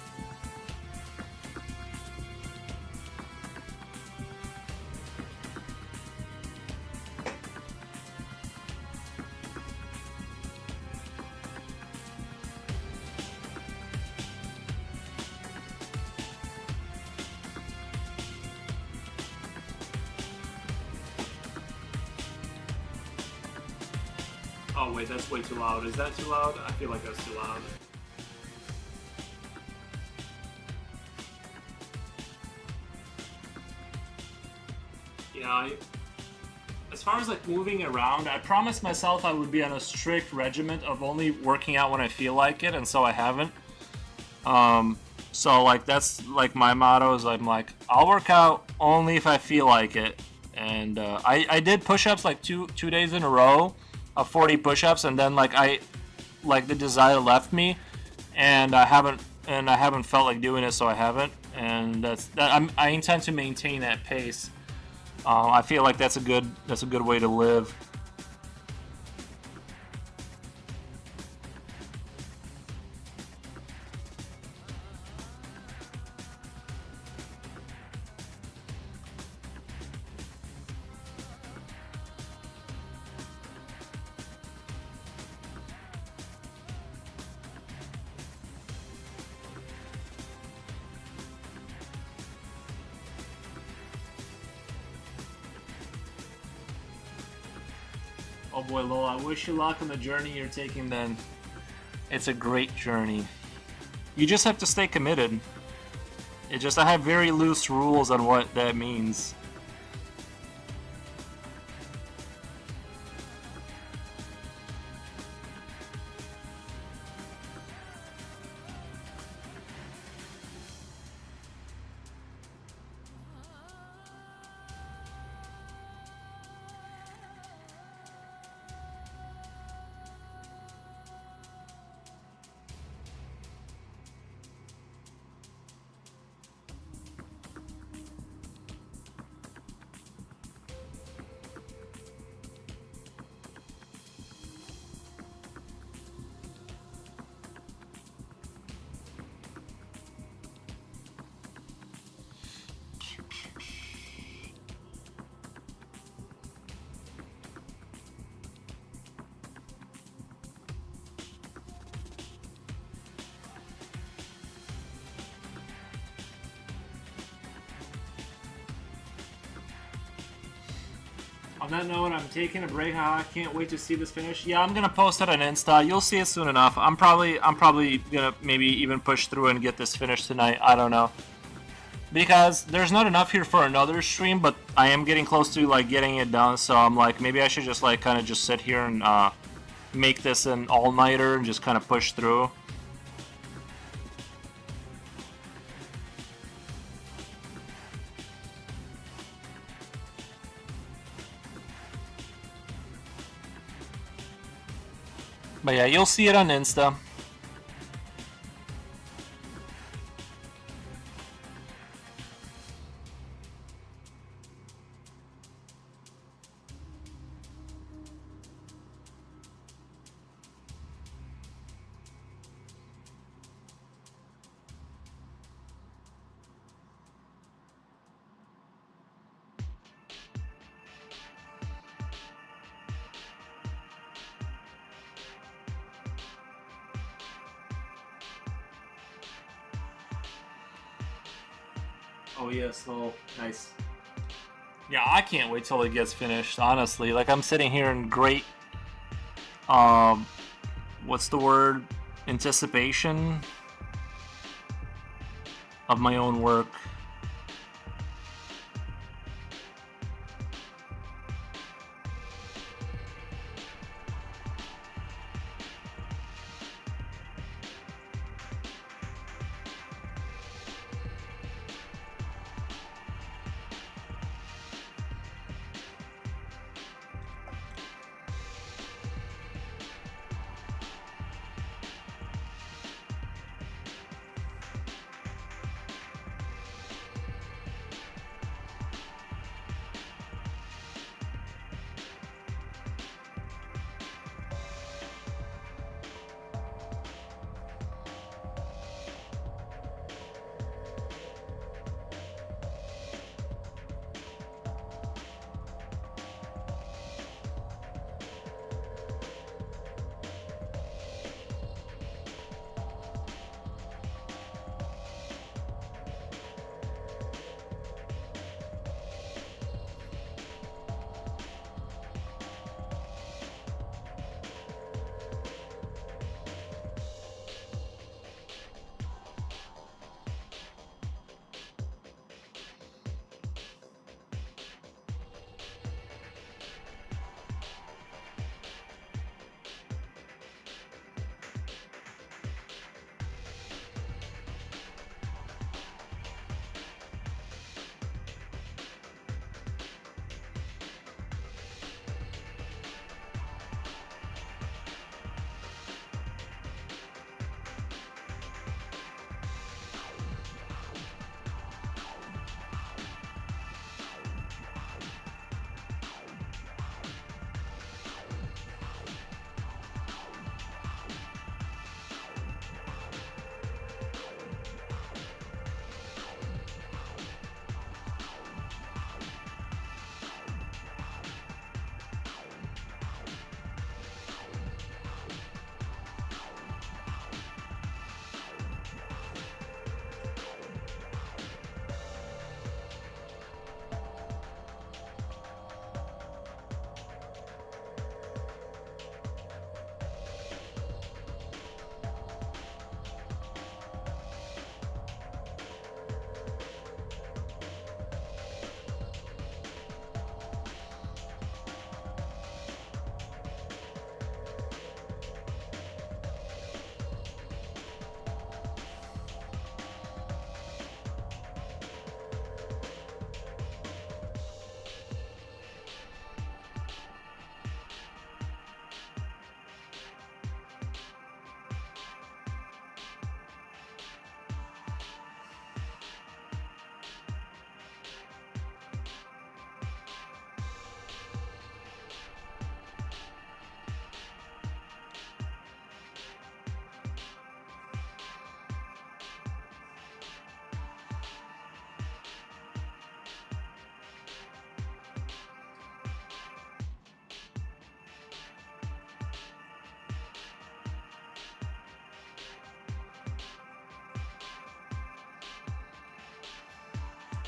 Oh wait, that's way too loud. Is that too loud? I feel like that's too loud. Yeah, as far as like moving around, I promised myself I would be on a strict regiment of only working out when I feel like it, and so I haven't. So like that's like my motto is I'm like I'll work out only if I feel like it, and I did push-ups like two days in a row of 40 push-ups, and then like the desire left me, and I haven't felt like doing it, so I haven't, and I intend to maintain that pace. I feel like that's a good way to live. Oh boy, Lowell, I wish you luck on the journey you're taking then. It's a great journey. You just have to stay committed. I have very loose rules on what that means. On that note, I'm taking a break. I can't wait to see this finish. Yeah, I'm gonna post it on Insta. You'll see it soon enough. I'm probably gonna maybe even push through and get this finished tonight. I don't know, because there's not enough here for another stream, but I am getting close to like getting it done. So I'm like, maybe I should just like kind of just sit here and make this an all-nighter and just kind of push through. But yeah, you'll see it on Insta. Oh yes, oh nice. Yeah, I can't wait till it gets finished, honestly. Like, I'm sitting here in great what's the word? Anticipation of my own work.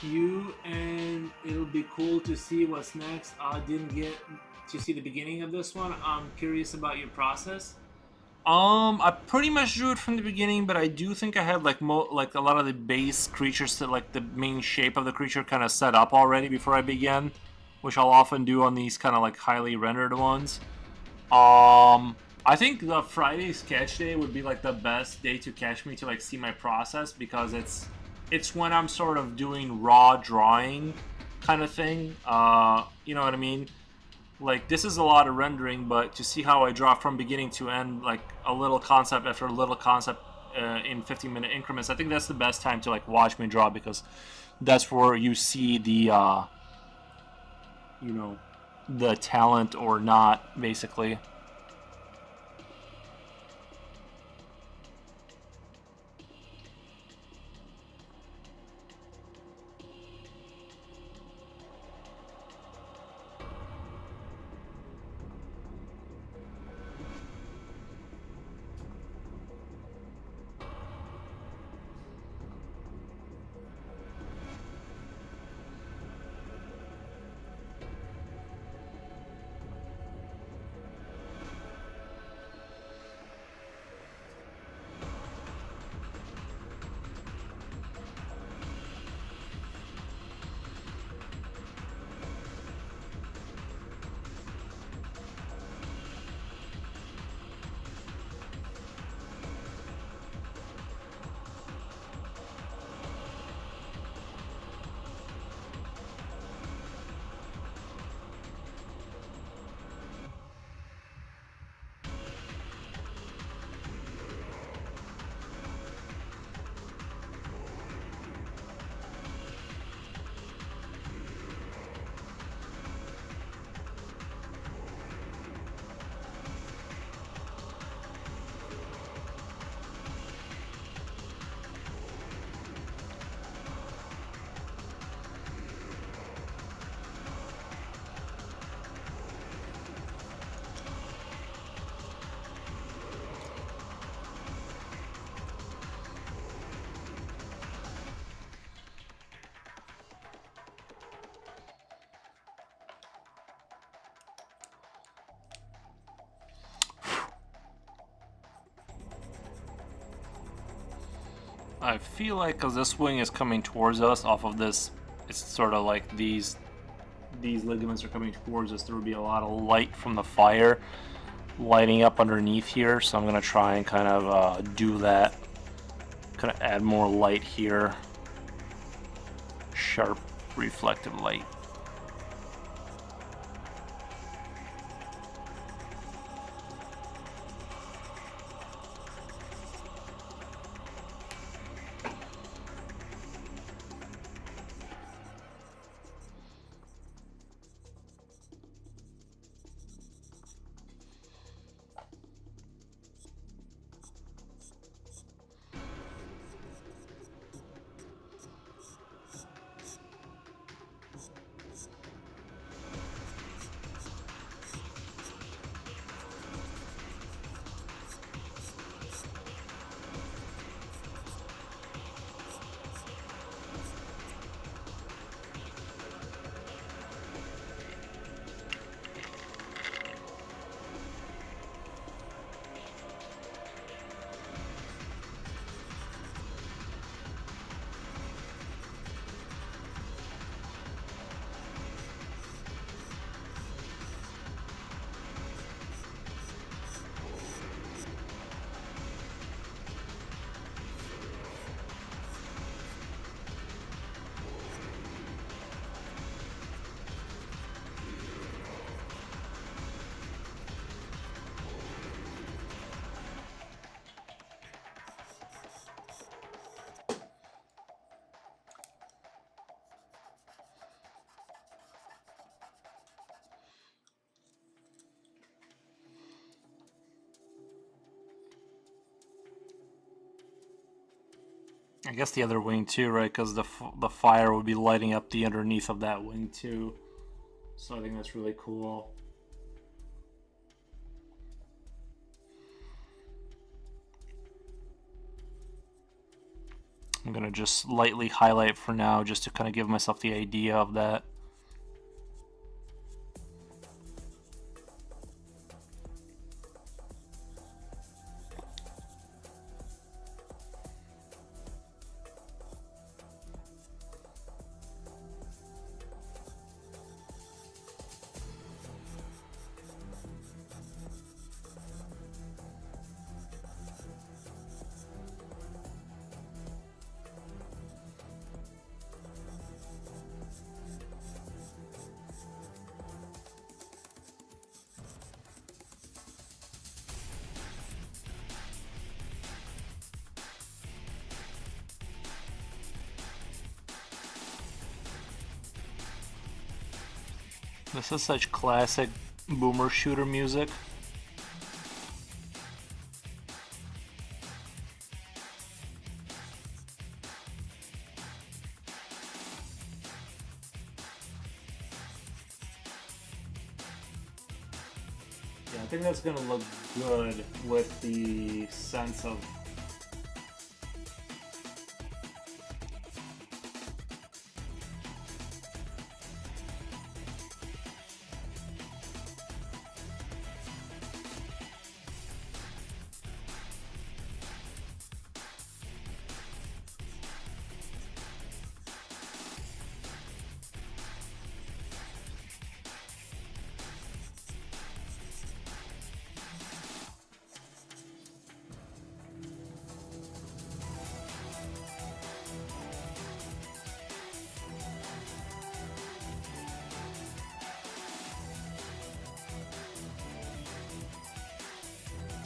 you, and it'll be cool to see what's next. I didn't get to see the beginning of this one. I'm curious about your process. I pretty much drew it from the beginning, but I do think I had like a lot of the base creatures that like the main shape of the creature kind of set up already before I began, which I'll often do on these kind of like highly rendered ones. I think the Friday sketch day would be like the best day to catch me to like see my process, because it's when I'm sort of doing raw drawing kind of thing. You know what I mean? Like, this is a lot of rendering, but to see how I draw from beginning to end, like a little concept after a little concept in 15-minute increments, I think that's the best time to like watch me draw, because that's where you see the you know, the talent or not, basically. I feel like because this wing is coming towards us off of this, it's sort of like these ligaments are coming towards us. There will be a lot of light from the fire lighting up underneath here, so I'm gonna try and kind of do that. Kind of add more light here, sharp reflective light. I guess the other wing too, right? Because the fire would be lighting up the underneath of that wing too. So I think that's really cool. I'm gonna just lightly highlight for now, just to kind of give myself the idea of that. This is such classic boomer shooter music. Yeah, I think that's gonna look good with the sense of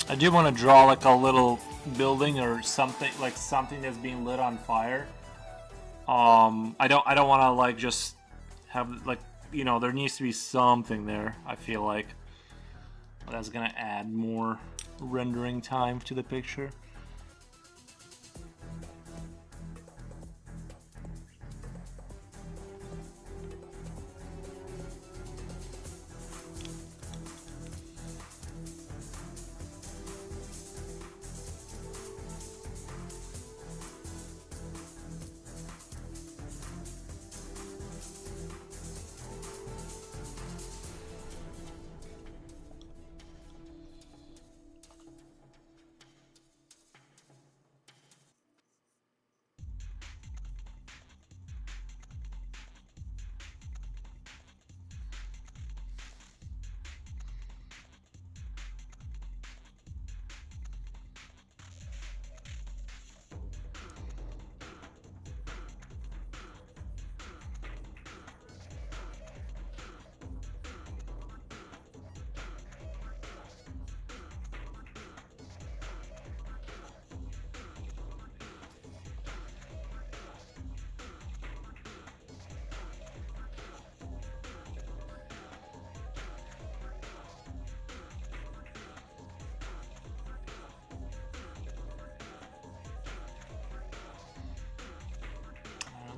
I do want to draw like a little building or something, like something that's being lit on fire. I don't want to like just have like, you know, there needs to be something there. I feel like that's gonna add more rendering time to the picture.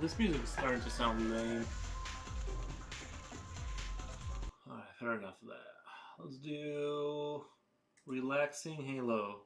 This music is starting to sound lame. Alright, fair enough of that. Let's do Relaxing Halo.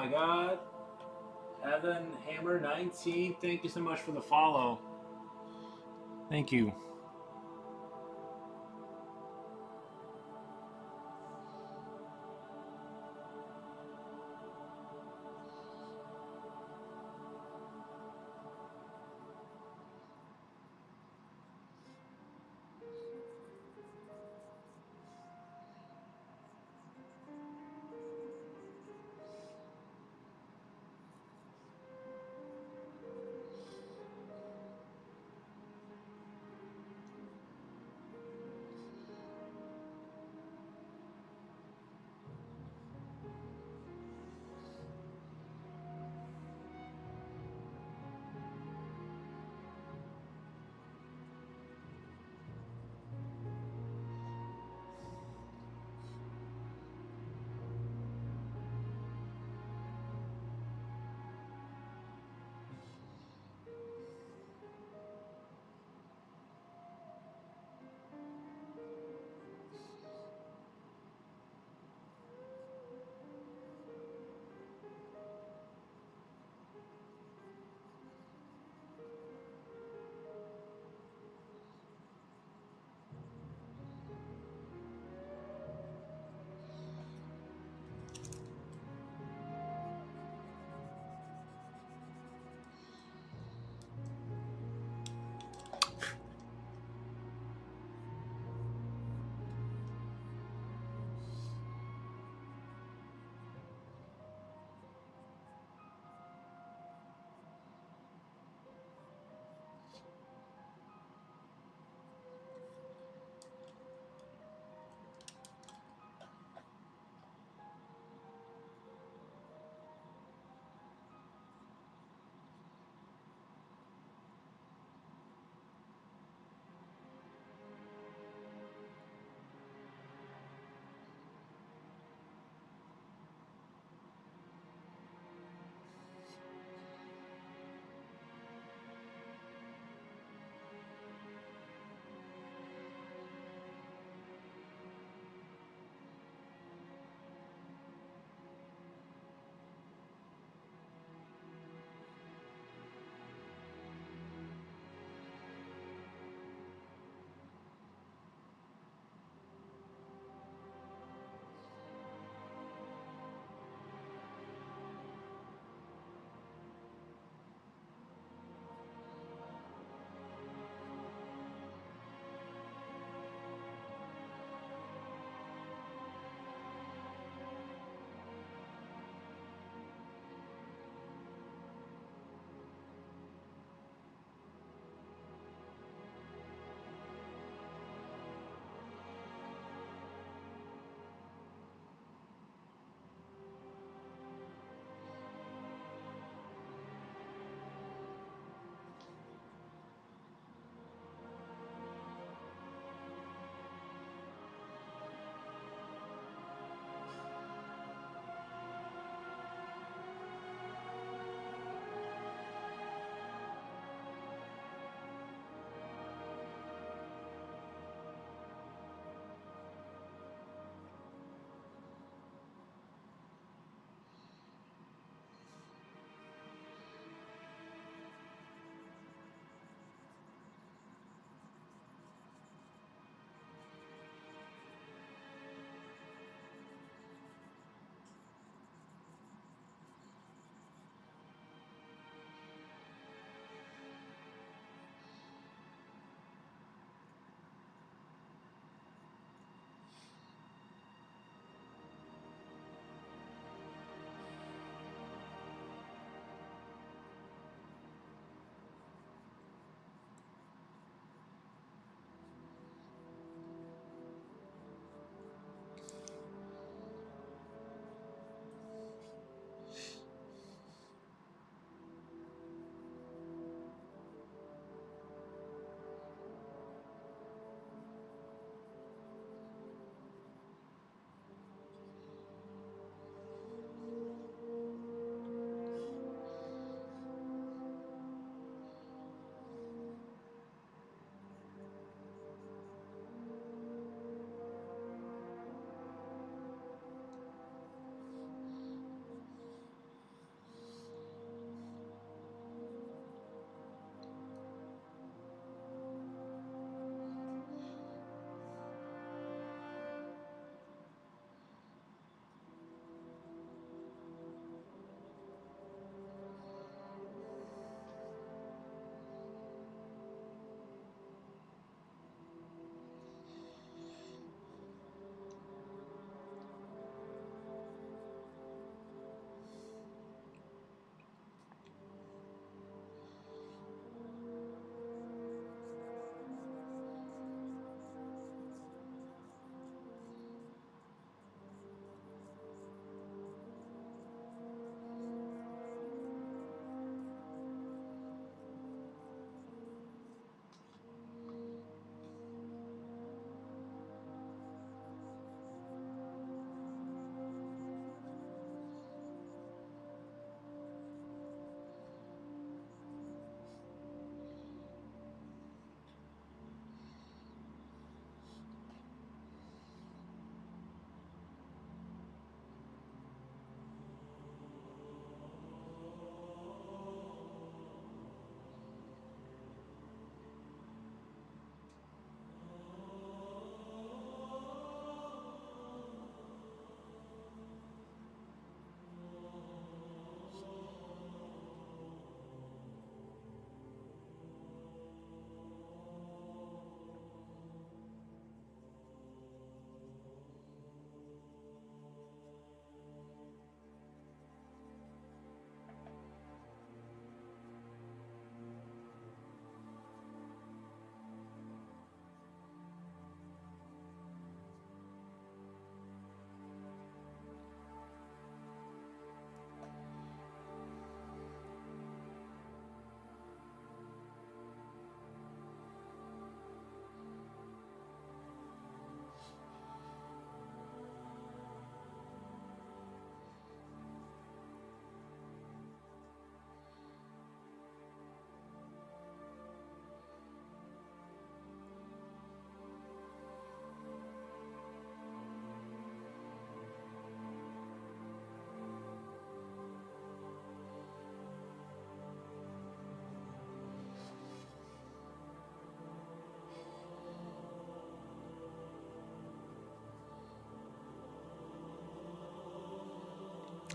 my god. Heaven Hammer 19, thank you so much for the follow. Thank you.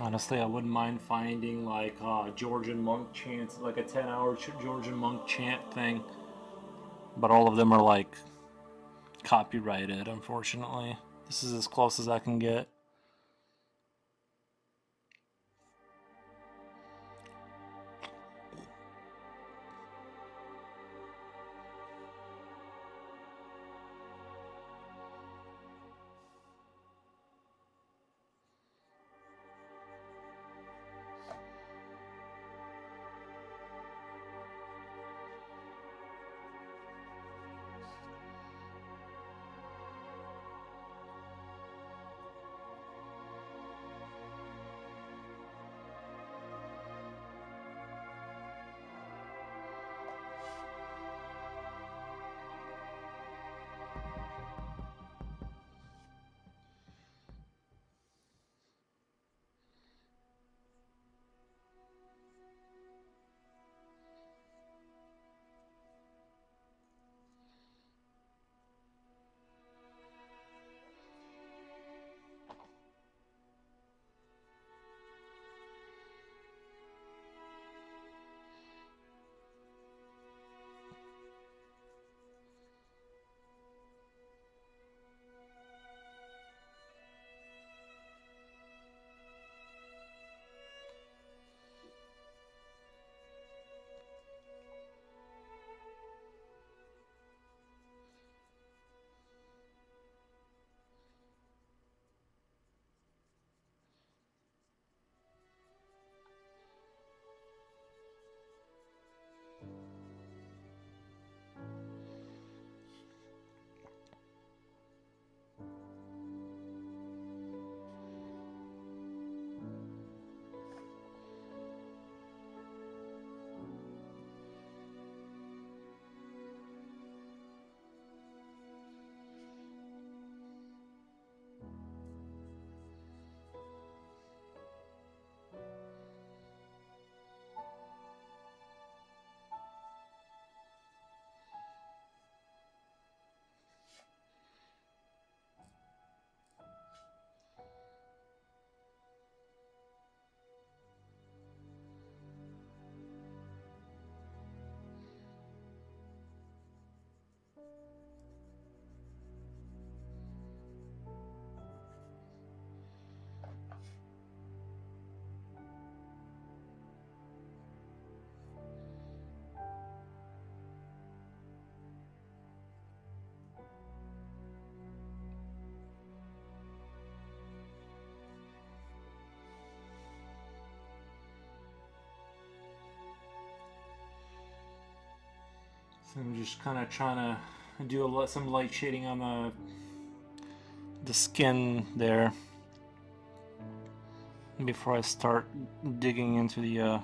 Honestly, I wouldn't mind finding like Georgian monk chants, like a 10-hour Georgian monk chant thing. But all of them are like copyrighted, unfortunately. This is as close as I can get. So I'm just kind of trying to do some light shading on the skin there before I start digging into the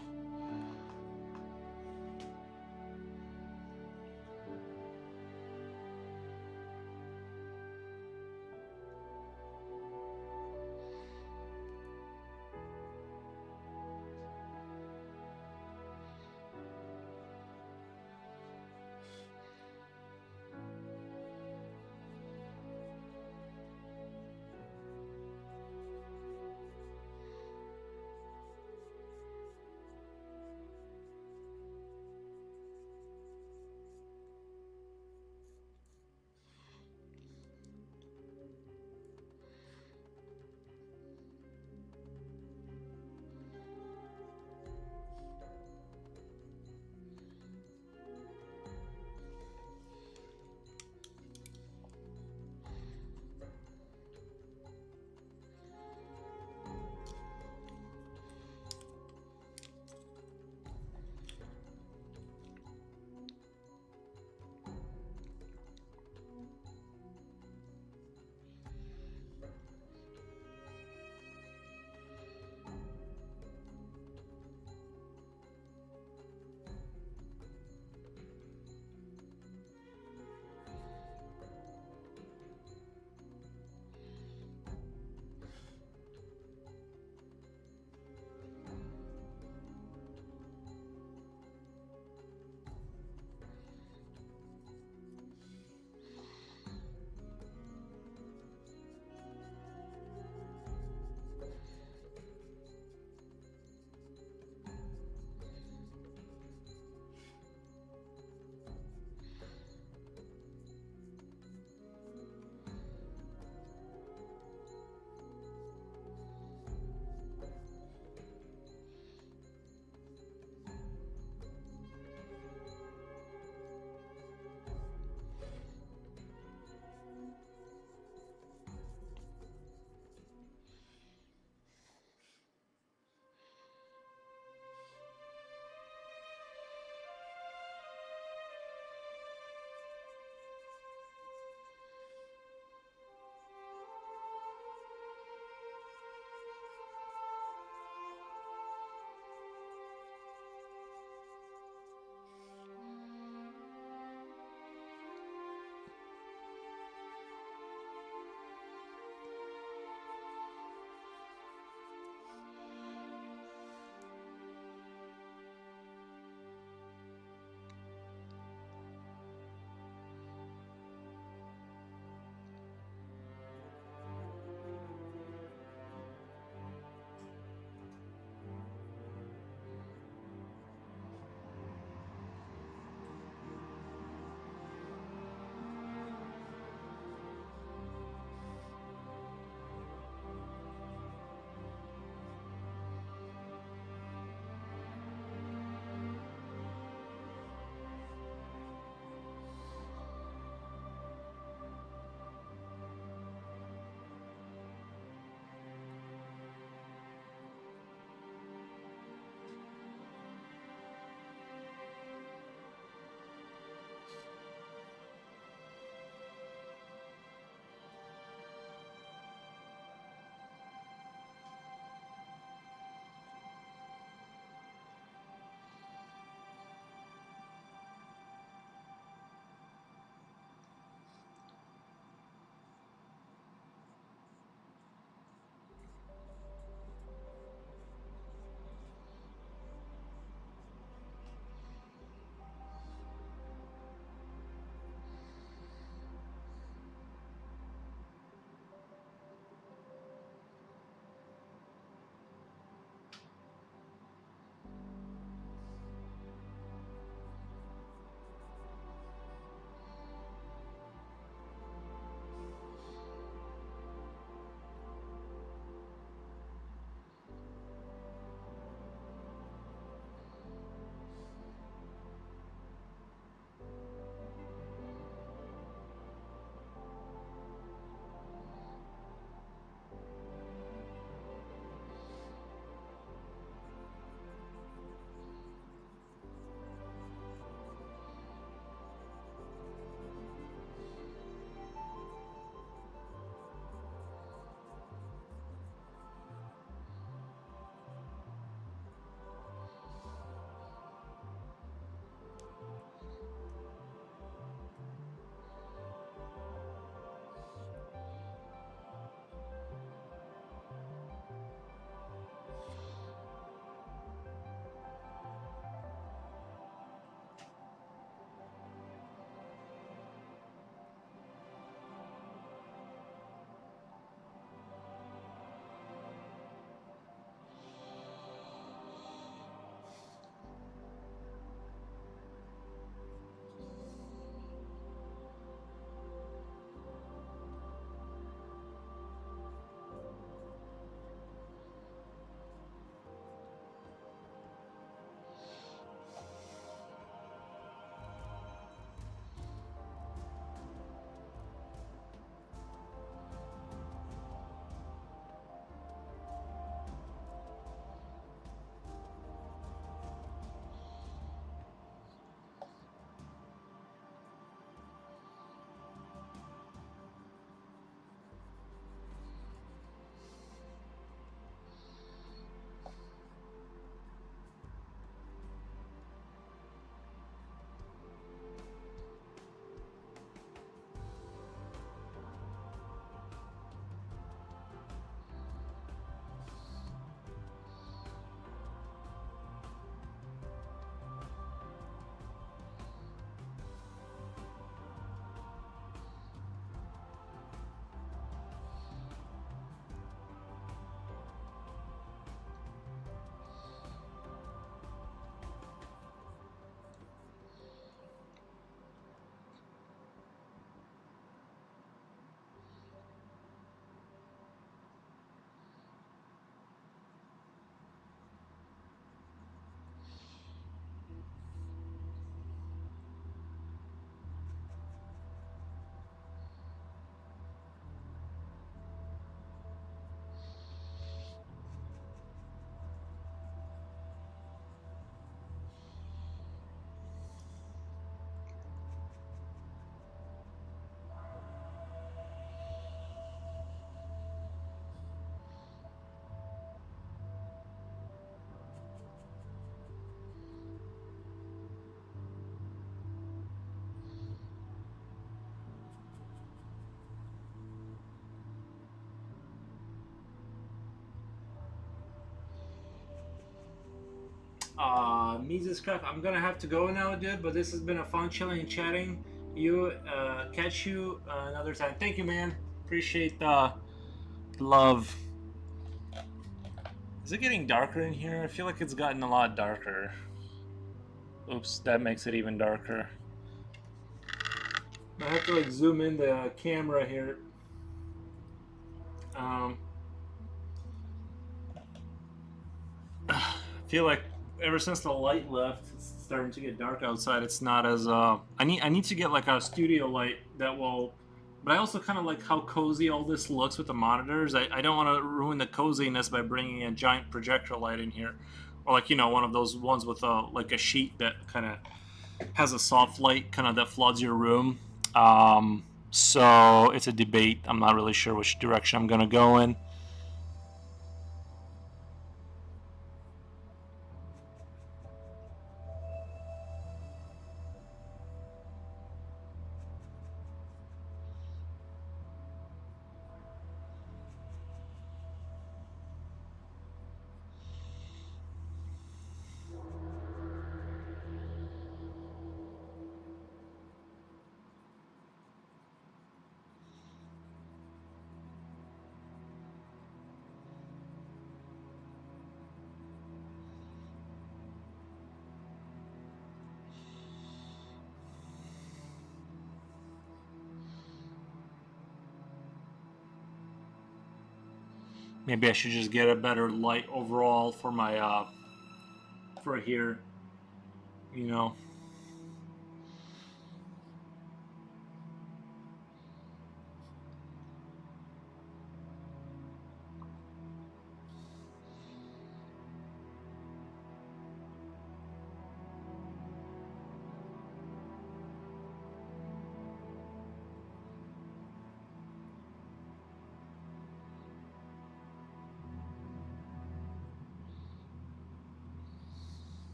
Mises Craft, I'm gonna have to go now, dude, but this has been a fun chilling and chatting. Catch you another time. Thank you, man. Appreciate the love. Is it getting darker in here? I feel like it's gotten a lot darker. Oops, that makes it even darker. I have to like zoom in the camera here. I feel like ever since the light left, it's starting to get dark outside. It's not as I need to get like a studio light that will. But I also kind of like how cozy all this looks with the monitors. I don't want to ruin the coziness by bringing a giant projector light in here, or like one of those ones with like a sheet that kind of has a soft light kind of that floods your room. So it's a debate. I'm not really sure which direction I'm gonna go in. Maybe I should just get a better light overall for my for here. You know.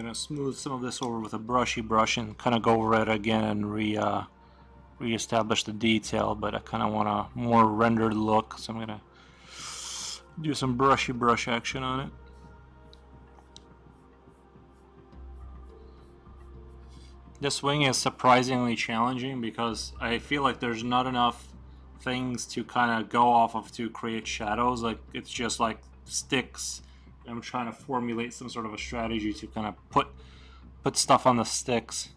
gonna smooth some of this over with a brushy brush and kind of go over it again and re-establish the detail, but I kind of want a more rendered look, so I'm gonna do some brushy brush action on it. This wing is surprisingly challenging because I feel like there's not enough things to kind of go off of to create shadows. Like, it's just like sticks. I'm trying to formulate some sort of a strategy to kind of put stuff on the sticks.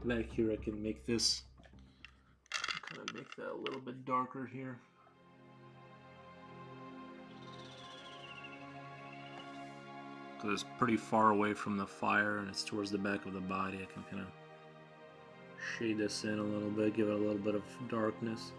Back here I can make this, kind of make that a little bit darker here. Because it's pretty far away from the fire and it's towards the back of the body. I can kind of shade this in a little bit, give it a little bit of darkness.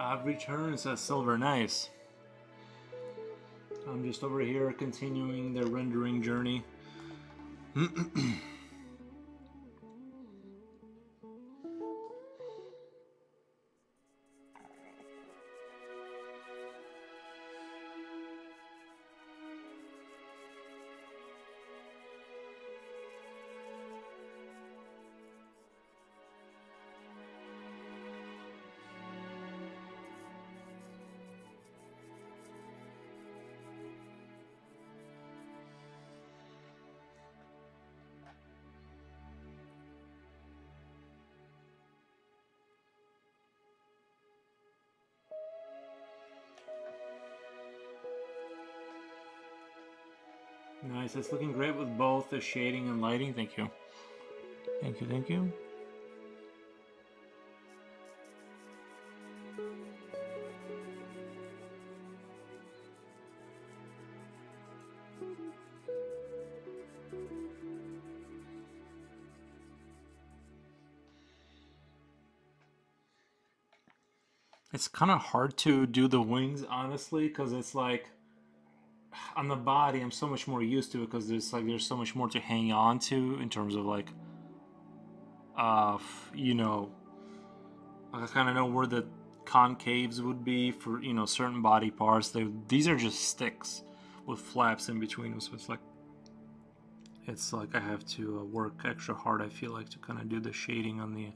I've returned, says Silver. Nice. I'm just over here continuing the rendering journey. Nice, it's looking great with both the shading and lighting. Thank you. Thank you, thank you. It's kind of hard to do the wings, honestly, because it's like on the body, I'm so much more used to it because there's so much more to hang on to in terms of like, you know, I kind of know where the concaves would be for certain body parts. These are just sticks with flaps in between them, so it's like I have to work extra hard. I feel like to kind of do the shading on the.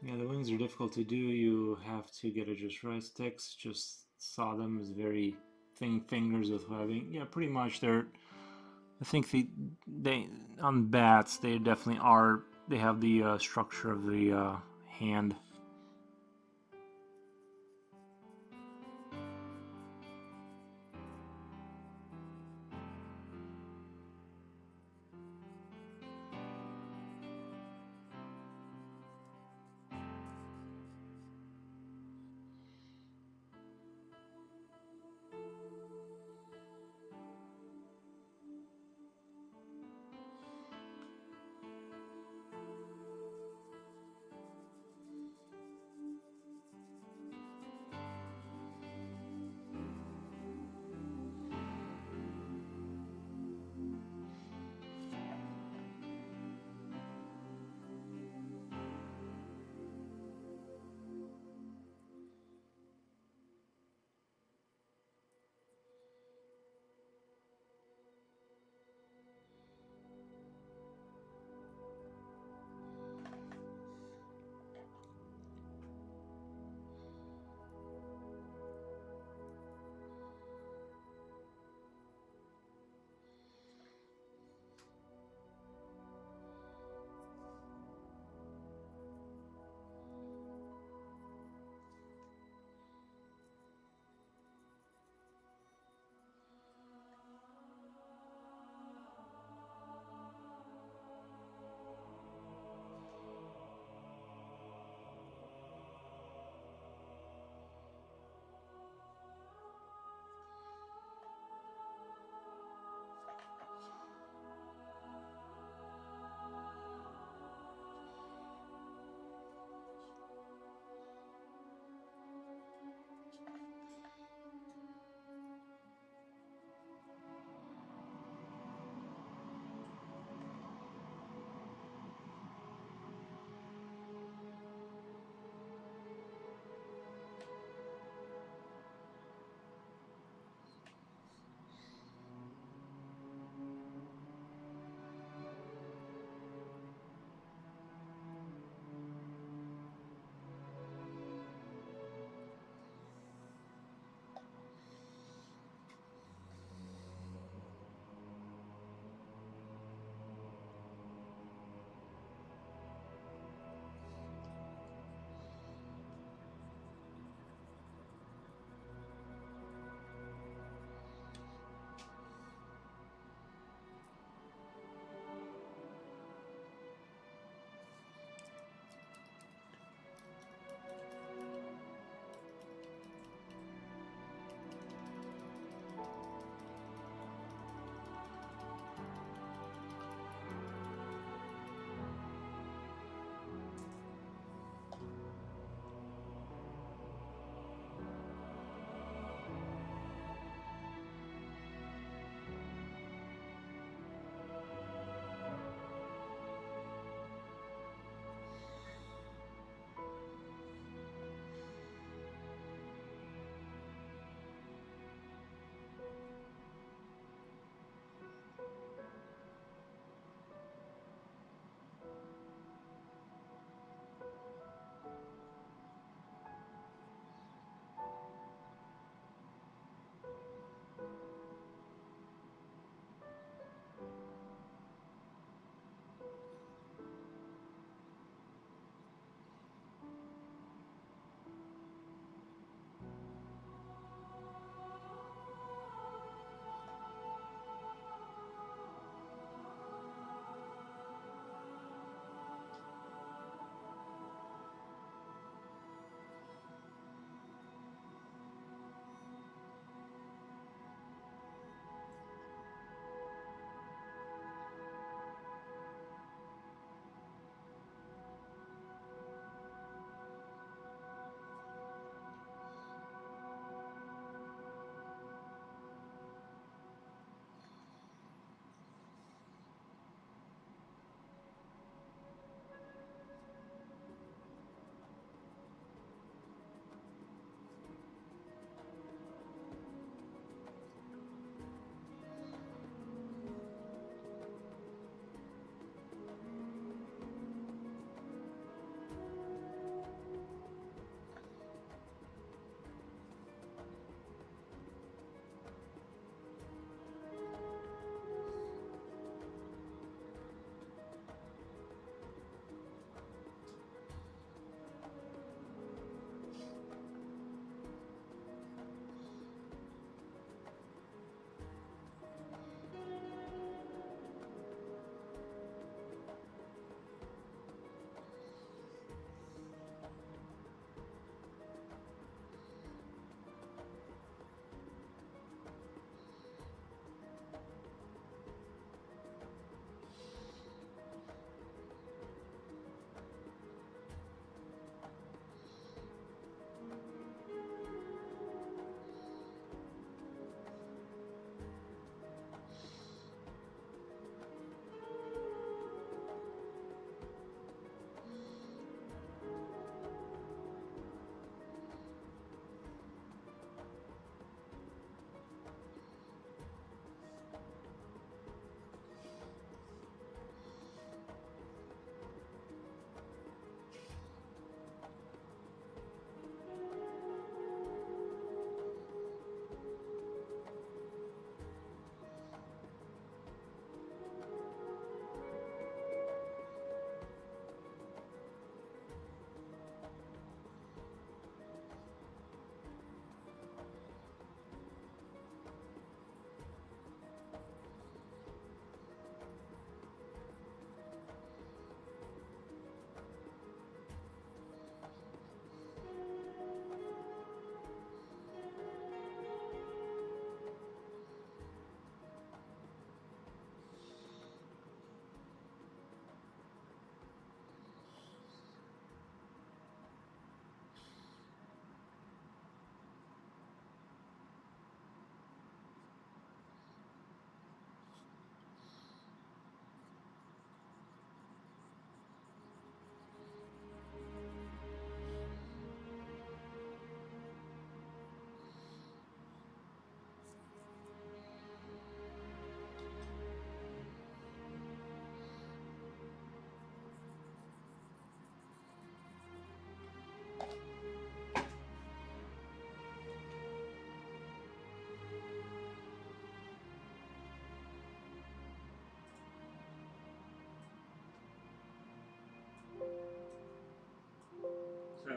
Yeah, the wings are difficult to do. You have to get it just right. Sticks, just saw them as very thin fingers with webbing. Yeah, pretty much. I think they on bats they definitely are. They have the structure of the hand.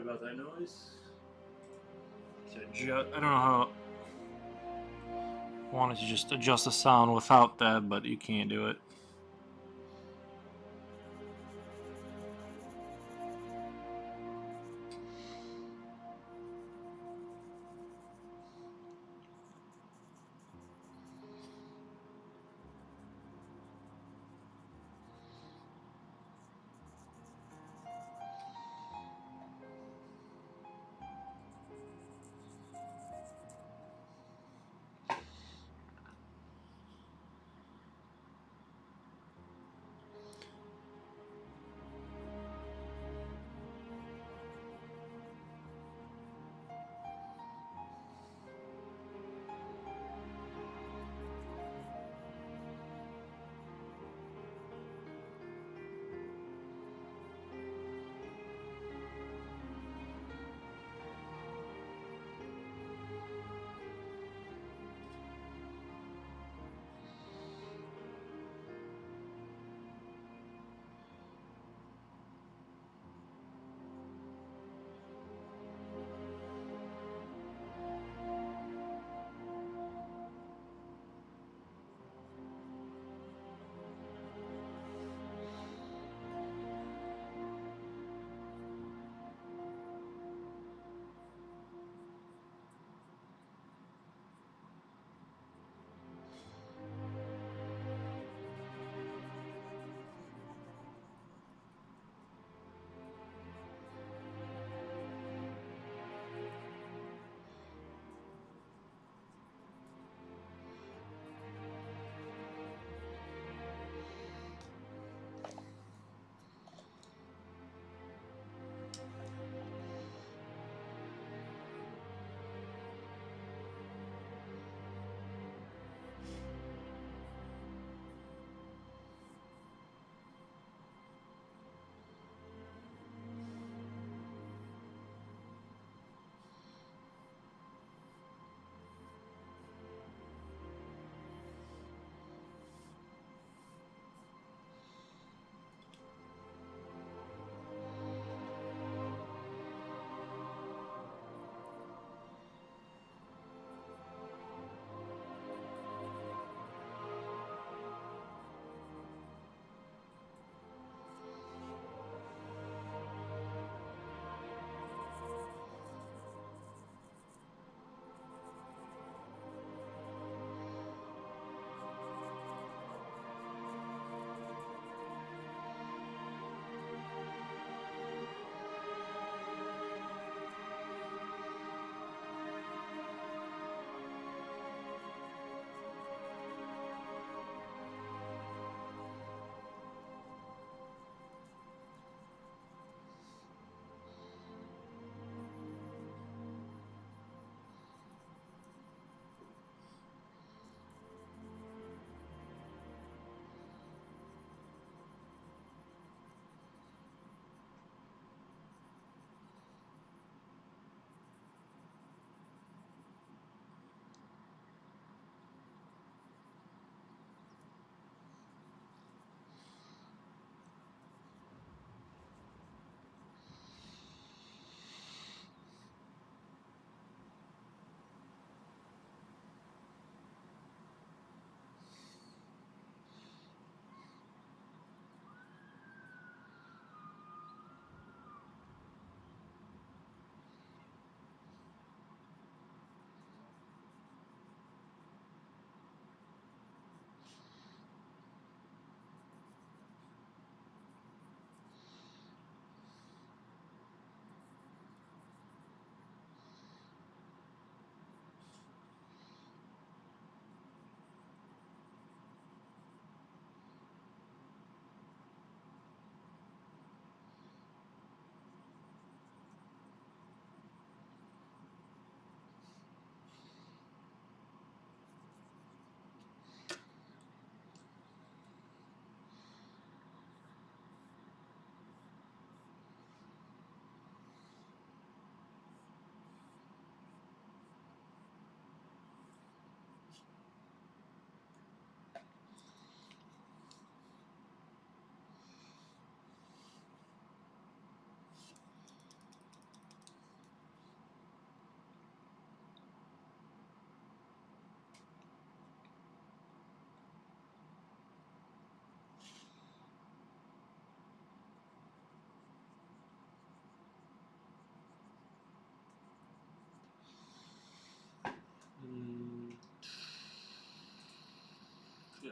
Sorry about that noise. I don't know how. I wanted to just adjust the sound without that, but you can't do it.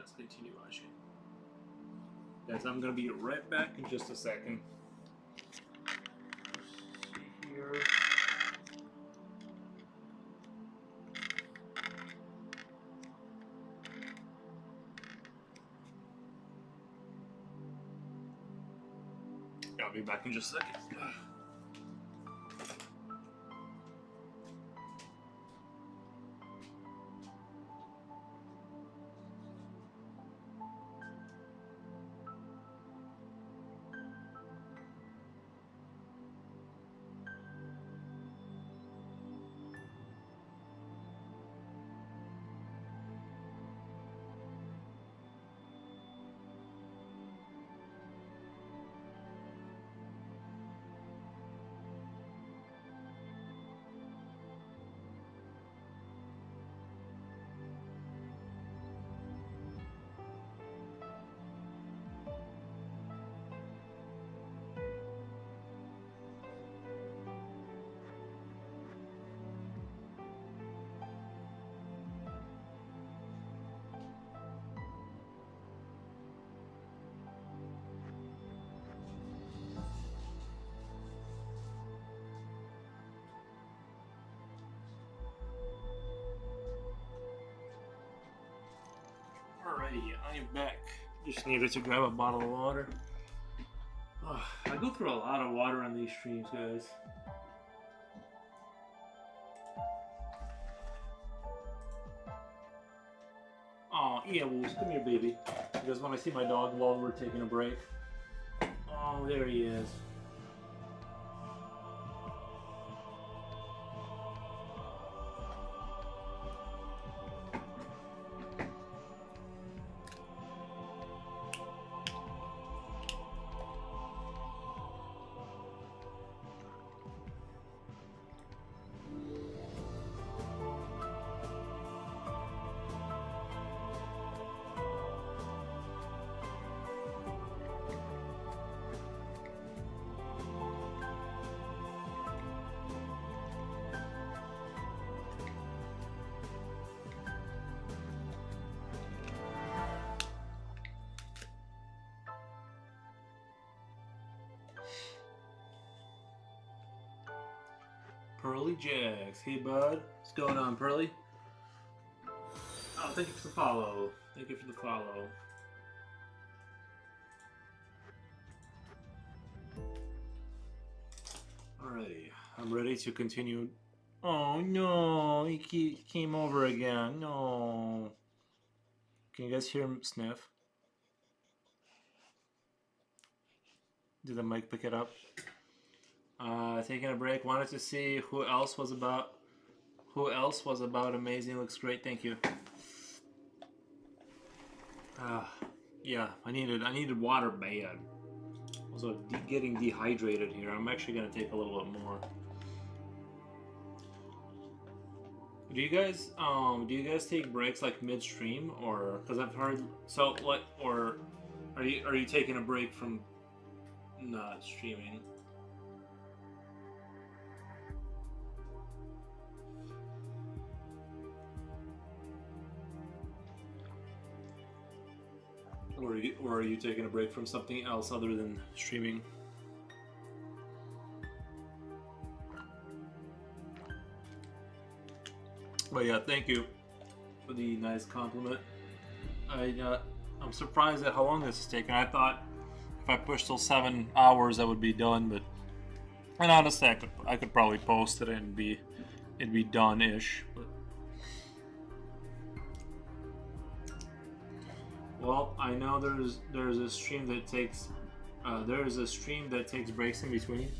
let's continue watching. Guys, I'm gonna be right back in just a second. Let's see here. I'll be back in just a second. Alrighty, I am back. Just needed to grab a bottle of water. Oh, I go through a lot of water on these streams, guys. Oh, yeah, Wolves, come here, baby. You guys want to see my dog while we're taking a break? Oh, there he is. Pearly Jags. Hey, bud. What's going on, Pearly? Oh, thank you for the follow. Thank you for the follow. Alrighty. I'm ready to continue. Oh, no. He came over again. No. Can you guys hear him sniff? Did the mic pick it up? Taking a break. Wanted to see who else was about amazing. Looks great. Thank you. Yeah, I needed water bad. Also getting dehydrated here. I'm actually gonna take a little bit more. Do you guys take breaks like midstream, or because I've heard so like, or are you taking a break from not streaming? Or are you taking a break from something else other than streaming? But yeah, thank you for the nice compliment. I'm surprised at how long this is taking. I thought if I pushed till 7 hours, I would be done. But and honestly, I could probably post it and it'd be done-ish. But well, I know there's a stream that takes breaks in between.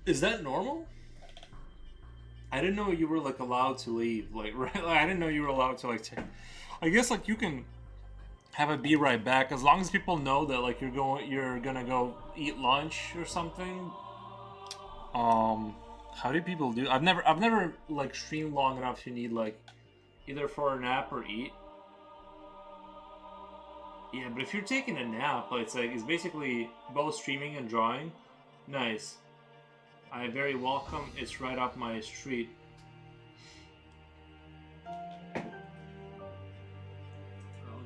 Is that normal? I didn't know you were like allowed to leave. Like, right? I didn't know you were allowed to like. I guess like you can have it be right back as long as people know that like you're gonna go eat lunch or something. How do people do? I've never like streamed long enough to need like either for a nap or eat. Yeah, but if you're taking a nap, it's basically both streaming and drawing. Nice. I very welcome. It's right up my street. I'll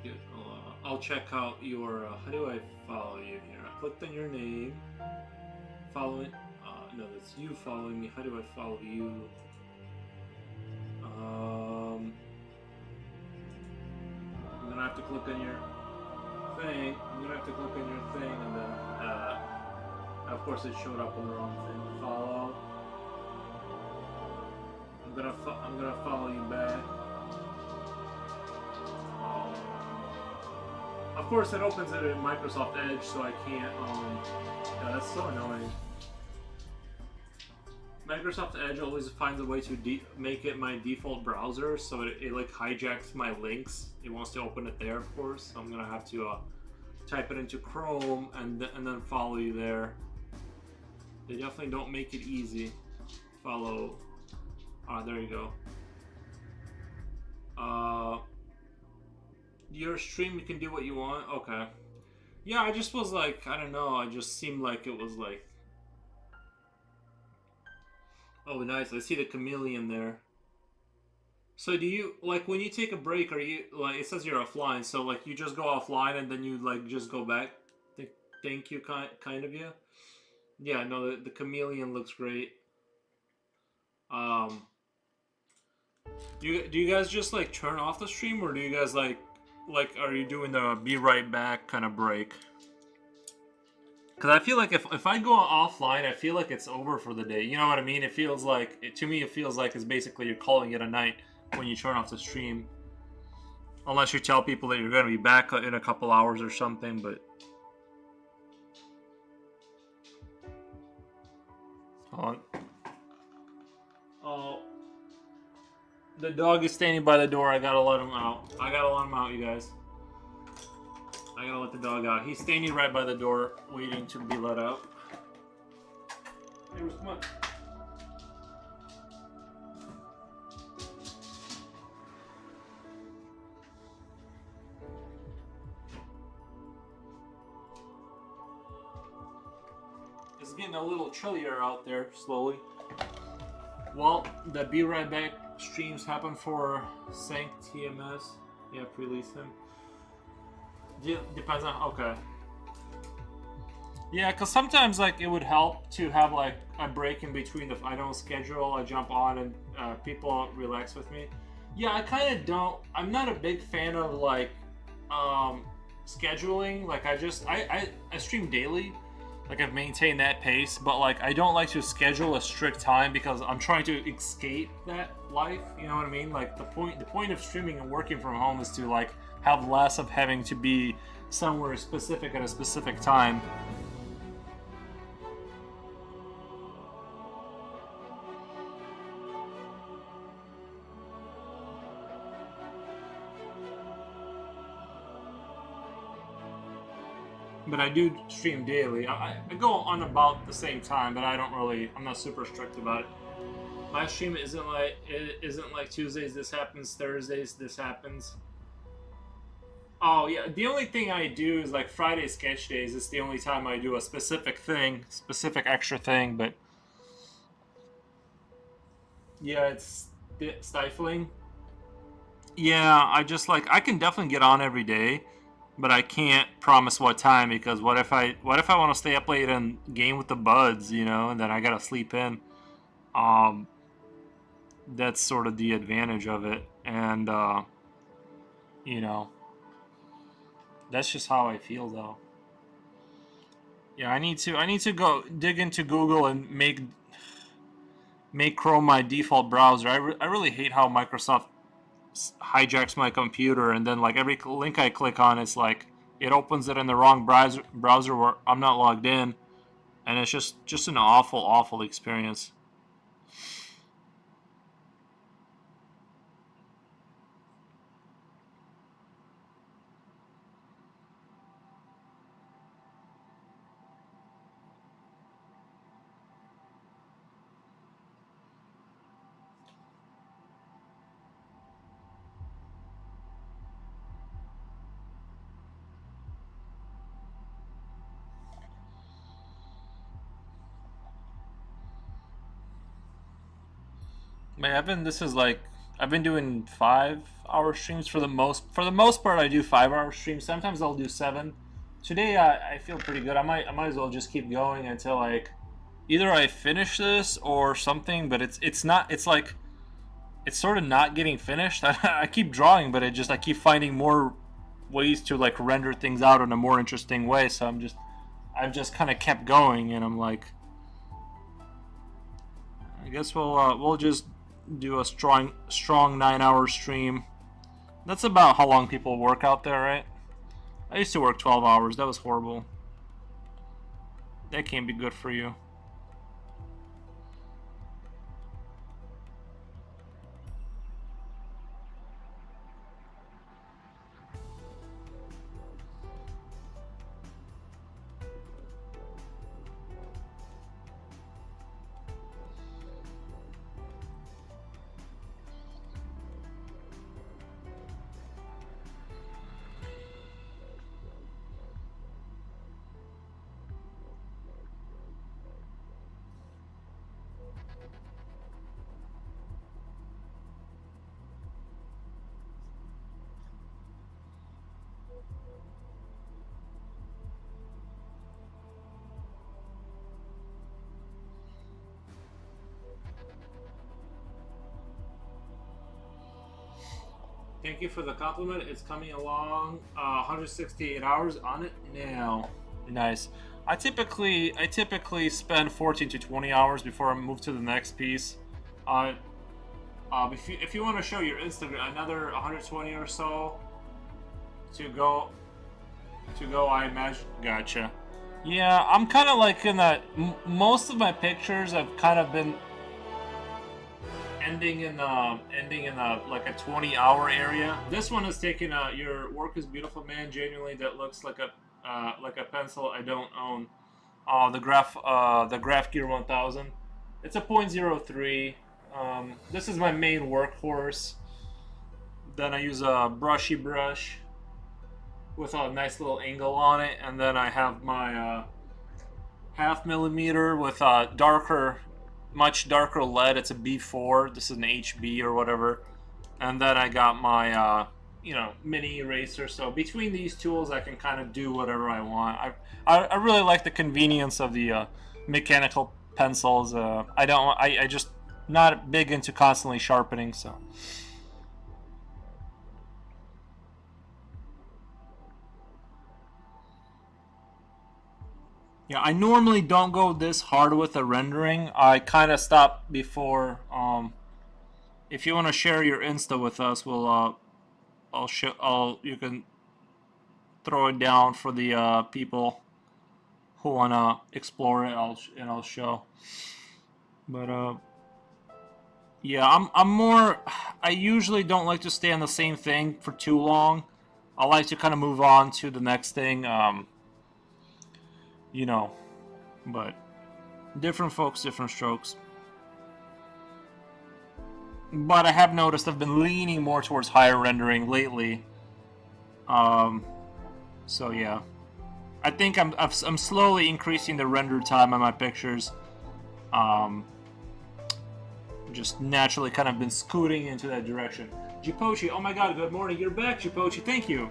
get. Hold I'll check out your. How do I follow you here? I clicked on your name. Following. No, that's you following me. How do I follow you? I'm gonna have to click on your thing. I'm gonna have to click on your thing, and then, of course, it showed up on the wrong thing. Follow. I'm gonna follow you back. Of course, it opens it in Microsoft Edge, so I can't. Yeah, that's so annoying. Microsoft Edge always finds a way to make it my default browser, so it like hijacks my links. It wants to open it there, of course. So I'm gonna have to type it into Chrome and then follow you there. They definitely don't make it easy. Follow. There you go. Your stream, you can do what you want. Okay. Yeah, I just was like, I don't know. I just seemed like it was like. Oh, nice. I see the chameleon there. So do you, like, when you take a break, are you, like, it says you're offline, so, like, you just go offline and then you, like, just go back? Thank you, kind of you? Yeah, no, the chameleon looks great. Do you guys just, like, turn off the stream, or do you guys, like, are you doing the be right back kind of break? Because I feel like if I go offline, I feel like it's over for the day. You know what I mean? It feels like, to me, it feels like it's basically you're calling it a night when you turn off the stream. Unless you tell people that you're going to be back in a couple hours or something, but... Hold on. Oh. The dog is standing by the door. I gotta let him out. You guys. I gotta let the dog out. He's standing right by the door, waiting to be let out. Hey, come on. It's getting a little chillier out there, slowly. Well, the Be Right Back streams happen for Sank TMS. Yeah, release him. Depends on, okay. Yeah, because sometimes, like, it would help to have, like, a break in between. If I don't schedule, I jump on and people relax with me. Yeah, I kind of don't. I'm not a big fan of, like, scheduling. Like, I stream daily. Like, I've maintained that pace, but, like, I don't like to schedule a strict time because I'm trying to escape that life. You know what I mean? Like, the point of streaming and working from home is to, like, have less of having to be somewhere specific at a specific time. But I do stream daily. I go on about the same time, but I'm not super strict about it. My stream isn't like Tuesdays this happens, Thursdays this happens. Oh yeah, the only thing I do is like Friday sketch days. It's the only time I do a specific extra thing, but yeah, it's stifling. Yeah, I can definitely get on every day, but I can't promise what time because what if I want to stay up late and game with the buds, you know, and then I gotta sleep in. That's sort of the advantage of it, and you know, that's just how I feel though. Yeah, I need to go dig into Google and make Chrome my default browser. I really hate how Microsoft hijacks my computer, and then like every link I click on, it's like it opens it in the wrong browser where I'm not logged in, and it's just an awful experience. Man, Evan, this is like I've been doing 5-hour streams for the most part. I do 5-hour streams. Sometimes I'll do 7. Today I feel pretty good. I might as well just keep going until like either I finish this or something. But it's not. It's like it's sort of not getting finished. I keep drawing, but I keep finding more ways to like render things out in a more interesting way. So I've just kind of kept going, and I'm like, I guess we'll just do a strong 9-hour stream. That's about how long people work out there, right? I used to work 12 hours. That was horrible. That can't be good for you. Thank you for the compliment. It's coming along 168 hours on it now. Nice. I typically spend 14 to 20 hours before I move to the next piece. If you want to show your Instagram, another 120 or so to go, I imagine. Gotcha. Yeah, I'm kind of like in that. Most of my pictures have kind of been ending in like a 20-hour area. This one is taking your work is beautiful, man. Genuinely, that looks like a pencil I don't own. The Graph Gear 1000. It's a .03. This is my main workhorse. Then I use a brushy brush with a nice little angle on it, and then I have my 0.5 millimeter with a much darker lead. It's a B4. This is an HB or whatever. And then I got my mini eraser. So between these tools, I can kind of do whatever I want. I really like the convenience of the mechanical pencils. I just not big into constantly sharpening. So yeah, I normally don't go this hard with the rendering. I kind of stop before. If you want to share your Insta with us, you can throw it down for the people who wanna explore it. I'll show. But yeah, I'm more. I usually don't like to stay on the same thing for too long. I like to kind of move on to the next thing. But different folks, different strokes. But I have noticed I've been leaning more towards higher rendering lately. So yeah, I think I'm slowly increasing the render time on my pictures. Just naturally kind of been scooting into that direction. Jipochi, oh my god, good morning. You're back, Jipochi. Thank you.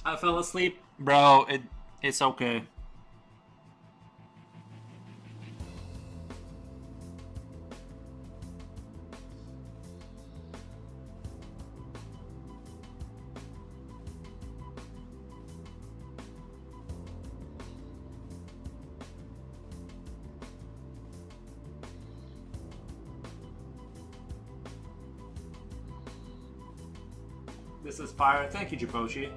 I fell asleep. Bro, it's okay. This is fire. Thank you, Jipochi.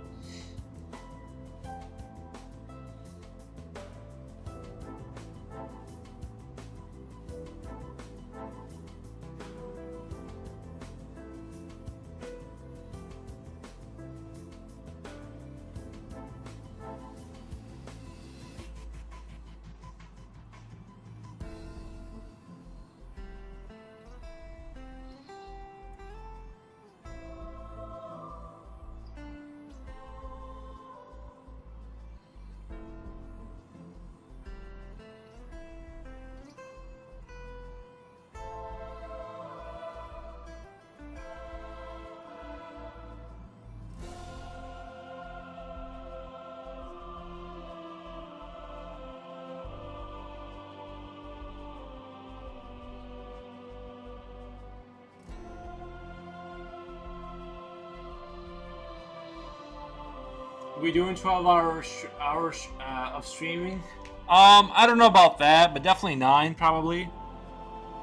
we doing 12 hours of streaming? I don't know about that, but definitely 9 probably.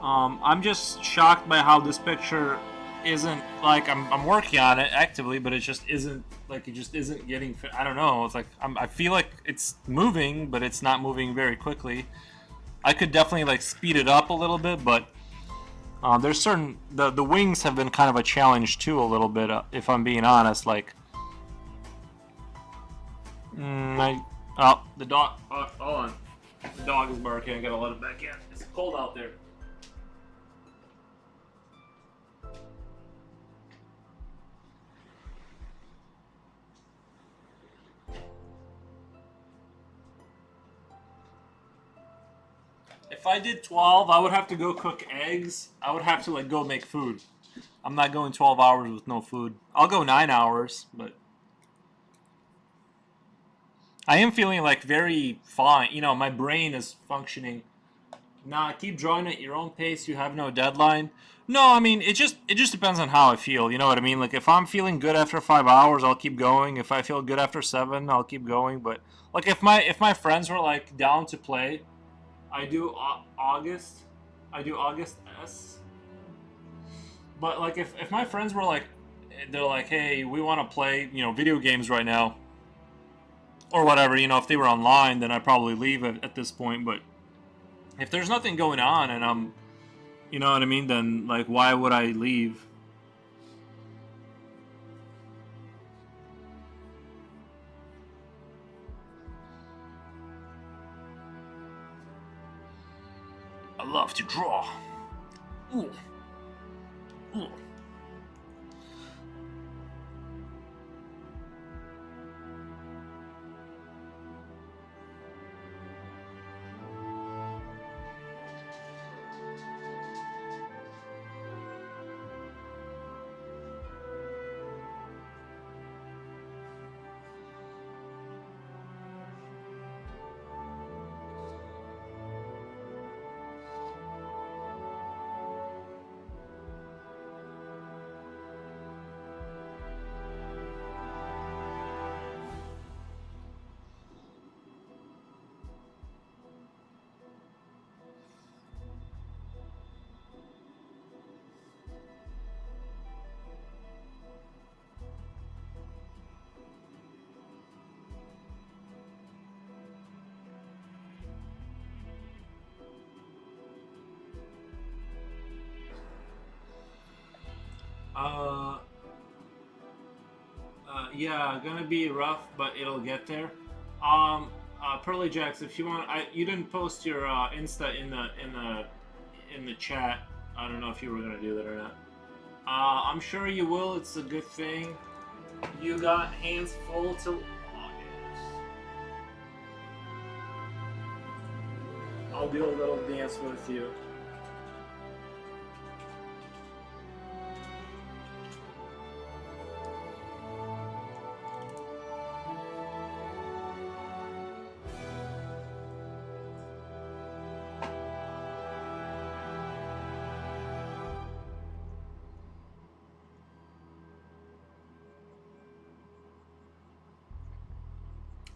I'm just shocked by how this picture isn't like I'm working on it actively, but it just isn't like it just isn't getting. I don't know. It's like I feel like it's moving, but it's not moving very quickly. I could definitely like speed it up a little bit, but there's certain the wings have been kind of a challenge too a little bit. If I'm being honest, like the dog. Hold on, the dog is barking. I gotta let it back in. It's cold out there. If I did 12, I would have to go cook eggs. I would have to like go make food. I'm not going 12 hours with no food. I'll go 9 hours, but I am feeling like very fine. You know, my brain is functioning. Nah, keep drawing at your own pace. You have no deadline. No, I mean it just depends on how I feel. You know what I mean? Like if I'm feeling good after 5 hours, I'll keep going. If I feel good after 7, I'll keep going. But like if my friends were like down to play, I do August. I do August S. But like if my friends were like, they're like, hey, we want to play, you know, video games right now, or whatever. You know, if they were online, then I'd probably leave at this point. But if there's nothing going on and I'm, you know what I mean, then like why would I leave? I love to draw. Ooh. Ooh. Uh, yeah, gonna be rough, but it'll get there. Pearly Jacks, if you want, you didn't post your Insta in the chat. I don't know if you were gonna do that or not. I'm sure you will. It's a good thing. You got hands full till August. I'll do a little dance with you.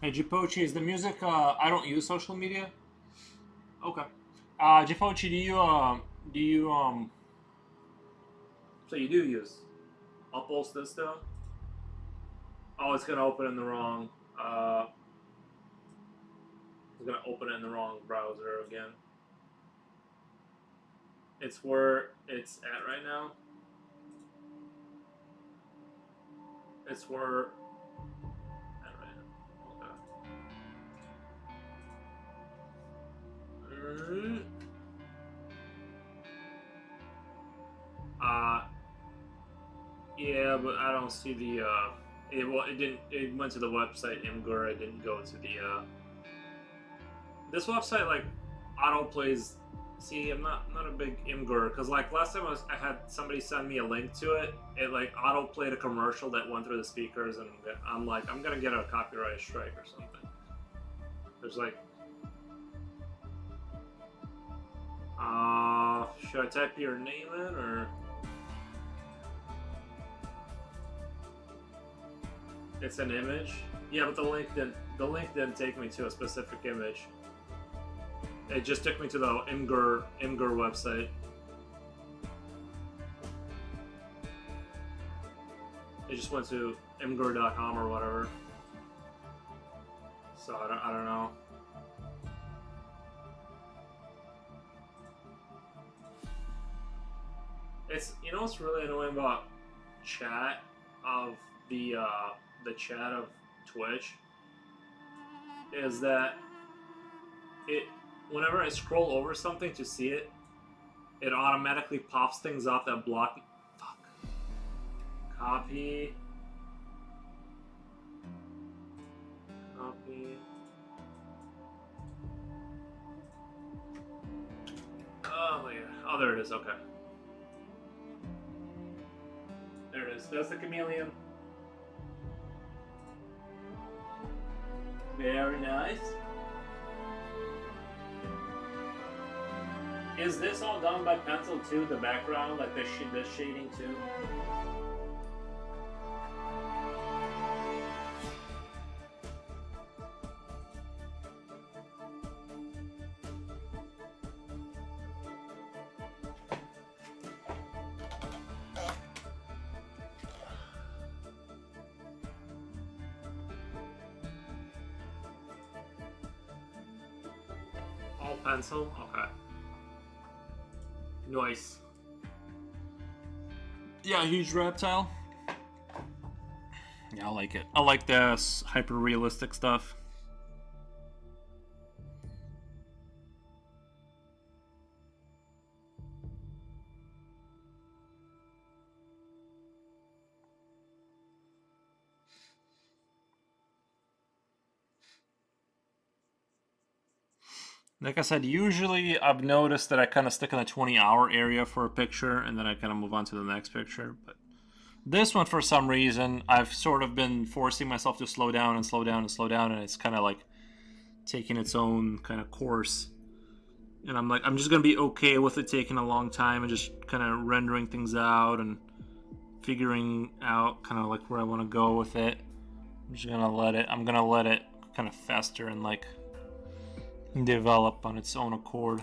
Hey, Jipochi, is the music, I don't use social media? Okay. Jipochi, so you do use, I'll post this though? Oh, it's gonna open in the wrong, it's gonna open it in the wrong browser again. It's where it's at right now. It's where yeah, but I don't see the it didn't, it went to the website Imgur. It didn't go to the this website like auto plays. See, I'm not a big Imgur because like last time I had somebody send me a link to it. It like auto played a commercial that went through the speakers, and I'm like, I'm gonna get a copyright strike or something. There's like, should I type your name in or? It's an image. Yeah, but the link didn't take me to a specific image. It just took me to the Imgur website. It just went to imgur.com or whatever. So I don't know. It's, you know what's really annoying about chat of the chat of Twitch is that it, whenever I scroll over something to see it, it automatically pops things up that block. Fuck. Copy. Oh my god. Oh, there it is. Okay. There it is. That's the chameleon. Very nice. Is this all done by pencil too? The background, like the shading too? All pencil? Okay. Nice. Yeah, huge reptile. Yeah, I like it. I like this hyper realistic stuff. Like I said, usually I've noticed that I kind of stick in the 20-hour area for a picture and then I kind of move on to the next picture. But this one, for some reason, I've sort of been forcing myself to slow down and slow down and slow down, and it's kind of like taking its own kind of course. And I'm like, I'm just going to be okay with it taking a long time and just kind of rendering things out and figuring out kind of like where I want to go with it. I'm just going to let it kind of fester and like develop on its own accord.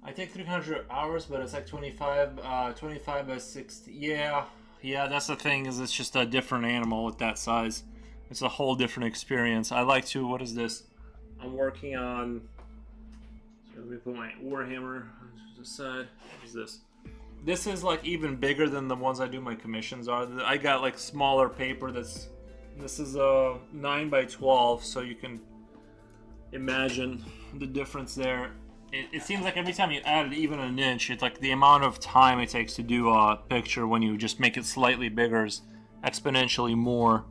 I take 300 hours, but it's like 25 by 60. Yeah, that's the thing, is it's just a different animal with that size. It's a whole different experience. I like to, what is this? I'm working on, so let me put my Warhammer to the side. What is this? This is like even bigger than the ones I do my commissions are. I got like smaller paper this is a 9 by 12, so you can imagine the difference there. It seems like every time you add even an inch, it's like the amount of time it takes to do a picture when you just make it slightly bigger is exponentially more.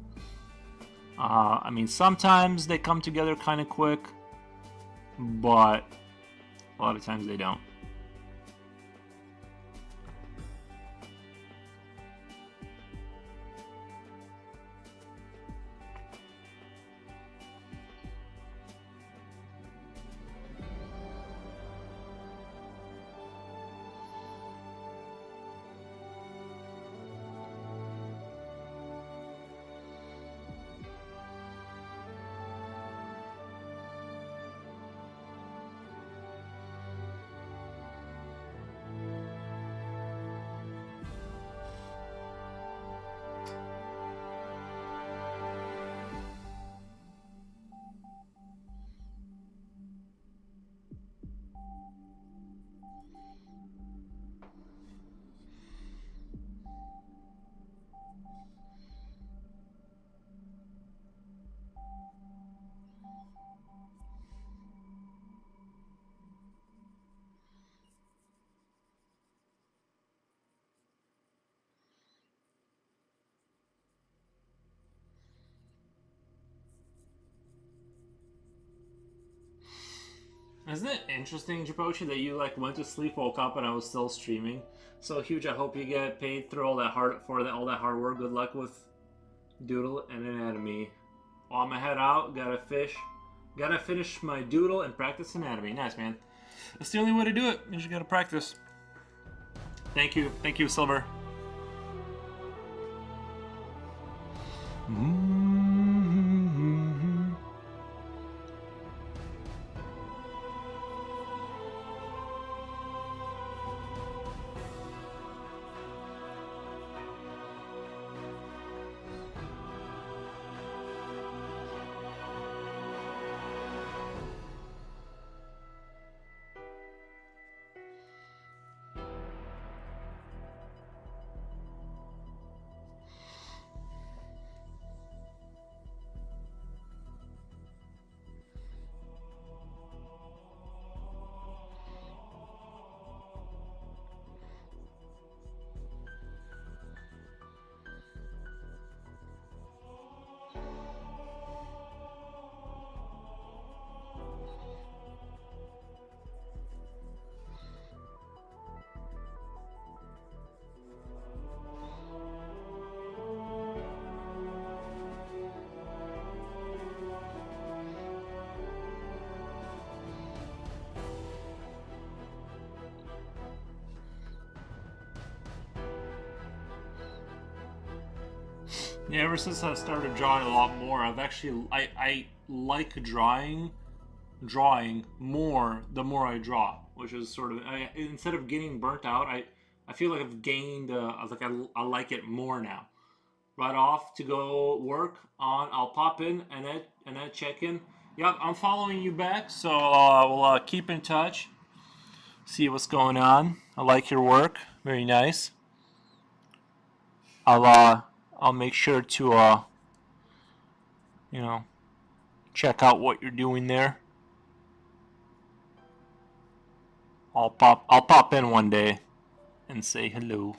I mean, sometimes they come together kind of quick, but a lot of times they don't. Isn't it interesting, Japochi, that you like went to sleep, woke up, and I was still streaming? So huge. I hope you get paid through all that hard work. Good luck with Doodle and Anatomy. Oh, I'm gonna head out. Gotta finish my Doodle and practice Anatomy. Nice, man. That's the only way to do it. You just gotta practice. Thank you, Silver. Yeah, ever since I started drawing a lot more, I like drawing more the more I draw, which is sort of instead of getting burnt out, I feel like I've gained I like it more now. Right off to go work on, I'll pop in and then check in. Yep, I'm following you back, so we'll keep in touch, see what's going on. I like your work, very nice. I'll make sure to you know, check out what you're doing there. I'll pop in one day and say hello.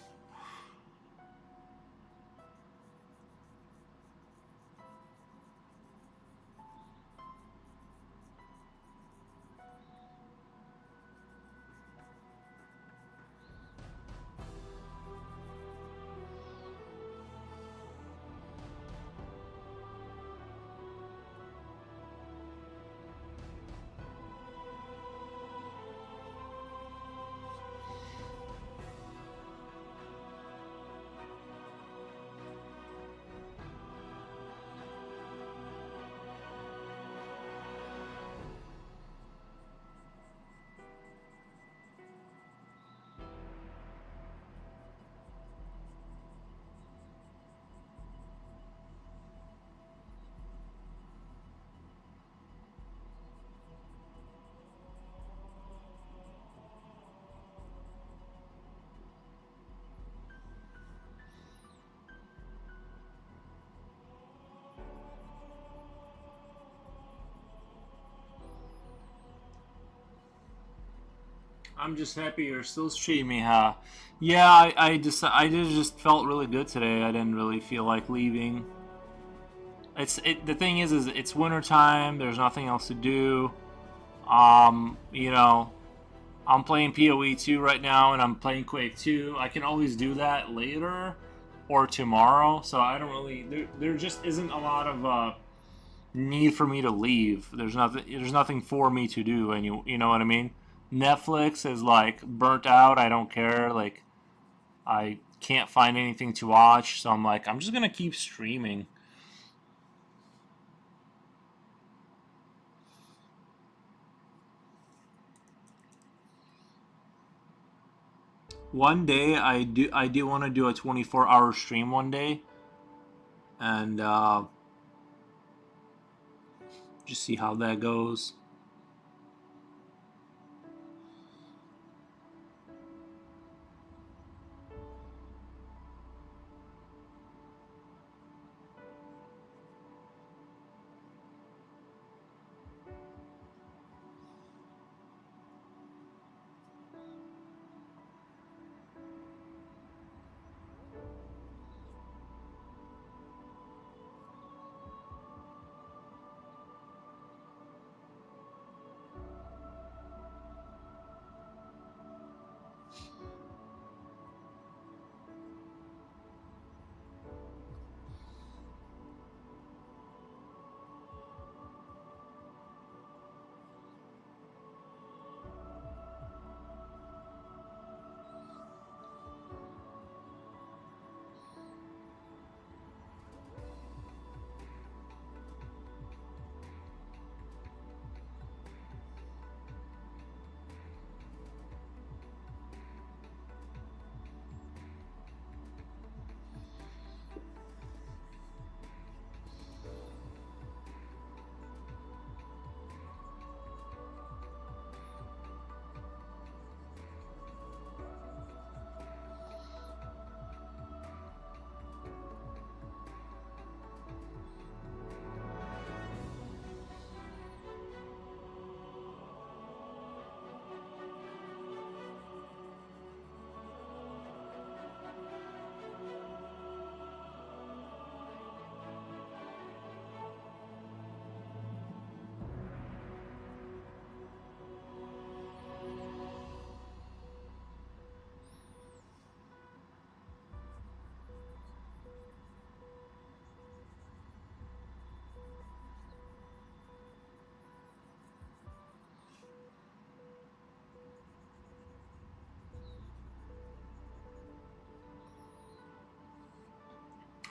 I'm just happy you're still streaming, huh? Yeah, I just felt really good today. I didn't really feel like leaving. The thing is it's winter time. There's nothing else to do. You know, I'm playing PoE 2 right now, and I'm playing Quake 2. I can always do that later or tomorrow. So I don't really. There just isn't a lot of need for me to leave. There's nothing for me to do, and you know what I mean. Netflix is like burnt out. I don't care. Like I can't find anything to watch, so I'm like I'm just gonna keep streaming. One day I do want to do a 24-hour stream one day, and just see how that goes.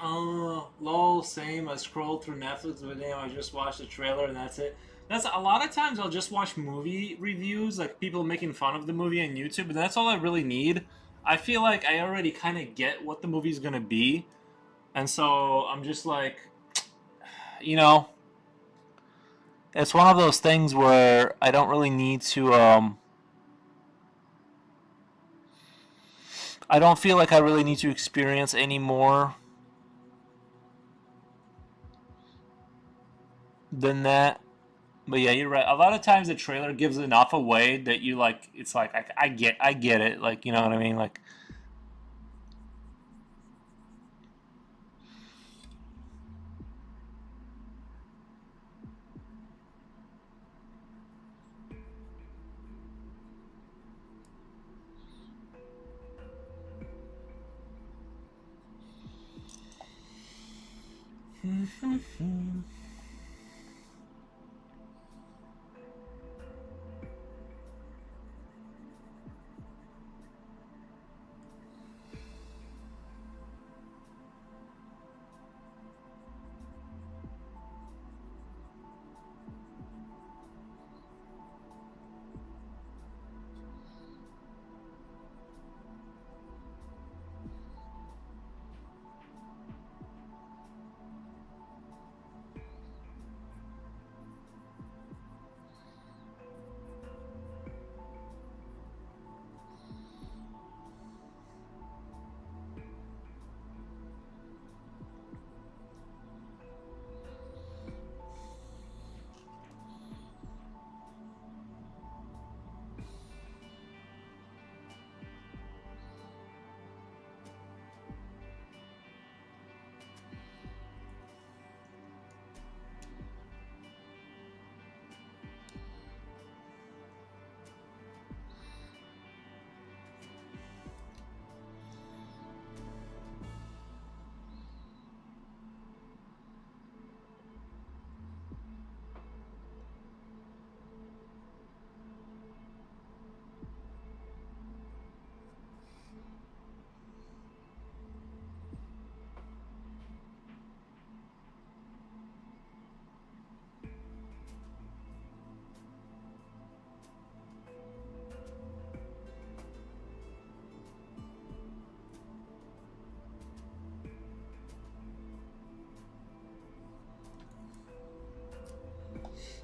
Lol, same. I scrolled through Netflix video. I just watched the trailer and that's it. That's a lot of times I'll just watch movie reviews, like people making fun of the movie on YouTube, and that's all I really need. I feel like I already kind of get what the movie's gonna be, and so I'm just like, you know, it's one of those things where I don't really need to. I don't feel like I really need to experience any more than that. But yeah, you're right. A lot of times the trailer gives enough away that you like. It's like I get it. Like you know what I mean. Like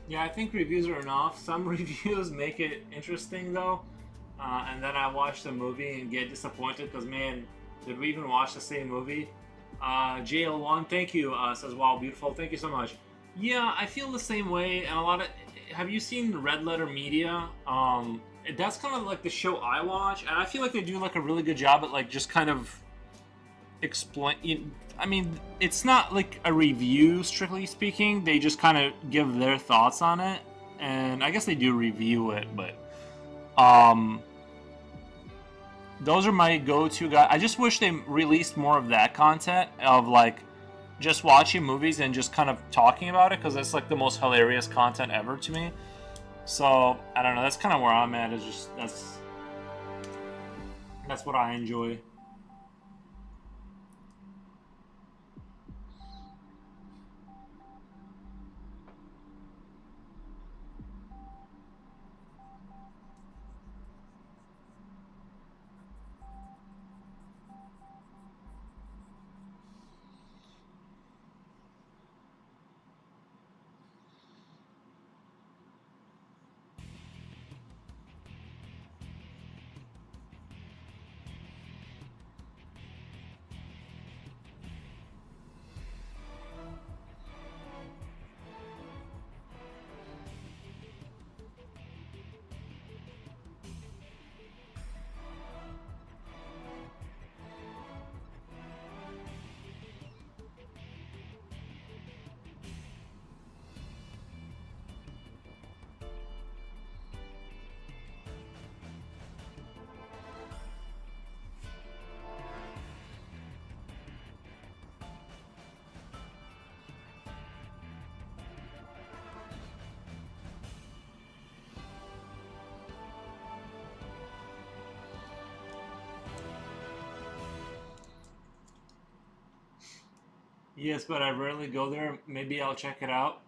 yeah, I think reviews are enough. Some reviews make it interesting though, and then I watch the movie and get disappointed because man, did we even watch the same movie? JL1, thank you. Says wow, beautiful. Thank you so much. Yeah, I feel the same way, and a lot of. Have you seen Red Letter Media? That's kind of like the show I watch, and I feel like they do like a really good job at like just kind of explain. I mean, it's not like a review, strictly speaking. They just kind of give their thoughts on it, and I guess they do review it. But um, those are my go-to guys. I just wish they released more of that content of like just watching movies and just kind of talking about it because that's like the most hilarious content ever to me. So I don't know. That's kind of where I'm at. Is just that's what I enjoy. Yes, but I rarely go there. Maybe I'll check it out.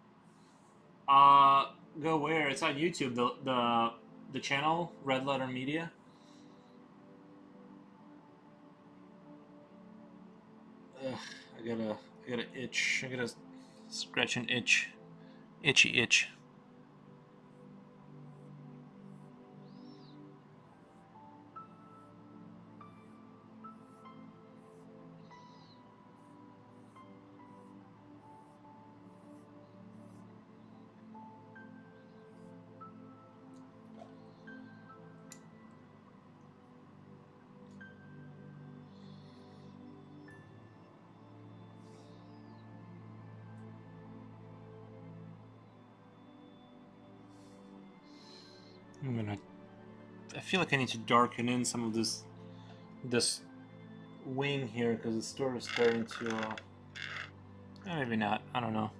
Go where? It's on YouTube. The channel Red Letter Media. Ugh, I gotta itch. I gotta scratch an itch. Itchy itch. I feel like I need to darken in some of this wing here because it's sort of starting to. Maybe not. I don't know.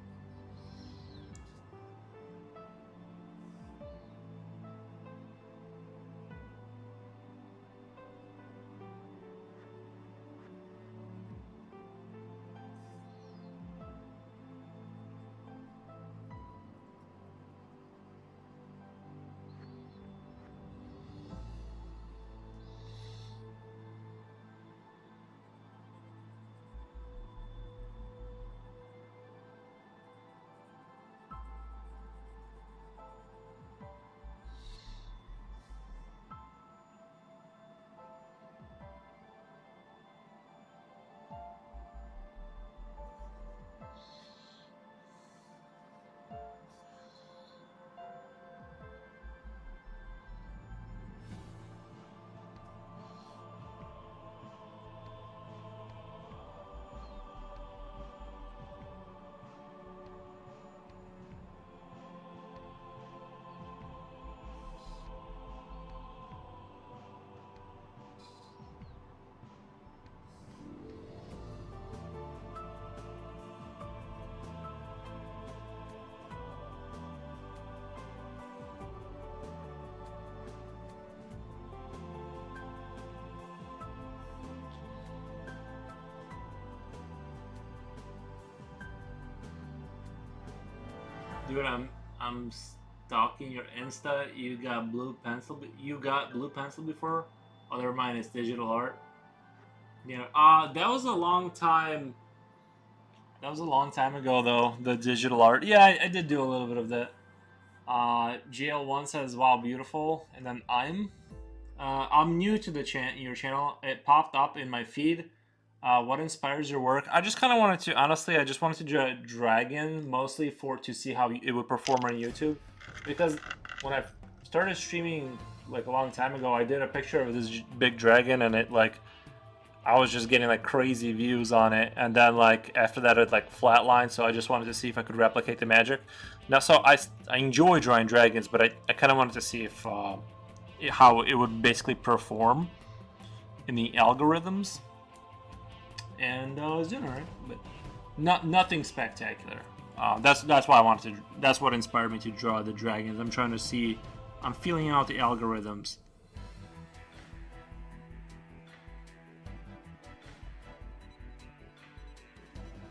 Dude, I'm stalking your Insta. You got blue pencil. You got blue pencil before? Oh, never mind. It's digital art. Yeah. That was a long time. That was a long time ago, though. The digital art. Yeah, I did do a little bit of that. GL1 says, "Wow, beautiful," and then I'm new to the your channel. It popped up in my feed. What inspires your work? I just kind of wanted to, honestly, I just wanted to Dragon mostly to see how it would perform on YouTube, because when I started streaming like a long time ago, I did a picture of this big dragon, and it like I was just getting like crazy views on it, and then like after that it like flatlined. So I just wanted to see if I could replicate the magic. Now, so I enjoy drawing dragons, but I kind of wanted to see if how it would basically perform in the algorithms. And I was doing alright, but nothing spectacular. That's why I wanted to. That's what inspired me to draw the dragons. I'm trying to see. I'm feeling out the algorithms.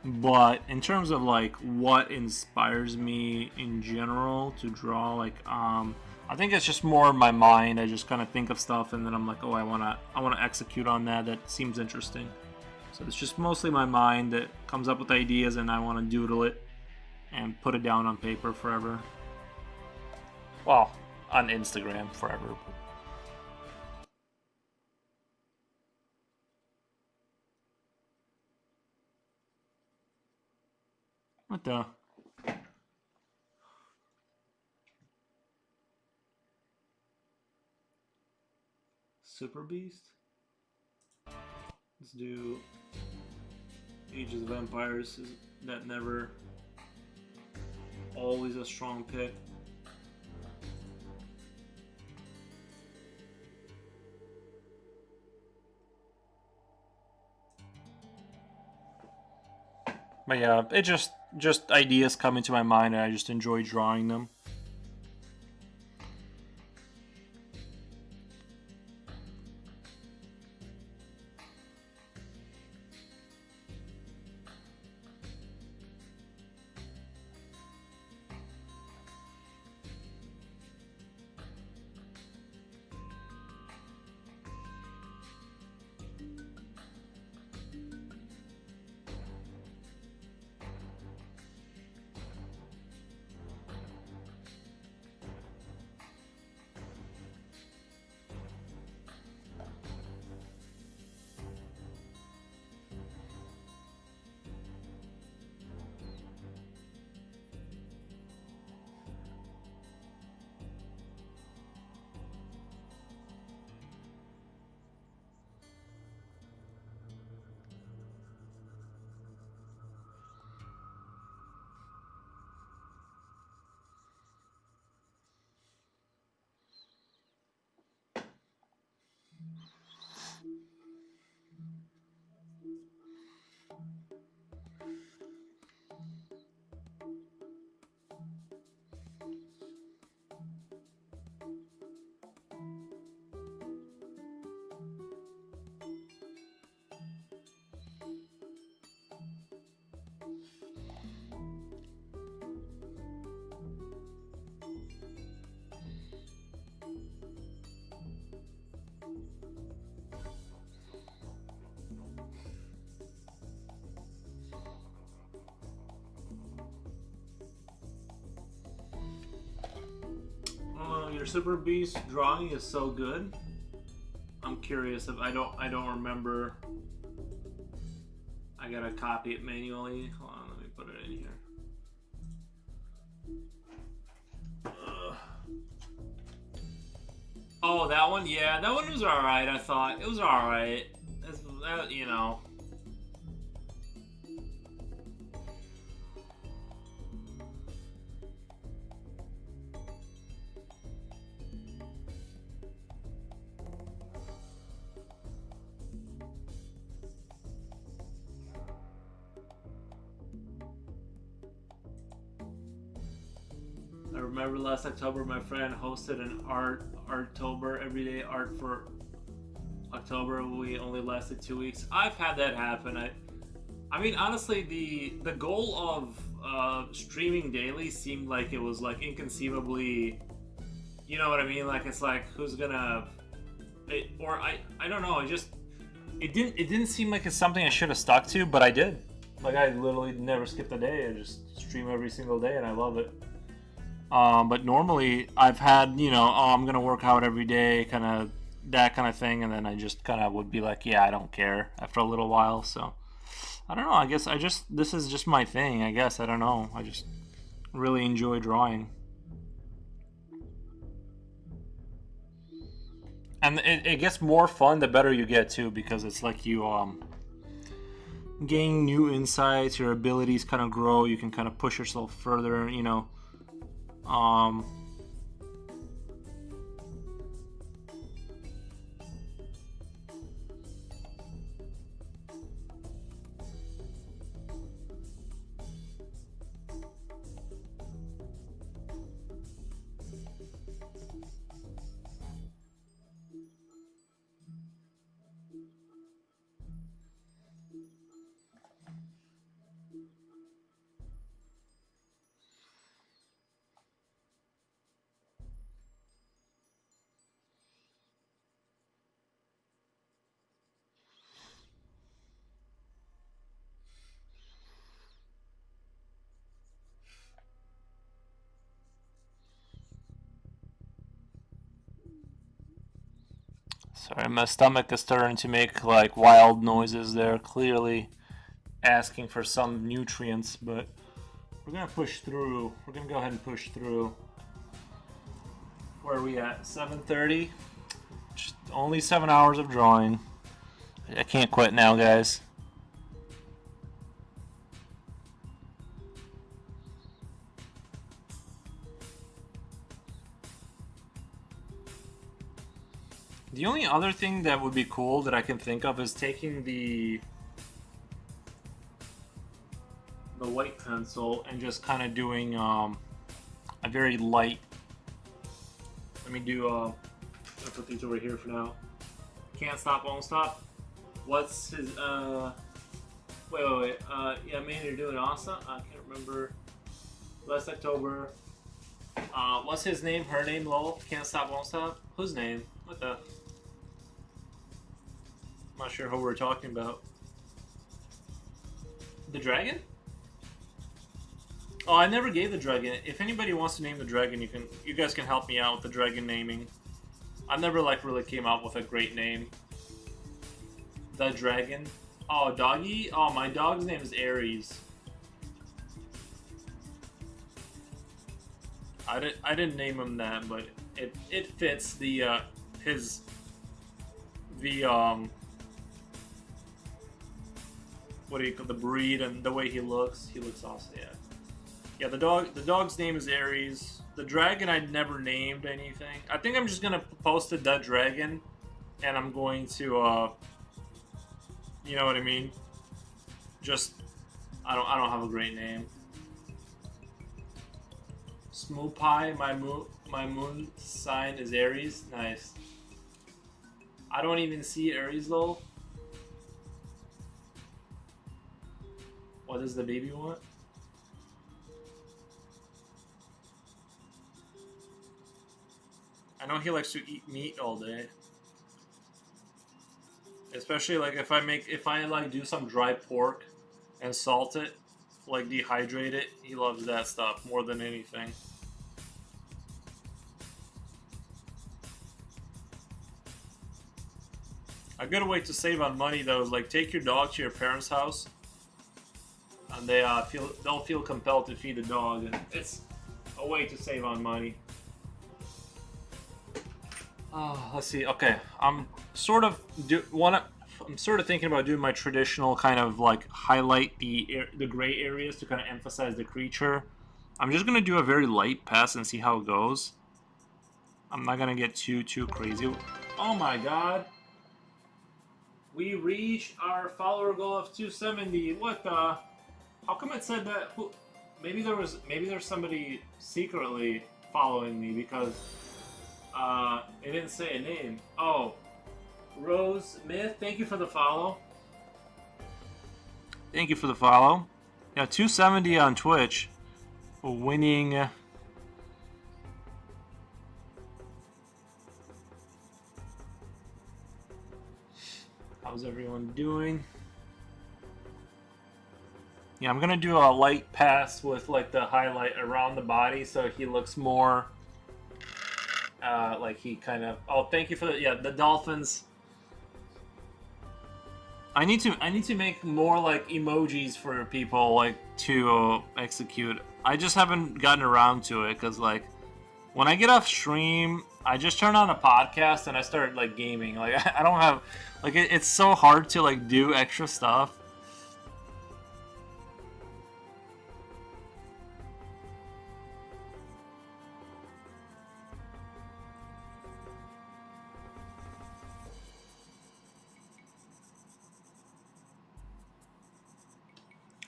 But in terms of like what inspires me in general to draw, like I think it's just more in my mind. I just kind of think of stuff, and then I'm like, oh, I wanna execute on that. That seems interesting. So it's just mostly my mind that comes up with ideas, and I want to doodle it and put it down on paper forever. Well, on Instagram forever. What the? Super Beast? Let's do Ages of Empires. Is that never always a strong pick? But yeah, it just ideas come into my mind, and I just enjoy drawing them. Your Super Beast drawing is so good. I'm curious if I don't remember. I gotta copy it manually. Hold on, let me put it in here. Oh, that one? Yeah, that one was alright, I thought. It was alright. You know. I remember last October my friend hosted an Arttober, everyday art for October. We only lasted 2 weeks. I've had that happen. I mean, honestly, the goal of streaming daily seemed like it was like inconceivably, you know what I mean? Like it's like who's gonna, I don't know. It didn't seem like it's something I should have stuck to, but I did. Like I literally never skipped a day. I just stream every single day, and I love it. But normally I've had, you know, oh, I'm gonna work out every day, kind of that kind of thing, and then I just kind of would be like, yeah, I don't care after a little while. So I don't know. I guess this is just my thing. I guess I don't know. I just really enjoy drawing, and it gets more fun the better you get too, because it's like you gain new insights. Your abilities kind of grow. You can kind of push yourself further. You know. Sorry, my stomach is starting to make like wild noises there, clearly asking for some nutrients, but we're gonna push through. We're gonna go ahead and push through. Where are we at? 7:30? Just only 7 hours of drawing. I can't quit now, guys. The only other thing that would be cool that I can think of is taking the white pencil and just kind of doing a very light. Let me do. I'll put these over here for now. Can't stop, won't stop. What's his? Wait. Yeah, man, you're doing awesome. I can't remember. Last October. What's his name? Her name? Lol. Can't stop, won't stop. Whose name? What the? I'm not sure who we're talking about. The dragon? Oh, I never gave the dragon. If anybody wants to name the dragon, you guys can help me out with the dragon naming. I never like really came out with a great name. The dragon. Oh, doggy. Oh, my dog's name is Aries. I didn't name him that, but it fits the what do you call the breed and the way he looks. He looks awesome. Yeah. Yeah, the dog's name is Aries. The dragon I never named anything. I think I'm just gonna post a dead dragon, and I'm going to you know what I mean? Just I don't have a great name. Smooth Pie, my moon sign is Aries. Nice. I don't even see Aries though. What does the baby want? I know he likes to eat meat all day. Especially like if I like do some dry pork and salt it, like dehydrate it, he loves that stuff more than anything. A good way to save on money though is like take your dog to your parents' house, and they'll feel compelled to feed the dog, and it's a way to save on money. Let's see. Okay, I'm sort of thinking about doing my traditional kind of like highlight the gray areas to kind of emphasize the creature. I'm just gonna do a very light pass and see how it goes. I'm not gonna get too crazy. Oh my god. We reached our follower goal of 270. What the? How come it said that? Maybe there's somebody secretly following me because it didn't say a name. Oh, Rose Myth. Thank you for the follow. Thank you for the follow. Yeah, 270 on Twitch. Winning. How's everyone doing? Yeah, I'm gonna do a light pass with like the highlight around the body so he looks more like he kind of. Oh, thank you for the dolphins. I need to make more like emojis for people like to execute. I just haven't gotten around to it because like when I get off stream, I just turn on a podcast and I start like gaming. Like I don't have like it's so hard to like do extra stuff.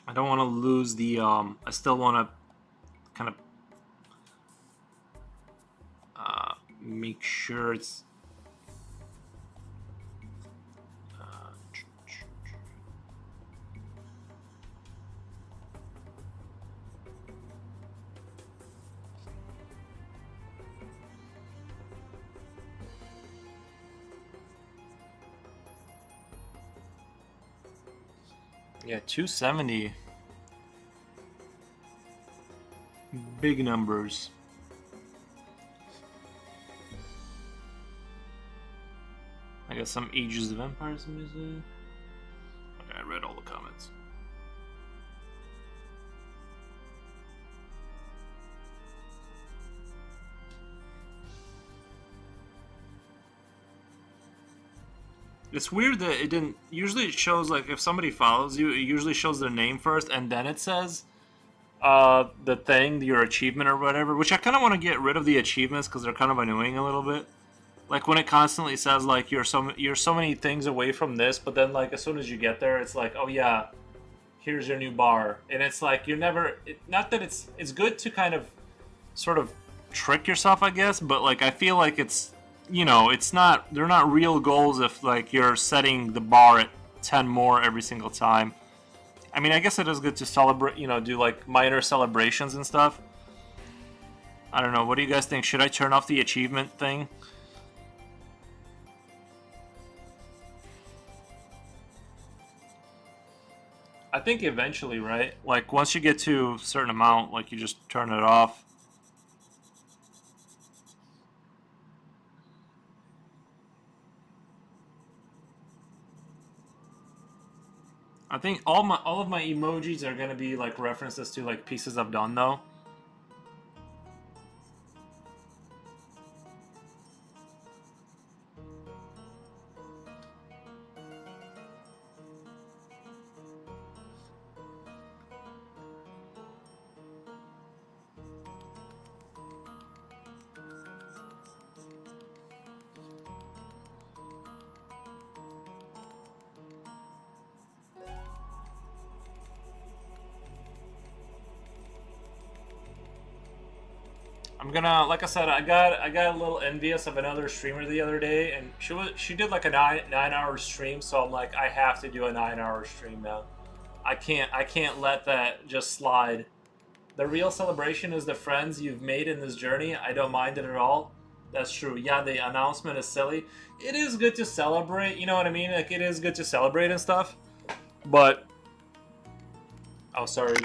I don't want to lose the I still want to kind of make sure it's yeah, 270. Big numbers. I got some Ages of Empires missing. Okay, I read all the comments. It's weird that it didn't. Usually it shows like if somebody follows you, it usually shows their name first and then it says the thing, your achievement or whatever, which I kind of want to get rid of the achievements because they're kind of annoying a little bit. Like when it constantly says like you're so many things away from this, but then like as soon as you get there, it's like, oh yeah, here's your new bar, and it's like you're never. Not that it's good to kind of sort of trick yourself, I guess, but like I feel like it's it's not. They're not real goals if like you're setting the bar at 10 more every single time. I mean, I guess it is good to celebrate, do like minor celebrations and stuff. I don't know. What do you guys think? Should I turn off the achievement thing? I think eventually, right? Like once you get to a certain amount, like you just turn it off. I think all of my emojis are gonna be like references to like pieces I've done though. I'm gonna, like I said, I got a little envious of another streamer the other day, and she did like a 9-hour stream, so I'm like, I have to do a 9-hour stream now. I can't let that just slide. The real celebration is the friends you've made in this journey. I don't mind it at all. That's true. Yeah, the announcement is silly. It is good to celebrate. You know what I mean? Like it is good to celebrate and stuff. But oh, sorry.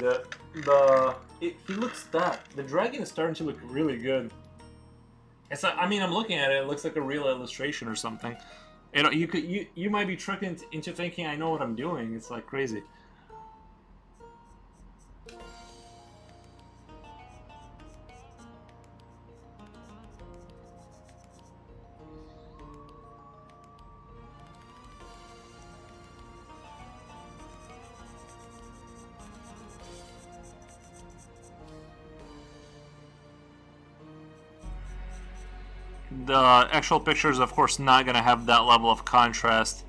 He looks the dragon is starting to look really good. It's like, I mean, I'm looking at it. It looks like a real illustration or something. You might be tricked into thinking I know what I'm doing. It's like crazy. The actual picture is, of course, not going to have that level of contrast.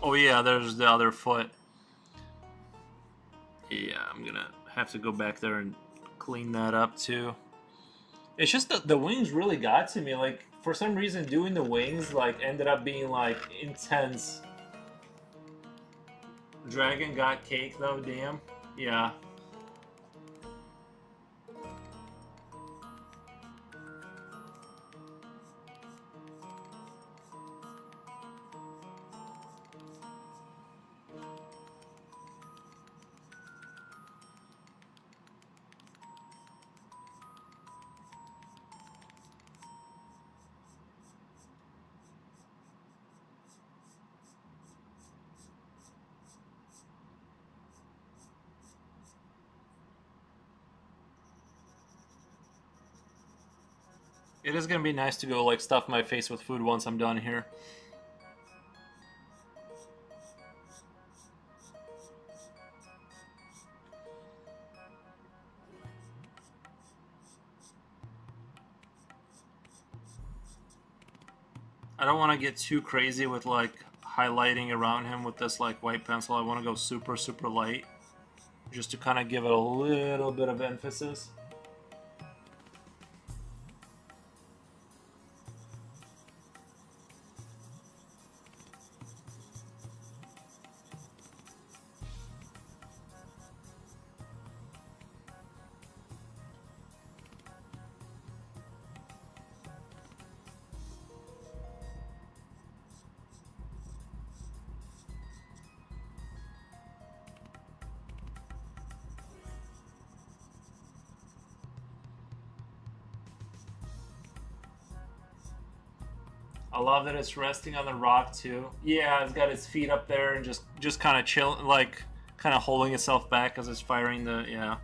Oh yeah, there's the other foot. Yeah, I'm going to have to go back there and clean that up too. It's just that the wings really got to me. Like, for some reason, doing the wings, like, ended up being, like, intense. Dragon got cake, though, damn. Yeah. It is going to be nice to go, like, stuff my face with food once I'm done here. I don't want to get too crazy with, like, highlighting around him with this, like, white pencil. I want to go super, super light, just to kind of give it a little bit of emphasis. I love that it's resting on the rock too. Yeah, it's got its feet up there and just kind of chill, like kind of holding itself back as it's firing the yeah.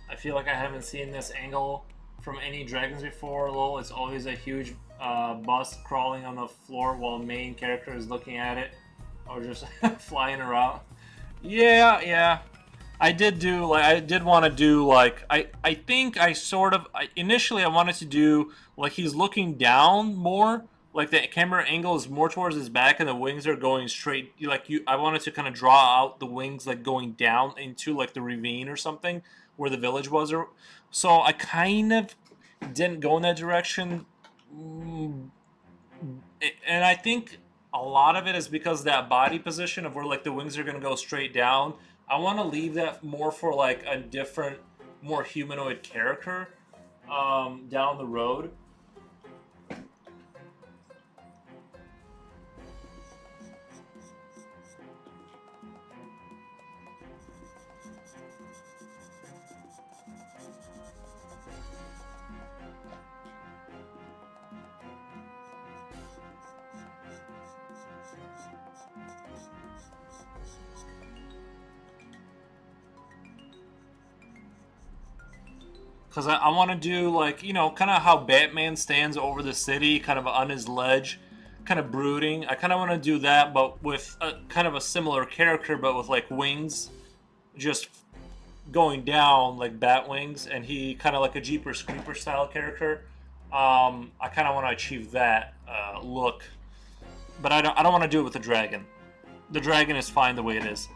I feel like I haven't seen this angle from any dragons before. Lol, it's always a huge bust crawling on the floor while main character is looking at it, or just flying around. Yeah, yeah. I did do like I did want to do like I think I sort of initially I wanted to do like he's looking down more, like the camera angle is more towards his back and the wings are going straight, like you I wanted to kind of draw out the wings like going down into like the ravine or something where the village was, or so I kind of didn't go in that direction. And I think a lot of it is because that body position of where like the wings are going to go straight down. I want to leave that more for like a different, more humanoid character down the road. Because I want to do, like, you know, kind of how Batman stands over the city, kind of on his ledge, kind of brooding. I kind of want to do that, but with a, kind of a similar character, but with, like, wings just going down, like bat wings, and he kind of like a Jeepers Creeper style character. I kind of want to achieve that look, but I don't want to do it with the dragon. The dragon is fine the way it is.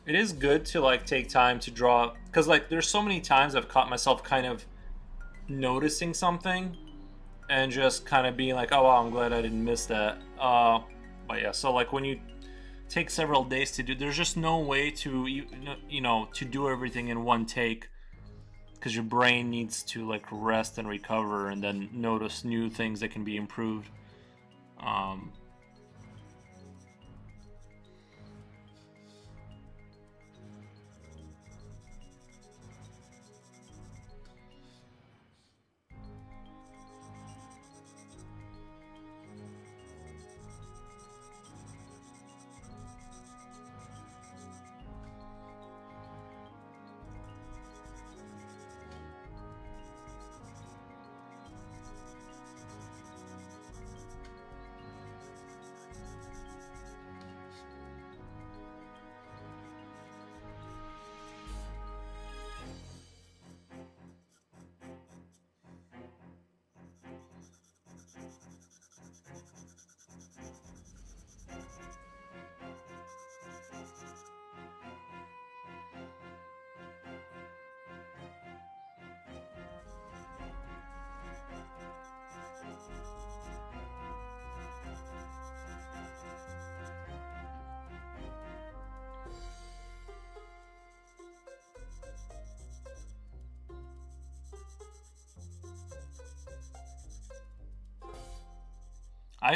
It is good to like take time to draw, because like there's so many times I've caught myself kind of noticing something and just kind of being like, oh wow, I'm glad I didn't miss that. But yeah, so like when you take several days to do, there's just no way to you know to do everything in one take, because your brain needs to like rest and recover and then notice new things that can be improved. um,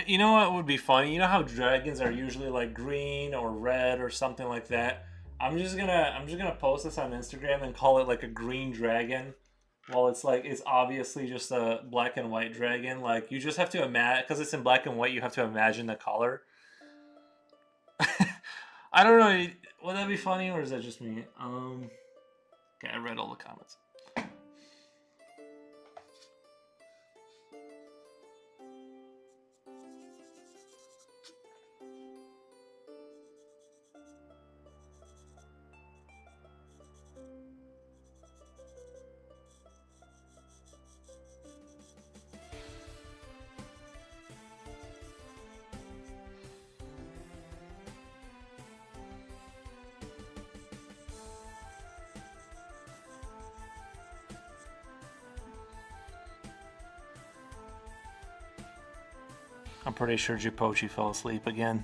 you know what would be funny? You know how dragons are usually like green or red or something like that. I'm just gonna post this on Instagram and call it like a green dragon. Well, it's like it's obviously just a black and white dragon. Like you just have to imagine, because it's in black and white. You have to imagine the color. I don't know. Would that be funny, or is that just me? Okay, I read all the comments. I'm pretty sure Jipochi fell asleep again.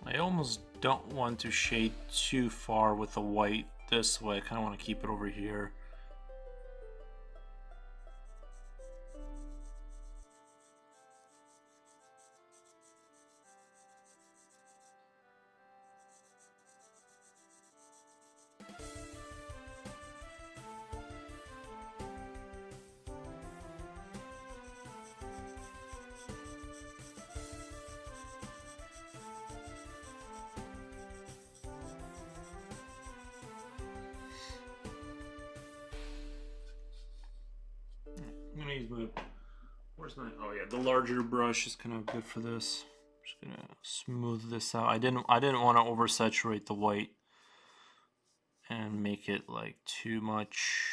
I almost don't want to shade too far with the white this way. I kind of want to keep it over here. gonna use my. Where's my? Oh yeah, the larger brush is kind of good for this. Just gonna smooth this out. I didn't want to oversaturate the white and make it like too much.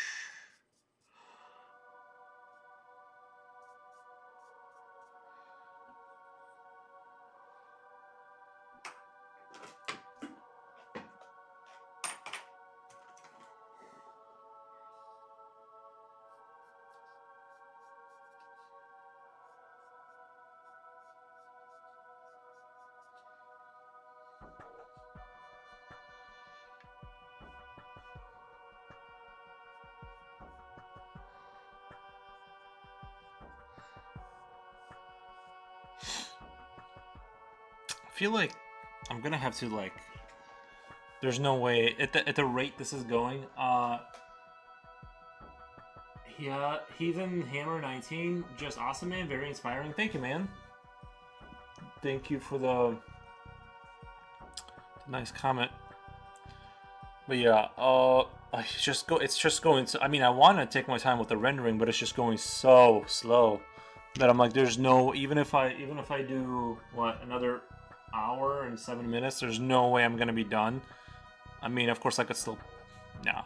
I feel like I'm gonna have to like. There's no way at the rate this is going. Yeah, Heathen Hammer 19, just awesome, man. Very inspiring. Thank you, man. Thank you for the nice comment. But yeah, it's just going. I mean, I want to take my time with the rendering, but it's just going so slow that I'm like, there's no. Even if I do another hour and 7 minutes, there's no way I'm gonna be done. I mean, of course, I could still, no.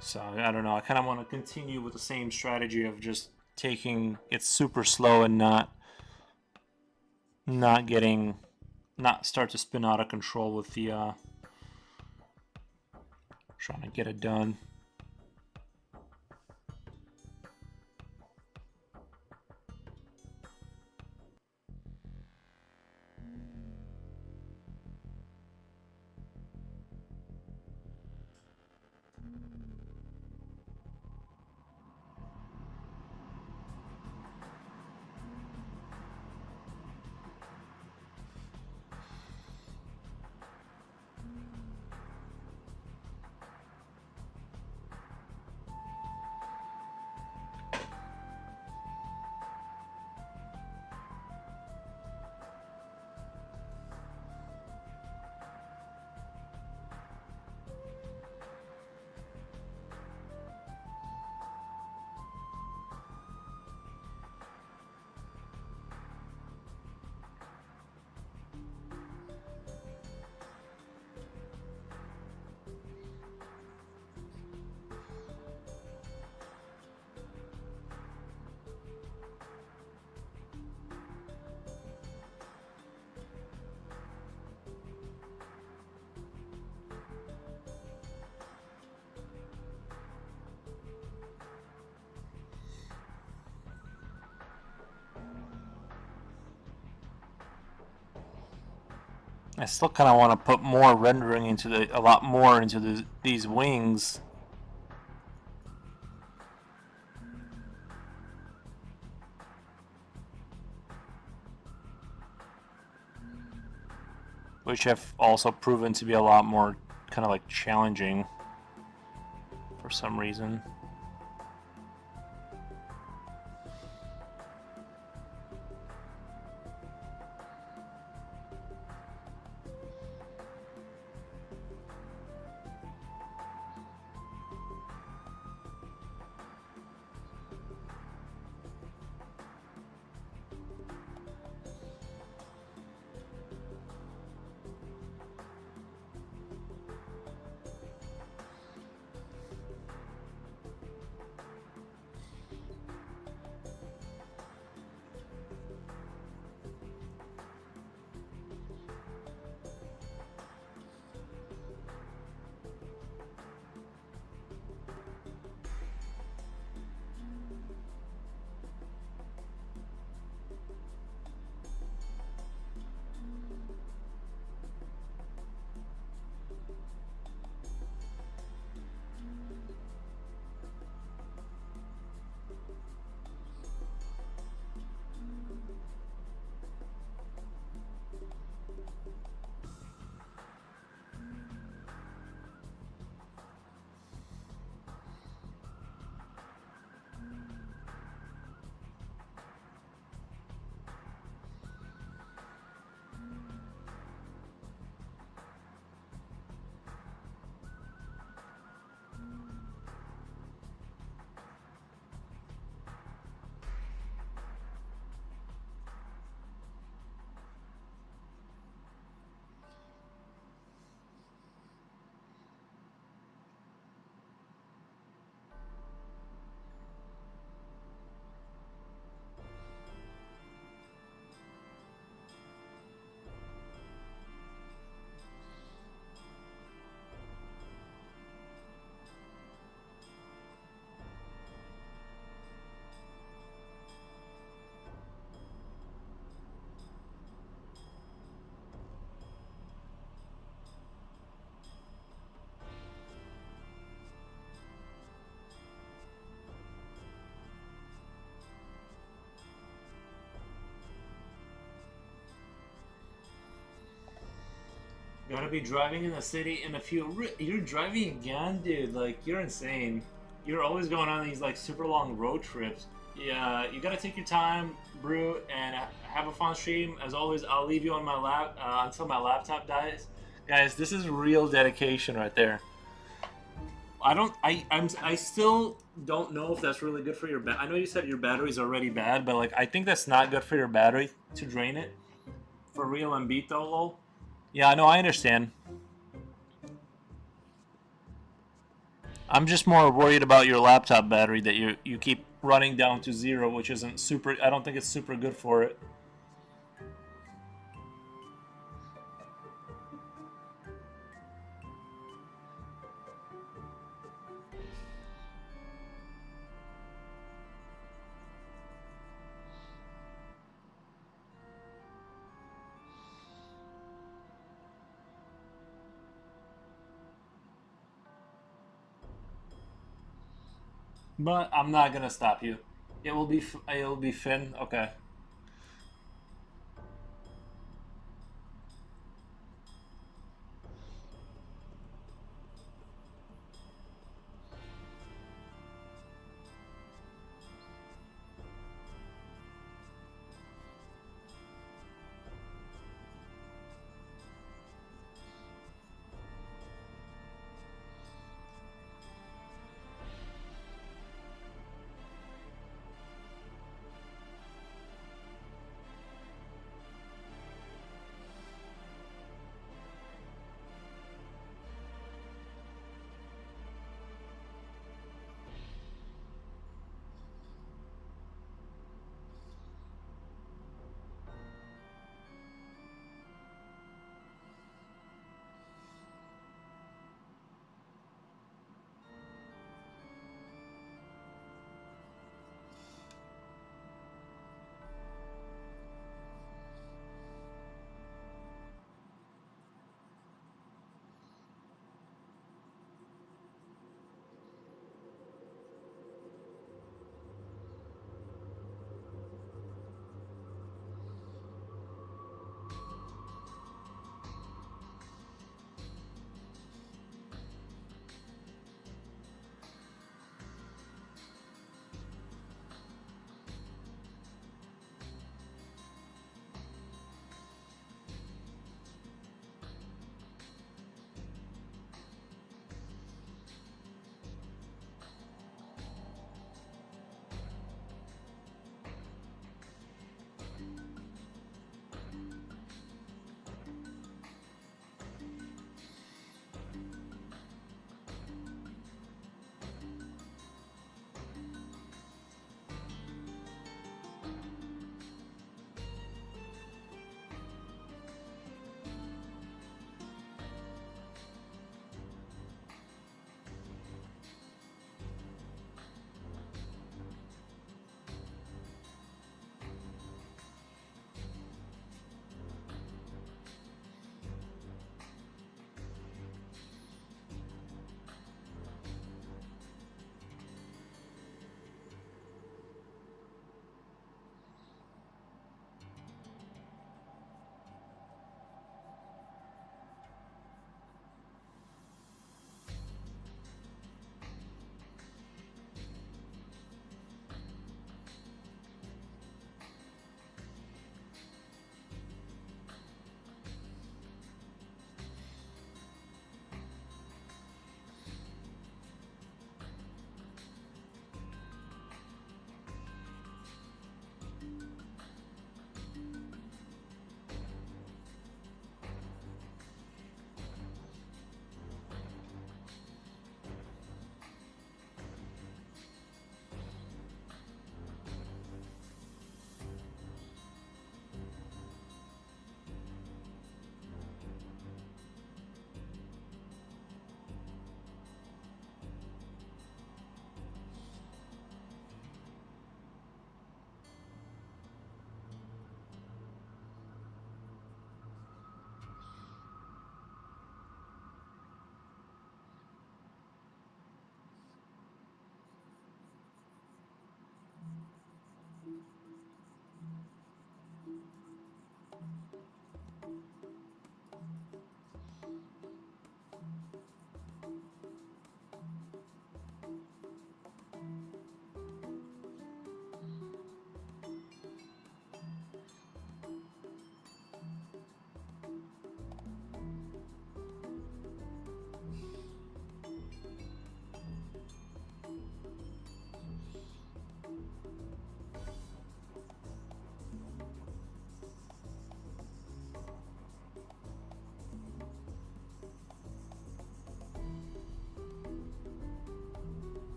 So I don't know. I kind of want to continue with the same strategy of just taking it super slow and not start to spin out of control with the trying to get it done. I still kind of want to put more rendering into a lot more into these wings. Which have also proven to be a lot more kind of like challenging for some reason. Gonna be driving in the city in a few. You're driving again, dude. Like, you're insane. You're always going on these like super long road trips. Yeah, you gotta take your time, brew, and have a fun stream. As always, I'll leave you on my lap until my laptop dies. Guys, this is real dedication right there. I still don't know if that's really good for your I know you said your battery's already bad, but like I think that's not good for your battery to drain it. For real and beat though, lol. Yeah, I know, I understand. I'm just more worried about your laptop battery that you keep running down to zero, which isn't super. I don't think it's super good for it. But I'm not gonna stop you. It will be Finn. Okay.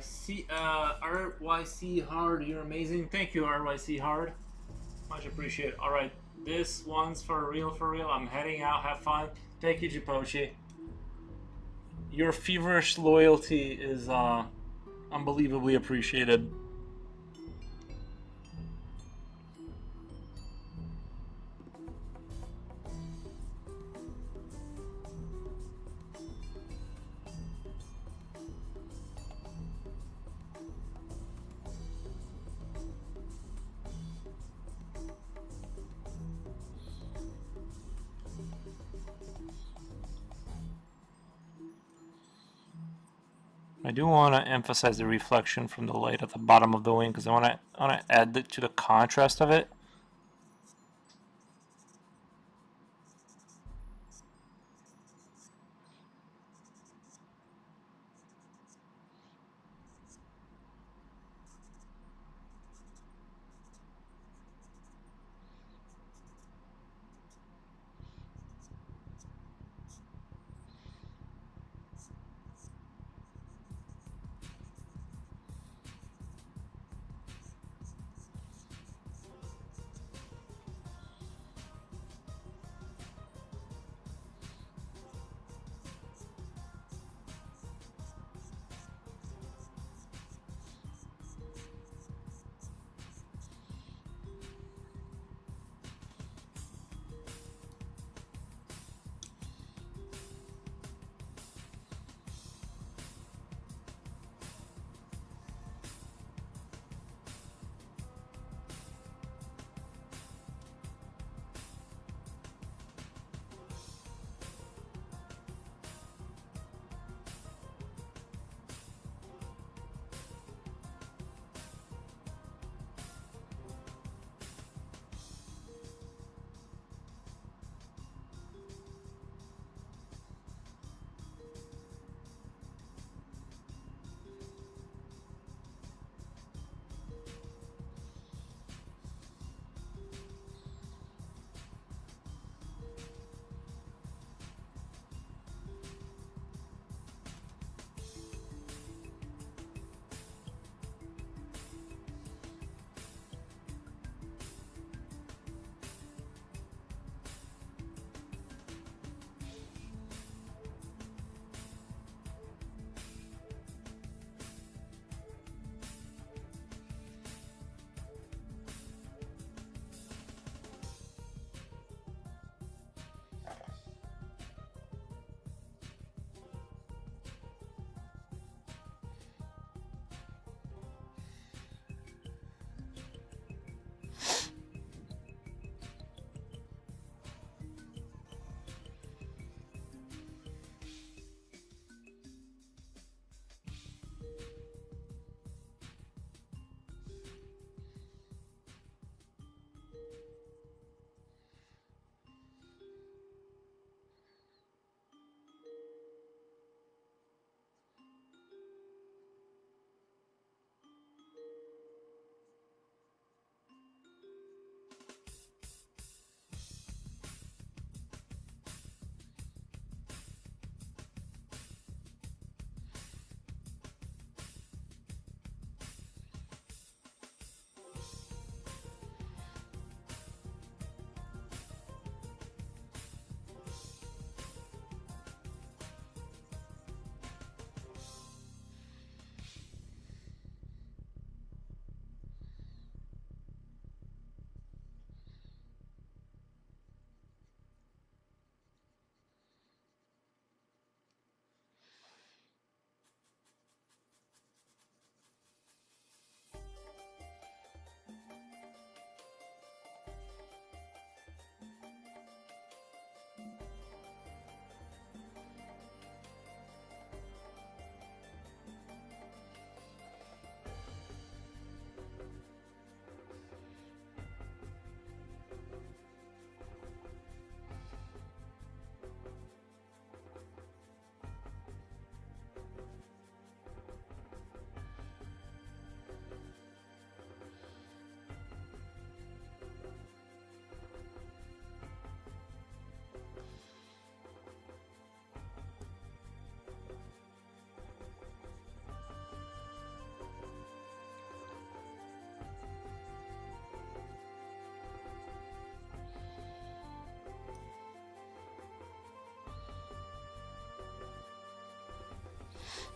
RYC Hard, you're amazing. Thank you, RYC Hard. Much appreciated. Alright, this one's for real, for real. I'm heading out. Have fun. Thank you, Jipochi. Your feverish loyalty is unbelievably appreciated. I do want to emphasize the reflection from the light at the bottom of the wing because I want to add to the contrast of it.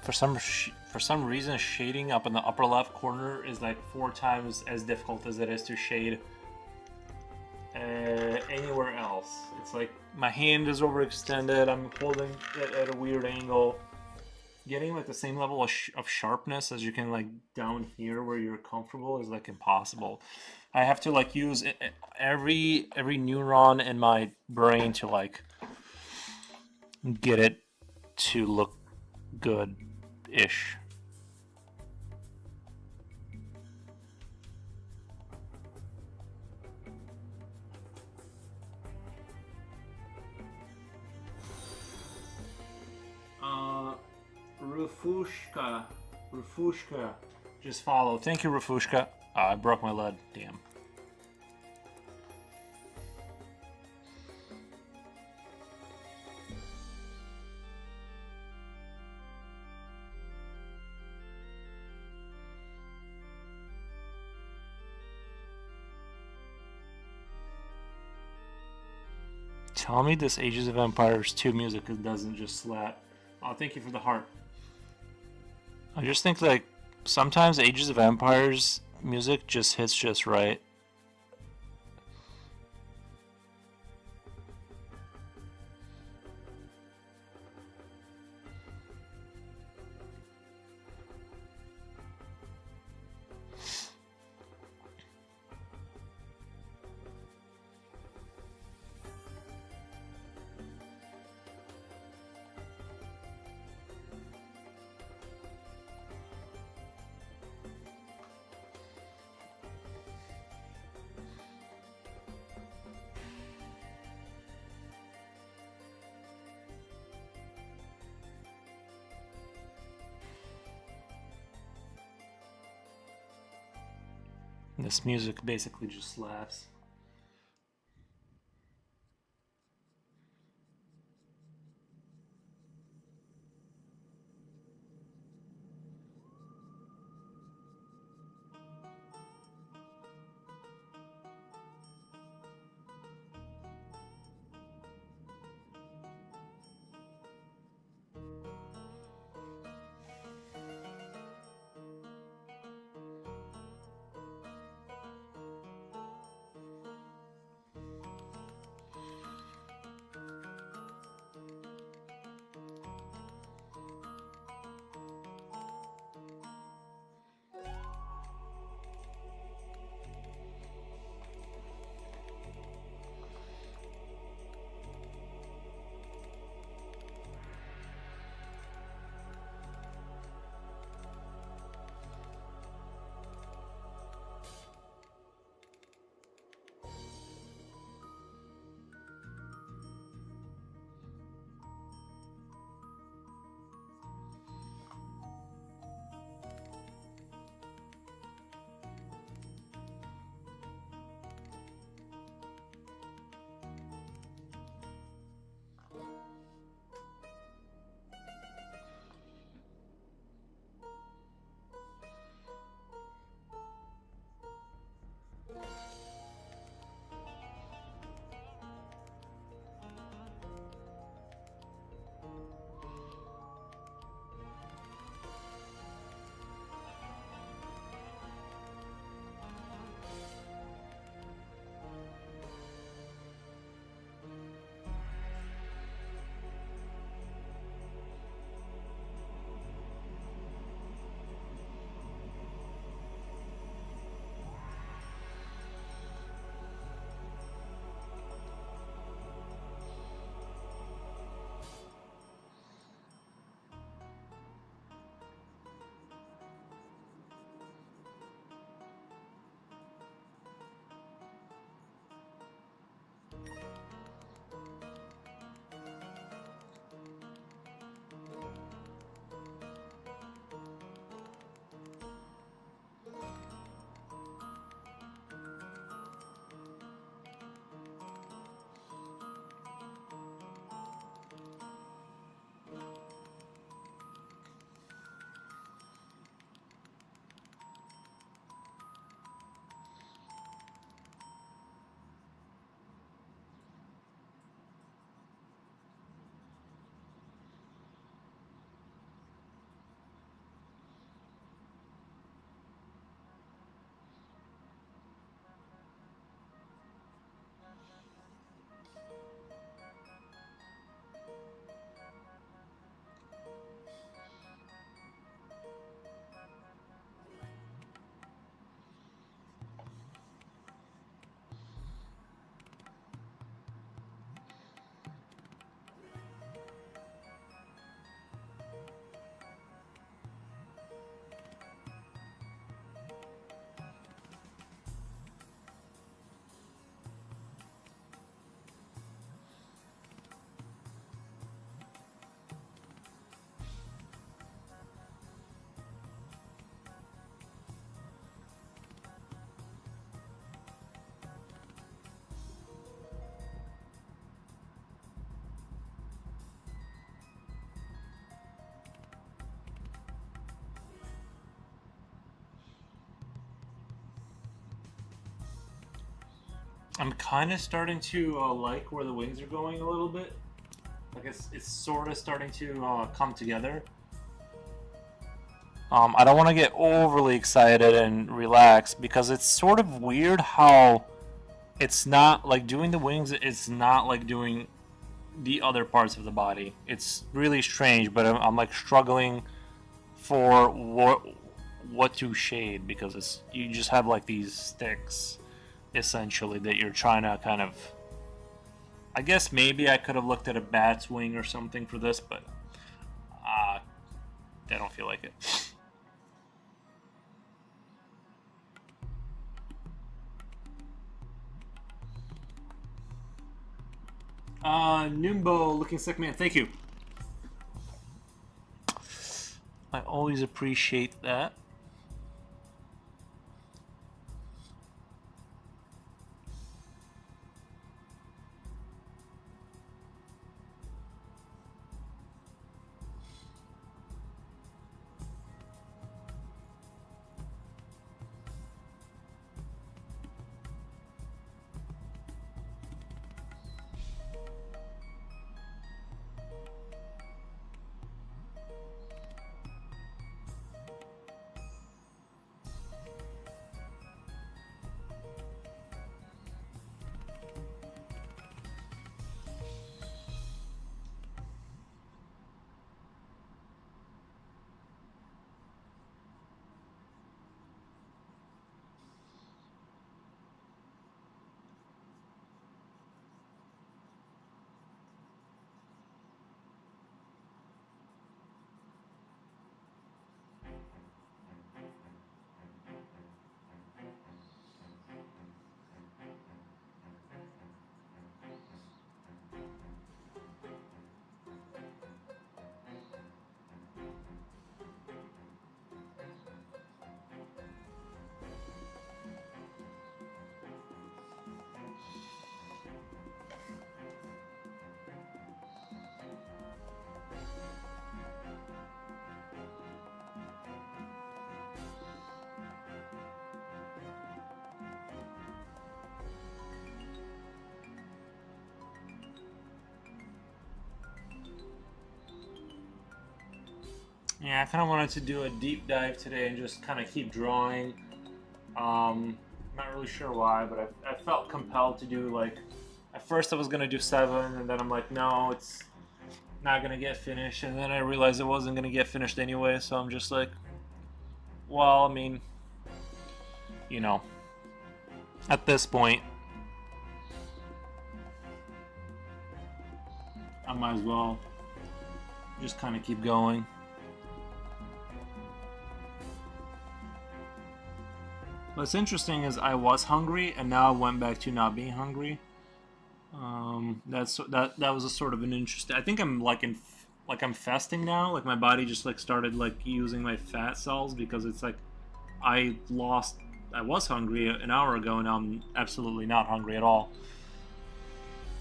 for some reason, shading up in the upper left corner is like 4 times as difficult as it is to shade anywhere else. It's like my hand is overextended. I'm holding it at a weird angle. Getting like the same level of sharpness as you can like down here where you're comfortable is like impossible. I have to like use every neuron in my brain to like get it to look good-ish. Rufushka, just follow. Thank you, Rufushka. I broke my lead. Damn. Tell me this Ages of Empires 2 music doesn't just slap. Oh, thank you for the heart. I just think like sometimes Ages of Empires music just hits just right. This music basically just slaps. I'm kind of starting to like where the wings are going a little bit. Like it's sort of starting to come together. I don't want to get overly excited and relaxed because it's sort of weird how it's not like doing the wings. It's not like doing the other parts of the body. It's really strange, but I'm like struggling for what to shade because it's you just have like these sticks essentially that you're trying to kind of. I guess maybe I could have looked at a bat's wing or something for this, but I don't feel like it. Nimbo looking sick man, thank you. I always appreciate that. Yeah, I kind of wanted to do a deep dive today and just kind of keep drawing. Not really sure why, but I felt compelled to do like. At first, I was gonna do 7, and then I'm like, no, it's not gonna get finished. And then I realized it wasn't gonna get finished anyway, so I'm just like, well, I mean, you know, at this point, I might as well just kind of keep going. What's interesting is I was hungry and now I went back to not being hungry. That was a sort of an interesting. I think I'm like I'm fasting now. Like my body just like started like using my fat cells because it's like I was hungry an hour ago and now I'm absolutely not hungry at all.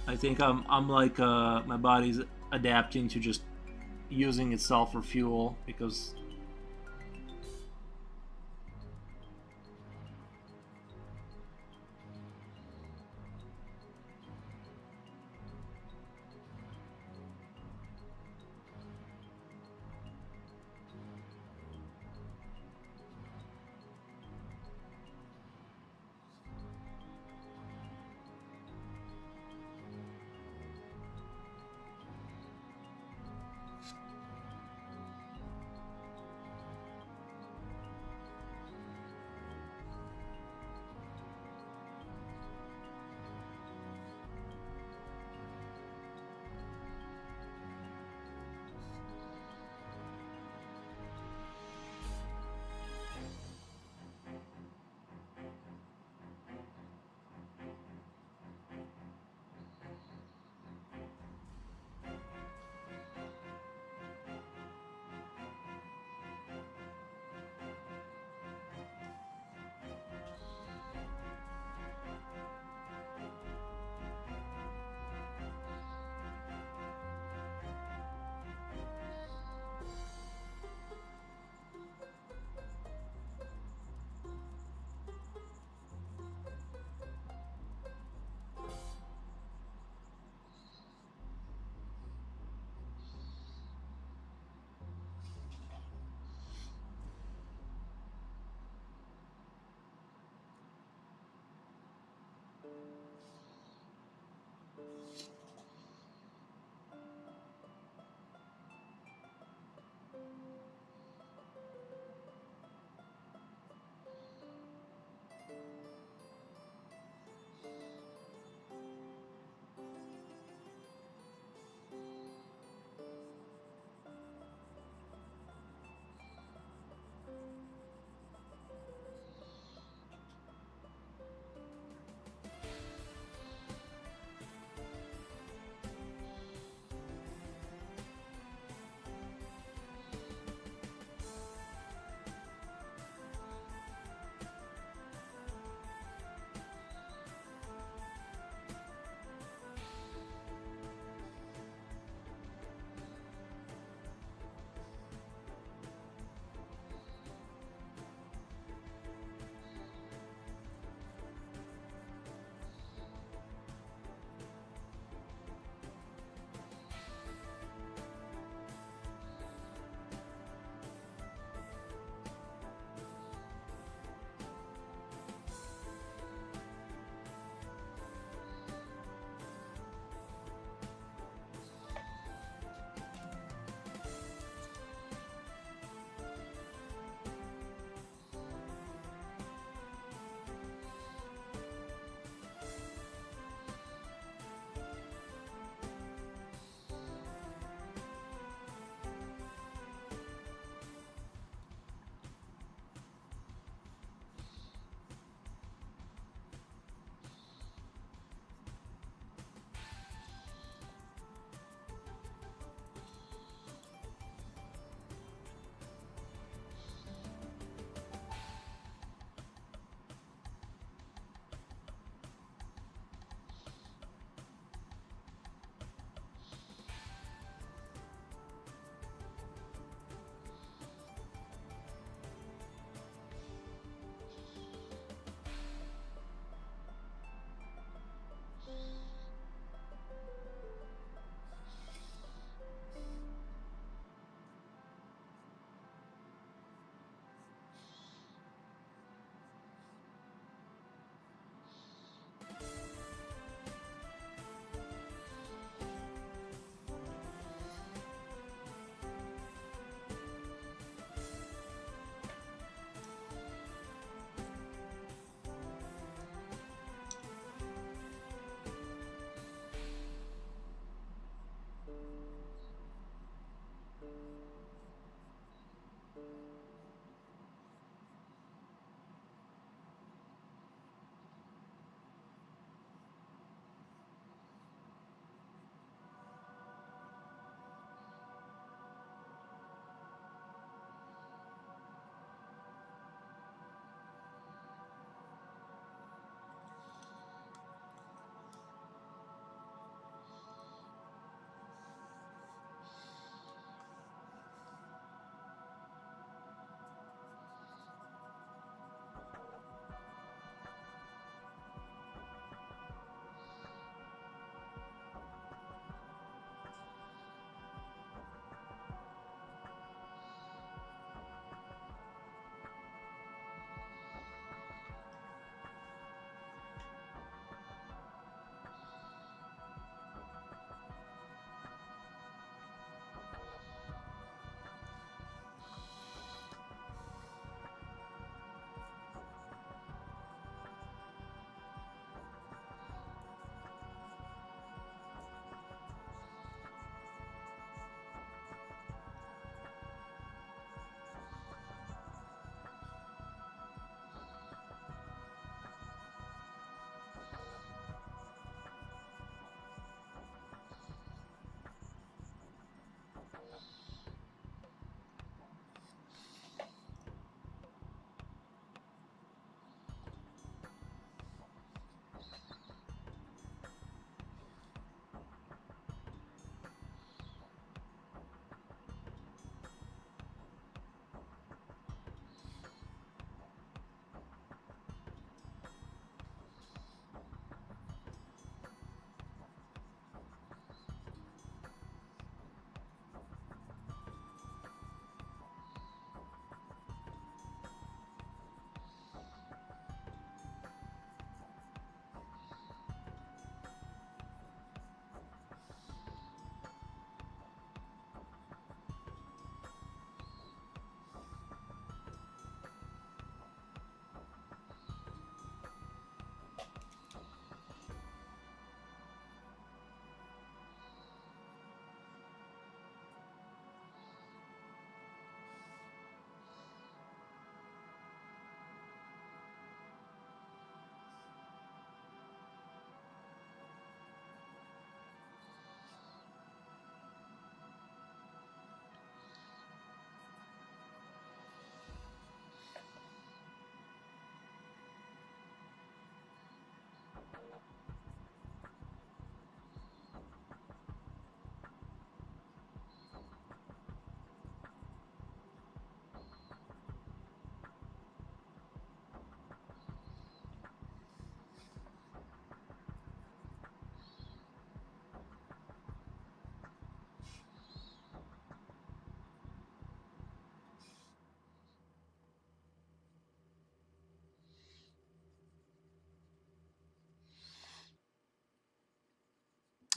I think I'm like my body's adapting to just using itself for fuel because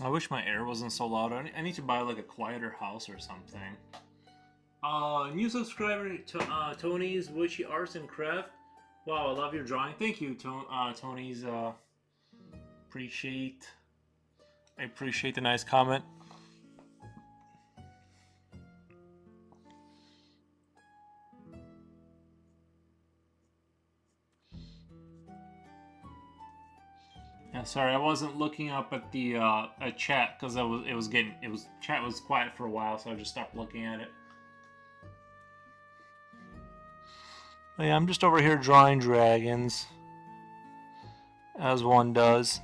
I wish my air wasn't so loud. I need to buy like a quieter house or something. New subscriber to Tony's Witchy Arts and Craft. Wow, I love your drawing. Thank you, Tony's. I appreciate the nice comment. Yeah, sorry, I wasn't looking up at the chat because chat was quiet for a while, so I just stopped looking at it. But yeah, I'm just over here drawing dragons, as one does.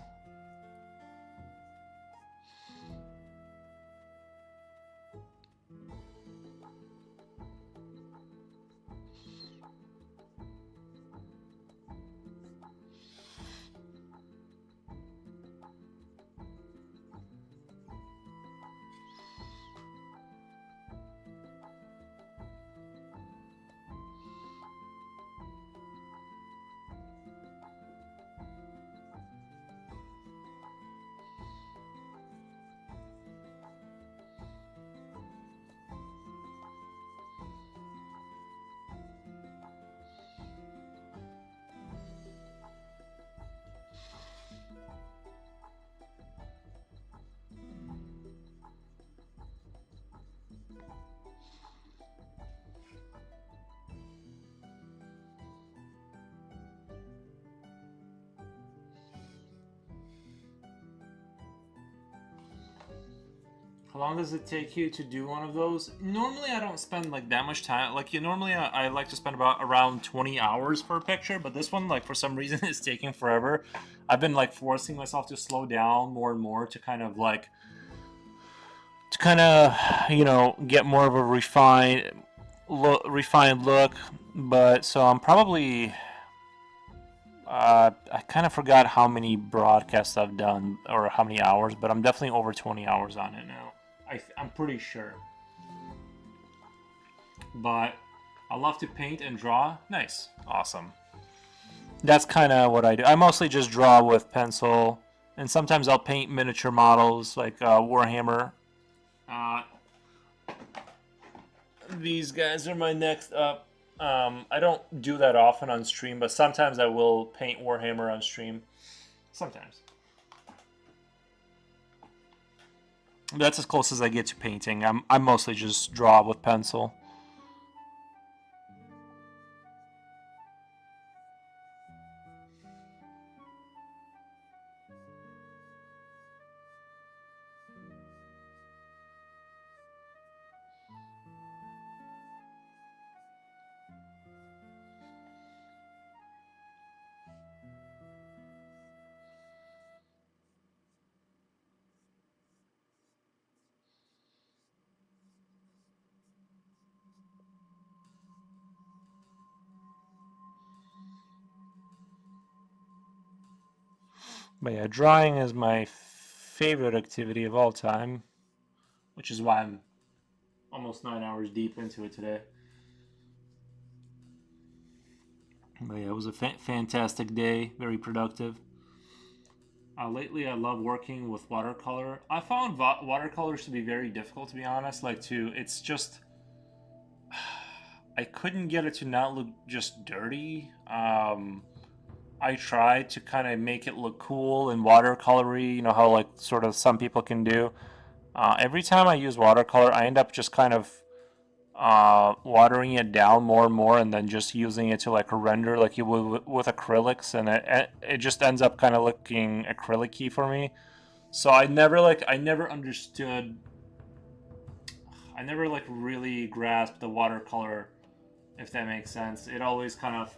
How long does it take you to do one of those? Normally, I don't spend like that much time. Like, normally I like to spend around 20 hours for a picture, but this one, like, for some reason, is taking forever. I've been like forcing myself to slow down more and more to kind of get more of a refined look. But so I'm probably. I kind of forgot how many broadcasts I've done or how many hours, but I'm definitely over 20 hours on it now. I'm pretty sure. But I love to paint and draw. Nice. Awesome. That's kind of what I do. I mostly just draw with pencil, and sometimes I'll paint miniature models like Warhammer. These guys are my next up. I don't do that often on stream, but sometimes I will paint Warhammer on stream. Sometimes. That's as close as I get to painting. I mostly just draw with pencil. But yeah, drawing is my favorite activity of all time, which is why I'm almost 9 hours deep into it today. But yeah, it was a fantastic day, very productive. Lately, I love working with watercolor. I found watercolors to be very difficult, to be honest. It's just, I couldn't get it to not look just dirty. I tried to kind of make it look cool and watercolory, you know how like sort of some people can do. Every time I use watercolor, I end up just kind of watering it down more and more, and then just using it to like render like you would with acrylics, and it just ends up kind of looking acrylic-y for me. So I never understood. I never like really grasped the watercolor, if that makes sense. It always kind of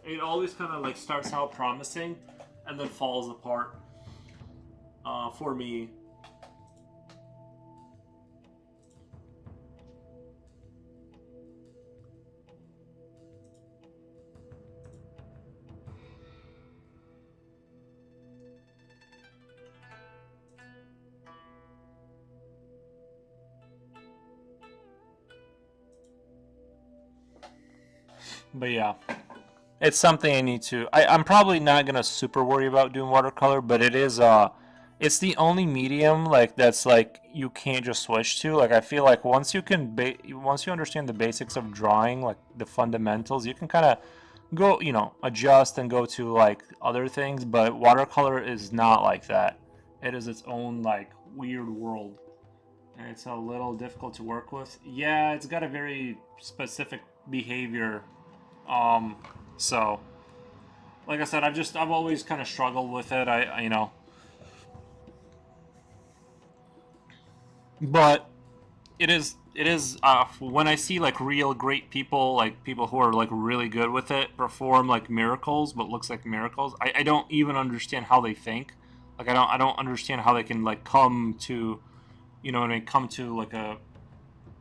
like starts out promising and then falls apart for me. But yeah, it's something I need to. I'm probably not gonna super worry about doing watercolor, but it is it's the only medium like that's like you can't just switch to. Like I feel like once you understand the basics of drawing, like the fundamentals, you can kind of go, adjust and go to like other things, but watercolor is not like that. It is its own like weird world. And it's a little difficult to work with. Yeah, it's got a very specific behavior. Um so like I said, I've always kind of struggled with it. But it is when I see like real great people, like people who are like really good with it, perform like miracles, but looks like miracles. I don't even understand how they think. Like I don't understand how they can like come to, when they come to like a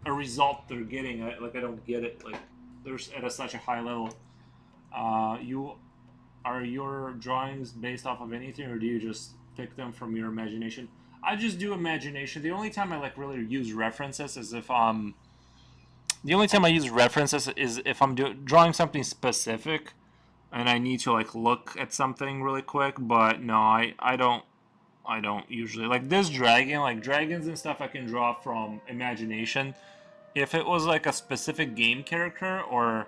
result they're getting. I don't get it. Like they're at such a high level. You are your drawings based off of anything, or do you just pick them from your imagination? I just do imagination. The only time I like really use references is if the only time I use references is if I'm drawing something specific and I need to like look at something really quick. But no, I don't usually like this dragon. Like dragons and stuff, I can draw from imagination. If it was like a specific game character or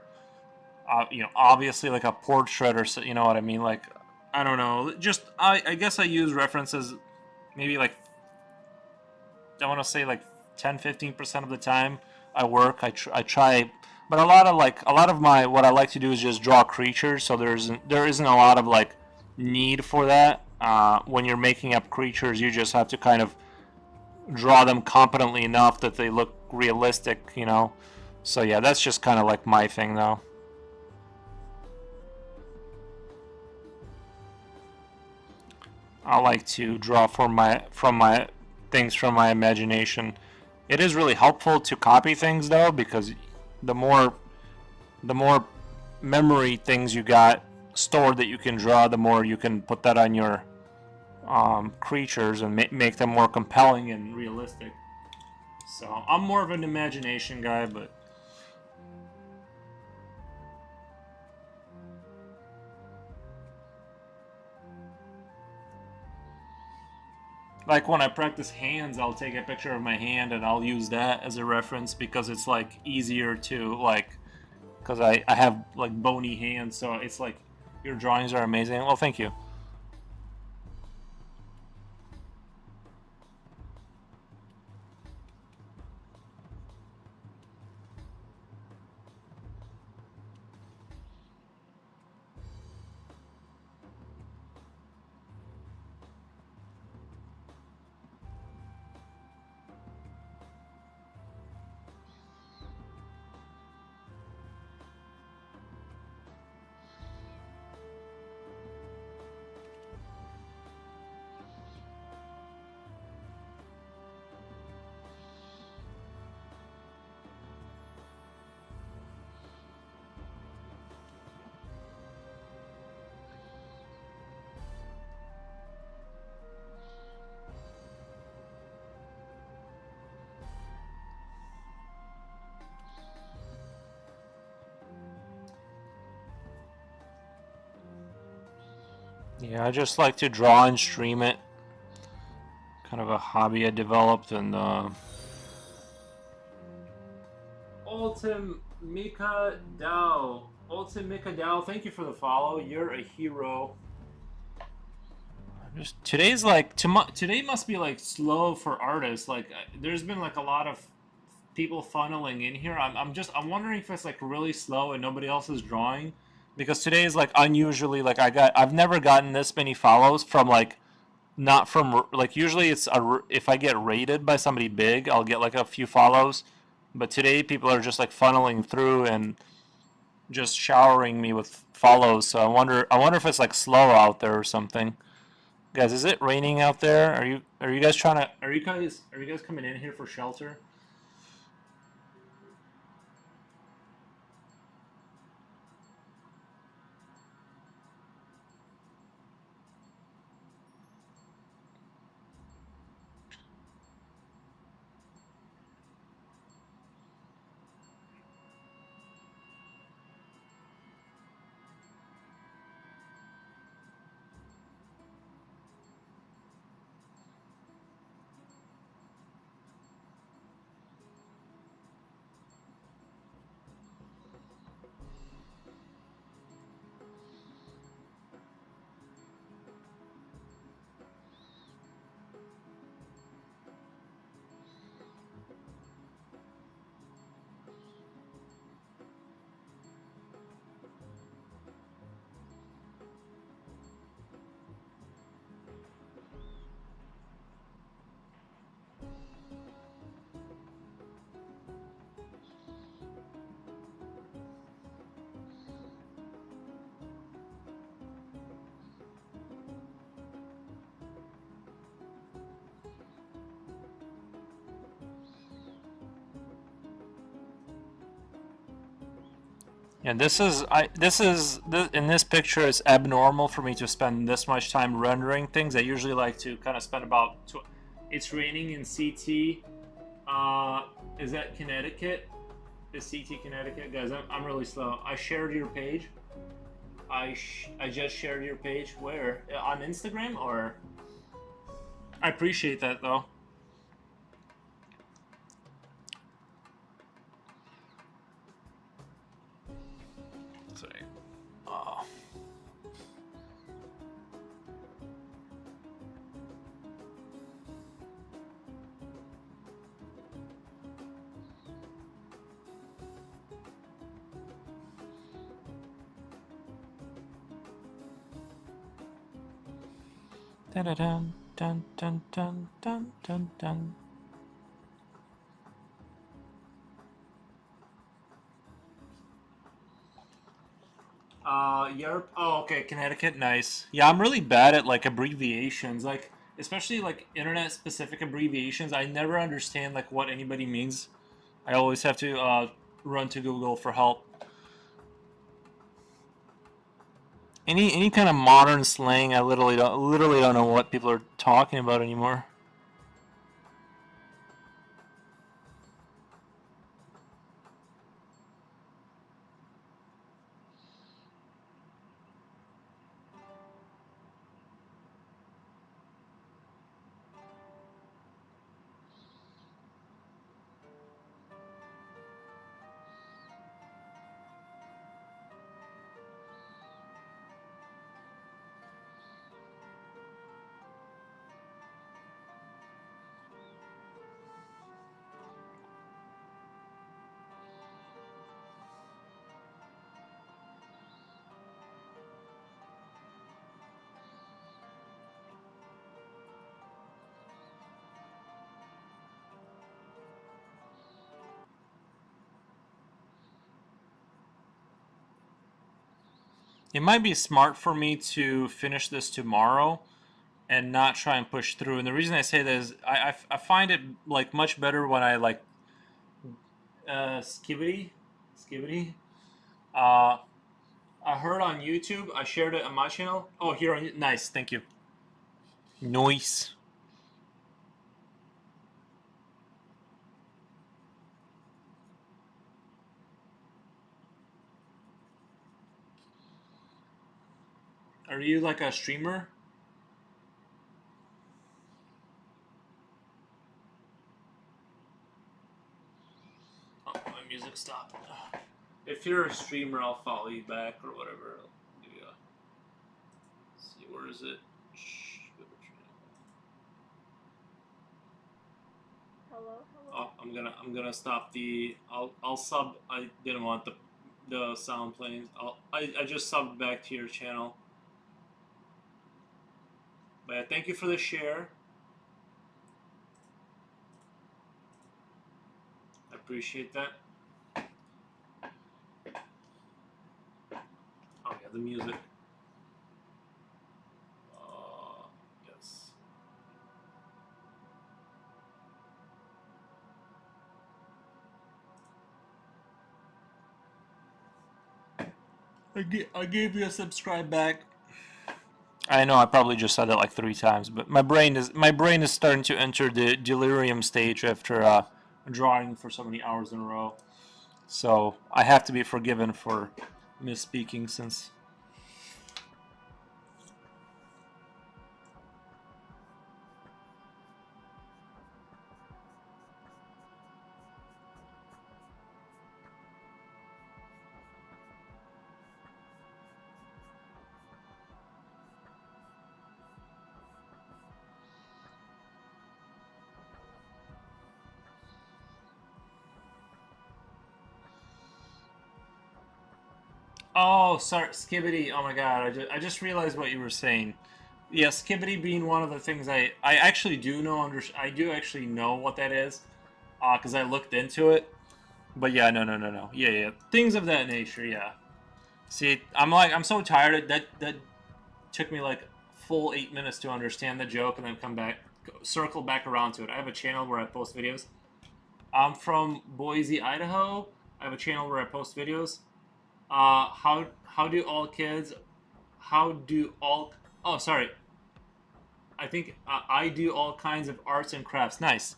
obviously like a portrait or you know what I mean. Like I don't know. Just I guess I use references maybe like I want to say like 10-15% of the time I work. I try, but a lot of my what I like to do is just draw creatures. So there isn't a lot of like need for that. When you're making up creatures, you just have to kind of draw them competently enough that they look realistic. So yeah, that's just kind of like my thing though. I like to draw from my things from my imagination. It is really helpful to copy things though, because the more the more memory things you got stored that you can draw, the more you can put that on your creatures and make them more compelling and realistic. So I'm more of an imagination guy, but like when I practice hands, I'll take a picture of my hand and I'll use that as a reference because it's like easier to like because I have like bony hands, so it's like your drawings are amazing. Well, thank you. Yeah, I just like to draw and stream it. Kind of a hobby I developed, and Ultim Mika Dao. Ultim Mika Dao, thank you for the follow. You're a hero. Just today's like today must be like slow for artists. Like there's been like a lot of people funneling in here. I'm wondering if it's like really slow and nobody else is drawing, because today is like unusually like I've never gotten this many follows from like not from like usually if I get rated by somebody big, I'll get like a few follows, but today people are just like funneling through and just showering me with follows. So I wonder if it's like slow out there or something. Guys, is it raining out there? Are you guys trying to are you guys coming in here for shelter? Yeah, in this picture it's abnormal for me to spend this much time rendering things. I usually like to kind of spend about. It's raining in CT. Is that Connecticut? Is CT Connecticut, guys? I'm really slow. I shared your page. I just shared your page. Where, on Instagram or? I appreciate that though. Sorry. Oh. Dun dun dun dun dun dun dun dun. Europe. Oh, okay, Connecticut. Nice. Yeah, I'm really bad at like abbreviations, like especially like internet-specific abbreviations. I never understand like what anybody means. I always have to run to Google for help. Any kind of modern slang, I literally don't know what people are talking about anymore. It might be smart for me to finish this tomorrow and not try and push through. And the reason I say that is I find it like much better when I like skibbity. Uh, I heard on YouTube. I shared it on my channel. Oh, here on nice. Thank you. Noise. Are you like a streamer? Oh, my music stopped. If you're a streamer, I'll follow you back or whatever. I'll give you a... Let's see, where is it? Hello. Oh, I'm gonna stop the. I'll sub. I didn't want the sound playing. I just subbed back to your channel. But yeah, thank you for the share. I appreciate that. Oh yeah, the music. Yes. I gave you a subscribe back. I know I probably just said it like 3 times, but my brain is starting to enter the delirium stage after drawing for so many hours in a row. So I have to be forgiven for misspeaking since. Oh, sorry, Skibbity. Oh my god, I just realized what you were saying. Yeah, Skibbity being one of the things I actually do know I do actually know what that is, because I looked into it. But yeah, no. Yeah, things of that nature. Yeah. See, I'm so tired. That took me like full 8 minutes to understand the joke and then circle back around to it. I have a channel where I post videos. I'm from Boise, Idaho. I have a channel where I post videos. How do all kids? How do all? Oh, sorry. I think I do all kinds of arts and crafts. Nice.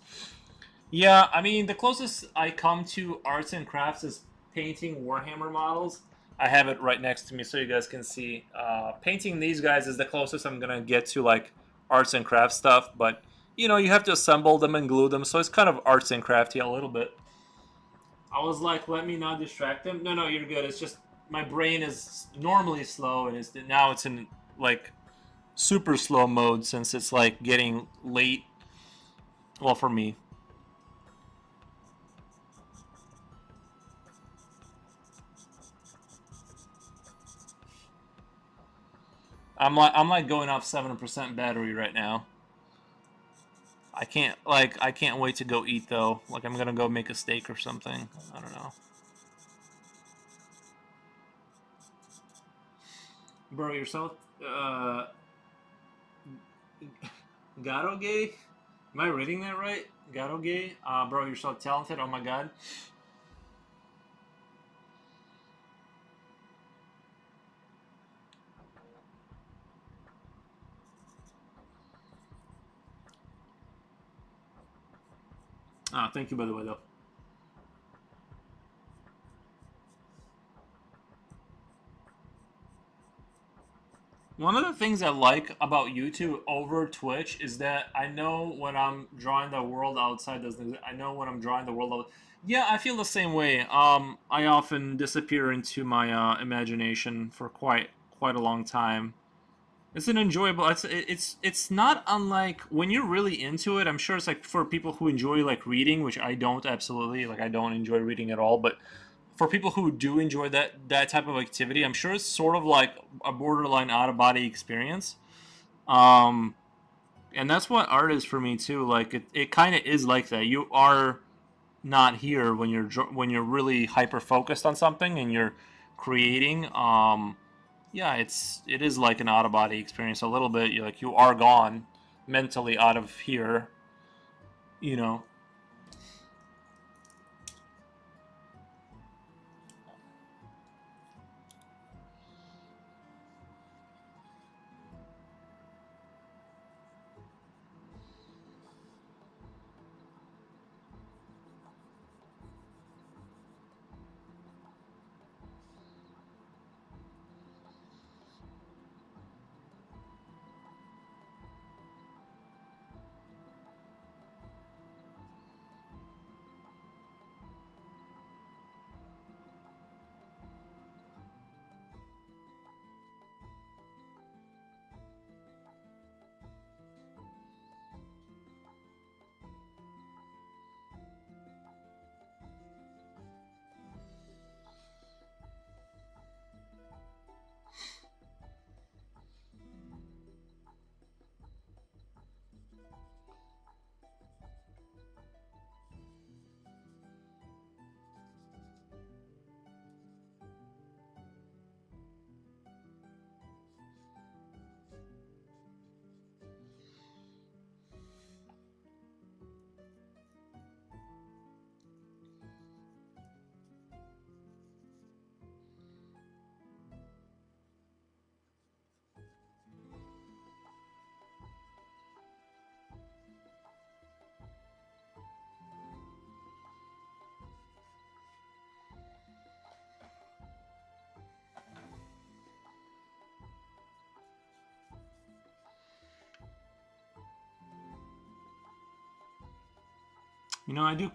Yeah, I mean, the closest I come to arts and crafts is painting Warhammer models. I have it right next to me so you guys can see. Painting these guys is the closest I'm gonna get to like arts and crafts stuff, but you know, you have to assemble them and glue them, so it's kind of arts and crafty a little bit. I was like, let me not distract them. No, no, you're good. It's just my brain is normally slow, and now it's in like super slow mode since it's like getting late. Well, for me, I'm like going off 7% battery right now. I can't wait to go eat though. Like I'm gonna go make a steak or something. I don't know. Bro, you're so Gato gay? Am I reading that right? Gato gay? Bro, you're so talented. Oh my god. Thank you by the way though. One of the things I like about YouTube over Twitch is that I know when I'm drawing the world outside doesn't. I know when I'm drawing the world out. Yeah, I feel the same way. I often disappear into my imagination for quite a long time. It's an enjoyable. It's not unlike when you're really into it. I'm sure it's like for people who enjoy like reading, which I don't absolutely like. I don't enjoy reading at all, but for people who do enjoy that type of activity, I'm sure it's sort of like a borderline out of body experience. Um, and that's what art is for me too. Like it kind of is like that. You are not here when you're really hyper focused on something and you're creating. Yeah, it is like an out of body experience a little bit. You're like you are gone mentally out of here. You know. I do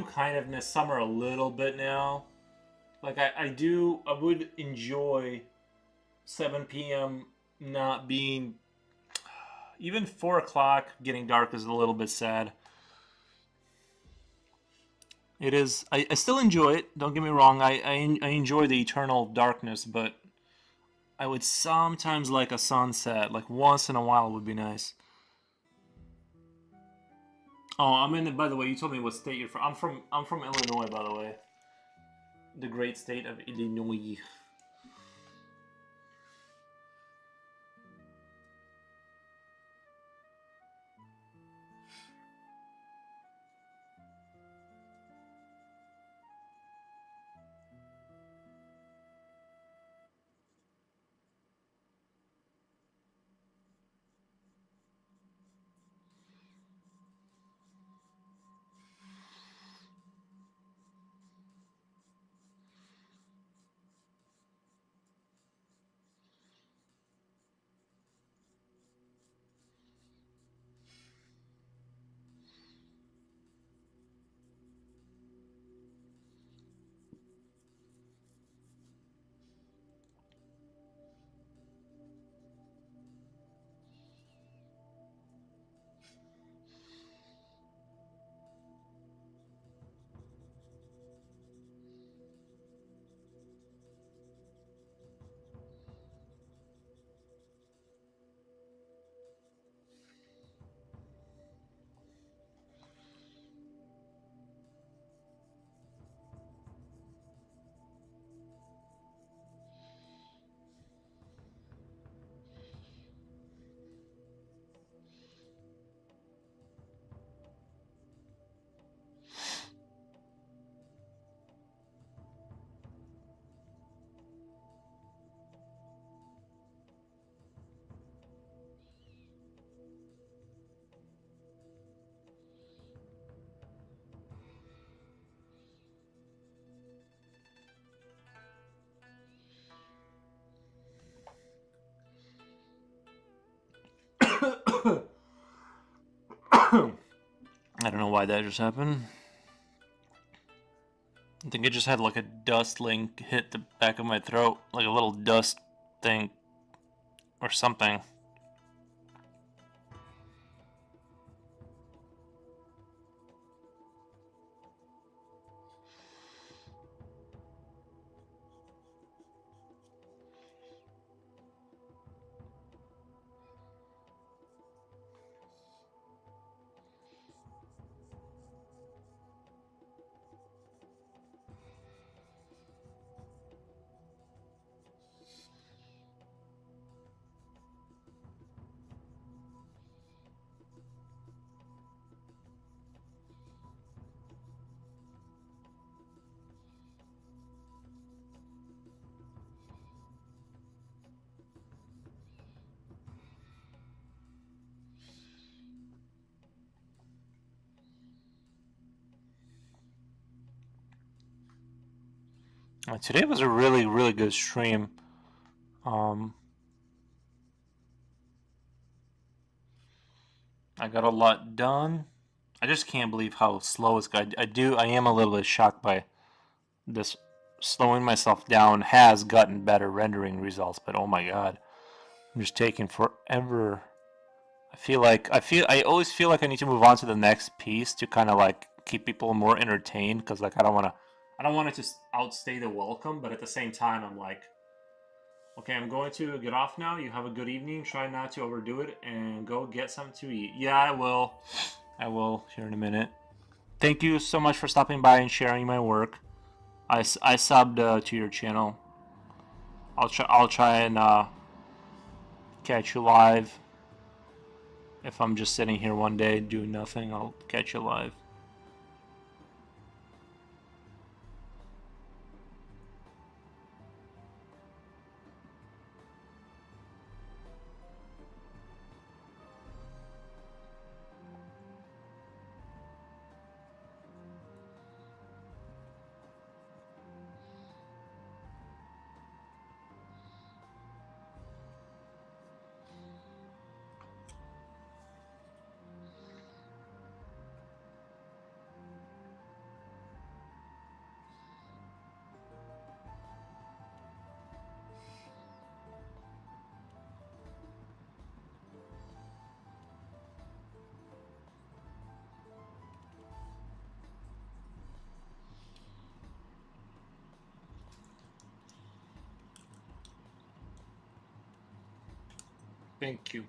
kind of miss summer a little bit now. Like I would enjoy 7 p.m. not being even 4 o'clock getting dark is a little bit sad. It is. I still enjoy it. Don't get me wrong. I enjoy the eternal darkness, but I would sometimes like a sunset. Like once in a while would be nice. Oh, I'm in. By the way, you told me what state you're from. I'm from Illinois, by the way. The great state of Illinois. I don't know why that just happened. I think I just had like a dust link hit the back of my throat, like a little dust thing or something. Today was a really, really good stream. I got a lot done. I just can't believe how slow it's got. I am a little bit shocked by this. Slowing myself down has gotten better rendering results, but oh my god, I'm just taking forever. I always feel like I need to move on to the next piece to kind of like keep people more entertained, because like I don't want it to outstay the welcome, but at the same time I'm like, okay, I'm going to get off now. You have a good evening. Try not to overdo it and go get something to eat. Yeah, I will. I will here in a minute. Thank you so much for stopping by and sharing my work. I subbed to your channel. I'll try and catch you live. If I'm just sitting here one day doing nothing, I'll catch you live. Thank you.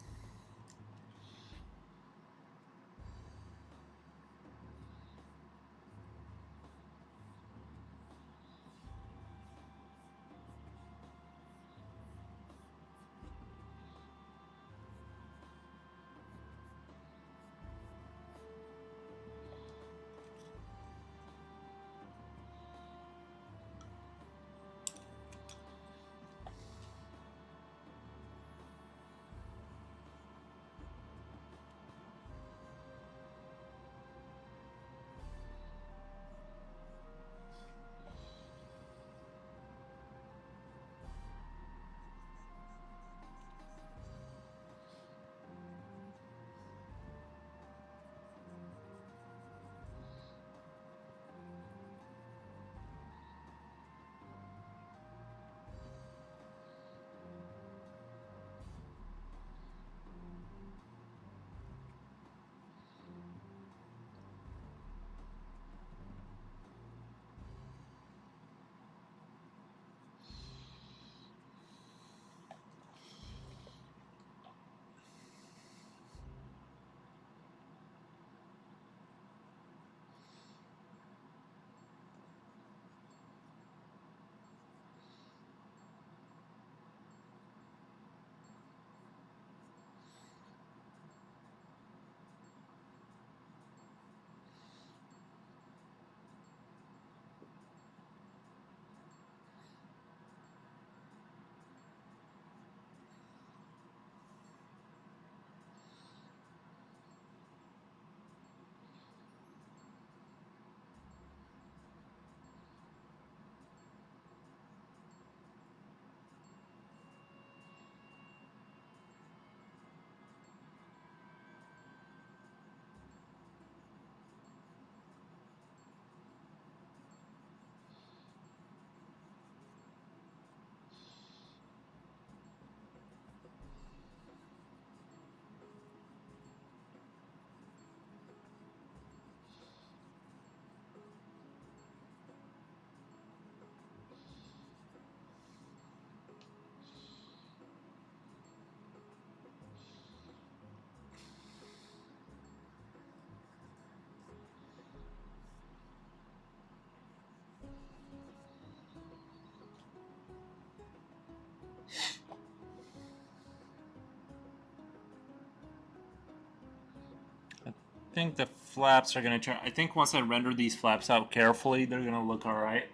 think the flaps are gonna turn. I think once I render these flaps out carefully, they're gonna look all right.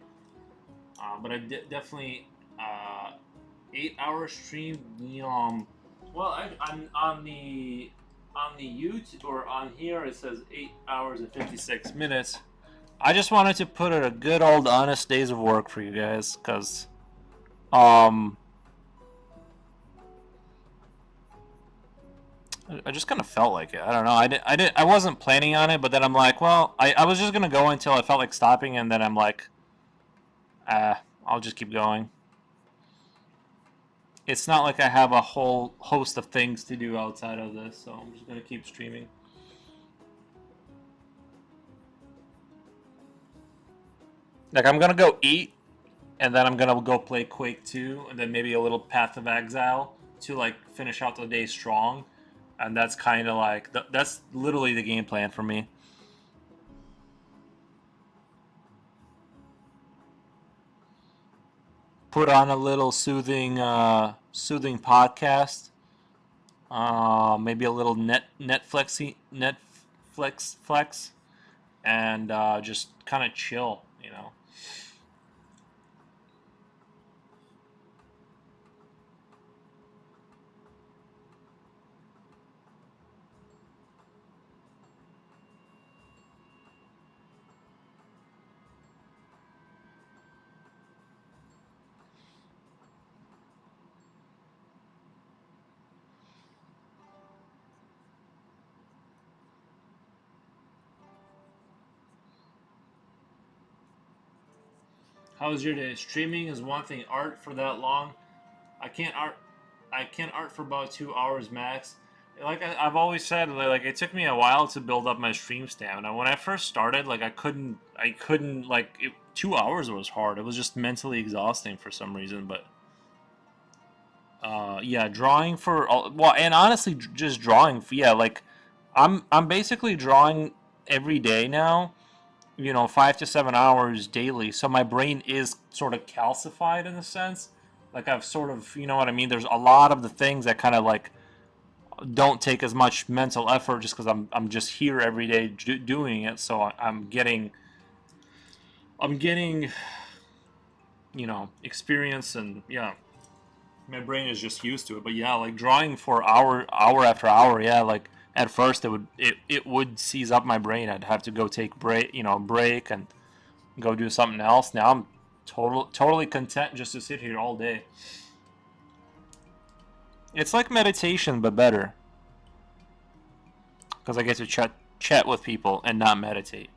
But I definitely 8-hour stream. Well, on the YouTube or on here it says 8 hours and 56 minutes. I just wanted to put it a good old honest days of work for you guys, cause I just kind of felt like it. I don't know. I wasn't planning on it, but then I'm like, well, I was just gonna go until I felt like stopping, and then I'm like, I'll just keep going. It's not like I have a whole host of things to do outside of this, so I'm just gonna keep streaming. Like, I'm gonna go eat, and then I'm gonna go play Quake 2, and then maybe a little Path of Exile to like finish out the day strong. And that's kind of like that's literally the game plan for me. Put on a little soothing podcast. Maybe a little Netflix flex, and just kind of chill, you know. How was your day? Streaming is one thing. Art for that long, I can't art. I can art for about 2 hours max. Like I've always said, like it took me a while to build up my stream stamina. When I first started, like I couldn't like 2 hours was hard. It was just mentally exhausting for some reason. But yeah, drawing for well, and honestly, just drawing. Yeah, like I'm basically drawing every day now. 5 to 7 hours daily. So my brain is sort of calcified in a sense. Like I've sort of, you know what I mean. There's a lot of the things that kind of like don't take as much mental effort just because I'm just here every day doing it. So I'm getting experience, and yeah, my brain is just used to it. But yeah, like drawing for hour after hour, yeah, like at first it would seize up my brain. I'd have to go take break and go do something else. Now I'm totally content just to sit here all day. It's like meditation but better because I get to chat with people and not meditate.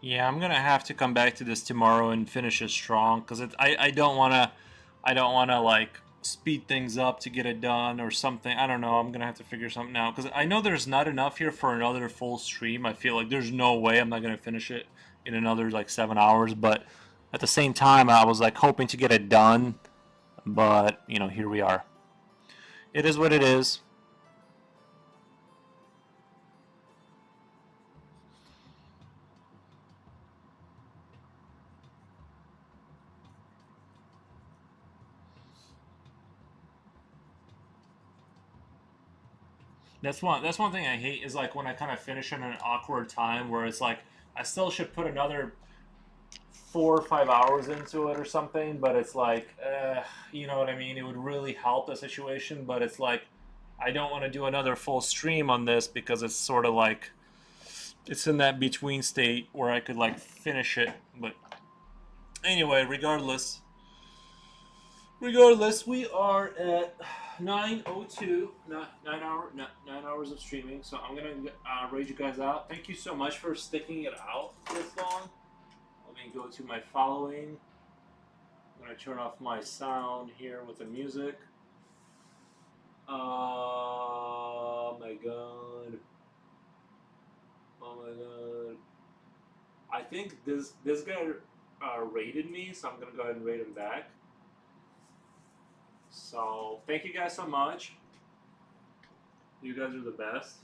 Yeah, I'm gonna have to come back to this tomorrow and finish it strong because I don't wanna like speed things up to get it done or something. I don't know. I'm gonna have to figure something out because I know there's not enough here for another full stream. I feel like there's no way I'm not gonna finish it in another like 7 hours. But at the same time, I was like hoping to get it done. But you know, here we are. It is what it is. That's one thing I hate is like when I kind of finish in an awkward time where it's like I still should put another 4 or 5 hours into it or something, but it's like, you know what I mean? It would really help the situation, but it's like I don't want to do another full stream on this because it's sort of like it's in that between state where I could like finish it. But anyway, regardless, we are at 9:02, not 9 hours of streaming. So I'm gonna raid you guys out. Thank you so much for sticking it out this long. Let me go to my following. I'm gonna turn off my sound here with the music. Oh my god! Oh my god! I think this guy raided me, so I'm gonna go ahead and raid him back. So thank you guys so much. You guys are the best.